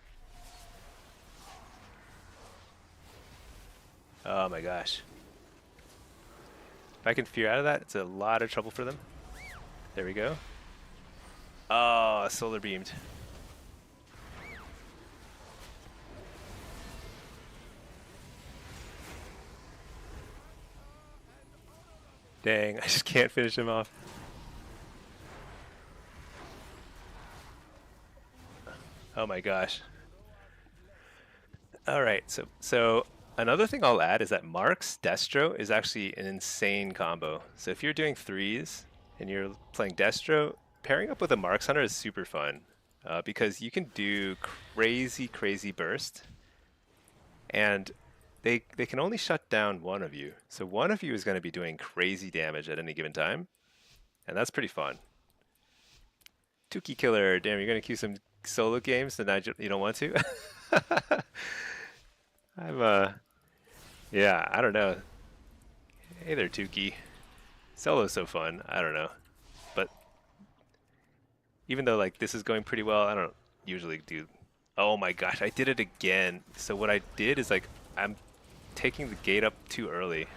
S1: Oh my gosh. If I can fear out of that, it's a lot of trouble for them. There we go. Oh, solar beamed. Dang, I just can't finish him off. Oh my gosh. Alright, so another thing I'll add is that Mark's Destro is actually an insane combo. So if you're doing threes and you're playing Destro, pairing up with a Marks Hunter is super fun because you can do crazy burst, and they can only shut down one of you. So one of you is going to be doing crazy damage at any given time, and that's pretty fun. Tuki Killer, damn, you're going to queue some solo games and you don't want to? Yeah, I don't know. Hey there, Tuki. Solo's so fun. I don't know, but even though like this is going pretty well, I don't usually do. Oh my gosh, I did it again. So what I did is like I'm taking the gate up too early,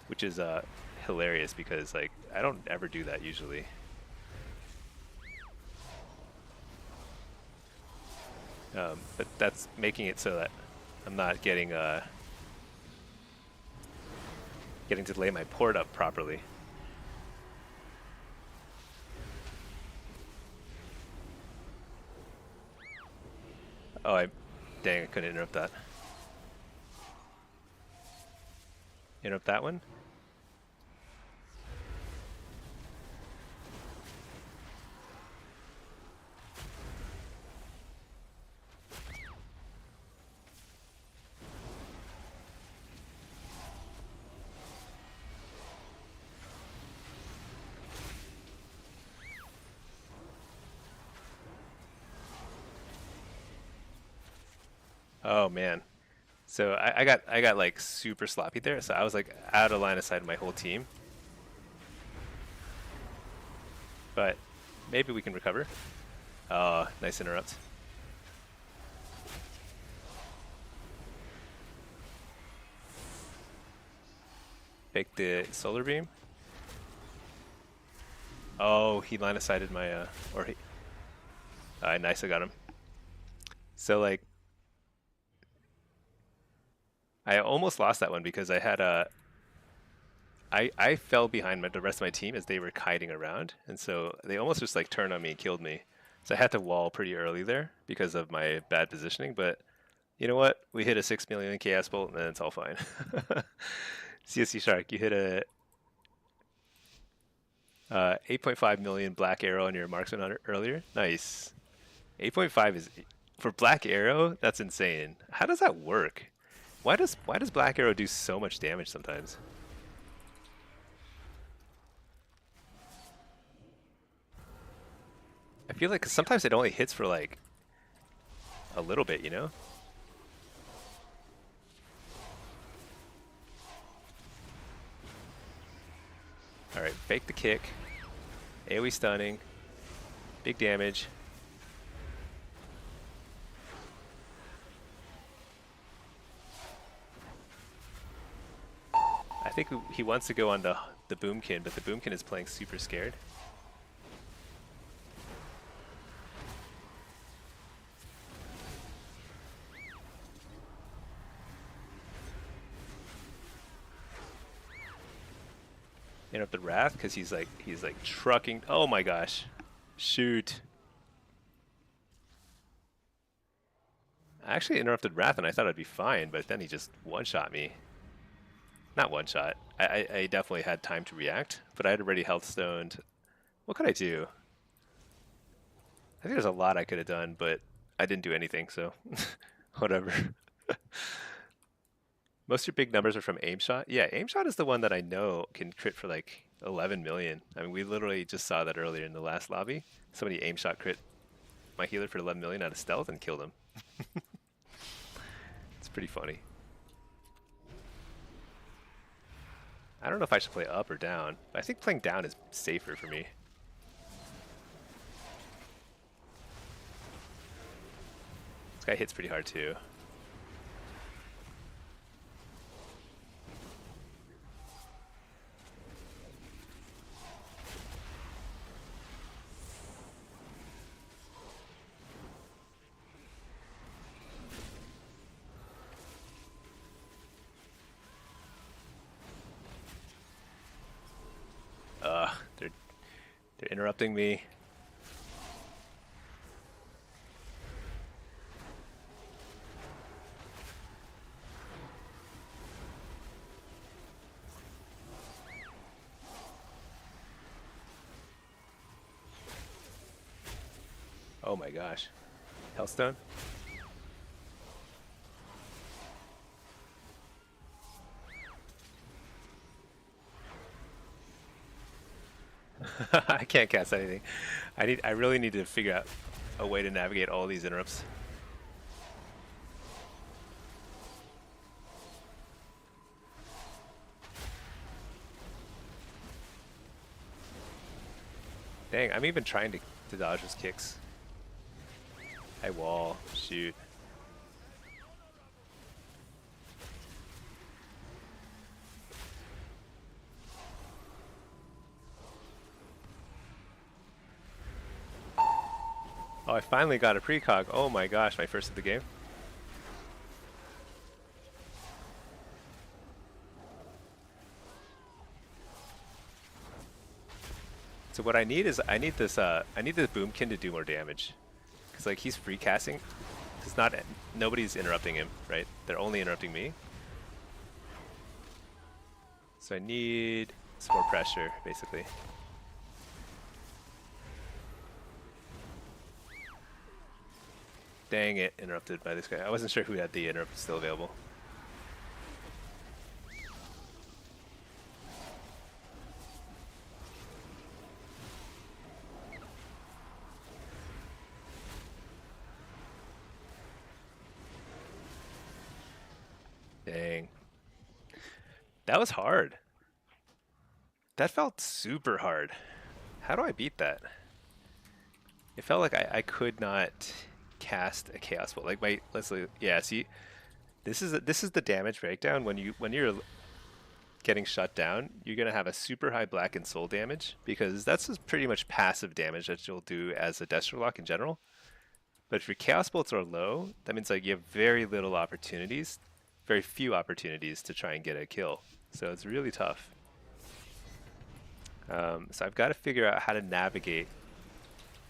S1: which is hilarious because like I don't ever do that usually. But that's making it so that I'm not getting to lay my port up properly. Oh, dang, I couldn't interrupt that. Interrupt that one? Oh man. So I got like super sloppy there. So I was like out of line of sight of my whole team. But maybe we can recover. Oh, nice interrupt. Fake the solar beam. Oh, he line of sighted my or he. Nice, I got him. So like I almost lost that one because I had a I fell behind the rest of my team as they were kiting around, and so they almost just like turned on me and killed me. So I had to wall pretty early there because of my bad positioning. But you know what? We hit a 6 million chaos bolt, and then it's all fine. CSC Shark, you hit a 8.5 million black arrow on your marksman earlier. Nice. 8.5 is for black arrow. That's insane. How does that work? Why does black arrow do so much damage sometimes? I feel like sometimes it only hits for like a little bit, you know? Alright, fake the kick. AoE stunning. Big damage. I think he wants to go on the Boomkin, but the Boomkin is playing super scared. Interrupt the Wrath because he's like trucking. Oh my gosh, shoot! I actually interrupted Wrath and I thought I'd be fine, but then he just one-shot me. Not one-shot. I definitely had time to react, but I had already health stoned. What could I do? I think there's a lot I could have done, but I didn't do anything, so whatever. Most of your big numbers are from aim shot. Yeah, aim shot is the one that I know can crit for like 11 million. I mean, we literally just saw that earlier in the last lobby. Somebody aim shot crit my healer for 11 million out of stealth and killed him. It's pretty funny. I don't know if I should play up or down, but I think playing down is safer for me. This guy hits pretty hard too. They're interrupting me. Oh my gosh. Hellstone? I can't cast anything. I really need to figure out a way to navigate all these interrupts. Dang, I'm even trying to dodge his kicks. I wall. Shoot. Oh, I finally got a precog. Oh my gosh, my first of the game. So what I need is I need this boomkin to do more damage. Cause like he's free casting. It's not nobody's interrupting him, right? They're only interrupting me. So I need some more pressure, basically. Dang it, interrupted by this guy. I wasn't sure who had the interrupt still available. Dang. That was hard. That felt super hard. How do I beat that? It felt like I could not cast a chaos bolt. Like yeah, see, this is the damage breakdown. When you're getting shut down, you're gonna have a super high black and soul damage because that's just pretty much passive damage that you'll do as a Destro Lock in general. But if your chaos bolts are low, that means like you have very few opportunities to try and get a kill. So it's really tough. So I've got to figure out how to navigate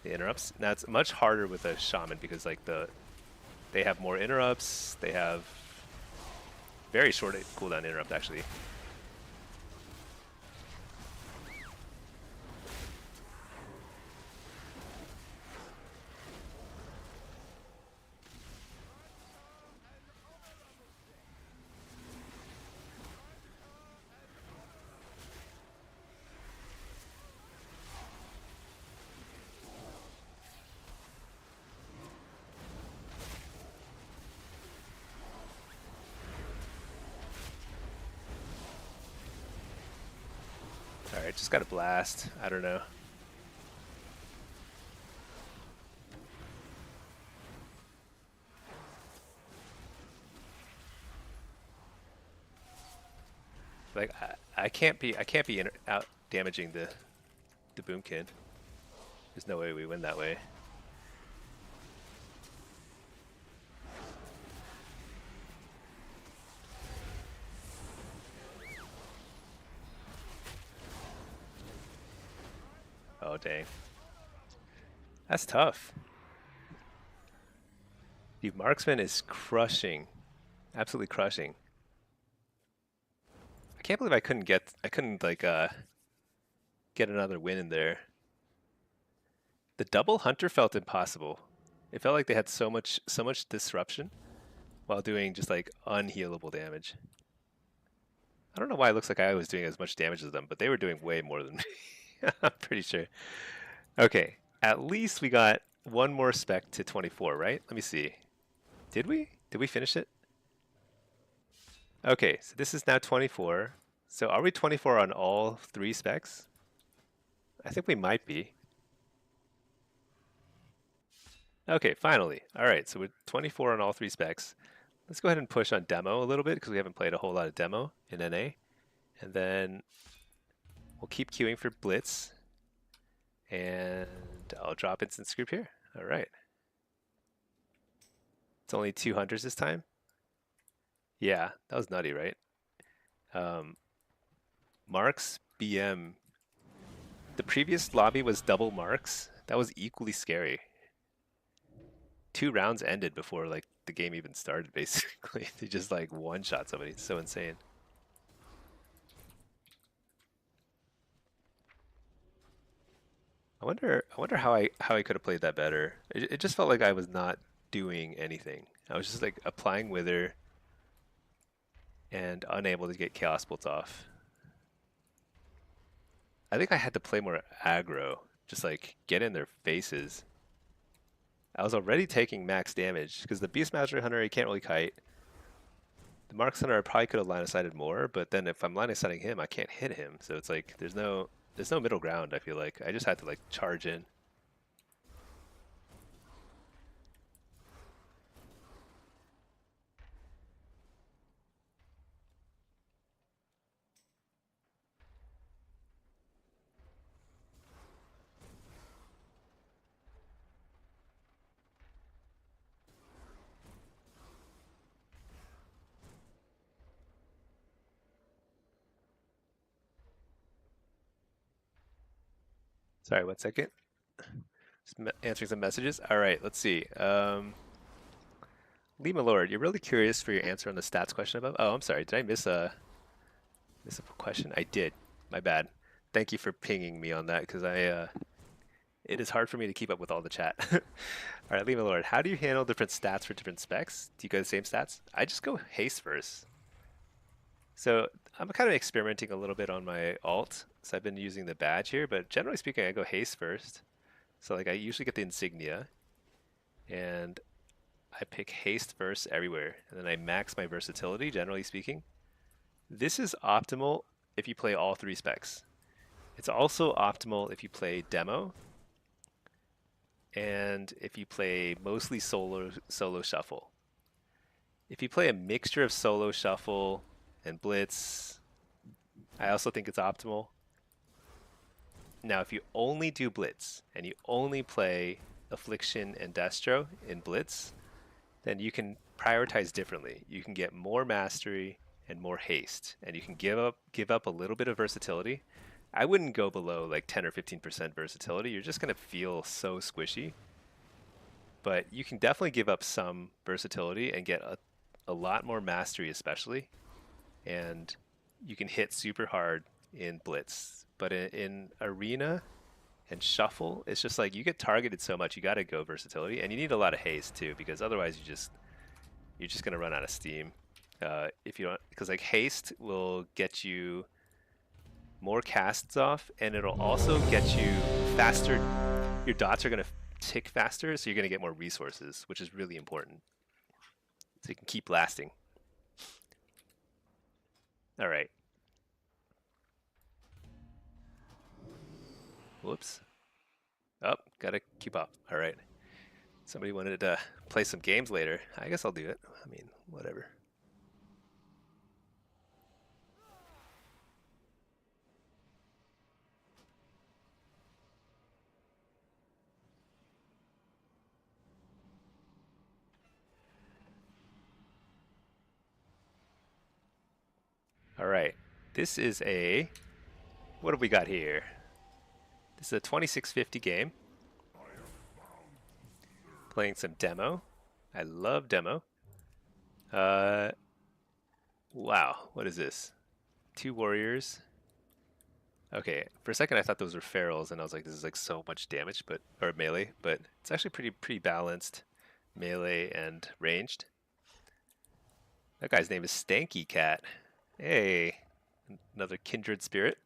S1: the interrupts. Now it's much harder with a shaman because like they have more interrupts. They have very short cooldown interrupt actually. Alright, just got a blast. I don't know. Like I can't be out damaging the boomkin. There's no way we win that way. Oh dang. That's tough. Dude, marksman is crushing. Absolutely crushing. I can't believe I couldn't get another win in there. The double hunter felt impossible. It felt like they had so much disruption while doing just like unhealable damage. I don't know why it looks like I was doing as much damage as them, but they were doing way more than me. I'm pretty sure. Okay, at least we got one more spec to 24, right? Let me see. Did we? Did we finish it? Okay, so this is now 24. So are we 24 on all 3 specs? I think we might be. Okay, finally. All right, so we're 24 on all 3 specs. Let's go ahead and push on demo a little bit because we haven't played a whole lot of demo in NA. And then we'll keep queuing for Blitz. And I'll drop instant scoop here. All right. It's only 2 hunters this time. Yeah, that was nutty, right? Marks, BM. The previous lobby was double Marks. That was equally scary. 2 rounds ended before like the game even started, basically. They just like one-shot somebody. It's so insane. I wonder how I could have played that better. It just felt like I was not doing anything. I was just like applying Wither and unable to get Chaos Bolts off. I think I had to play more aggro, just like get in their faces. I was already taking max damage because the Beastmaster Hunter, he can't really kite. The Marks Hunter, I probably could have line of sighted more, but then if I'm line of sighting him, I can't hit him. So it's like there's no middle ground. I feel like I just had to like charge in. Sorry, 1 second. Just answering some messages. All right, let's see. Lima Lord, you're really curious for your answer on the stats question above. Oh, I'm sorry. Did I miss a question? I did. My bad. Thank you for pinging me on that because it is hard for me to keep up with all the chat. All right, Lima Lord, how do you handle different stats for different specs? Do you go the same stats? I just go haste first. So I'm kind of experimenting a little bit on my alt. So I've been using the badge here, but generally speaking, I go haste first. So like I usually get the insignia, and I pick haste first everywhere, and then I max my versatility, generally speaking. This is optimal if you play all three specs. It's also optimal if you play demo, and if you play mostly solo shuffle. If you play a mixture of solo shuffle and blitz, I also think it's optimal. Now, if you only do blitz and you only play affliction and destro in blitz, then you can prioritize differently. You can get more mastery and more haste, and you can give up a little bit of versatility. I wouldn't go below like 10 or 15% versatility. You're just going to feel so squishy. But you can definitely give up some versatility and get a lot more mastery, especially. And you can hit super hard in blitz. But in arena and shuffle, it's just like you get targeted so much, you got to go versatility, and you need a lot of haste too, because otherwise you're just gonna run out of steam. If you don't, because like haste will get you more casts off, and it'll also get you faster. Your dots are gonna tick faster, so you're gonna get more resources, which is really important. So you can keep lasting. All right. Whoops. Oh, gotta keep up. All right. Somebody wanted to play some games later. I guess I'll do it. I mean, whatever. All right. This is a. What have we got here? This is a 2650 game. Playing some demo. I love demo. Wow. What is this? 2 warriors. Okay. For a second, I thought those were ferals, and I was like, this is like so much damage, or melee. But it's actually pretty balanced, melee and ranged. That guy's name is Stanky Cat. Hey, another kindred spirit.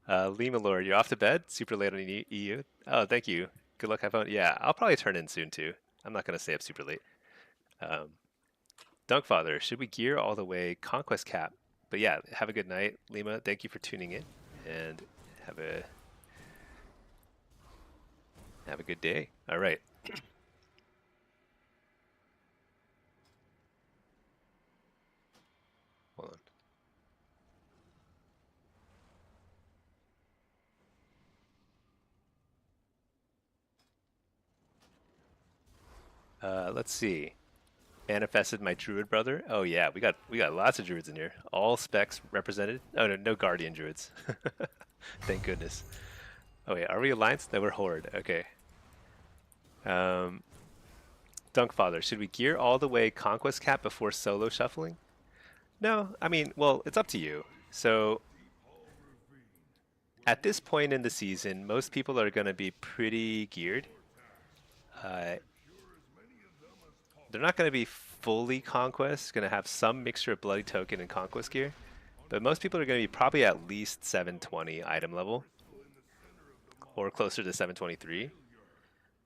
S1: Lima Lord, you're off to bed? Super late on EU? Oh, thank you. Good luck, have fun. Yeah, I'll probably turn in soon too. I'm not going to stay up super late. Dunkfather, should we gear all the way Conquest Cap? But yeah, have a good night, Lima. Thank you for tuning in, and have a good day. All right. Hold on. Let's see. Manifested my druid brother. Oh yeah, we got lots of druids in here. All specs represented. Oh no, no guardian druids. Thank goodness. Oh wait, are we alliance? No, we're horde. Okay. Dunkfather, should we gear all the way Conquest Cap before solo shuffling? No, I mean, well, it's up to you. So at this point in the season, most people are going to be pretty geared. They're not going to be fully Conquest, going to have some mixture of Bloody Token and Conquest gear. But most people are going to be probably at least 720 item level, or closer to 723.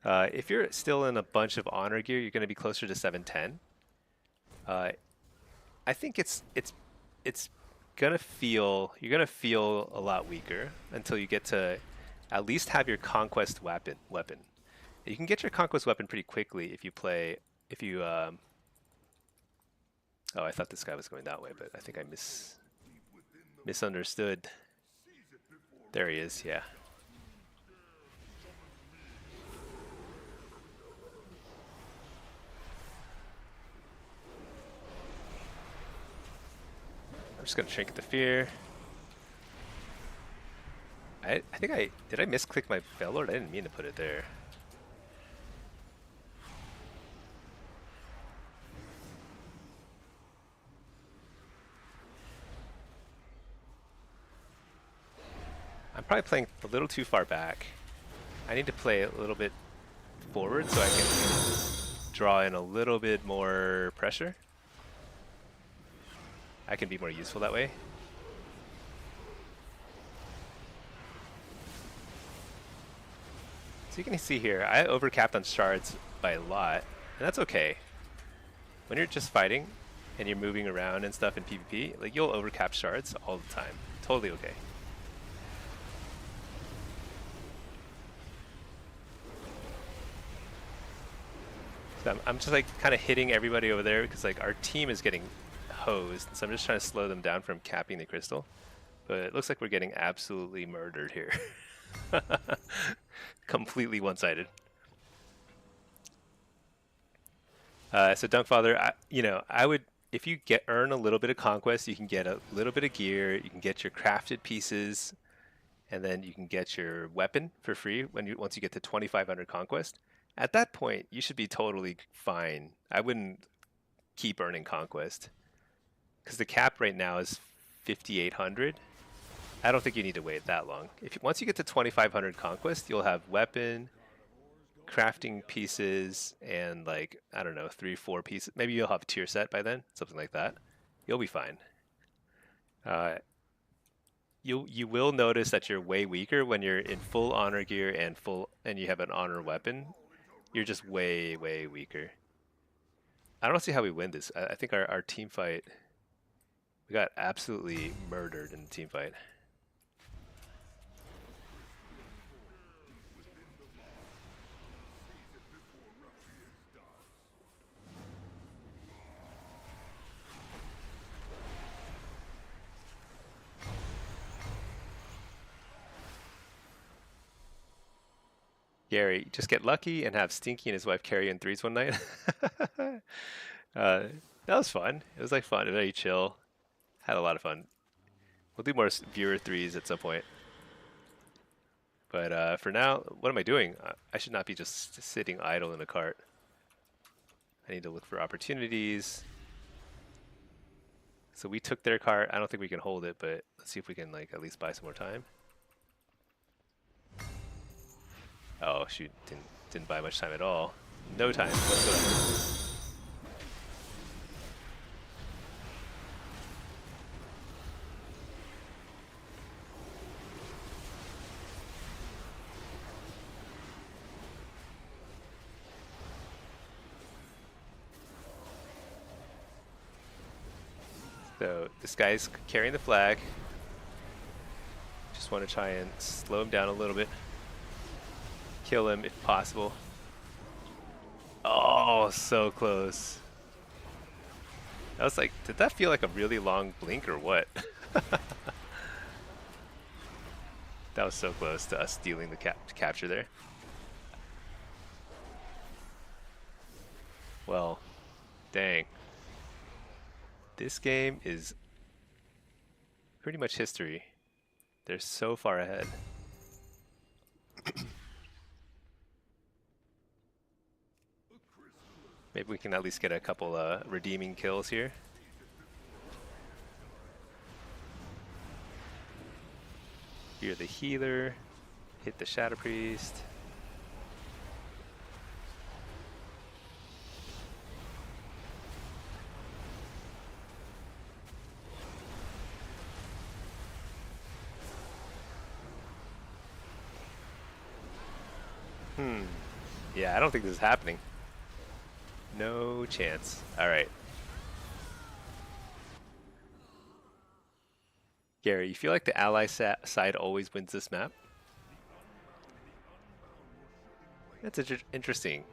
S1: If you're still in a bunch of honor gear, you're going to be closer to 710. I think it's gonna feel you're gonna feel a lot weaker until you get to at least have your conquest weapon. You can get your conquest weapon pretty quickly if you. Oh, I thought this guy was going that way, but I think I misunderstood. There he is. Yeah. I'm just gonna Trinket the Fear. I think did I misclick my Bellord? I didn't mean to put it there. I'm probably playing a little too far back. I need to play a little bit forward so I can draw in a little bit more pressure. I can be more useful that way. So you can see here, I overcapped on shards by a lot, and that's okay. When you're just fighting and you're moving around and stuff in PvP, like you'll overcap shards all the time. Totally okay. So I'm just like kind of hitting everybody over there because like our team is getting hosed, so I'm just trying to slow them down from capping the crystal. But it looks like we're getting absolutely murdered here. Completely one-sided. So Dunkfather, I would, if you earn a little bit of conquest, you can get a little bit of gear, you can get your crafted pieces, and then you can get your weapon for free once you get to 2,500 conquest. At that point, you should be totally fine. I wouldn't keep earning conquest because the cap right now is 5,800. I don't think you need to wait that long. Once you get to 2,500 conquest, you'll have weapon, crafting pieces, and like I don't know, 3-4 pieces. Maybe you'll have a tier set by then, something like that. You'll be fine. You will notice that you're way weaker when you're in full honor gear and you have an honor weapon. You're just way weaker. I don't see how we win this. I think our team fight, we got absolutely murdered in the team fight. Gary, just get lucky and have Stinky and his wife carry in threes one night. That was fun. It was like fun, very chill. Had a lot of fun. We'll do more viewer threes at some point. But for now, what am I doing? I should not be just sitting idle in a cart. I need to look for opportunities. So we took their cart. I don't think we can hold it, but let's see if we can like at least buy some more time. Oh shoot, didn't buy much time at all. No time whatsoever. So this guy's carrying the flag. Just want to try and slow him down a little bit. Kill him if possible. Oh, so close. I was like, did that feel like a really long blink or what? That was so close to us stealing the capture there. Well, dang. This game is pretty much history. They're so far ahead. Maybe we can at least get a couple redeeming kills here. You're the healer. Hit the Shadow Priest. Yeah, I don't think this is happening. No chance. All right. Gary, you feel like the ally side always wins this map? That's interesting.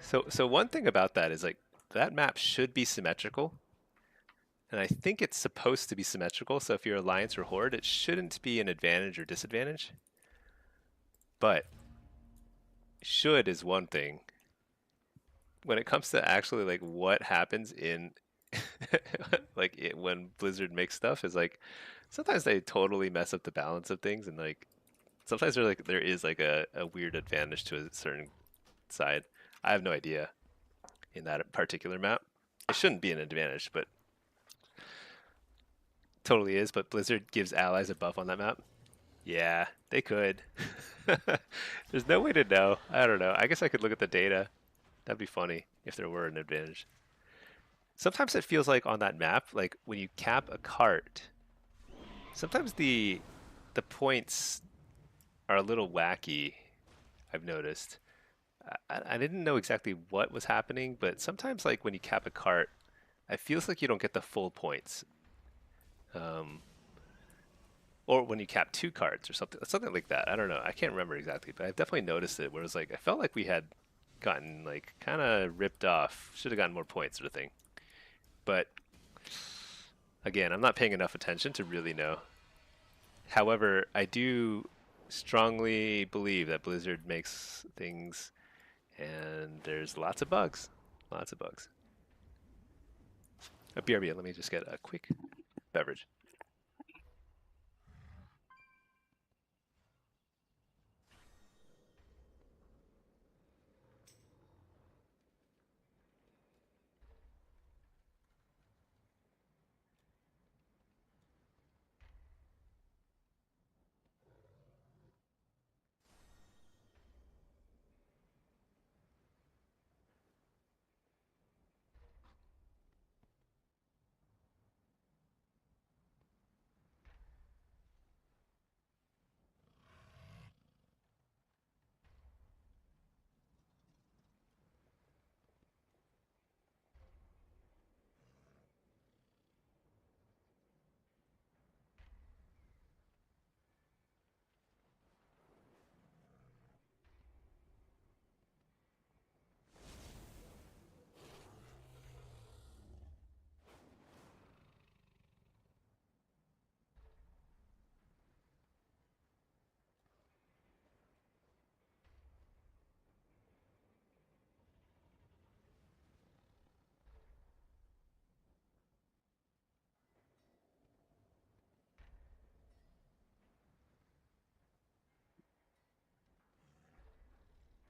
S1: So one thing about that is like that map should be symmetrical. And I think it's supposed to be symmetrical. So if you're Alliance or Horde, it shouldn't be an advantage or disadvantage. But should is one thing. When it comes to actually like what happens in like when Blizzard makes stuff is like sometimes they totally mess up the balance of things, and like sometimes there is like a weird advantage to a certain side. I have no idea in that particular map. It shouldn't be an advantage, but totally is. But Blizzard gives allies a buff on that map. Yeah, they could. There's no way to know. I don't know. I guess I could look at the data. That'd be funny if there were an advantage. Sometimes it feels like on that map, like when you cap a cart, sometimes the points are a little wacky. I've noticed. I didn't know exactly what was happening, but sometimes like when you cap a cart, it feels like you don't get the full points. Um, or when you cap two cards or something like that. I don't know. I can't remember exactly, but I've definitely noticed it where it was like I felt like we had gotten like kind of ripped off. Should have gotten more points sort of thing. But again, I'm not paying enough attention to really know. However, I do strongly believe that Blizzard makes things and there's lots of bugs. Lots of bugs. BRB, let me just get a quick beverage.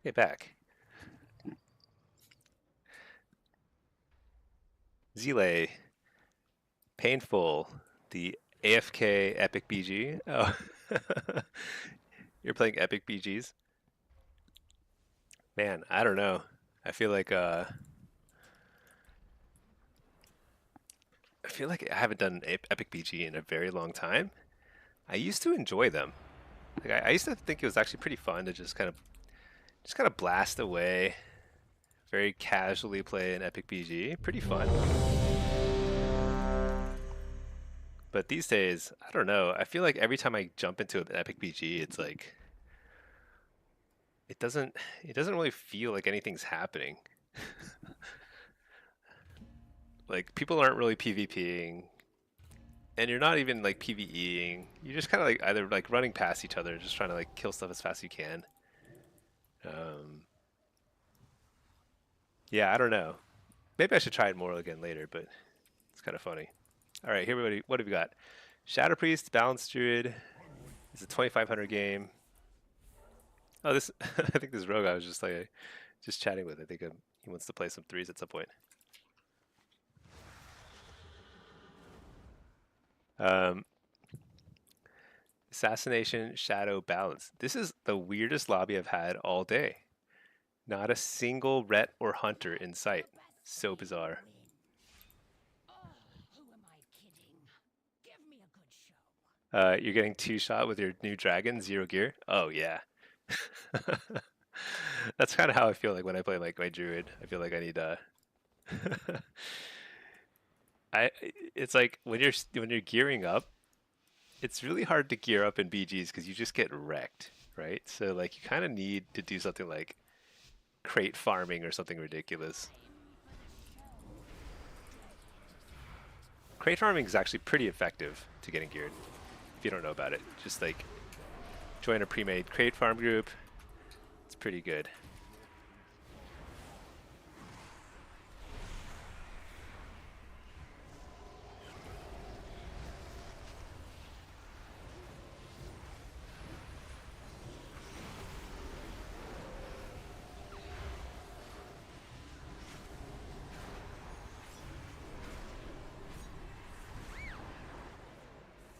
S1: Get back. Zile, painful. The AFK Epic BG. Oh, you're playing Epic BGs? Man, I don't know. I feel like I haven't done Epic BG in a very long time. I used to enjoy them. Like I used to think it was actually pretty fun to just kind of blast away, very casually play an Epic BG. Pretty fun. But these days, I don't know. I feel like every time I jump into an Epic BG, it's like it doesn't it doesn't really feel like anything's happening. Like people aren't really PvPing, and you're not even like PvEing. You're just kind of like either like running past each other, just trying to like kill stuff as fast as you can. Um, yeah, I don't know. Maybe I should try it more again later, but it's kind of funny. All right, here what have we got? Shadow Priest, Balanced Druid. It's a 2500 game. Oh, this I think this rogue I was just like just chatting with. I think he wants to play some threes at some point. Um, Assassination Shadow Balance. This is the weirdest lobby I've had all day. Not a single ret or hunter in sight. So bizarre. You're getting two shot with your new dragon, zero gear. Oh yeah. That's kind of how I feel like when I play like my druid. I feel like I need I it's like when you're gearing up, it's really hard to gear up in BGs because you just get wrecked, right? So like you kind of need to do something like crate farming or something ridiculous. Crate farming is actually pretty effective to getting geared. If you don't know about it, just like join a pre-made crate farm group. It's pretty good.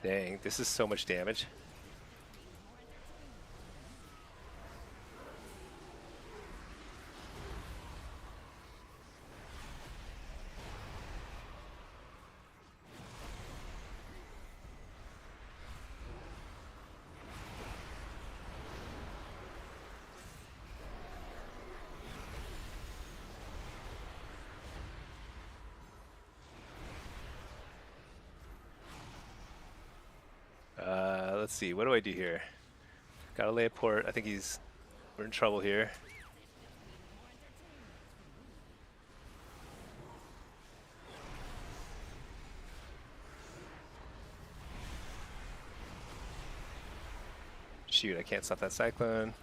S1: Dang, this is so much damage. Let's see, what do I do here? Gotta lay a port. I think we're in trouble here. Shoot, I can't stop that cyclone.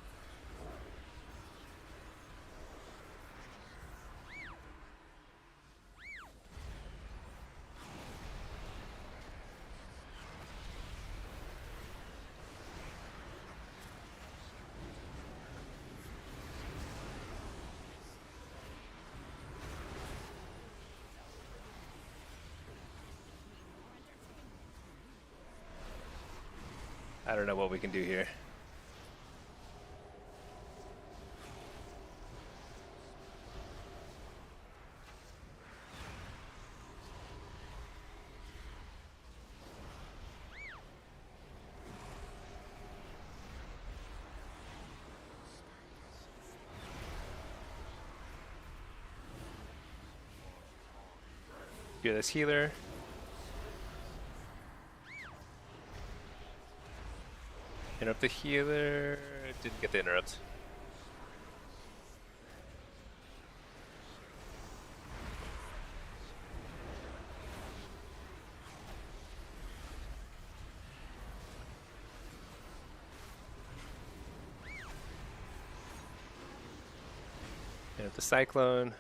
S1: I don't know what we can do here. Fearless healer. Interrupt the healer. Didn't get the interrupt. Interrupt the cyclone.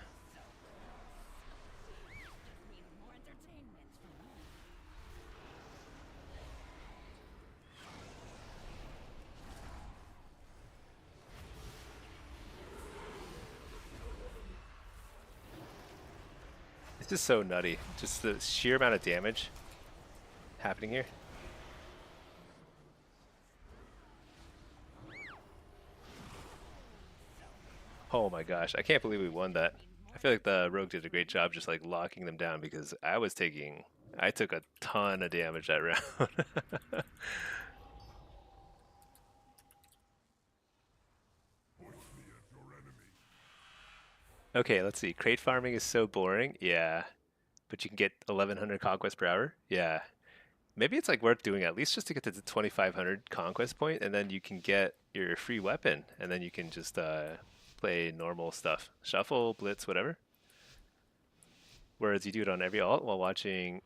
S1: It's just so nutty. Just the sheer amount of damage happening here. Oh my gosh, I can't believe we won that. I feel like the rogue did a great job just like locking them down because I took a ton of damage that round. Okay, let's see. Crate farming is so boring. Yeah. But you can get 1100 conquest per hour. Yeah. Maybe it's like worth doing at least just to get to the 2500 conquest point, and then you can get your free weapon, and then you can just play normal stuff. Shuffle, blitz, whatever. Whereas you do it on every alt while watching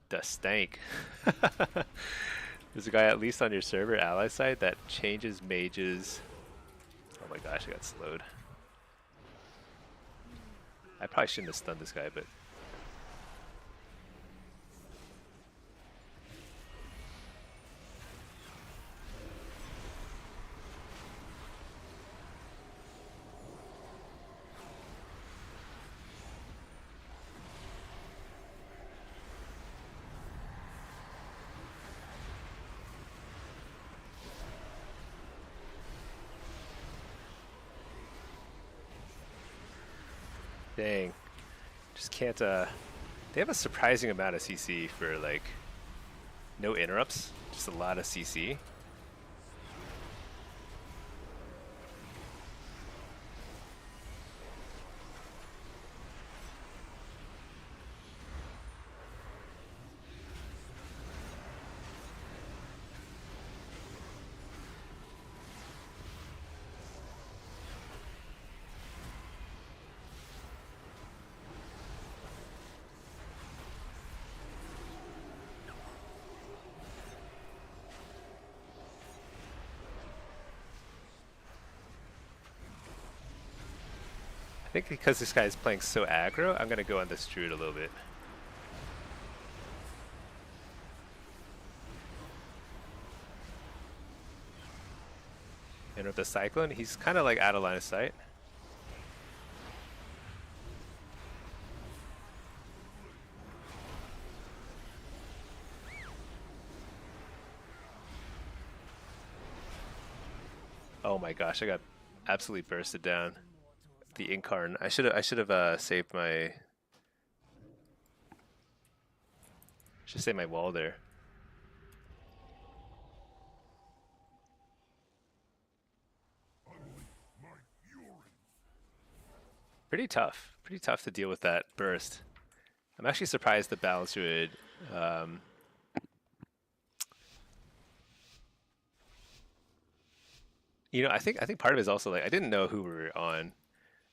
S1: the stank. There's a guy at least on your server ally side that changes mages. Oh my gosh, I got slowed. I probably shouldn't have stunned this guy, but dang. Just can't, they have a surprising amount of CC for like no interrupts, just a lot of CC. I think because this guy is playing so aggro, I'm gonna go on this druid a little bit. And with the cyclone, he's kind of like out of line of sight. Oh my gosh, I got absolutely bursted down. The incarn. I should have saved my should save my wall there. Pretty tough. Pretty tough to deal with that burst. I'm actually surprised the Battle Druid um, I think part of it is also like I didn't know who we were on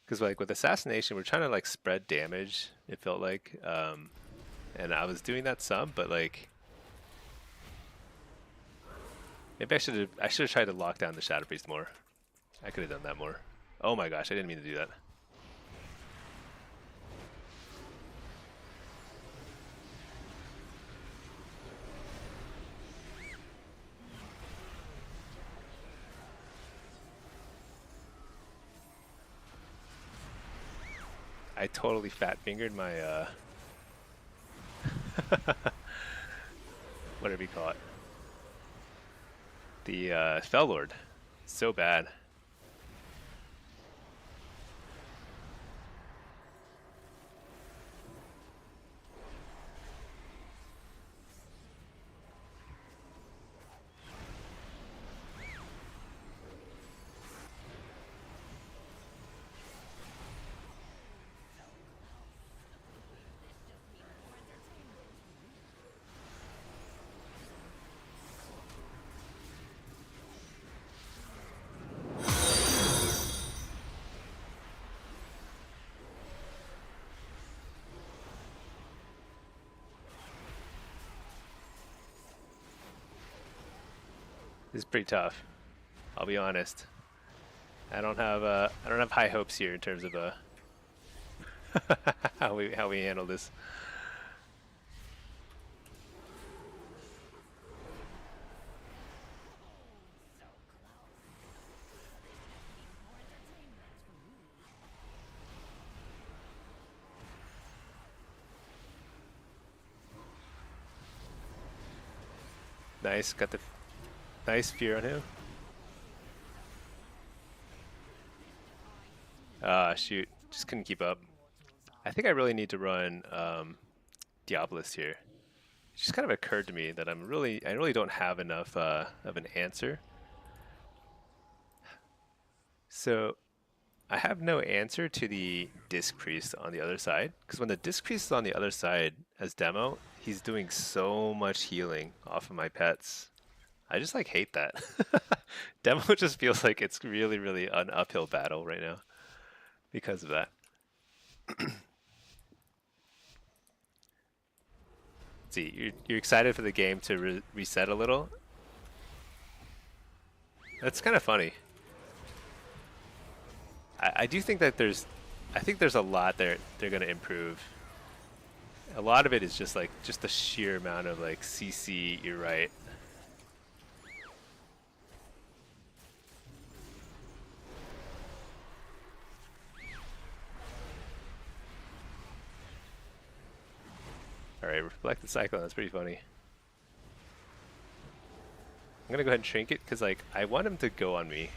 S1: because like with assassination we're trying to like spread damage. It felt like, and I was doing that some, but like maybe I should have tried to lock down the Shadow Priest more. I could have done that more. Oh my gosh, I didn't mean to do that. I totally fat fingered my whatever you call it, the Fell Lord. So bad. This is pretty tough. I'll be honest. I don't have high hopes here in terms of how we handle this. Nice, got the nice fear on him. Ah, shoot, just couldn't keep up. I think I really need to run Diabolist here. It just kind of occurred to me that I really don't have enough of an answer. So I have no answer to the Disc Priest on the other side, because when the Disc Priest is on the other side as demo, he's doing so much healing off of my pets. I just like hate that. Demo just feels like it's really, really an uphill battle right now because of that. See, you're excited for the game to reset a little. That's kind of funny. I do think that I think there's a lot they're gonna improve. A lot of it is just like just the sheer amount of like CC. You're right. All right, reflect the cyclone. That's pretty funny. I'm gonna go ahead and shrink it because like I want him to go on me.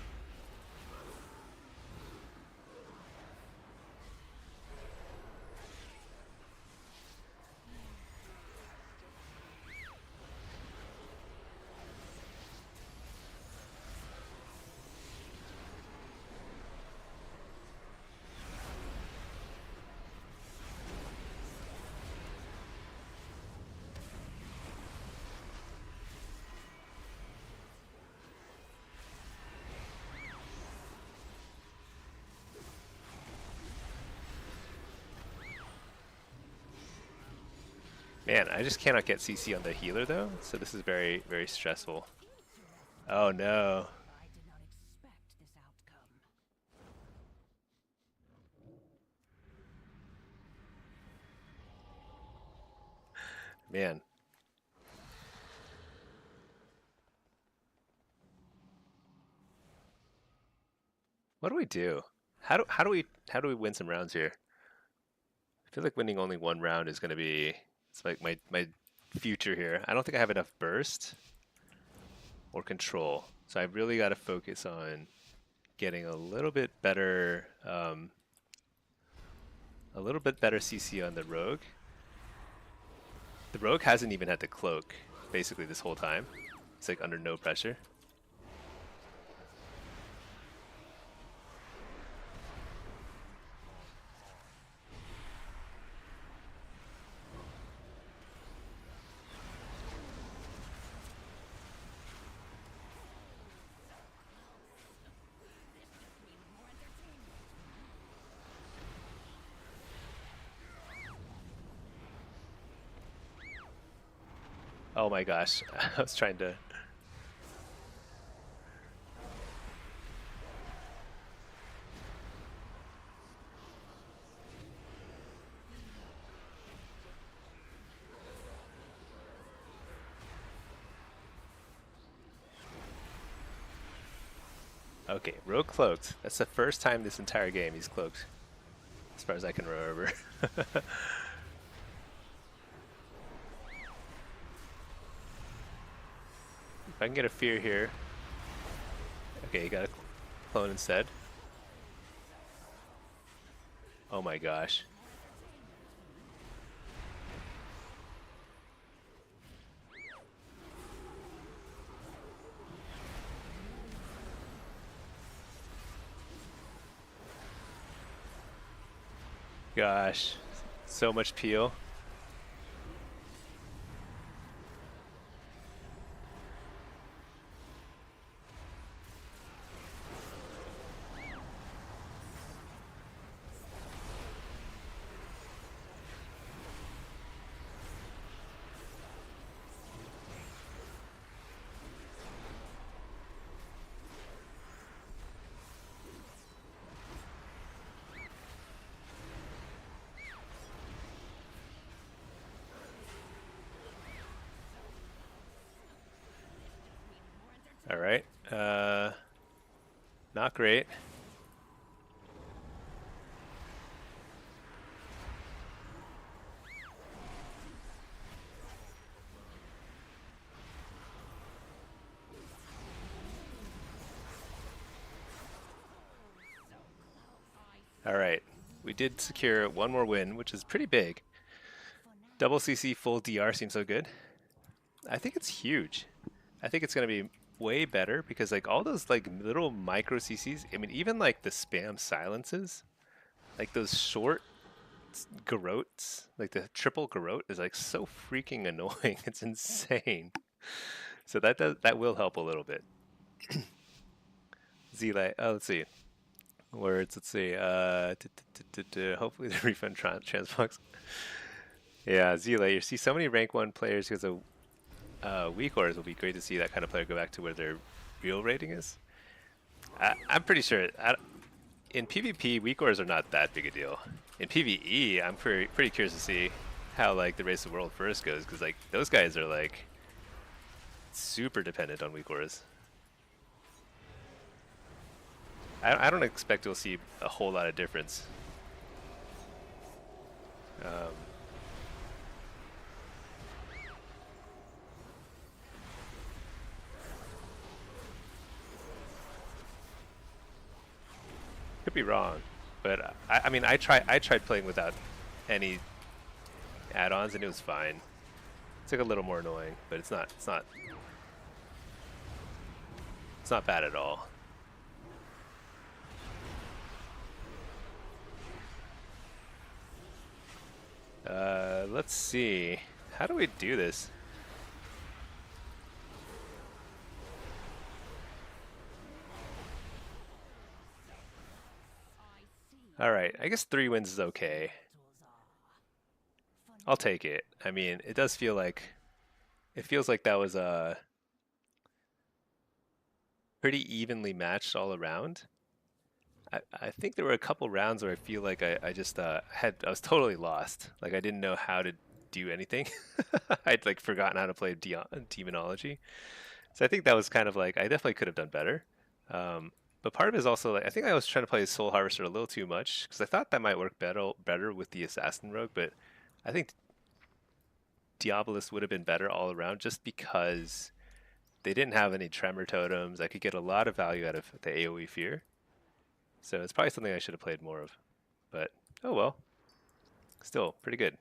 S1: Man, I just cannot get CC on the healer though, so this is very, very stressful. Oh no. Man. What do we do? How do we win some rounds here? I feel like winning only one round is gonna be it's like my future here. I don't think I have enough burst or control. So I really gotta focus on getting a little bit better CC on the rogue. The rogue hasn't even had to cloak basically this whole time. It's like under no pressure. Oh my gosh, I was trying to... Okay, rogue cloaked. That's the first time this entire game he's cloaked, as far as I can remember. If I can get a fear here. Okay, you got a clone instead. Oh my gosh. Gosh, so much peel. All right, not great. All right, we did secure one more win, which is pretty big. Double CC full DR seems so good. I think it's huge. I think it's gonna be way better because like all those like little micro CCs, I mean even like the spam silences, like those short garrotes, like the triple garrote is like so freaking annoying. It's insane. So that will help a little bit. Zlay, oh let's see. Words, let's see. Hopefully the refund transbox. Yeah, Zlay, you see so many rank 1 players because of weak orders. Will be great to see that kind of player go back to where their real rating is. I'm pretty sure in PvP weak orders are not that big a deal. In PvE, I'm pretty curious to see how like the race of the world first goes because like those guys are like super dependent on weak orders. I don't expect we'll see a whole lot of difference. Could be wrong, but I mean I tried playing without any add-ons and it was fine. It's like a little more annoying, but it's not bad at all. Let's see. How do we do this? Alright, I guess 3 wins is okay. I'll take it. I mean, it does feel like... It feels like that was pretty evenly matched all around. I think there were a couple rounds where I feel like I just I was totally lost. Like I didn't know how to do anything. I'd like forgotten how to play demonology. So I think that was kind of like I definitely could have done better. But part of it is also like I think I was trying to play Soul Harvester a little too much because I thought that might work better with the Assassin Rogue, but I think Diabolus would have been better all around just because they didn't have any Tremor Totems. I could get a lot of value out of the AoE Fear. So it's probably something I should have played more of. But oh well, still pretty good.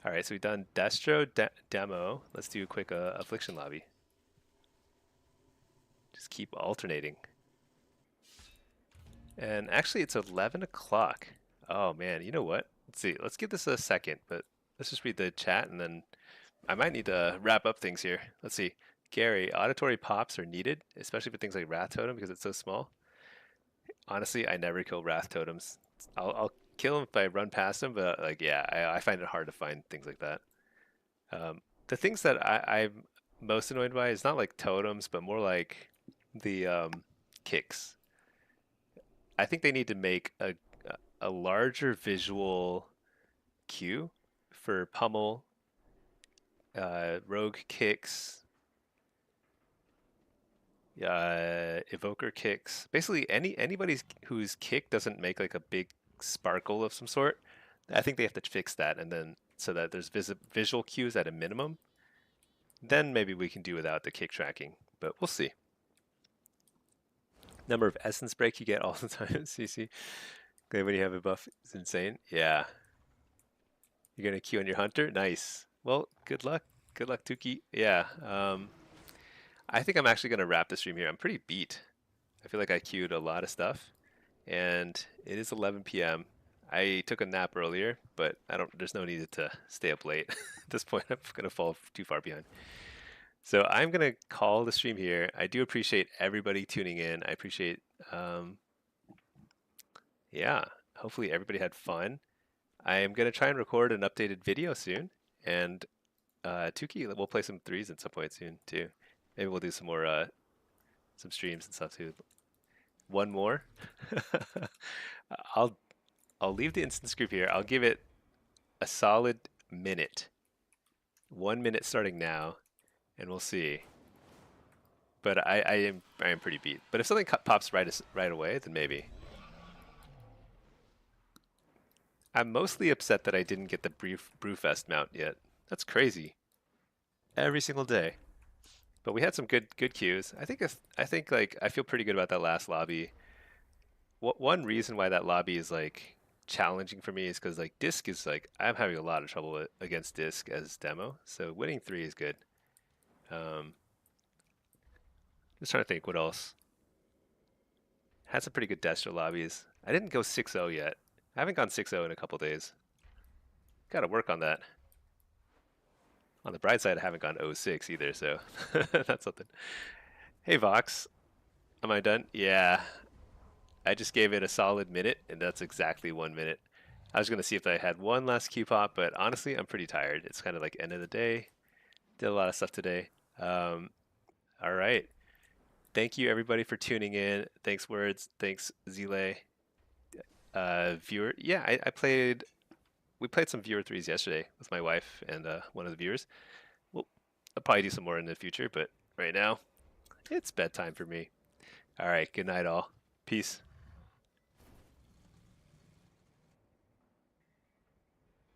S1: All right, so we've done demo. Let's do a quick affliction lobby. Just keep alternating. And actually, it's 11 o'clock. Oh man, you know what? Let's see. Let's give this a second, but let's just read the chat and then I might need to wrap up things here. Let's see. Gary, auditory pops are needed, especially for things like Wrath Totem because it's so small. Honestly, I never kill Wrath Totems. I'll kill them if I run past them, but like, yeah, I find it hard to find things like that. The things that I'm most annoyed by is not like totems, but more like the kicks. I think they need to make a larger visual cue for pummel, rogue kicks, evoker kicks. Basically, anybody whose kick doesn't make like a big sparkle of some sort. I think they have to fix that, and then so that there's visual cues at a minimum. Then maybe we can do without the kick tracking, but we'll see. Number of essence break you get all the time at CC. Okay, when you have a buff, it's insane. Yeah. You're gonna queue on your hunter? Nice. Well, good luck. Good luck, Tuki. Yeah. I think I'm actually gonna wrap the stream here. I'm pretty beat. I feel like I queued a lot of stuff, and it is 11 p.m. I took a nap earlier, but I don't. There's no need to stay up late. At this point, I'm gonna fall too far behind. So I'm gonna call the stream here. I do appreciate everybody tuning in. I appreciate, yeah. Hopefully everybody had fun. I am gonna try and record an updated video soon, and Tuki, we'll play some threes at some point soon too. Maybe we'll do some more some streams and stuff too. One more. I'll I'll leave the instance group here. I'll give it a solid minute. 1 minute starting now, and we'll see. But I am pretty beat. But if something pops right away, then maybe. I'm mostly upset that I didn't get the Brewfest mount yet. That's crazy. Every single day. But we had some good queues. I think like I feel pretty good about that last lobby. One reason why that lobby is like challenging for me is because like disc is like I'm having a lot of trouble against disc as demo. So winning 3 is good. Just trying to think what else. Had some pretty good Destro lobbies. I didn't go 6-0 yet. I haven't gone 6-0 in a couple days. Got to work on that. On the bright side, I haven't gone 0-6 either, so that's something. Hey Vox, am I done? Yeah. I just gave it a solid minute, and that's exactly 1 minute. I was going to see if I had one last Q pop, but honestly, I'm pretty tired. It's kind of like end of the day. Did a lot of stuff today. All right. Thank you everybody for tuning in. Thanks Words. Thanks Zile. Viewer. Yeah, we played some viewer threes yesterday with my wife and one of the viewers. I'll probably do some more in the future, but right now, it's bedtime for me. All right, good night all. Peace.